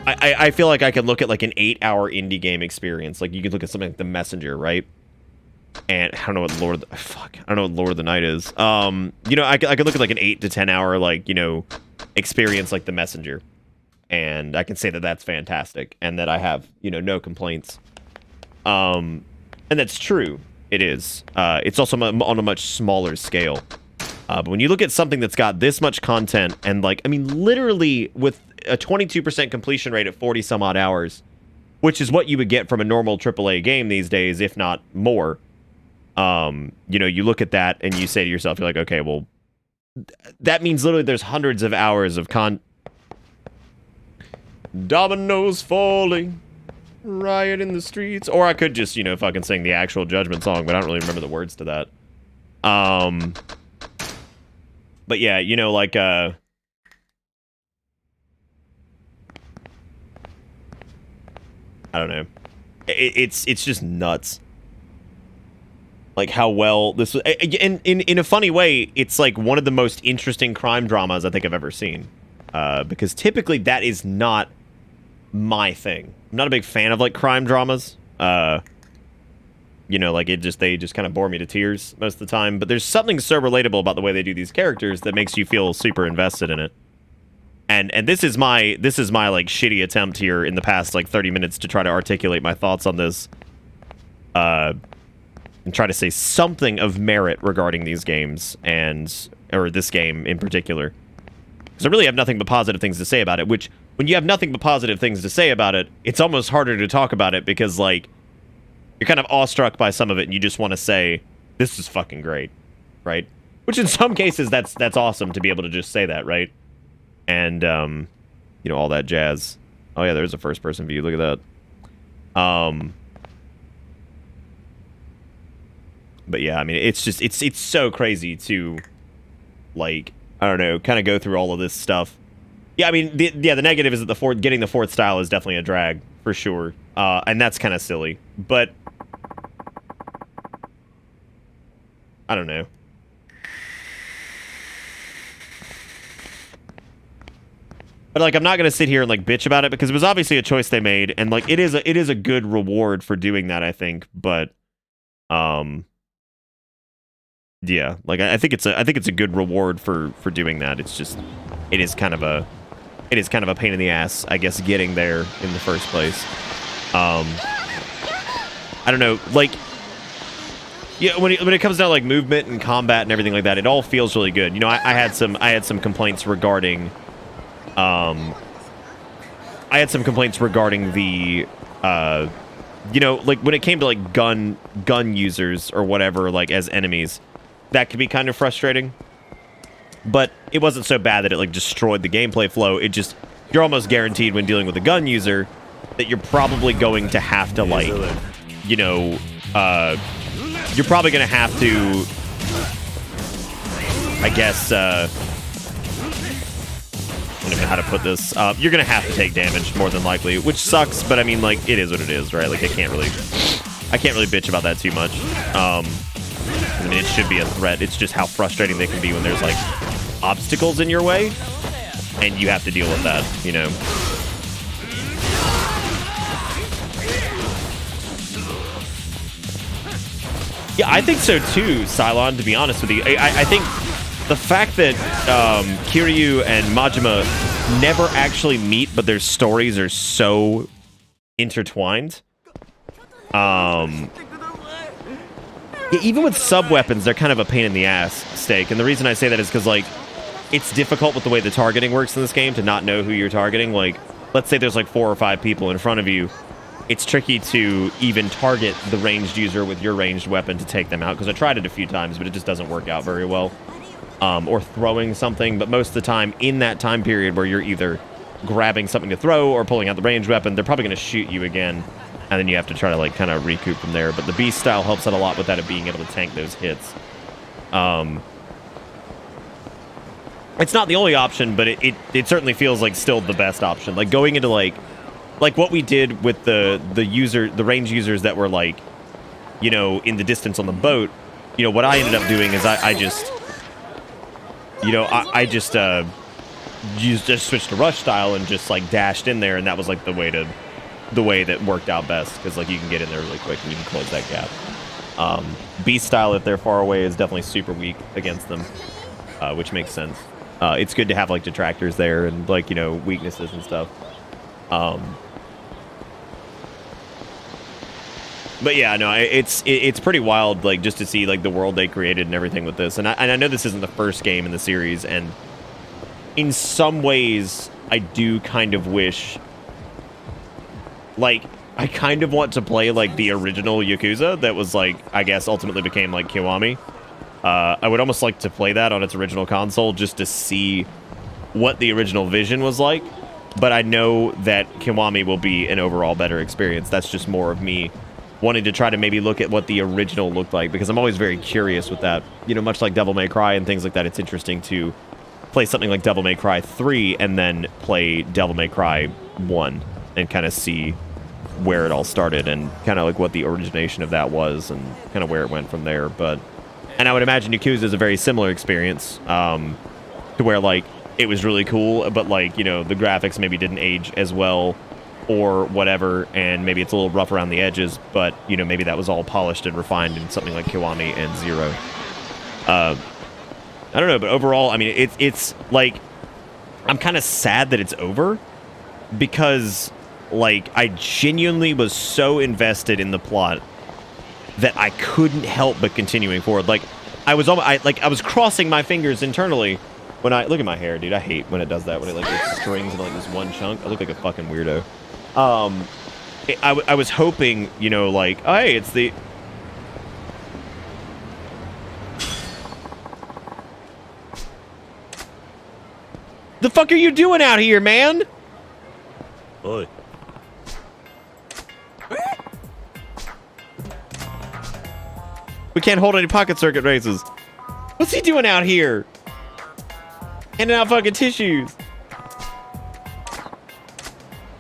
I feel like I could look at, like, an 8-hour indie game experience. Like, you could look at something like The Messenger, right? And I don't know what Lord of the Night is. You know, I could look at, like, an 8 to 10 hour, like, you know, experience like The Messenger. And I can say that that's fantastic, and that I have, you know, no complaints. And that's true. It is. It's also on a much smaller scale. But when you look at something that's got this much content, and, like, I mean, literally with a 22% completion rate at 40 some odd hours, which is what you would get from a normal AAA game these days, if not more. You know, you look at that and you say to yourself, you're like, okay, well, that means literally there's hundreds of hours of dominoes falling, riot in the streets. Or I could just, you know, fucking sing the actual Judgment song, but I don't really remember the words to that. But yeah, you know, like, I don't know. It's just nuts. Like, how well this was... In a funny way, it's, like, one of the most interesting crime dramas I think I've ever seen. Because typically that is not my thing. I'm not a big fan of, like, crime dramas. You know, like, they just kind of bore me to tears most of the time. But there's something so relatable about the way they do these characters that makes you feel super invested in it. And this is my like shitty attempt here in the past like 30 minutes to try to articulate my thoughts on this. And try to say something of merit regarding these games or this game in particular. Because I really have nothing but positive things to say about it, which when you have nothing but positive things to say about it, it's almost harder to talk about it because, like, you're kind of awestruck by some of it and you just want to say, this is fucking great, right? Which in some cases, that's awesome to be able to just say that, right? And, you know, all that jazz. Oh yeah, there's a first-person view. Look at that. But yeah, I mean, it's just it's so crazy to, like, I don't know, kind of go through all of this stuff. Yeah, I mean, the negative is that getting the fourth style is definitely a drag for sure, and that's kind of silly. But I don't know. But like, I'm not gonna sit here and like bitch about it because it was obviously a choice they made, and like it is a good reward for doing that, I think. But yeah, like I think it's a good reward for doing that. It's just it is kind of a pain in the ass, I guess, getting there in the first place. I don't know, like, yeah, when it comes down to like movement and combat and everything like that, it all feels really good. You know, I had some complaints regarding the you know, like when it came to like gun users or whatever, like as enemies, that could be kind of frustrating. But it wasn't so bad that it like destroyed the gameplay flow. It just, you're almost guaranteed when dealing with a gun user that you're probably going to have to like, you know, you're probably going to have to, I guess, I don't even know how to put this. You're going to have to take damage more than likely, which sucks, but I mean, like, it is what it is, right? Like, I can't really bitch about that too much. I mean, it should be a threat. It's just how frustrating they can be when there's like obstacles in your way and you have to deal with that, you know? Yeah, I think so too, Cylon, to be honest with you. I think the fact that Kiryu and Majima never actually meet, but their stories are so intertwined. Yeah, even with sub-weapons, they're kind of a pain in the ass, Steak. And the reason I say that is because, like, it's difficult with the way the targeting works in this game to not know who you're targeting. Like, let's say there's like 4 or 5 people in front of you. It's tricky to even target the ranged user with your ranged weapon to take them out, because I tried it a few times, but it just doesn't work out very well. Or throwing something, but most of the time in that time period where you're either grabbing something to throw or pulling out the ranged weapon, they're probably going to shoot you again, and then you have to try to like kind of recoup from there. But the beast style helps out a lot with that, of being able to tank those hits. It's not the only option, but it certainly feels like still the best option. Like going into like what we did with the range users that were like, you know, in the distance on the boat. You know, what I ended up doing is I just switched to rush style and just like dashed in there, and that was like the way that worked out best, because like you can get in there really quick and you can close that gap. Beast style, if they're far away, is definitely super weak against them, which makes sense. It's good to have like detractors there and like, you know, weaknesses and stuff. But yeah, no, it's pretty wild, like, just to see like the world they created and everything with this. And I know this isn't the first game in the series, and in some ways I do kind of wish, like, I kind of want to play like the original Yakuza that was like, I guess ultimately became like Kiwami. I would almost like to play that on its original console just to see what the original vision was like. But I know that Kiwami will be an overall better experience. That's just more of me wanting to try to maybe look at what the original looked like, because I'm always very curious with that. You know, much like Devil May Cry and things like that, it's interesting to play something like Devil May Cry 3 and then play Devil May Cry 1 and kind of see where it all started and kind of like what the origination of that was and kind of where it went from there. And I would imagine Yakuza is a very similar experience, to where like it was really cool, but like, you know, the graphics maybe didn't age as well or whatever, and maybe it's a little rough around the edges, but, you know, maybe that was all polished and refined in something like Kiwami and Zero. I don't know, but overall, I mean, it's like, I'm kind of sad that it's over, because like I genuinely was so invested in the plot that I couldn't help but continuing forward. Like I was crossing my fingers internally when I look at my hair, dude. I hate when it does that, when it like it strings in like this one chunk. I look like a fucking weirdo. I was hoping, you know, like, oh, hey, it's the fuck are you doing out here, man? Oi. We can't hold any pocket circuit races. What's he doing out here? Handing out fucking tissues.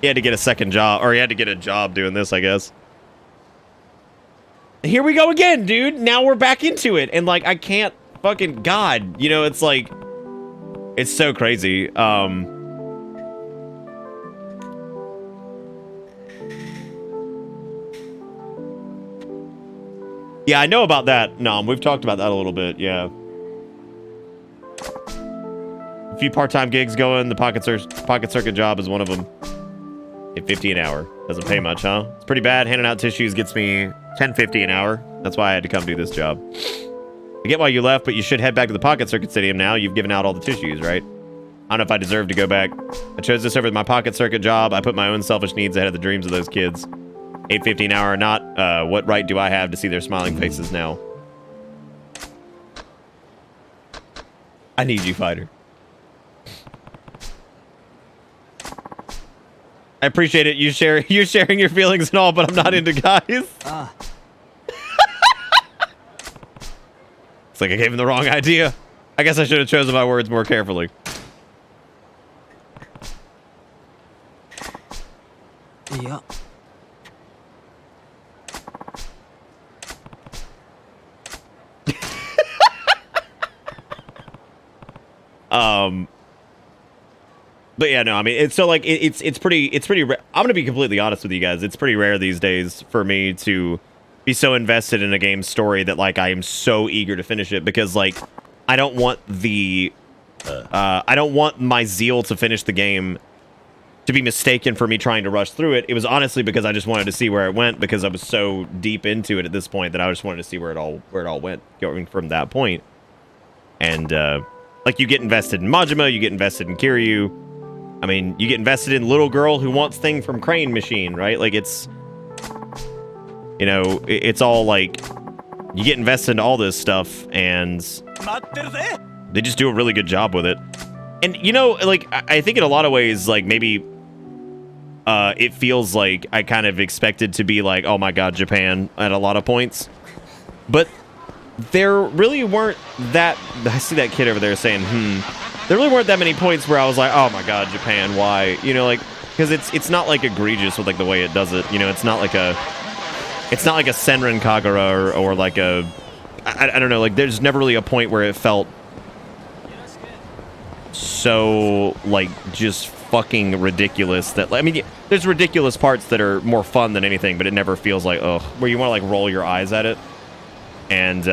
He had to get a second job, or he had to get a job doing this, I guess. Here we go again, dude. Now we're back into it. And like, I can't fucking, God, you know, it's like, it's so crazy. Yeah, I know about that. No, we've talked about that a little bit. Yeah. A few part-time gigs going. The pocket circuit job is one of them. At 50 an hour. Doesn't pay much, huh? It's pretty bad. Handing out tissues gets me $10.50 an hour. That's why I had to come do this job. I get why you left, but you should head back to the pocket circuit stadium now. You've given out all the tissues, right? I don't know if I deserve to go back. I chose this over my pocket circuit job. I put my own selfish needs ahead of the dreams of those kids. $8.50 an hour or not, what right do I have to see their smiling faces now? I need you, fighter. I appreciate it. You sharing your feelings and all, but I'm not into guys. It's like I gave him the wrong idea. I guess I should have chosen my words more carefully. Yeah. But yeah, no, I mean, it's so like it's pretty I'm gonna be completely honest with you guys. It's pretty rare these days for me to be so invested in a game's story that like I am so eager to finish it, because like I don't want my zeal to finish the game to be mistaken for me trying to rush through it. It was honestly because I just wanted to see where it went, because I was so deep into it at this point that I just wanted to see where it all went going from that point. And like, you get invested in Majima, you get invested in Kiryu. I mean, you get invested in little girl who wants thing from Crane Machine, right? Like, it's, you know, it's all like, you get invested in all this stuff, and they just do a really good job with it. And, you know, like, I think in a lot of ways, like, maybe it feels like I kind of expected to be like, oh my god, Japan, at a lot of points. But there really weren't that... I see that kid over there saying, there really weren't that many points where I was like, oh my god, Japan, why? You know, like, because it's not like egregious with like the way it does it. You know, it's not like a Senran Kagura or like a... I don't know, like, there's never really a point where it felt so, like, just fucking ridiculous that... I mean, there's ridiculous parts that are more fun than anything, but it never feels like, ugh, where you want to, like, roll your eyes at it. And,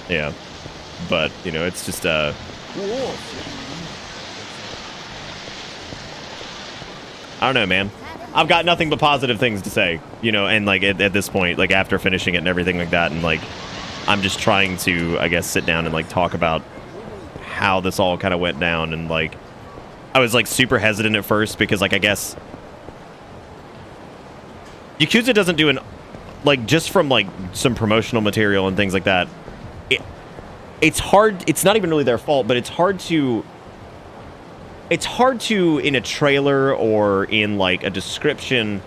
yeah. But, you know, it's just, I don't know, man. I've got nothing but positive things to say, you know, and, like, at this point, like, after finishing it and everything like that, and, like, I'm just trying to, I guess, sit down and, like, talk about how this all kind of went down, and, like, I was, like, super hesitant at first, because, like, I guess Yakuza doesn't do like, just from, like, some promotional material and things like that, it's hard, it's not even really their fault, but it's hard to, in a trailer or in, like, a description,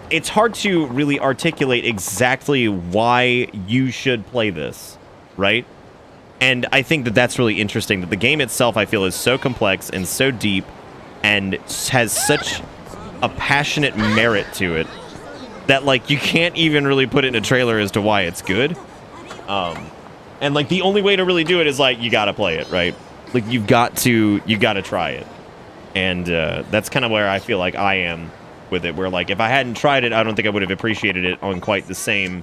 it's hard to really articulate exactly why you should play this, right? And I think that that's really interesting, that the game itself, I feel, is so complex and so deep and has such a passionate merit to it that, like, you can't even really put it in a trailer as to why it's good. And, like, the only way to really do it is, like, you gotta play it, right? Like, you gotta try it. And that's kind of where I feel like I am with it, where, like, if I hadn't tried it, I don't think I would have appreciated it on quite the same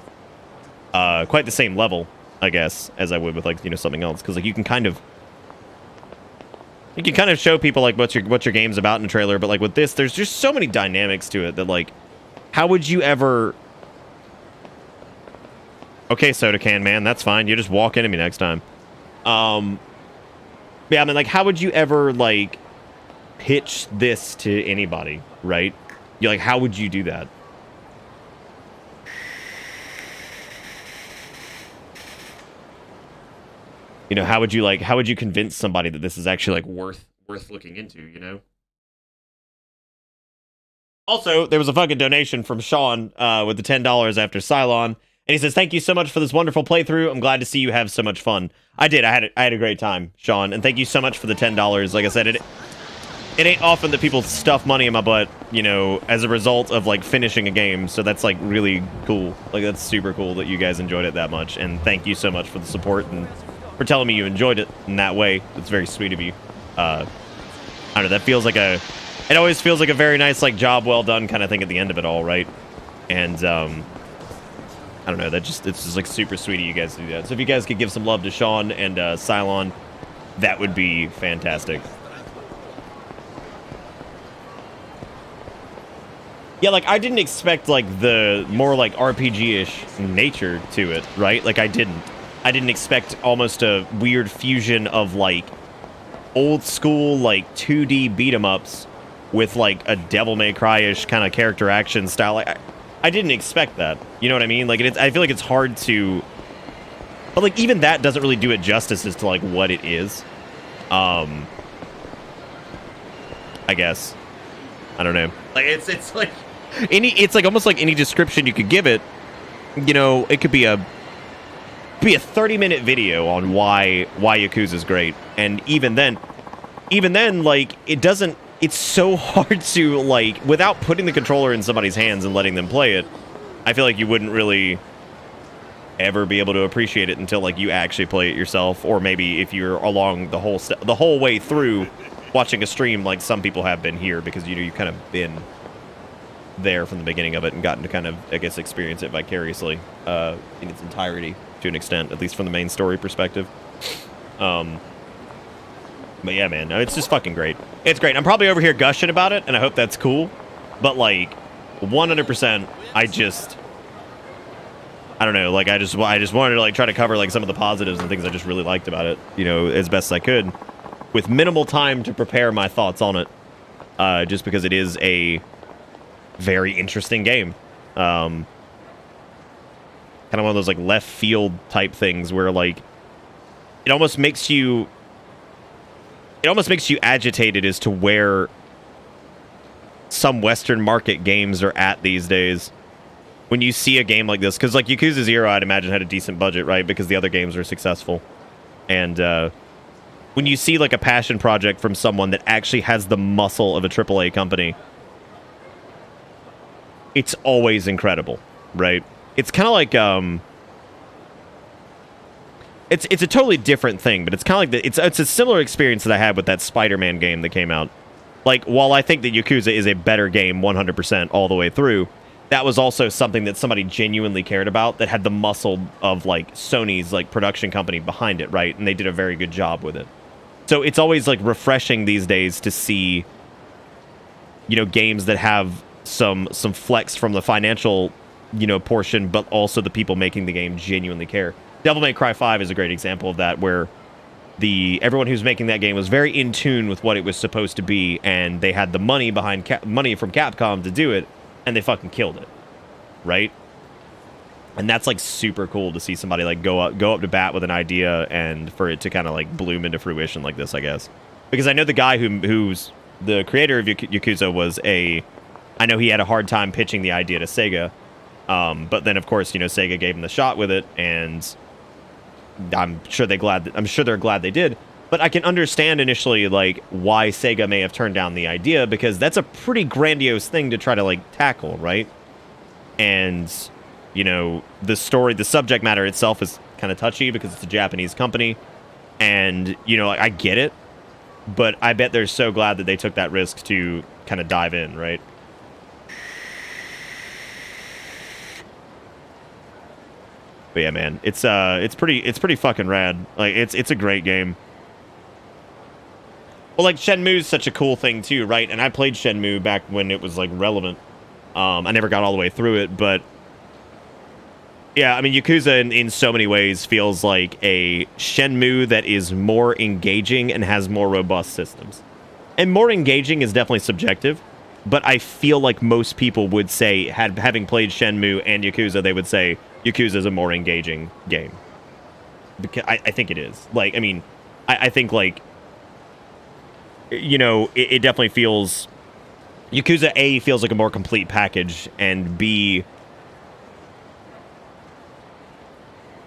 level, I guess, as I would with, like, you know, something else. Because, like, you can kind of show people, like, what your game's about in a trailer, but, like, with this, there's just so many dynamics to it that, like, how would you ever... Okay, Soda Can Man, that's fine. You just walk into me next time. Yeah, I mean, like, how would you ever, like, pitch this to anybody, right? You're like, how would you do that? You know, how would you convince somebody that this is actually, like, worth looking into, you know? Also, there was a fucking donation from Sean with the $10 after Cylon, and he says, "Thank you so much for this wonderful playthrough. I'm glad to see you have so much fun." I did. I had a great time, Sean, and thank you so much for the $10. Like I said, it ain't often that people stuff money in my butt, you know, as a result of like finishing a game. So that's like really cool. Like that's super cool that you guys enjoyed it that much, and thank you so much for the support and for telling me you enjoyed it in that way. It's very sweet of you. I don't know. That feels like it always feels like a very nice, like, job well done kind of thing at the end of it all, right? And, I don't know, it's just, like, super sweet of you guys to do that. So if you guys could give some love to Sean and, Cylon, that would be fantastic. Yeah, like, I didn't expect, like, the more, like, RPG-ish nature to it, right? Like, I didn't expect almost a weird fusion of, like, old school, like, 2D beat-em-ups with like a Devil May Cry-ish kind of character action style. Like, I didn't expect that. You know what I mean? Like, I feel like it's hard to, but like even that doesn't really do it justice as to like what it is. I guess. I don't know. Like it's like it's like almost like any description you could give it. You know, it could be a 30-minute video on why Yakuza is great, and even then, like it's so hard to, like, without putting the controller in somebody's hands and letting them play it, I feel like you wouldn't really ever be able to appreciate it until, like, you actually play it yourself, or maybe if you're along the whole way through watching a stream like some people have been here, because, you know, you've kind of been there from the beginning of it and gotten to kind of, I guess, experience it vicariously in its entirety to an extent, at least from the main story perspective. But yeah, man, it's just fucking great. It's great. I'm probably over here gushing about it, and I hope that's cool. But, like, 100%, I don't know, like, I just wanted to, like, try to cover, like, some of the positives and things I just really liked about it, you know, as best as I could, with minimal time to prepare my thoughts on it, just because it is a very interesting game. Kind of one of those, like, left field type things where, like, it almost makes you agitated as to where some Western market games are at these days. When you see a game like this, because like Yakuza 0, I'd imagine had a decent budget, right? Because the other games are successful. And when you see like a passion project from someone that actually has the muscle of a AAA company, it's always incredible, right? It's kind of like It's a totally different thing, but it's kind of like it's a similar experience that I had with that Spider-Man game that came out. Like, while I think that Yakuza is a better game 100% all the way through, that was also something that somebody genuinely cared about, that had the muscle of, like, Sony's, like, production company behind it, right? And they did a very good job with it. So it's always, like, refreshing these days to see, you know, games that have some flex from the financial, you know, portion, but also the people making the game genuinely care. Devil May Cry 5 is a great example of that, where everyone who's making that game was very in tune with what it was supposed to be, and they had the money behind money from Capcom to do it, and they fucking killed it, right? And that's like super cool to see somebody like go up to bat with an idea and for it to kind of like bloom into fruition like this, I guess. Because I know the guy who's the creator of Yakuza was I know he had a hard time pitching the idea to Sega, but then of course, you know, Sega gave him the shot with it, and I'm sure they're glad they did. But I can understand initially, like, why Sega may have turned down the idea, because that's a pretty grandiose thing to try to, like, tackle, right? And, you know, the subject matter itself is kind of touchy because it's a Japanese company. And, you know, I get it. But I bet they're so glad that they took that risk to kind of dive in, right? But yeah, man, it's pretty fucking rad. Like, it's a great game. Well, like, Shenmue's such a cool thing too, right? And I played Shenmue back when it was like relevant. I never got all the way through it, but yeah, I mean, Yakuza in so many ways feels like a Shenmue that is more engaging and has more robust systems. And more engaging is definitely subjective, but I feel like most people would say, having played Shenmue and Yakuza, they would say Yakuza is a more engaging game. Because I think it is. Like, I mean, I think, like, you know, it definitely feels Yakuza A feels like a more complete package, and B,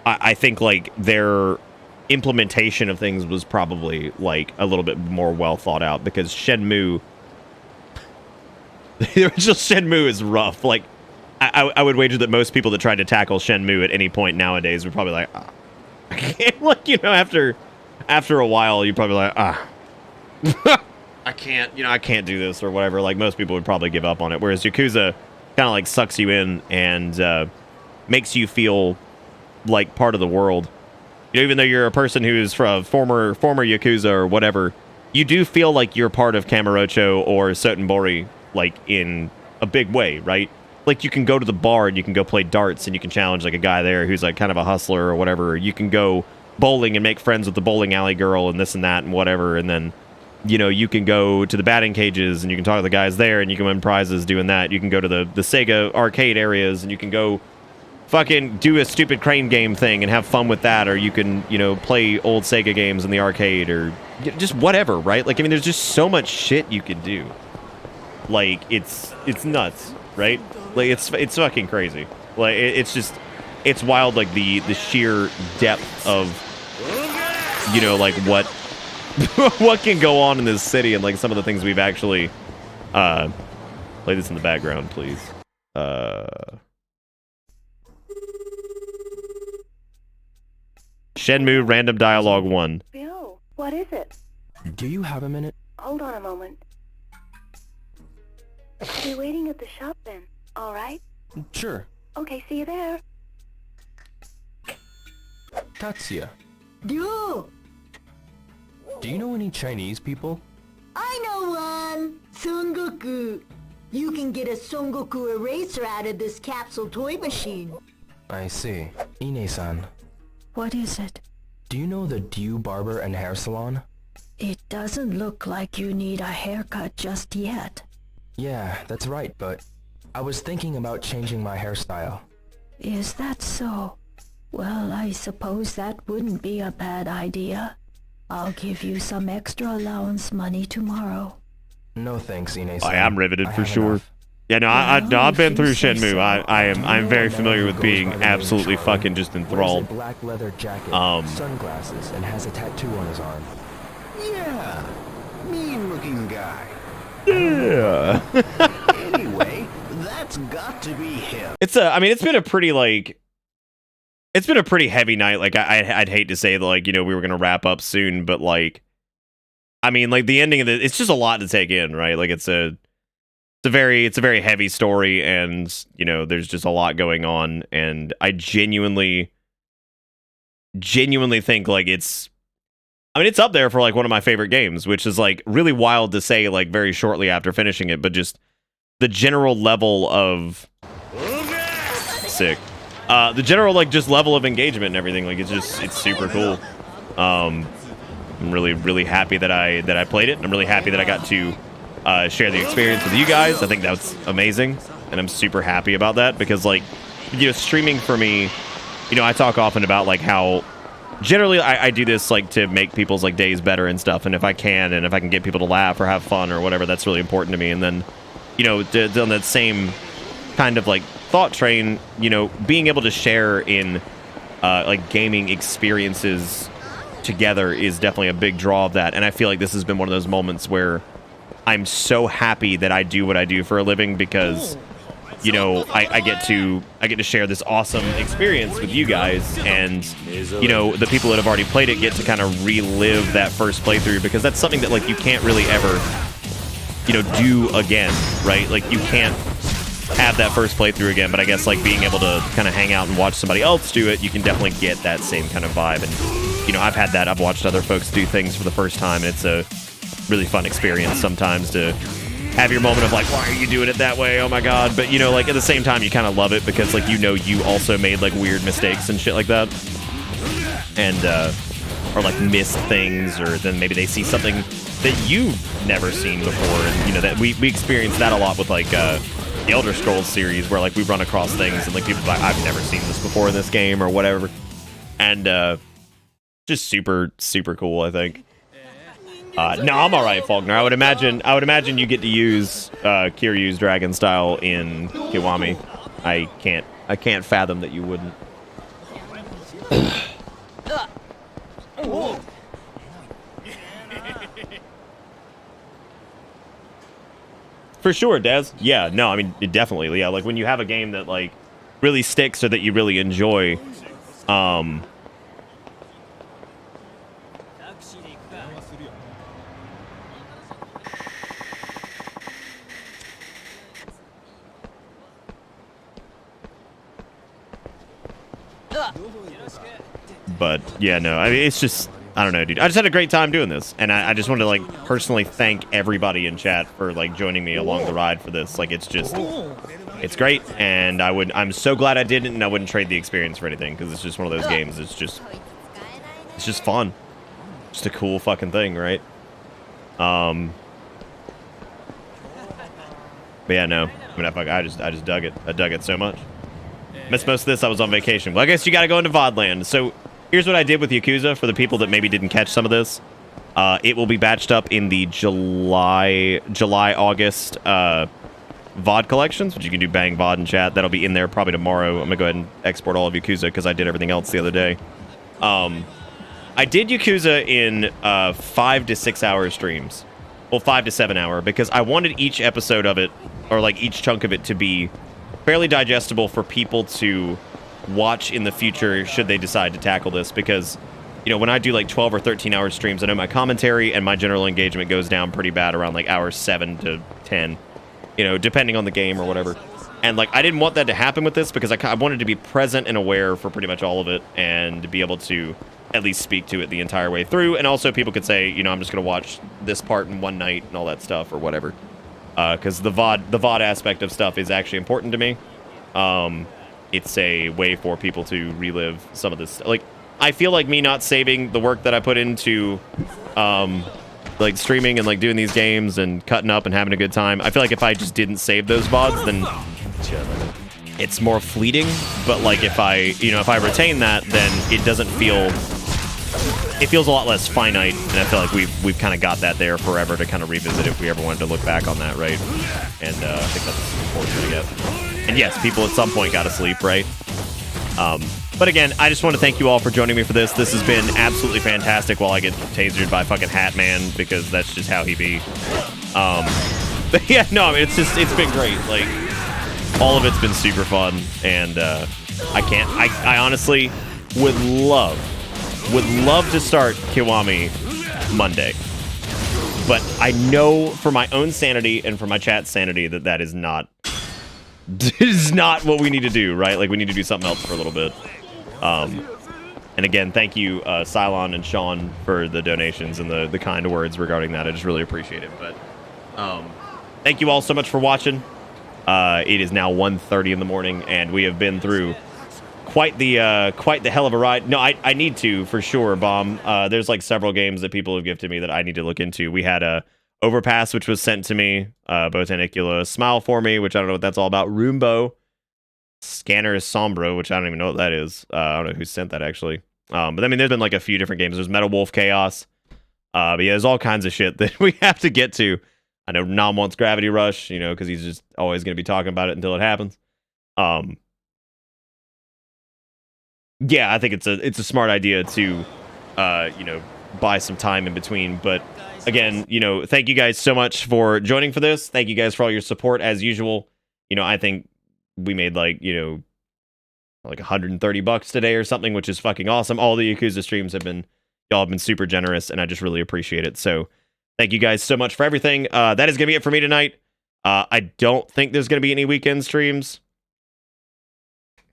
I think like their implementation of things was probably like a little bit more well thought out, because Shenmue, the original Shenmue is rough. Like I would wager that most people that tried to tackle Shenmue at any point nowadays would probably like, oh, I can't, like, you know, after a while you're probably like, I can't, you know, I can't do this or whatever. Like most people would probably give up on it, whereas Yakuza kind of like sucks you in and makes you feel like part of the world. You know, even though you're a person who's from former Yakuza or whatever, you do feel like you're part of Kamurocho or Sotenbori, like in a big way, right? Like you can go to the bar and you can go play darts and you can challenge like a guy there who's like kind of a hustler or whatever. Or you can go bowling and make friends with the bowling alley girl and this and that and whatever. And then, you know, you can go to the batting cages and you can talk to the guys there and you can win prizes doing that. You can go to the Sega arcade areas and you can go fucking do a stupid crane game thing and have fun with that. Or you can, you know, play old Sega games in the arcade or just whatever, right? Like, I mean, there's just so much shit you can do. Like, it's nuts, right? Like, it's fucking crazy. Like, it's wild, like, the sheer depth of, you know, like, what what can go on in this city and, like, some of the things we've actually, play this in the background, please. Shenmue Random Dialogue 1. Yo, what is it? Do you have a minute? Hold on a moment. I'll be waiting at the shop then, alright? Sure. Okay, see you there. Tatsuya, Do do you know any Chinese people? I know one! Son Goku. You can get a Son Goku eraser out of this capsule toy machine. I see. Ine-san, What is it? do you know the Dew Barber and Hair Salon? It doesn't look like you need a haircut just yet. Yeah, that's right, but I was thinking about changing my hairstyle. Is that so? Well, I suppose that wouldn't be a bad idea. I'll give you some extra allowance money tomorrow. No thanks, Ine-san. I am riveted I for have sure. enough. Yeah, no, I've been through Shenmue. I'm very familiar with being absolutely fucking just Wears enthralled. a black leather jacket, sunglasses, and has a tattoo on his arm. Yeah, mean-looking guy. Yeah. Anyway, that's got to be him. I mean, it's been a pretty heavy night. Like, I'd hate to say that, like, you know, we were gonna wrap up soon, but like, I mean, like the ending of it's just a lot to take in, right? Like, it's a very heavy story, and you know, there's just a lot going on, and I genuinely think like it's up there for like one of my favorite games, which is like really wild to say like very shortly after finishing it, but just the general level of sick. The general like just level of engagement and everything, like it's super cool. I'm really happy that I played it. I'm really happy that I got to share the experience with you guys. I think that's amazing, and I'm super happy about that because, like, you know, streaming for me, you know, I talk often about like how generally I do this like to make people's like days better and stuff, and if I can get people to laugh or have fun or whatever, that's really important to me. And then, you know, on that same kind of like thought train, you know, being able to share in like gaming experiences together is definitely a big draw of that. And I feel like this has been one of those moments where I'm so happy that I do what I do for a living because, you know, I get to share this awesome experience with you guys, and you know, the people that have already played it get to kind of relive that first playthrough, because that's something that like you can't really ever, you know, do again, right? Like you can't have that first playthrough again, but I guess like being able to kind of hang out and watch somebody else do it, you can definitely get that same kind of vibe. And you know, I've had that. I've watched other folks do things for the first time, and it's a really fun experience sometimes to have your moment of like, why are you doing it that way? Oh my god. But you know, like at the same time you kind of love it because like, you know, you also made like weird mistakes and shit like that, and or like missed things, or then maybe they see something that you've never seen before. And you know, that we experienced that a lot with like the Elder Scrolls series, where like we run across things and like people are like, I've never seen this before in this game or whatever, and just super cool, I think. No, I'm all right, Faulkner. I would imagine you get to use Kiryu's dragon style in Kiwami. I can't fathom that you wouldn't. For sure, Des. Yeah, no, I mean, definitely. Yeah, like when you have a game that like really sticks or that you really enjoy, but yeah, no, I mean, it's just, I don't know, dude. I just had a great time doing this, and I just wanted to like personally thank everybody in chat for like joining me along the ride for this. Like, it's just, it's great, and I'm so glad I did it, and I wouldn't trade the experience for anything, because it's just one of those games. It's just fun, just a cool fucking thing, right? But yeah, no, I mean, I just dug it. I dug it so much. Missed most of this. I was on vacation. Well, I guess you got to go into VOD land. So here's what I did with Yakuza for the people that maybe didn't catch some of this. It will be batched up in the July-August VOD collections, which you can do bang VOD in chat. That'll be in there probably tomorrow. I'm going to go ahead and export all of Yakuza because I did everything else the other day. I did Yakuza in 5 to 6 hour streams. Well, 5 to 7 hour, because I wanted each episode of it, or like each chunk of it, to be fairly digestible for people to watch in the future should they decide to tackle this. Because, you know, when I do like 12 or 13 hour streams, I know my commentary and my general engagement goes down pretty bad around like hours 7 to 10, you know, depending on the game or whatever. And like, I didn't want that to happen with this, because I wanted to be present and aware for pretty much all of it, and to be able to at least speak to it the entire way through. And also people could say, you know, I'm just going to watch this part in one night and all that stuff or whatever. Because the VOD aspect of stuff is actually important to me. It's a way for people to relive some of this. Like, I feel like me not saving the work that I put into, like streaming and like doing these games and cutting up and having a good time. I feel like if I just didn't save those VODs, then it's more fleeting. But like if I retain that, then it doesn't feel. It feels a lot less finite, and I feel like we've kind of got that there forever to kind of revisit if we ever wanted to look back on that, right? And I think that's important to get. And yes, people at some point got to sleep, right? But again, I just want to thank you all for joining me for this. This has been absolutely fantastic while I get tasered by fucking Hat Man, because that's just how he be. But yeah, no, I mean, it's been great. Like, all of it's been super fun, and I honestly would love to start Kiwami Monday. But I know for my own sanity and for my chat's sanity that is not what we need to do, right? Like, we need to do something else for a little bit. And again, thank you, Cylon and Sean, for the donations and the kind words regarding that. I just really appreciate it. But thank you all so much for watching. It is now 1:30 in the morning, and we have been through quite the hell of a ride. No, I need to, for sure, Bomb. There's like several games that people have gifted me that I need to look into. We had a Overpass, which was sent to me. Botanicula, Smile for Me, which I don't know what that's all about. Roombo, Scanner Sombro, which I don't even know what that is. I don't know who sent that, actually. But I mean, there's been like a few different games. There's Metal Wolf Chaos. But yeah, there's all kinds of shit that we have to get to. I know Nam wants Gravity Rush, you know, because he's just always going to be talking about it until it happens. Yeah, I think it's a smart idea to, you know, buy some time in between. But again, you know, thank you guys so much for joining for this. Thank you guys for all your support as usual. You know, I think we made like, you know, like $130 today or something, which is fucking awesome. All the Yakuza streams y'all have been super generous, and I just really appreciate it. So thank you guys so much for everything. That is going to be it for me tonight. I don't think there's going to be any weekend streams.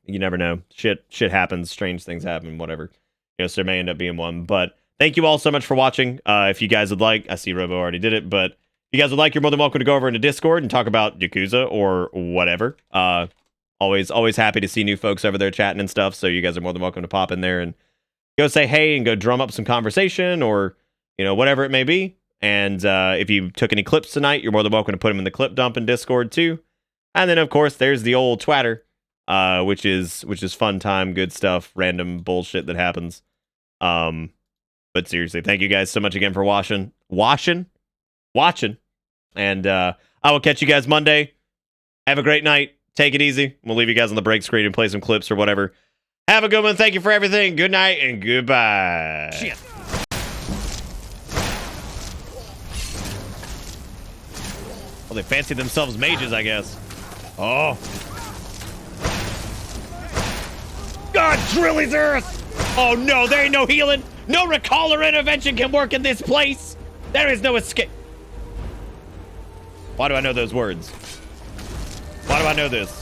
You never know. Shit happens. Strange things happen, whatever. You know, so there may end up being one. But thank you all so much for watching. If you guys would like, I see Robo already did it, but if you guys would like, you're more than welcome to go over into Discord and talk about Yakuza or whatever. Always happy to see new folks over there chatting and stuff, so you guys are more than welcome to pop in there and go say hey and go drum up some conversation, or, you know, whatever it may be. And if you took any clips tonight, you're more than welcome to put them in the clip dump in Discord too. And then, of course, there's the old Twatter, which is fun time, good stuff, random bullshit that happens. But seriously, thank you guys so much again for watching. And I will catch you guys Monday. Have a great night. Take it easy. We'll leave you guys on the break screen and play some clips or whatever. Have a good one. Thank you for everything. Good night and goodbye. Shit. Well, they fancy themselves mages, I guess. Oh. God, Trilly's Earth! Oh no, there ain't no healing. No recall or intervention can work in this place. There is no escape. Why do I know those words? Why do I know this?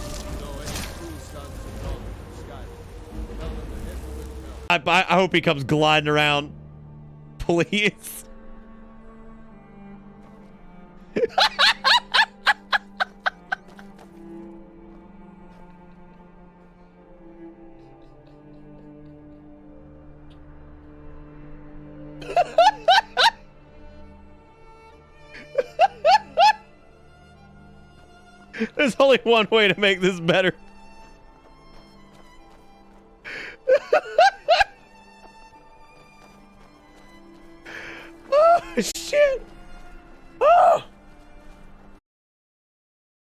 I hope he comes gliding around. Please. There's only one way to make this better. Oh, shit.